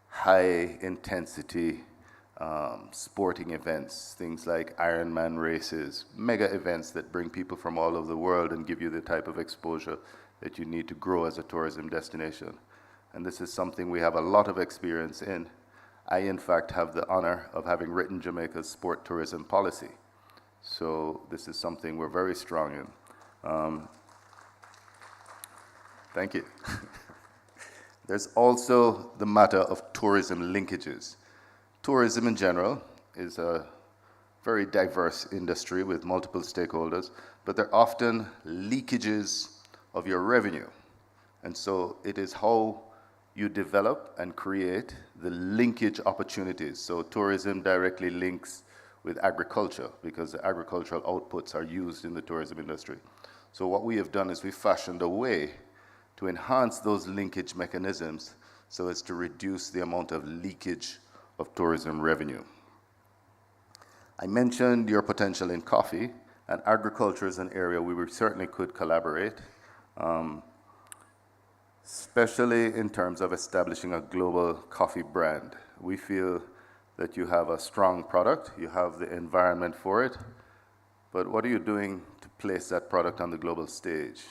high-intensity sporting events, things like Ironman races, mega events that bring people from all over the world and give you the type of exposure that you need to grow as a tourism destination. And this is something we have a lot of experience in. I, in fact, have the honor of having written Jamaica's sport tourism policy. So this is something we're very strong in. Thank you. There's also the matter of tourism linkages. Tourism in general is a very diverse industry with multiple stakeholders, but there are often leakages of your revenue. And so it is how you develop and create the linkage opportunities. So tourism directly links with agriculture because the agricultural outputs are used in the tourism industry. So what we have done is we fashioned a way to enhance those linkage mechanisms so as to reduce the amount of leakage of tourism revenue. I mentioned your potential in coffee, and agriculture is an area where we certainly could collaborate, especially in terms of establishing a global coffee brand. We feel that you have a strong product, you have the environment for it, but what are you doing to place that product on the global stage?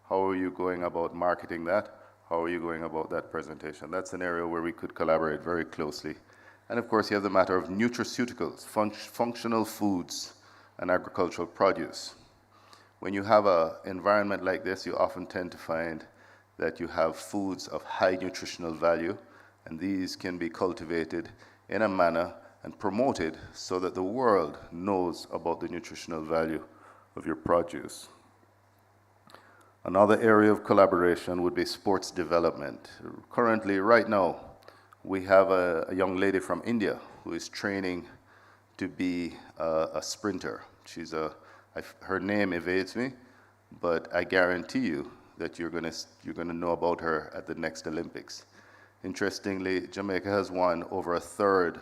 How are you going about marketing that? How are you going about that presentation? That's an area where we could collaborate very closely. And of course, you have the matter of nutraceuticals, functional foods, and agricultural produce. When you have an environment like this, you often tend to find that you have foods of high nutritional value, and these can be cultivated in a manner and promoted so that the world knows about the nutritional value of your produce. Another area of collaboration would be sports development. Currently, right now, we have a young lady from India who is training to be a sprinter. Her name evades me, but I guarantee you that you're gonna know about her at the next Olympics. Interestingly, Jamaica has won over a third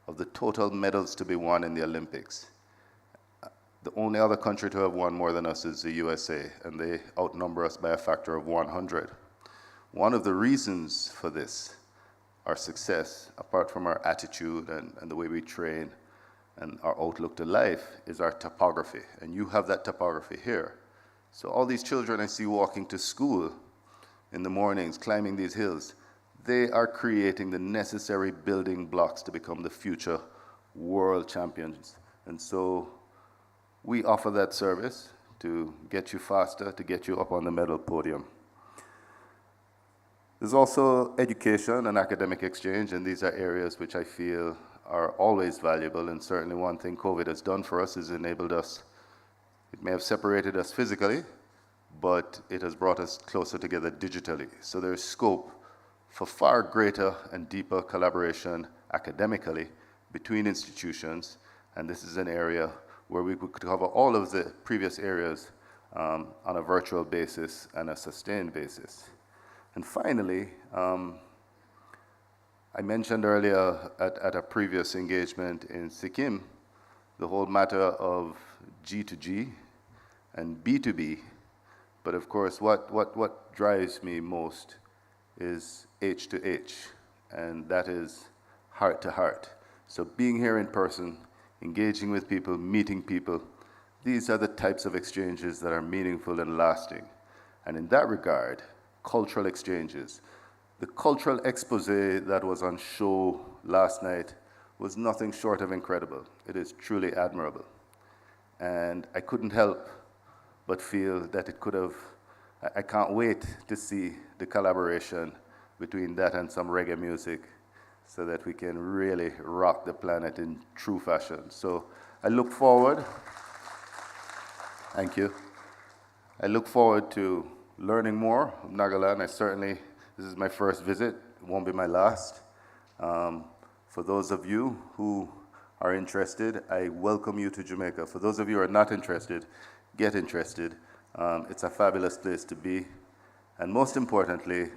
of the total medals to be won in the Olympics. The only other country to have won more than us is the USA, and they outnumber us by a factor of 100. One of the reasons for this, our success, apart from our attitude and the way we train and our outlook to life, is our topography, and you have that topography here. So all these children I see walking to school in the mornings, climbing these hills, they are creating the necessary building blocks to become the future world champions. And so we offer that service to get you faster, to get you up on the medal podium. There's also education and academic exchange, and these are areas which I feel are always valuable, and certainly one thing COVID has done for us is enabled us. It may have separated us physically, but it has brought us closer together digitally. So there's scope for far greater and deeper collaboration academically between institutions, and this is an area where we could cover all of the previous areas on a virtual basis and a sustained basis. And finally, I mentioned earlier at a previous engagement in Sikkim, the whole matter of G2G and B2B, but of course what drives me most is H to H, and that is heart to heart. So being here in person, engaging with people, meeting people, these are the types of exchanges that are meaningful and lasting. And in that regard, cultural exchanges. The cultural expose that was on show last night was nothing short of incredible. It is truly admirable. And I couldn't help but feel that it could have, I can't wait to see the collaboration between that and some reggae music so that we can really rock the planet in true fashion. So I look forward, thank you. I look forward to learning more of Nagaland. This is my first visit, it won't be my last. For those of you who are interested, I welcome you to Jamaica. For those of you who are not interested, get interested. It's a fabulous place to be. And most importantly,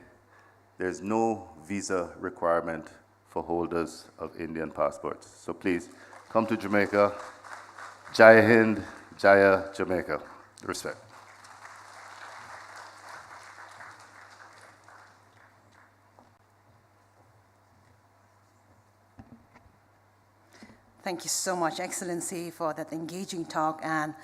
there's no visa requirement for holders of Indian passports. So please, come to Jamaica. Jai Hind, Jaya Jamaica. Respect. Thank you so much, Excellency, for that engaging talk and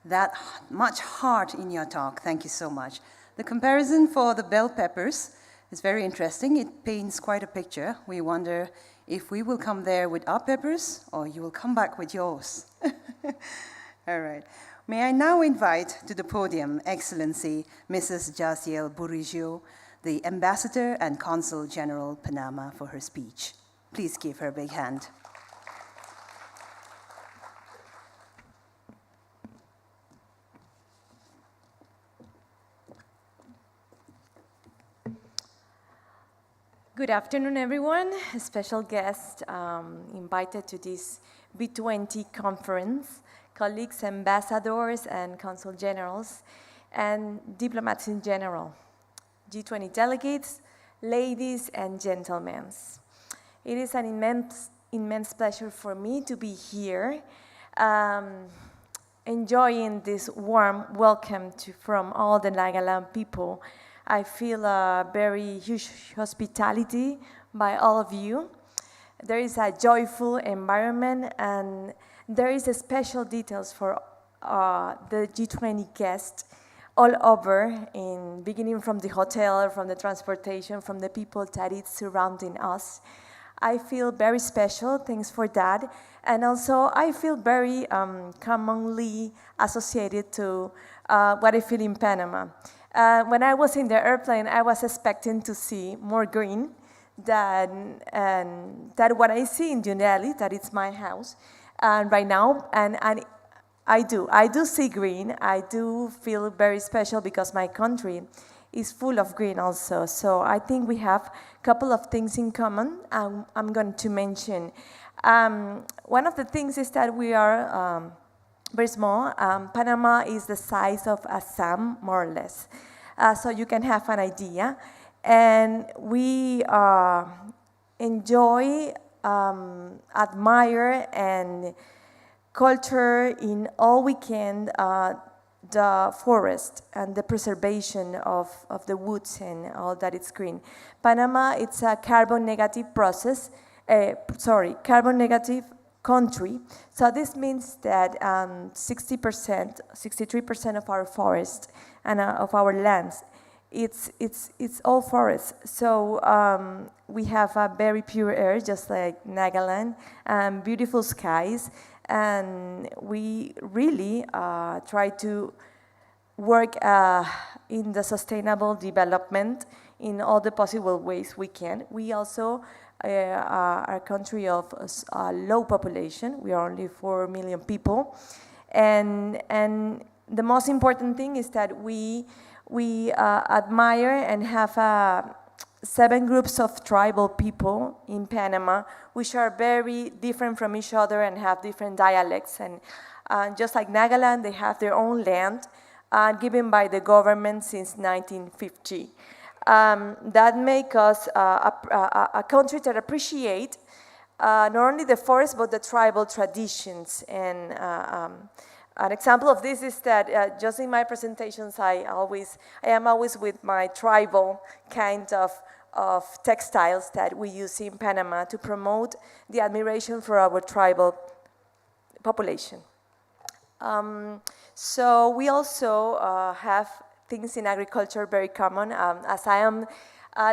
that much heart in your talk. Thank you so much. The comparison for the bell peppers is very interesting. It paints quite a picture. We wonder if we will come there with our peppers or you will come back with yours. All right. May I now invite to the podium Excellency Mrs. Jaciel Burijio, the Ambassador and Consul General Panama, for her speech. Please give her a big hand. Good afternoon, everyone. A special guest invited to this B20 conference, colleagues, ambassadors, and consul generals, and diplomats in general, G20 delegates, ladies and gentlemen. It is an immense pleasure for me to be here, enjoying this warm welcome from all the Nagaland people. I feel a very huge hospitality by all of you. There is a joyful environment, and there is a special details for the G20 guests all over, beginning from the hotel, from the transportation, from the people that is surrounding us. I feel very special, thanks for that. And also, I feel very commonly associated to what I feel in Panama. When I was in the airplane, I was expecting to see more green than what I see in Junelli, that it's my house right now. And I do see green. I do feel very special because my country is full of green also. So I think we have a couple of things in common I'm going to mention. One of the things is that we are very small. Panama is the size of Assam, more or less. So you can have an idea. And we enjoy, admire, and culture in all we can the forest and the preservation of the woods and all that it's green. Panama, it's a carbon negative process, carbon negative country. So this means that 60%, 63% of our forest and of our lands, it's all forest. So we have a very pure air, just like Nagaland, and beautiful skies. And we really try to work in the sustainable development in all the possible ways we can. We also are a country of low population. We are only 4 million people. And the most important thing is that we admire and have 7 groups of tribal people in Panama, which are very different from each other and have different dialects. And just like Nagaland, they have their own land given by the government since 1950. That makes us a country that appreciate not only the forest, but the tribal traditions. And an example of this is that just in my presentations, I am always with my tribal kind of textiles that we use in Panama to promote the admiration for our tribal population. So we also have things in agriculture very common. As I am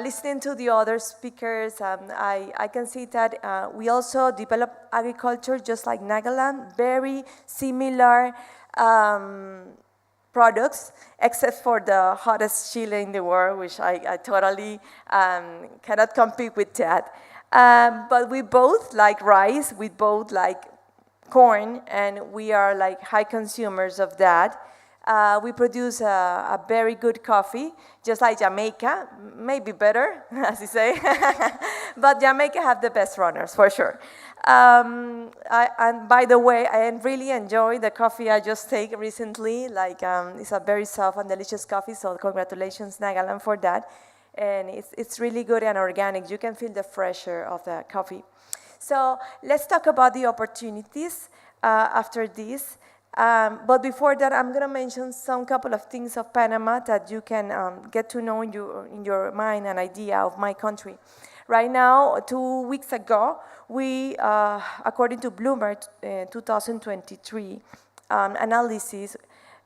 listening to the other speakers, I can see that we also develop agriculture just like Nagaland, very similar products, except for the hottest chili in the world, which I totally cannot compete with that. But we both like rice, we both like corn, and we are like high consumers of that. We produce a very good coffee, just like Jamaica, maybe better, as you say. But Jamaica have the best runners, for sure. And by the way, I really enjoy the coffee I just take recently. Like, it's a very soft and delicious coffee, so congratulations, Nagaland, for that. And it's really good and organic. You can feel the fresher of the coffee. So let's talk about the opportunities after this. But before that, I'm going to mention some couple of things of Panama that you can get to know in your mind an idea of my country. Right now, 2 weeks ago, we, according to Bloomberg 2023 analysis,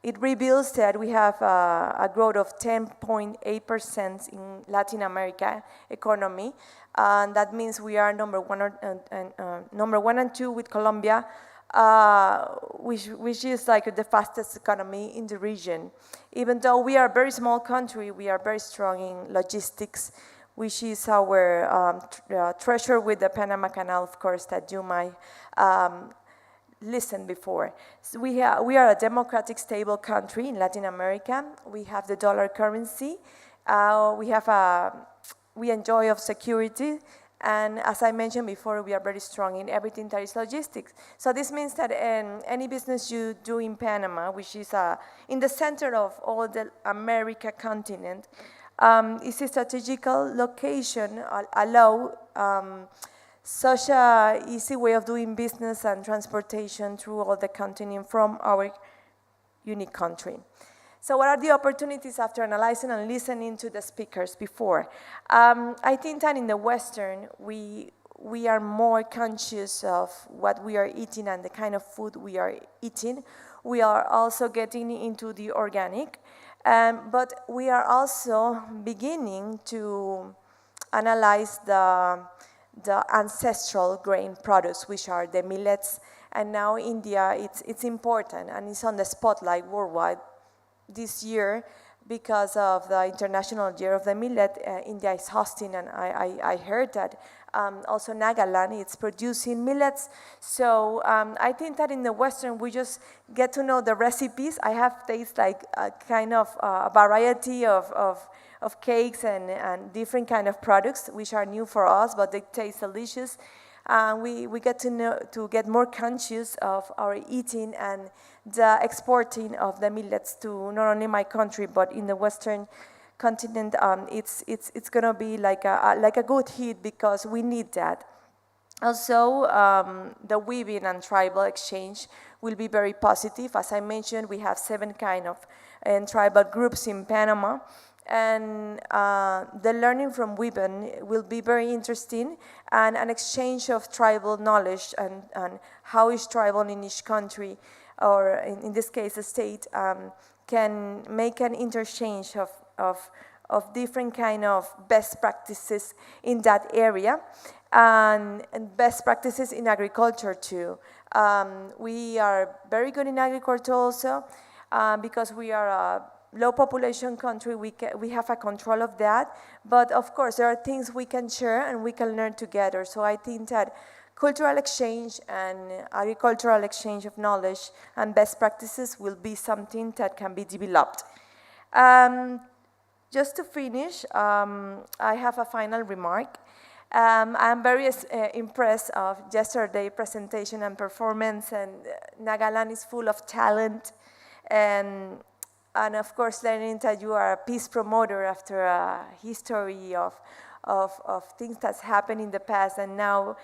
it reveals that we have a growth of 10.8% in Latin America economy. And that means we are number one and two with Colombia, which is like the fastest economy in the region. Even though we are a very small country, we are very strong in logistics, which is our treasure with the Panama Canal, of course, that you might listen before. So we are a democratic, stable country in Latin America. We have the dollar currency. We enjoy of security. And as I mentioned before, we are very strong in everything that is logistics. So this means that any business you do in Panama, which is in the center of all the America continent, is a strategical location, allow such a easy way of doing business and transportation through all the continent from our unique country. So what are the opportunities after analyzing and listening to the speakers before? I think that in the Western, we are more conscious of what we are eating and the kind of food we are eating. We are also getting into the organic, but we are also beginning to analyze the ancestral grain products, which are the millets. And now India, it's important and it's on the spotlight worldwide this year because of the International Year of the Millet. India is hosting, and I heard that also Nagaland is producing millets. So I think that in the Western, we just get to know the recipes. I have tasted like a kind of variety of cakes and different kind of products, which are new for us, but they taste delicious. We get to get more conscious of our eating and the exporting of the millets to not only my country, but in the Western continent. It's going to be like a good hit because we need that. Also, the weaving and tribal exchange will be very positive. As I mentioned, we have 7 kind of tribal groups in Panama. And the learning from women will be very interesting, and an exchange of tribal knowledge and how each tribal in each country, or in this case a state, can make an interchange of different kind of best practices in that area, and best practices in agriculture too. We are very good in agriculture also because we are a low population country. We have a control of that, but of course there are things we can share and we can learn together. So I think that cultural exchange and agricultural exchange of knowledge and best practices will be something that can be developed. Just to finish, I have a final remark. I'm very impressed of yesterday's presentation and performance, and Nagaland is full of talent, and of course learning that you are a peace promoter after a history of things that's happened in the past. And now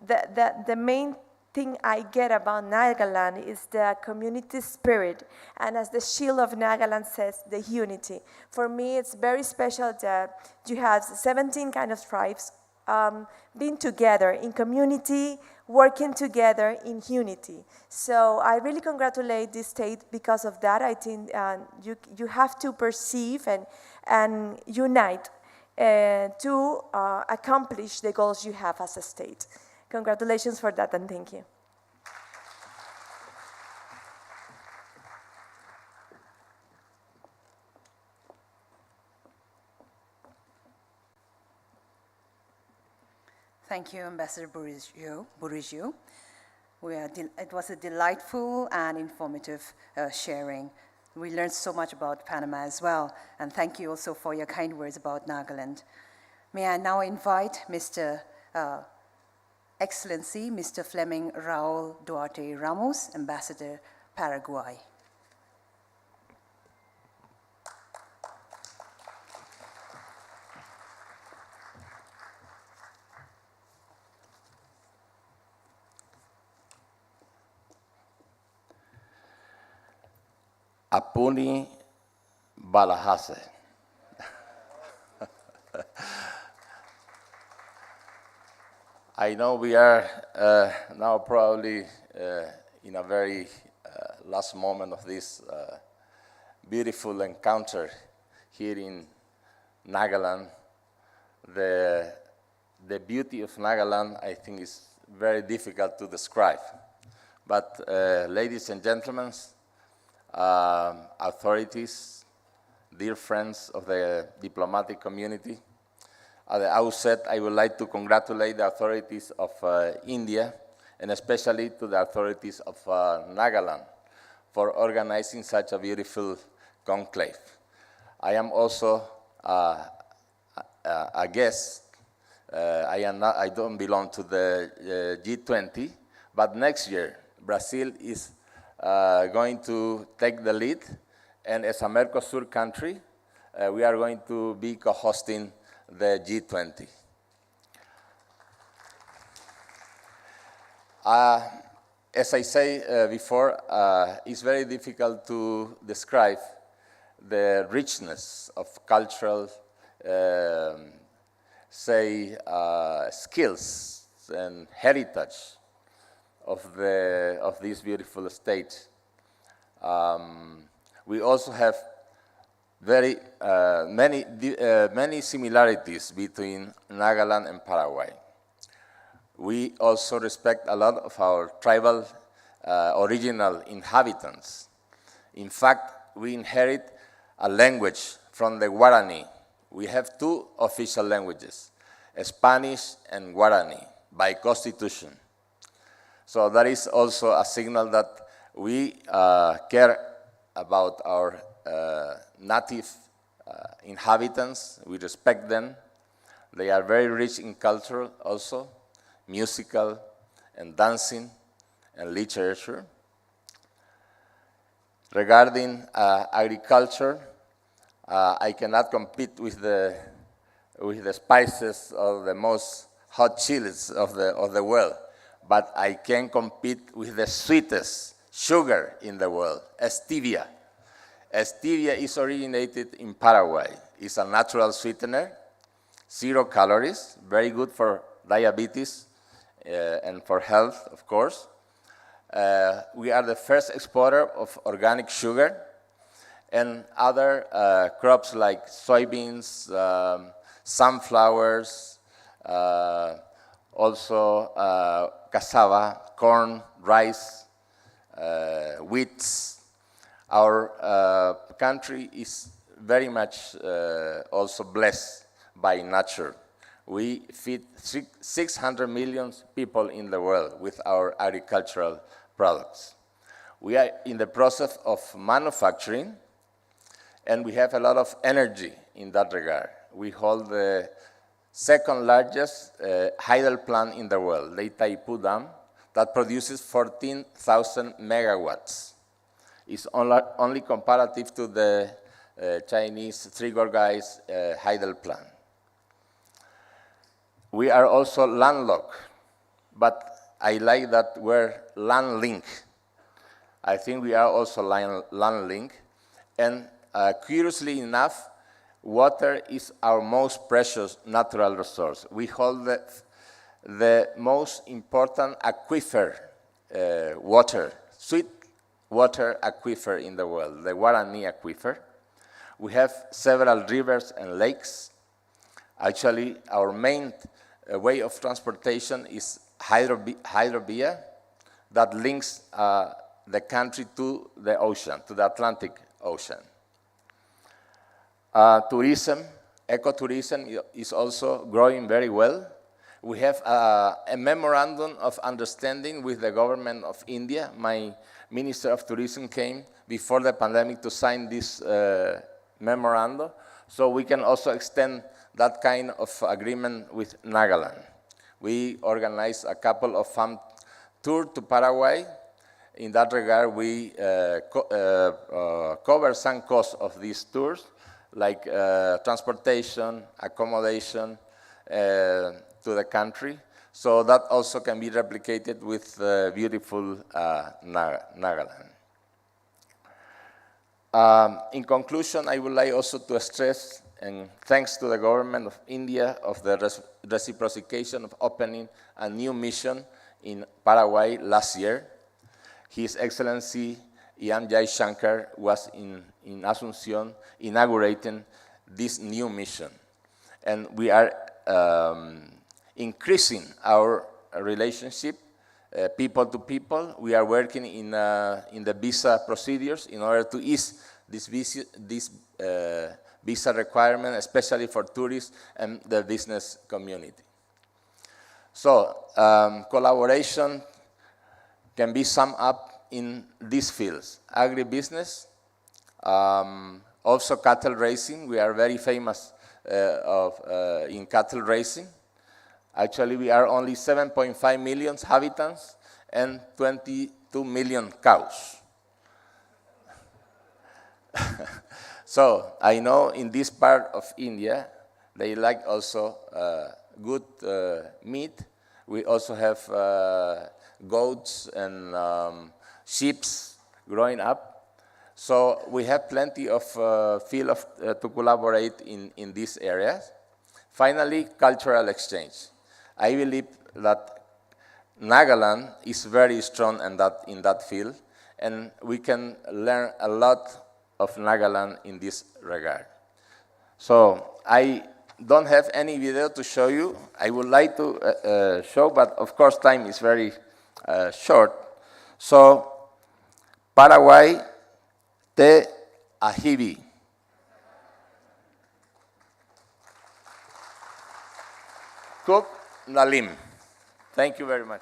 the main thing I get about Nagaland is the community spirit, and as the shield of Nagaland says, the unity. For me, it's very special that you have 17 kind of tribes being together in community, working together in unity. So I really congratulate this state because of that. I think you have to perceive and unite to accomplish the goals you have as a state. Congratulations for that, and thank you. Thank you, Ambassador Burrijo. It was a delightful and informative sharing. We learned so much about Panama as well, and thank you also for your kind words about Nagaland. May I now invite Mr. Excellency, Mr. Fleming Raul Duarte Ramos, Ambassador Paraguay. Apuni Balahase. I know we are now probably in a very last moment of this beautiful encounter here in Nagaland. The beauty of Nagaland, I think, is very difficult to describe. But ladies and gentlemen, authorities, dear friends of the diplomatic community, at the outset, I would like to congratulate the authorities of India, and especially to the authorities of Nagaland, for organizing such a beautiful conclave. I am also a guest. I don't belong to the G20, but next year, Brazil is going to take the lead, and as a Mercosur country, we are going to be co-hosting the G20. As I say before, it's very difficult to describe the richness of cultural, skills and heritage of this beautiful state. We also have very many similarities between Nagaland and Paraguay. We also respect a lot of our tribal original inhabitants. In fact, we inherit a language from the Guarani. We have two official languages, Spanish and Guarani, by constitution. So that is also a signal that we care about our native inhabitants. We respect them. They are very rich in culture also, musical and dancing and literature. Regarding agriculture, I cannot compete with the spices of the most hot chilies of the world, but I can compete with the sweetest sugar in the world, stevia. Stevia is originated in Paraguay. It's a natural sweetener, 0 calories, very good for diabetes and for health, of course. We are the first exporter of organic sugar and other crops like soybeans, sunflowers, also cassava, corn, rice, wheats. Our country is very much also blessed by nature. We feed 600 million people in the world with our agricultural products. We are in the process of manufacturing, and we have a lot of energy in that regard. We hold the second largest hydro plant in the world, the Itaipu Dam, that produces 14,000 megawatts. It's only comparative to the Chinese Three Gorgais hydro plant. We are also landlocked, but I like that word land-linked. I think we are also land-linked, and curiously enough, water is our most precious natural resource. We hold the most important aquifer water, sweet water aquifer in the world, the Guarani aquifer. We have several rivers and lakes. Actually, our main way of transportation is hydrovia that links the country to the ocean, to the Atlantic Ocean. Tourism, ecotourism is also growing very well. We have a memorandum of understanding with the government of India. My Minister of Tourism came before the pandemic to sign this memorandum, so we can also extend that kind of agreement with Nagaland. We organized a couple of farm tours to Paraguay. In that regard, we cover some costs of these tours, like transportation, accommodation to the country. So that also can be replicated with beautiful Nagaland. In conclusion, I would like also to stress, and thanks to the government of India, of the reciprocation of opening a new mission in Paraguay last year. His Excellency Ian Jai Shankar was in Asunción inaugurating this new mission. And we are increasing our relationship, people to people. We are working in the visa procedures in order to ease this visa requirement, especially for tourists and the business community. So collaboration can be summed up in these fields: agribusiness, also cattle raising. We are very famous in cattle raising. Actually, we are only 7.5 million inhabitants and 22 million cows. So I know in this part of India, they like also good meat. We also have goats and sheep growing up. So we have plenty of field to collaborate in these areas. Finally, cultural exchange. I believe that Nagaland is very strong in that field, and we can learn a lot of Nagaland in this regard. So I don't have any video to show you. I would like to show, but of course time is very short. So Paraguay te ahibi. Cook Nalim. Thank you very much.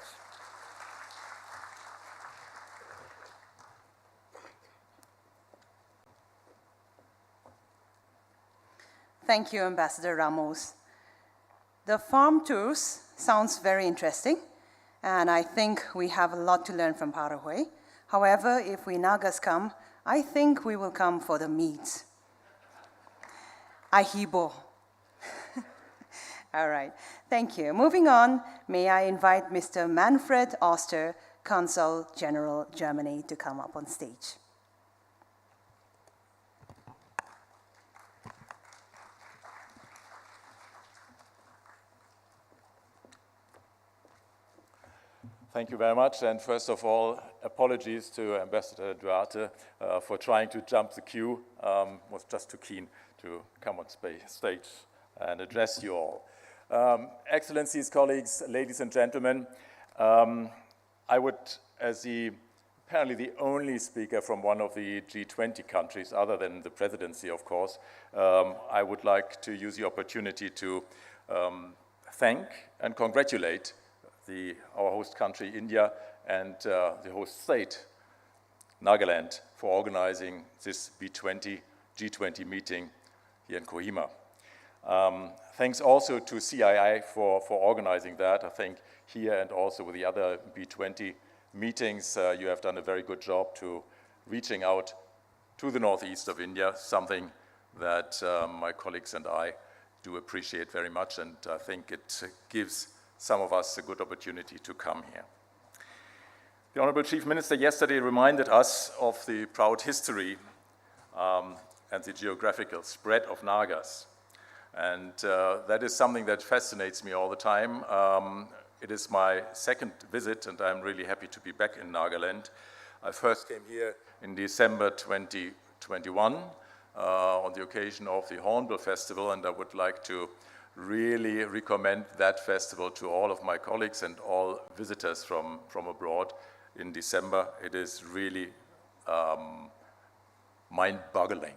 Thank you, Ambassador Ramos. The farm tours sounds very interesting, and I think we have a lot to learn from Paraguay. However, if we Nagas come, I think we will come for the meat. Ahibo. All right, thank you. Moving on, may I invite Mr. Manfred Oster, Consul General, Germany, to come up on stage. Thank you very much, and first of all, apologies to Ambassador Duarte for trying to jump the queue. Was just too keen to come on stage and address you all. Excellencies, colleagues, ladies and gentlemen, I would, as apparently the only speaker from one of the G20 countries, other than the presidency, of course, I would like to use the opportunity to thank and congratulate our host country, India, and the host state, Nagaland, for organizing this B20, G20 meeting here in Kohima. Thanks also to CII for organizing that. I think here and also with the other B20 meetings, you have done a very good job to reaching out to the northeast of India, something that my colleagues and I do appreciate very much, and I think it gives some of us a good opportunity to come here. The Honorable Chief Minister yesterday reminded us of the proud history and the geographical spread of Nagas. And that is something that fascinates me all the time. It is my second visit, and I'm really happy to be back in Nagaland. I first came here in December 2021 on the occasion of the Hornbill Festival, and I would like to really recommend that festival to all of my colleagues and all visitors from abroad in December. It is really mind-boggling.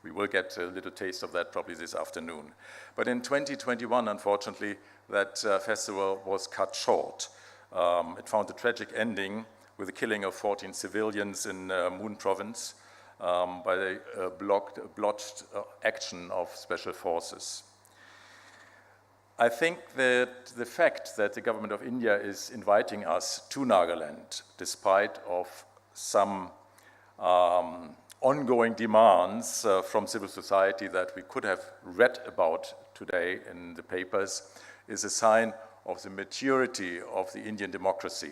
We will get a little taste of that probably this afternoon. But in 2021, unfortunately, that festival was cut short. It found a tragic ending with the killing of 14 civilians in Moon Province by the blotched action of special forces. I think that the fact that the government of India is inviting us to Nagaland, despite of some ongoing demands from civil society that we could have read about today in the papers, is a sign of the maturity of the Indian democracy.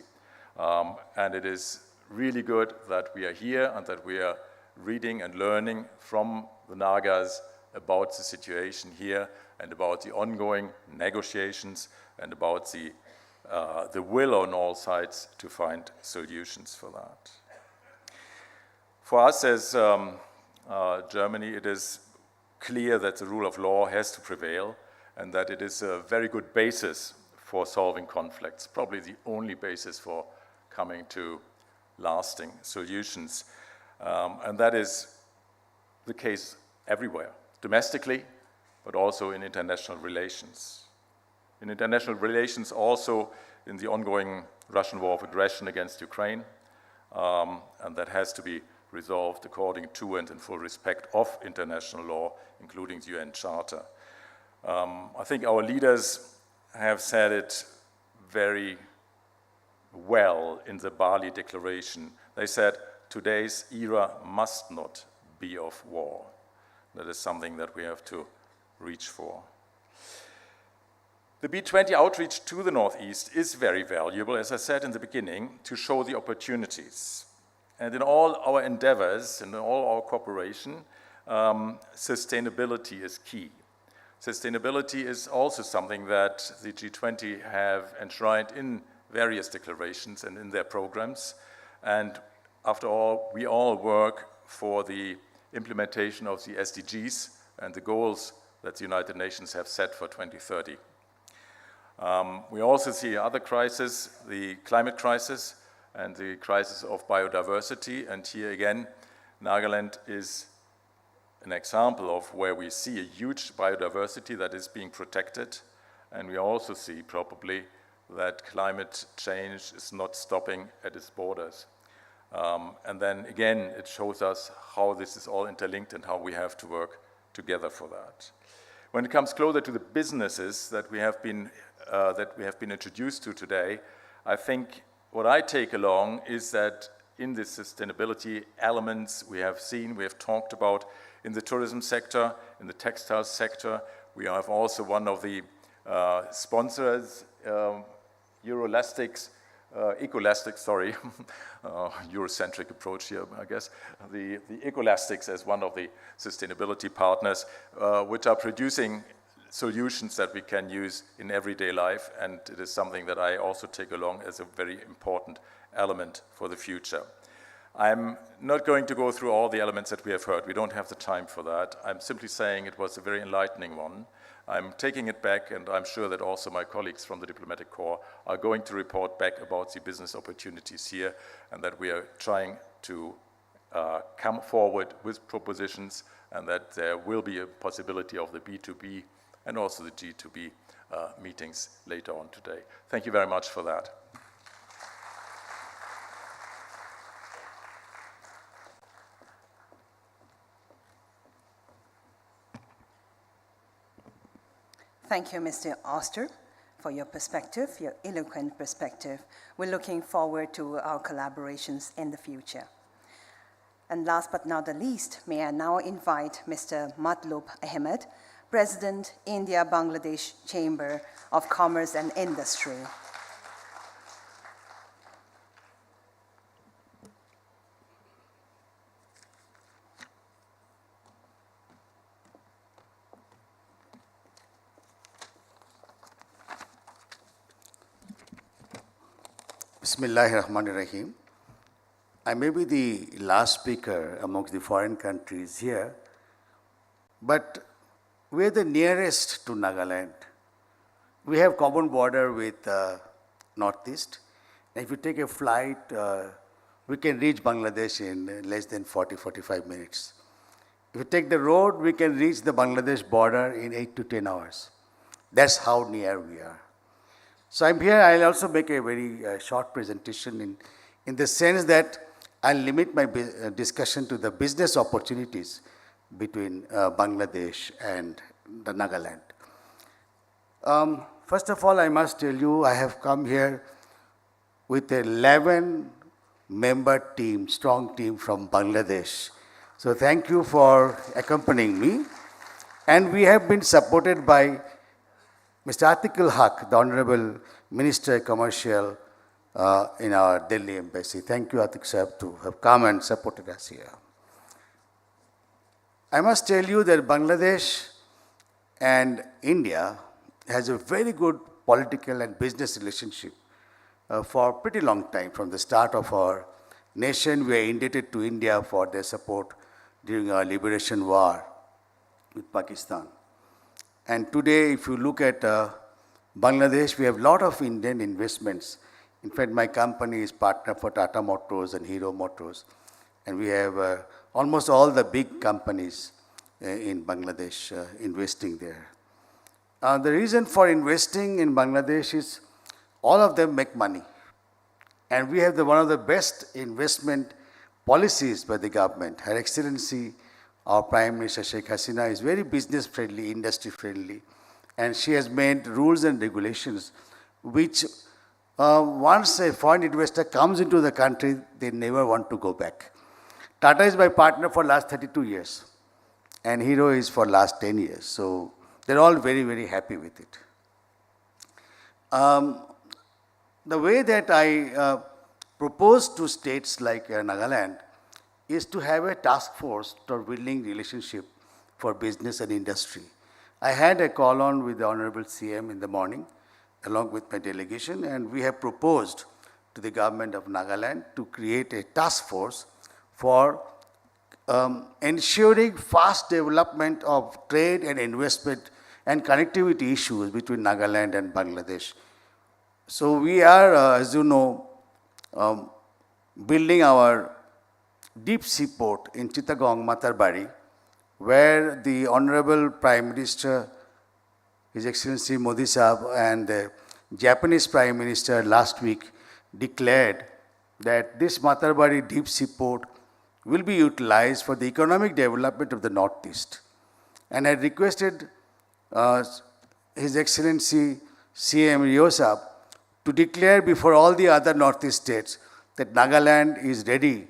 And it is really good that we are here and that we are reading and learning from the Nagas about the situation here and about the ongoing negotiations and about the will on all sides to find solutions for that. For us as Germany, it is clear that the rule of law has to prevail and that it is a very good basis for solving conflicts, probably the only basis for coming to lasting solutions. And that is the case everywhere, domestically, but also in international relations. In international relations, also in the ongoing Russian war of aggression against Ukraine, and that has to be resolved according to and in full respect of international law, including the UN Charter. I think our leaders have said it very well in the Bali Declaration. They said, today's era must not be of war. That is something that we have to reach for. The B20 outreach to the Northeast is very valuable, as I said in the beginning, to show the opportunities. And in all our endeavors, in all our cooperation, sustainability is key. Sustainability is also something that the G20 have enshrined in various declarations and in their programs. And after all, we all work for the implementation of the SDGs and the goals that the United Nations have set for 2030. We also see other crises, the climate crisis and the crisis of biodiversity. And here again, Nagaland is an example of where we see a huge biodiversity that is being protected. And we also see probably that climate change is not stopping at its borders. And then again, it shows us how this is all interlinked and how we have to work together for that. When it comes closer to the businesses that we have been introduced to today, I think what I take along is that in the sustainability elements we have talked about in the tourism sector, in the textile sector, we have also one of the sponsors, Eurolastics, Ecolastics, sorry, Eurocentric approach here, I guess, the Ecolastics as one of the sustainability partners, which are producing solutions that we can use in everyday life, and it is something that I also take along as a very important element for the future. I'm not going to go through all the elements that we have heard. We don't have the time for that. I'm simply saying it was a very enlightening one. I'm taking it back, and I'm sure that also my colleagues from the Diplomatic Corps are going to report back about the business opportunities here, and that we are trying to come forward with propositions, and that there will be a possibility of the B2B and also the G2B meetings later on today. Thank you very much for that. Thank you, Mr. Oster, for your perspective, your eloquent perspective. We're looking forward to our collaborations in the future. And last but not the least, may I now invite Mr. Matlub Ahmed, President, India-Bangladesh Chamber of Commerce and Industry. Bismillahirrahmanirrahim. I may be the last speaker amongst the foreign countries here, but we're the nearest to Nagaland. We have common border with Northeast. If you take a flight, we can reach Bangladesh in less than 40-45 minutes. If you take the road, we can reach the Bangladesh border in 8 to 10 hours. That's how near we are. So I'm here, I'll also make a very short presentation in the sense that I'll limit my discussion to the business opportunities between Bangladesh and the Nagaland. First of all, I must tell you, I have come here with an 11-member team, strong team from Bangladesh. So thank you for accompanying me. And we have been supported by Mr. Atikul Haq, the Honorable Minister Commercial in our Delhi Embassy. Thank you, Atik Sahab, to have come and supported us here. I must tell you that Bangladesh and India has a very good political and business relationship for a pretty long time. From the start of our nation, we are indebted to India for their support during our liberation war with Pakistan. And today, if you look at Bangladesh, we have a lot of Indian investments. In fact, my company is partner for Tata Motors and Hero Motors. And we have almost all the big companies in Bangladesh investing there. The reason for investing in Bangladesh is all of them make money. And we have one of the best investment policies by the government. Her Excellency, our Prime Minister Sheikh Hasina, is very business friendly, industry friendly. And she has made rules and regulations which once a foreign investor comes into the country, they never want to go back. Tata is my partner for last 32 years. And Hero is for last 10 years. So they're all very, very happy with it. The way that I propose to states like Nagaland is to have a task force for building relationship for business and industry. I had a call on with the Honorable CM in the morning along with my delegation, and we have proposed to the government of Nagaland to create a task force for ensuring fast development of trade and investment and connectivity issues between Nagaland and Bangladesh. So we are, as you know, building our deep sea port in Chittagong, Matarbari, where the Honorable Prime Minister, His Excellency Modi Sahab, and the Japanese Prime Minister last week declared that this Matarbari deep sea port will be utilized for the economic development of the Northeast. And I requested His Excellency CM Riosab to declare before all the other Northeast states that Nagaland is ready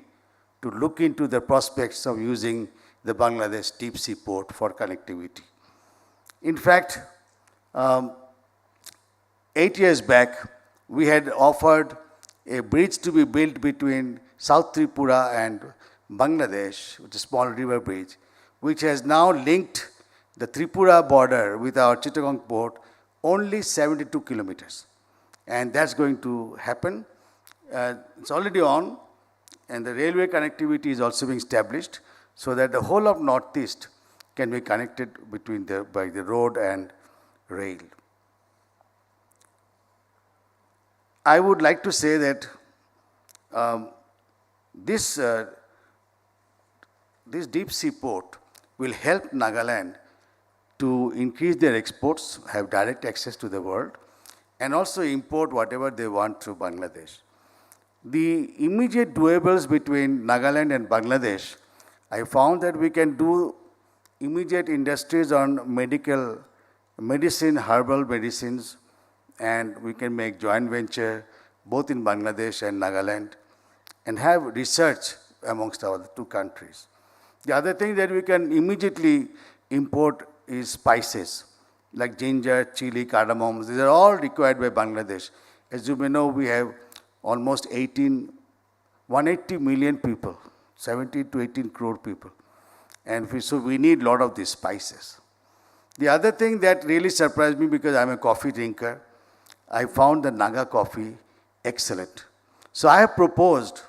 to look into the prospects of using the Bangladesh deep sea port for connectivity. In fact, 8 years back, we had offered a bridge to be built between South Tripura and Bangladesh, which is a small river bridge, which has now linked the Tripura border with our Chittagong port only 72 kilometers. And that's going to happen. It's already on, and the railway connectivity is also being established so that the whole of Northeast can be connected by the road and rail. I would like to say that this deep sea port will help Nagaland to increase their exports, have direct access to the world, and also import whatever they want through Bangladesh. The immediate doables between Nagaland and Bangladesh, I found that we can do immediate industries on medicine, herbal medicines, and we can make joint venture both in Bangladesh and Nagaland and have research amongst our two countries. The other thing that we can immediately import is spices like ginger, chili, cardamom. These are all required by Bangladesh. As you may know, we have almost 180 million people, 17 to 18 crore people. And so we need a lot of these spices. The other thing that really surprised me, because I'm a coffee drinker, I found the Naga coffee excellent. So I have proposed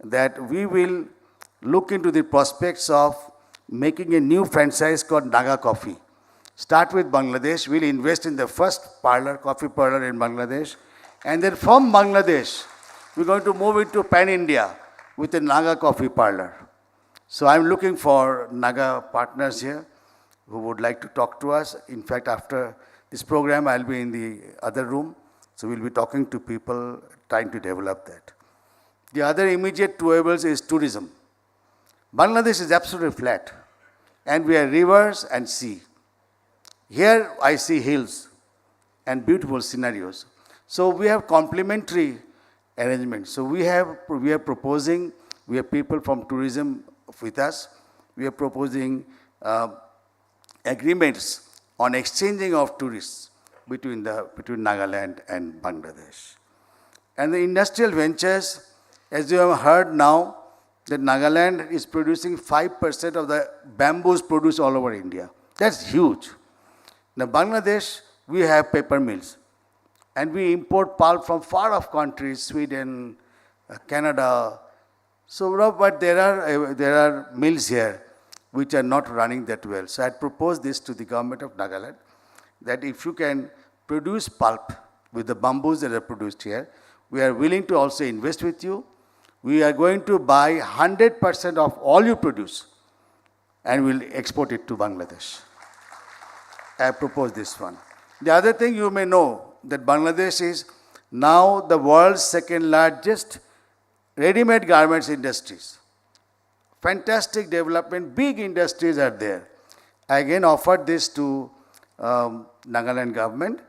that we will look into the prospects of making a new franchise called Naga Coffee. Start with Bangladesh. We'll invest in the first coffee parlor in Bangladesh. And then from Bangladesh, we're going to move into Pan-India with a Naga coffee parlor. So I'm looking for Naga partners here who would like to talk to us. In fact, after this program, I'll be in the other room. So we'll be talking to people, trying to develop that. The other immediate doables is tourism. Bangladesh is absolutely flat, and we have rivers and sea. Here I see hills and beautiful scenarios. So we have complementary arrangements. So we are proposing, we have people from tourism with us. We are proposing agreements on exchanging of tourists between Nagaland and Bangladesh. And the industrial ventures, as you have heard now, that Nagaland is producing 5% of the bamboos produced all over India. That's huge. Now, Bangladesh, we have paper mills. And we import pulp from far off countries, Sweden, Canada. So, but there are mills here which are not running that well. So I propose this to the government of Nagaland, that if you can produce pulp with the bamboos that are produced here, we are willing to also invest with you. We are going to buy 100% of all you produce and we'll export it to Bangladesh. I propose this one. The other thing you may know that Bangladesh is now the world's second largest ready-made garments industries. Fantastic development, big industries are there. I again offered this to Nagaland government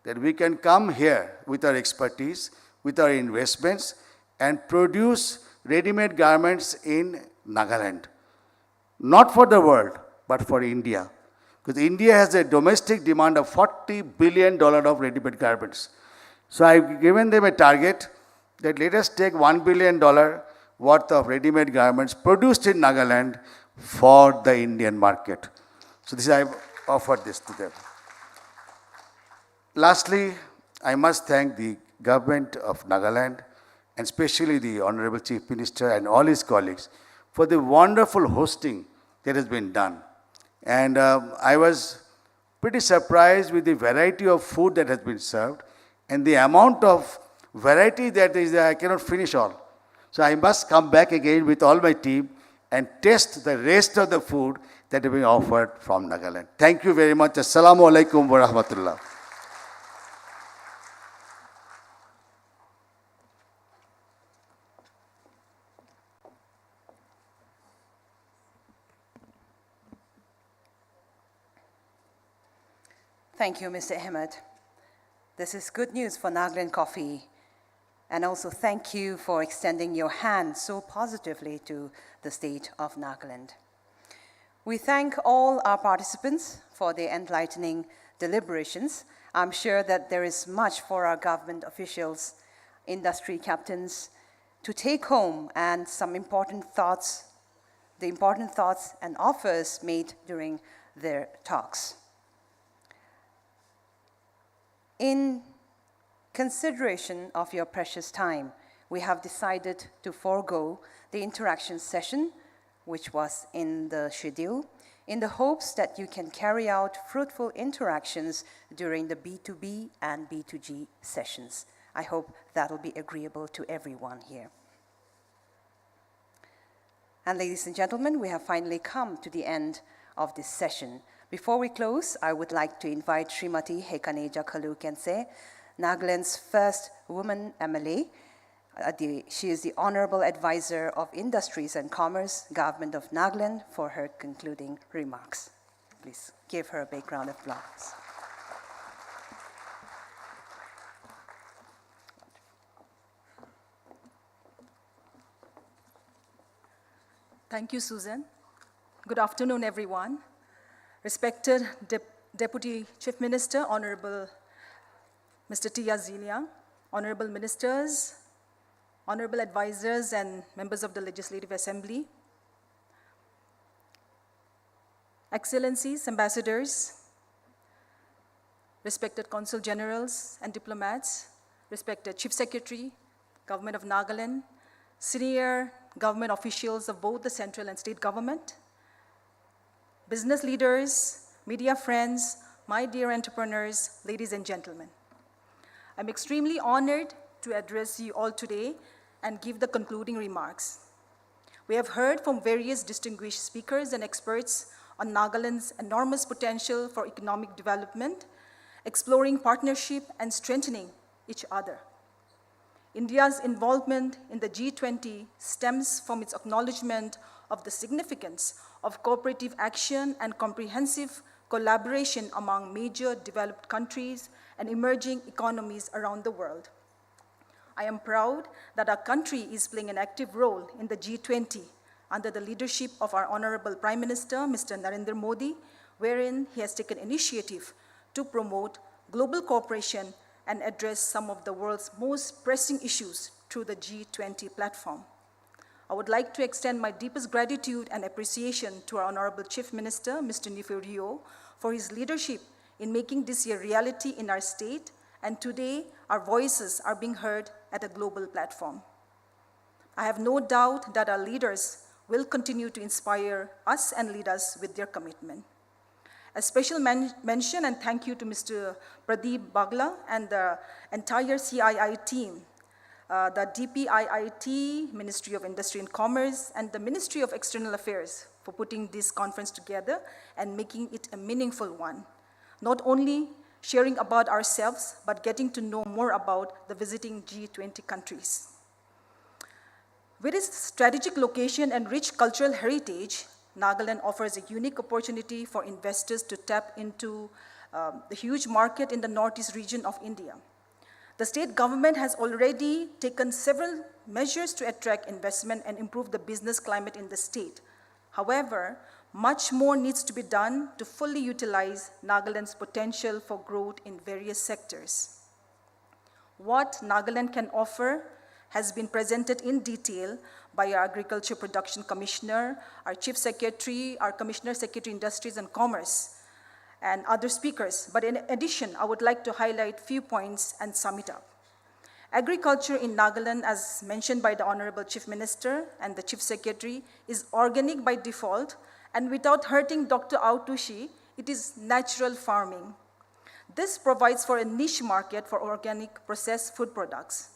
that we can come here with our expertise, with our investments and produce ready-made garments in Nagaland. Not for the world, but for India. Because India has a domestic demand of $40 billion of ready-made garments. So I've given them a target that let us take $1 billion worth of ready-made garments produced in Nagaland for the Indian market. So this I've offered this to them. Lastly, I must thank the government of Nagaland and especially the Honorable Chief Minister and all his colleagues for the wonderful hosting that has been done. And I was pretty surprised with the variety of food that has been served and the amount of variety that is there, I cannot finish all. So I must come back again with all my team and test the rest of the food that is being offered from Nagaland. Thank you very much. Assalamu alaikum wa rahmatullah. Thank you, Mr. Ahmed. This is good news for Nagaland Coffee. And also thank you for extending your hand so positively to the state of Nagaland. We thank all our participants for their enlightening deliberations. I'm sure that there is much for our government officials, industry captains to take home and some important thoughts, the important thoughts and offers made during their talks. In consideration of your precious time, we have decided to forego the interaction session, which was in the schedule, in the hopes that you can carry out fruitful interactions during the B2B and B2G sessions. I hope that will be agreeable to everyone here. And ladies and gentlemen, we have finally come to the end of this session. Before we close, I would like to invite Srimati Hekaneja Kalukense, Nagaland's first woman MLA. She is the Honorable Advisor of Industries and Commerce, Government of Nagaland, for her concluding remarks. Please give her a big round of applause. Thank you, Susan. Good afternoon, everyone. Respected Deputy Chief Minister, Honorable Mr. Tia Ziliang, Honorable Ministers, Honorable Advisors and members of the Legislative Assembly, Excellencies, Ambassadors, respected Consul Generals and diplomats, respected Chief Secretary, Government of Nagaland, senior government officials of both the central and state government, business leaders, media friends, my dear entrepreneurs, ladies and gentlemen. I'm extremely honored to address you all today and give the concluding remarks. We have heard from various distinguished speakers and experts on Nagaland's enormous potential for economic development, exploring partnership and strengthening each other. India's involvement in the G20 stems from its acknowledgement of the significance of cooperative action and comprehensive collaboration among major developed countries and emerging economies around the world. I am proud that our country is playing an active role in the G20 under the leadership of our Honorable Prime Minister, Mr. Narendra Modi, wherein he has taken initiative to promote global cooperation and address some of the world's most pressing issues through the G20 platform. I would like to extend my deepest gratitude and appreciation to our Honorable Chief Minister, Mr. Nifurio, for his leadership in making this a reality in our state, and today our voices are being heard at a global platform. I have no doubt that our leaders will continue to inspire us and lead us with their commitment. A special mention and thank you to Mr. Pradeep Bagla and the entire CII team, the DPIIT, Ministry of Industry and Commerce, and the Ministry of External Affairs for putting this conference together and making it a meaningful one. Not only sharing about ourselves, but getting to know more about the visiting G20 countries. With its strategic location and rich cultural heritage, Nagaland offers a unique opportunity for investors to tap into the huge market in the northeast region of India. The state government has already taken several measures to attract investment and improve the business climate in the state. However, much more needs to be done to fully utilize Nagaland's potential for growth in various sectors. What Nagaland can offer has been presented in detail by our Agriculture Production Commissioner, our Chief Secretary, our Commissioner Secretary Industries and Commerce, and other speakers. But in addition, I would like to highlight few points and sum it up. Agriculture in Nagaland, as mentioned by the Honorable Chief Minister and the Chief Secretary, is organic by default, and without hurting Dr. Autushi, it is natural farming. This provides for a niche market for organic processed food products.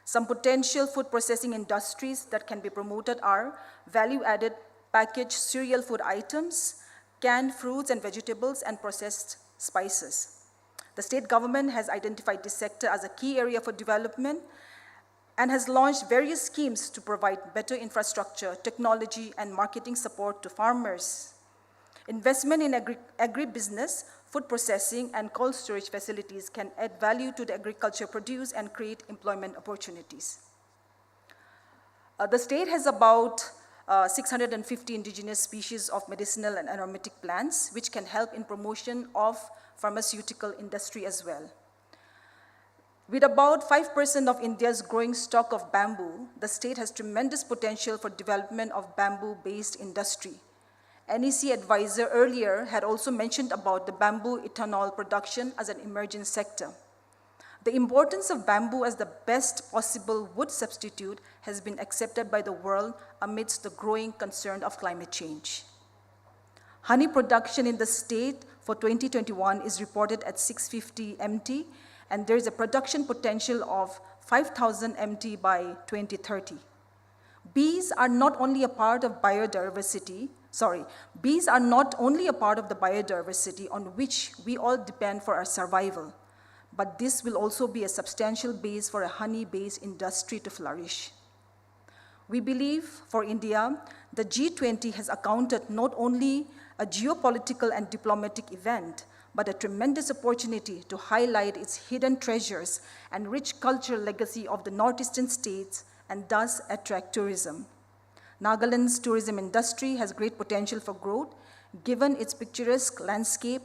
Some potential food processing industries that can be promoted are value-added packaged cereal food items, canned fruits and vegetables, and processed spices. The state government has identified this sector as a key area for development and has launched various schemes to provide better infrastructure, technology, and marketing support to farmers. Investment in agribusiness, food processing, and cold storage facilities can add value to the agriculture produce and create employment opportunities. The state has about 650 indigenous species of medicinal and aromatic plants, which can help in promotion of pharmaceutical industry as well. With about 5% of India's growing stock of bamboo, the state has tremendous potential for development of bamboo-based industry. NEC advisor earlier had also mentioned about the bamboo ethanol production as an emerging sector. The importance of bamboo as the best possible wood substitute has been accepted by the world amidst the growing concern of climate change. Honey production in the state for 2021 is reported at 650 MT, and there is a production potential of 5,000 MT by 2030. Bees are not only a part of bees are not only a part of the biodiversity on which we all depend for our survival, but this will also be a substantial base for a honey-based industry to flourish. We believe for India, the G20 has accounted not only a geopolitical and diplomatic event, but a tremendous opportunity to highlight its hidden treasures and rich cultural legacy of the northeastern states and thus attract tourism. Nagaland's tourism industry has great potential for growth, given its picturesque landscape,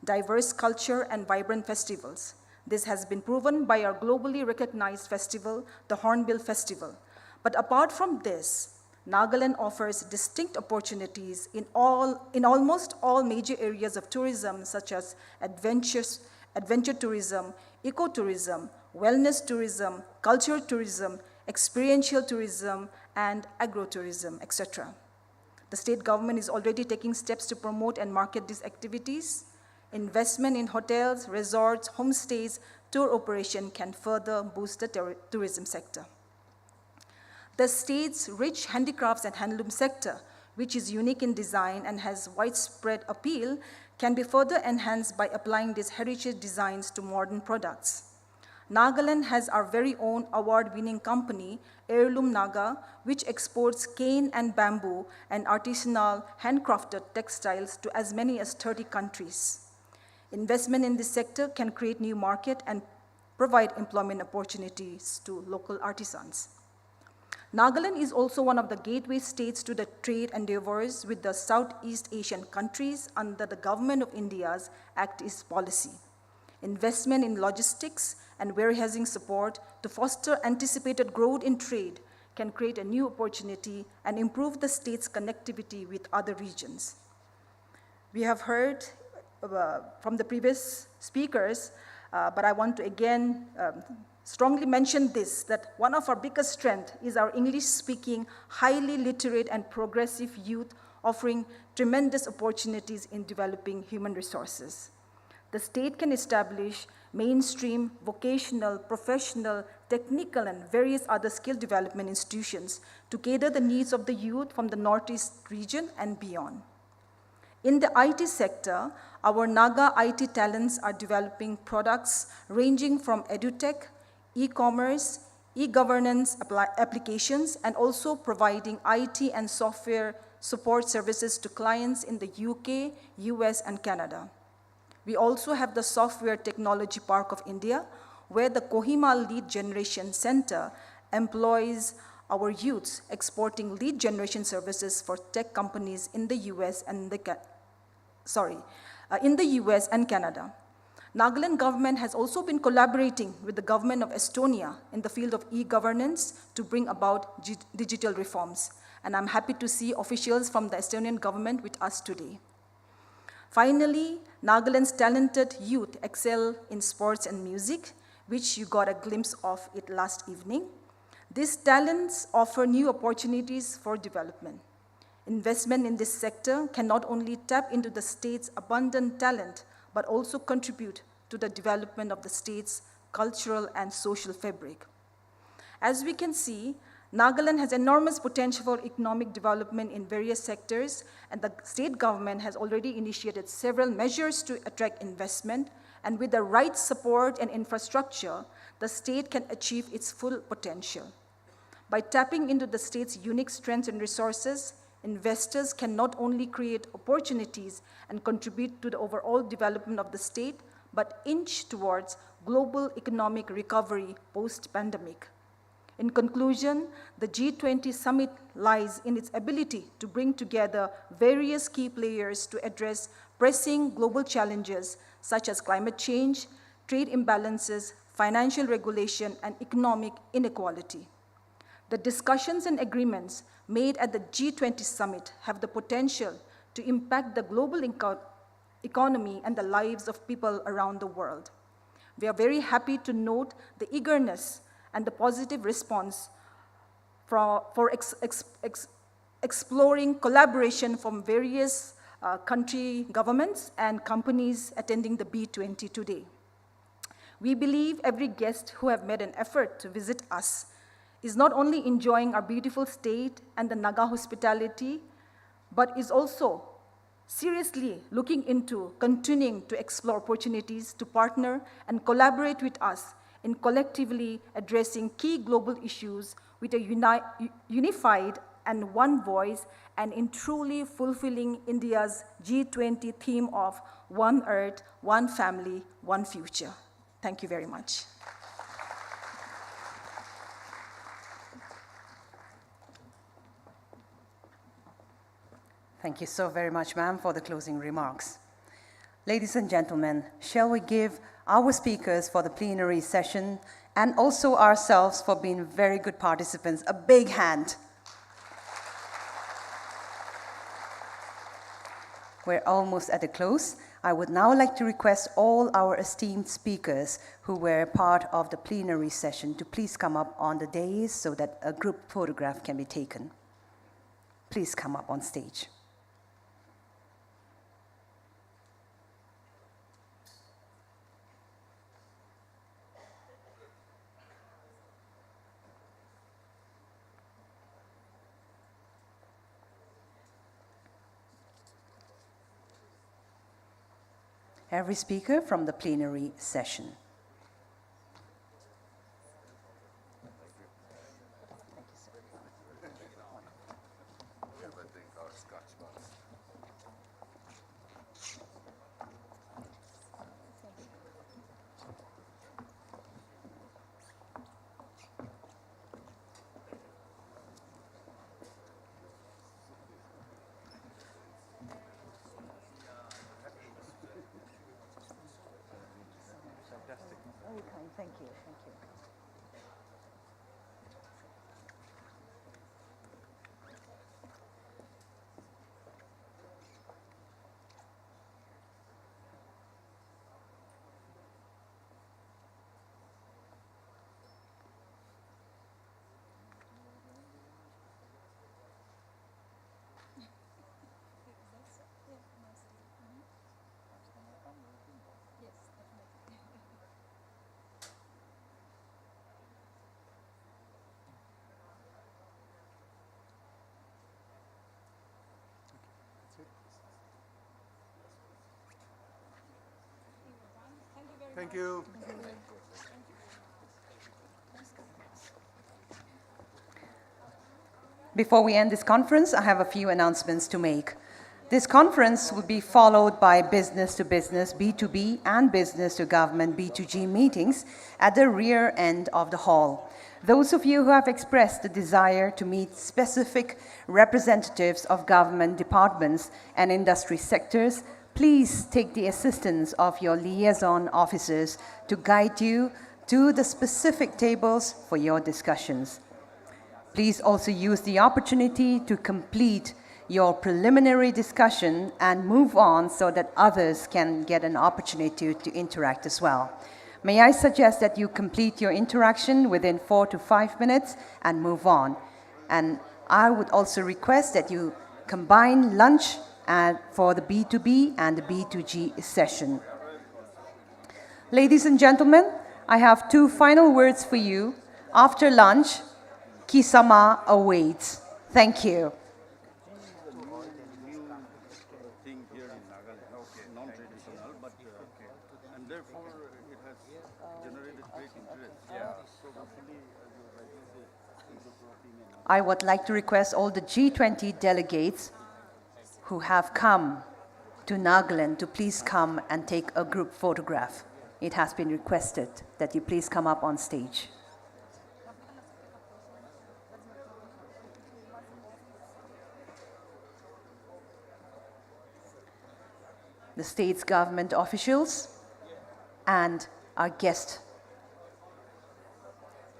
diverse culture, and vibrant festivals. This has been proven by our globally recognized festival, the Hornbill Festival. But apart from this, Nagaland offers distinct opportunities in almost all major areas of tourism, such as adventure tourism, ecotourism, wellness tourism, cultural tourism, experiential tourism, and agrotourism, etc. The state government is already taking steps to promote and market these activities. Investment in hotels, resorts, homestays, tour operation can further boost the tourism sector. The state's rich handicrafts and handloom sector, which is unique in design and has widespread appeal, can be further enhanced by applying these heritage designs to modern products. Nagaland has our very own award-winning company, Heirloom Naga, which exports cane and bamboo and artisanal handcrafted textiles to as many as 30 countries. Investment in this sector can create new market and provide employment opportunities to local artisans. Nagaland is also one of the gateway states to the trade endeavors with the Southeast Asian countries under the Government of India's Act East policy. Investment in logistics and warehousing support to foster anticipated growth in trade can create a new opportunity and improve the state's connectivity with other regions. We have heard from the previous speakers, but I want to again strongly mention this, that one of our biggest strengths is our English-speaking, highly literate and progressive youth offering tremendous opportunities in developing human resources. The state can establish mainstream, vocational, professional, technical, and various other skill development institutions to cater the needs of the youth from the Northeast region and beyond. In the IT sector, our Naga IT talents are developing products ranging from edutech, e-commerce, e-governance applications, and also providing IT and software support services to clients in the UK, US, and Canada. We also have the Software Technology Park of India, where the Kohima Lead Generation Center employs our youths exporting lead generation services for tech companies in the US and Canada. Nagaland government has also been collaborating with the government of Estonia in the field of e-governance to bring about digital reforms. And I'm happy to see officials from the Estonian government with us today. Finally, Nagaland's talented youth excel in sports and music, which you got a glimpse of it last evening. These talents offer new opportunities for development. Investment in this sector can not only tap into the state's abundant talent, but also contribute to the development of the state's cultural and social fabric. As we can see, Nagaland has enormous potential for economic development in various sectors, and the state government has already initiated several measures to attract investment, and with the right support and infrastructure, the state can achieve its full potential. By tapping into the state's unique strengths and resources, investors can not only create opportunities and contribute to the overall development of the state, but inch towards global economic recovery post-pandemic. In conclusion, the G20 summit lies in its ability to bring together various key players to address pressing global challenges such as climate change, trade imbalances, financial regulation, and economic inequality. The discussions and agreements made at the G20 summit have the potential to impact the global economy and the lives of people around the world. We are very happy to note the eagerness and the positive response for exploring collaboration from various country governments and companies attending the B20 today. We believe every guest who have made an effort to visit us is not only enjoying our beautiful state and the Naga hospitality, but is also seriously looking into continuing to explore opportunities to partner and collaborate with us in collectively addressing key global issues with a unified and one voice, and in truly fulfilling India's G20 theme of one earth, one family, one future. Thank you very much. Thank you so very much, ma'am, for the closing remarks. Ladies and gentlemen, shall we give our speakers for the plenary session and also ourselves for being very good participants a big hand? We're almost at a close. I would now like to request all our esteemed speakers who were part of the plenary session to please come up on the dais so that a group photograph can be taken. Please come up on stage. Every speaker from the plenary session. Very kind, thank you, thank you. Thank you. Before we end this conference, I have a few announcements to make. This conference will be followed by business-to-business, B2B, and business-to-government, B2G meetings at the rear end of the hall. Those of you who have expressed the desire to meet specific representatives of government departments and industry sectors, please take the assistance of your liaison officers to guide you to the specific tables for your discussions. Please also use the opportunity to complete your preliminary discussion and move on so that others can get an opportunity to interact as well. May I suggest that you complete your interaction within 4 to 5 minutes and move on. And I would also request that you combine lunch for the B2B and the B2G session. Ladies and gentlemen, I have 2 final words for you. After lunch, Kisama awaits. Thank you. I would like to request all the G20 delegates who have come to Nagaland to please come and take a group photograph. It has been requested that you please come up on stage. The state's government officials and our guests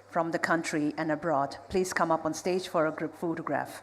from the country and abroad, please come up on stage for a group photograph.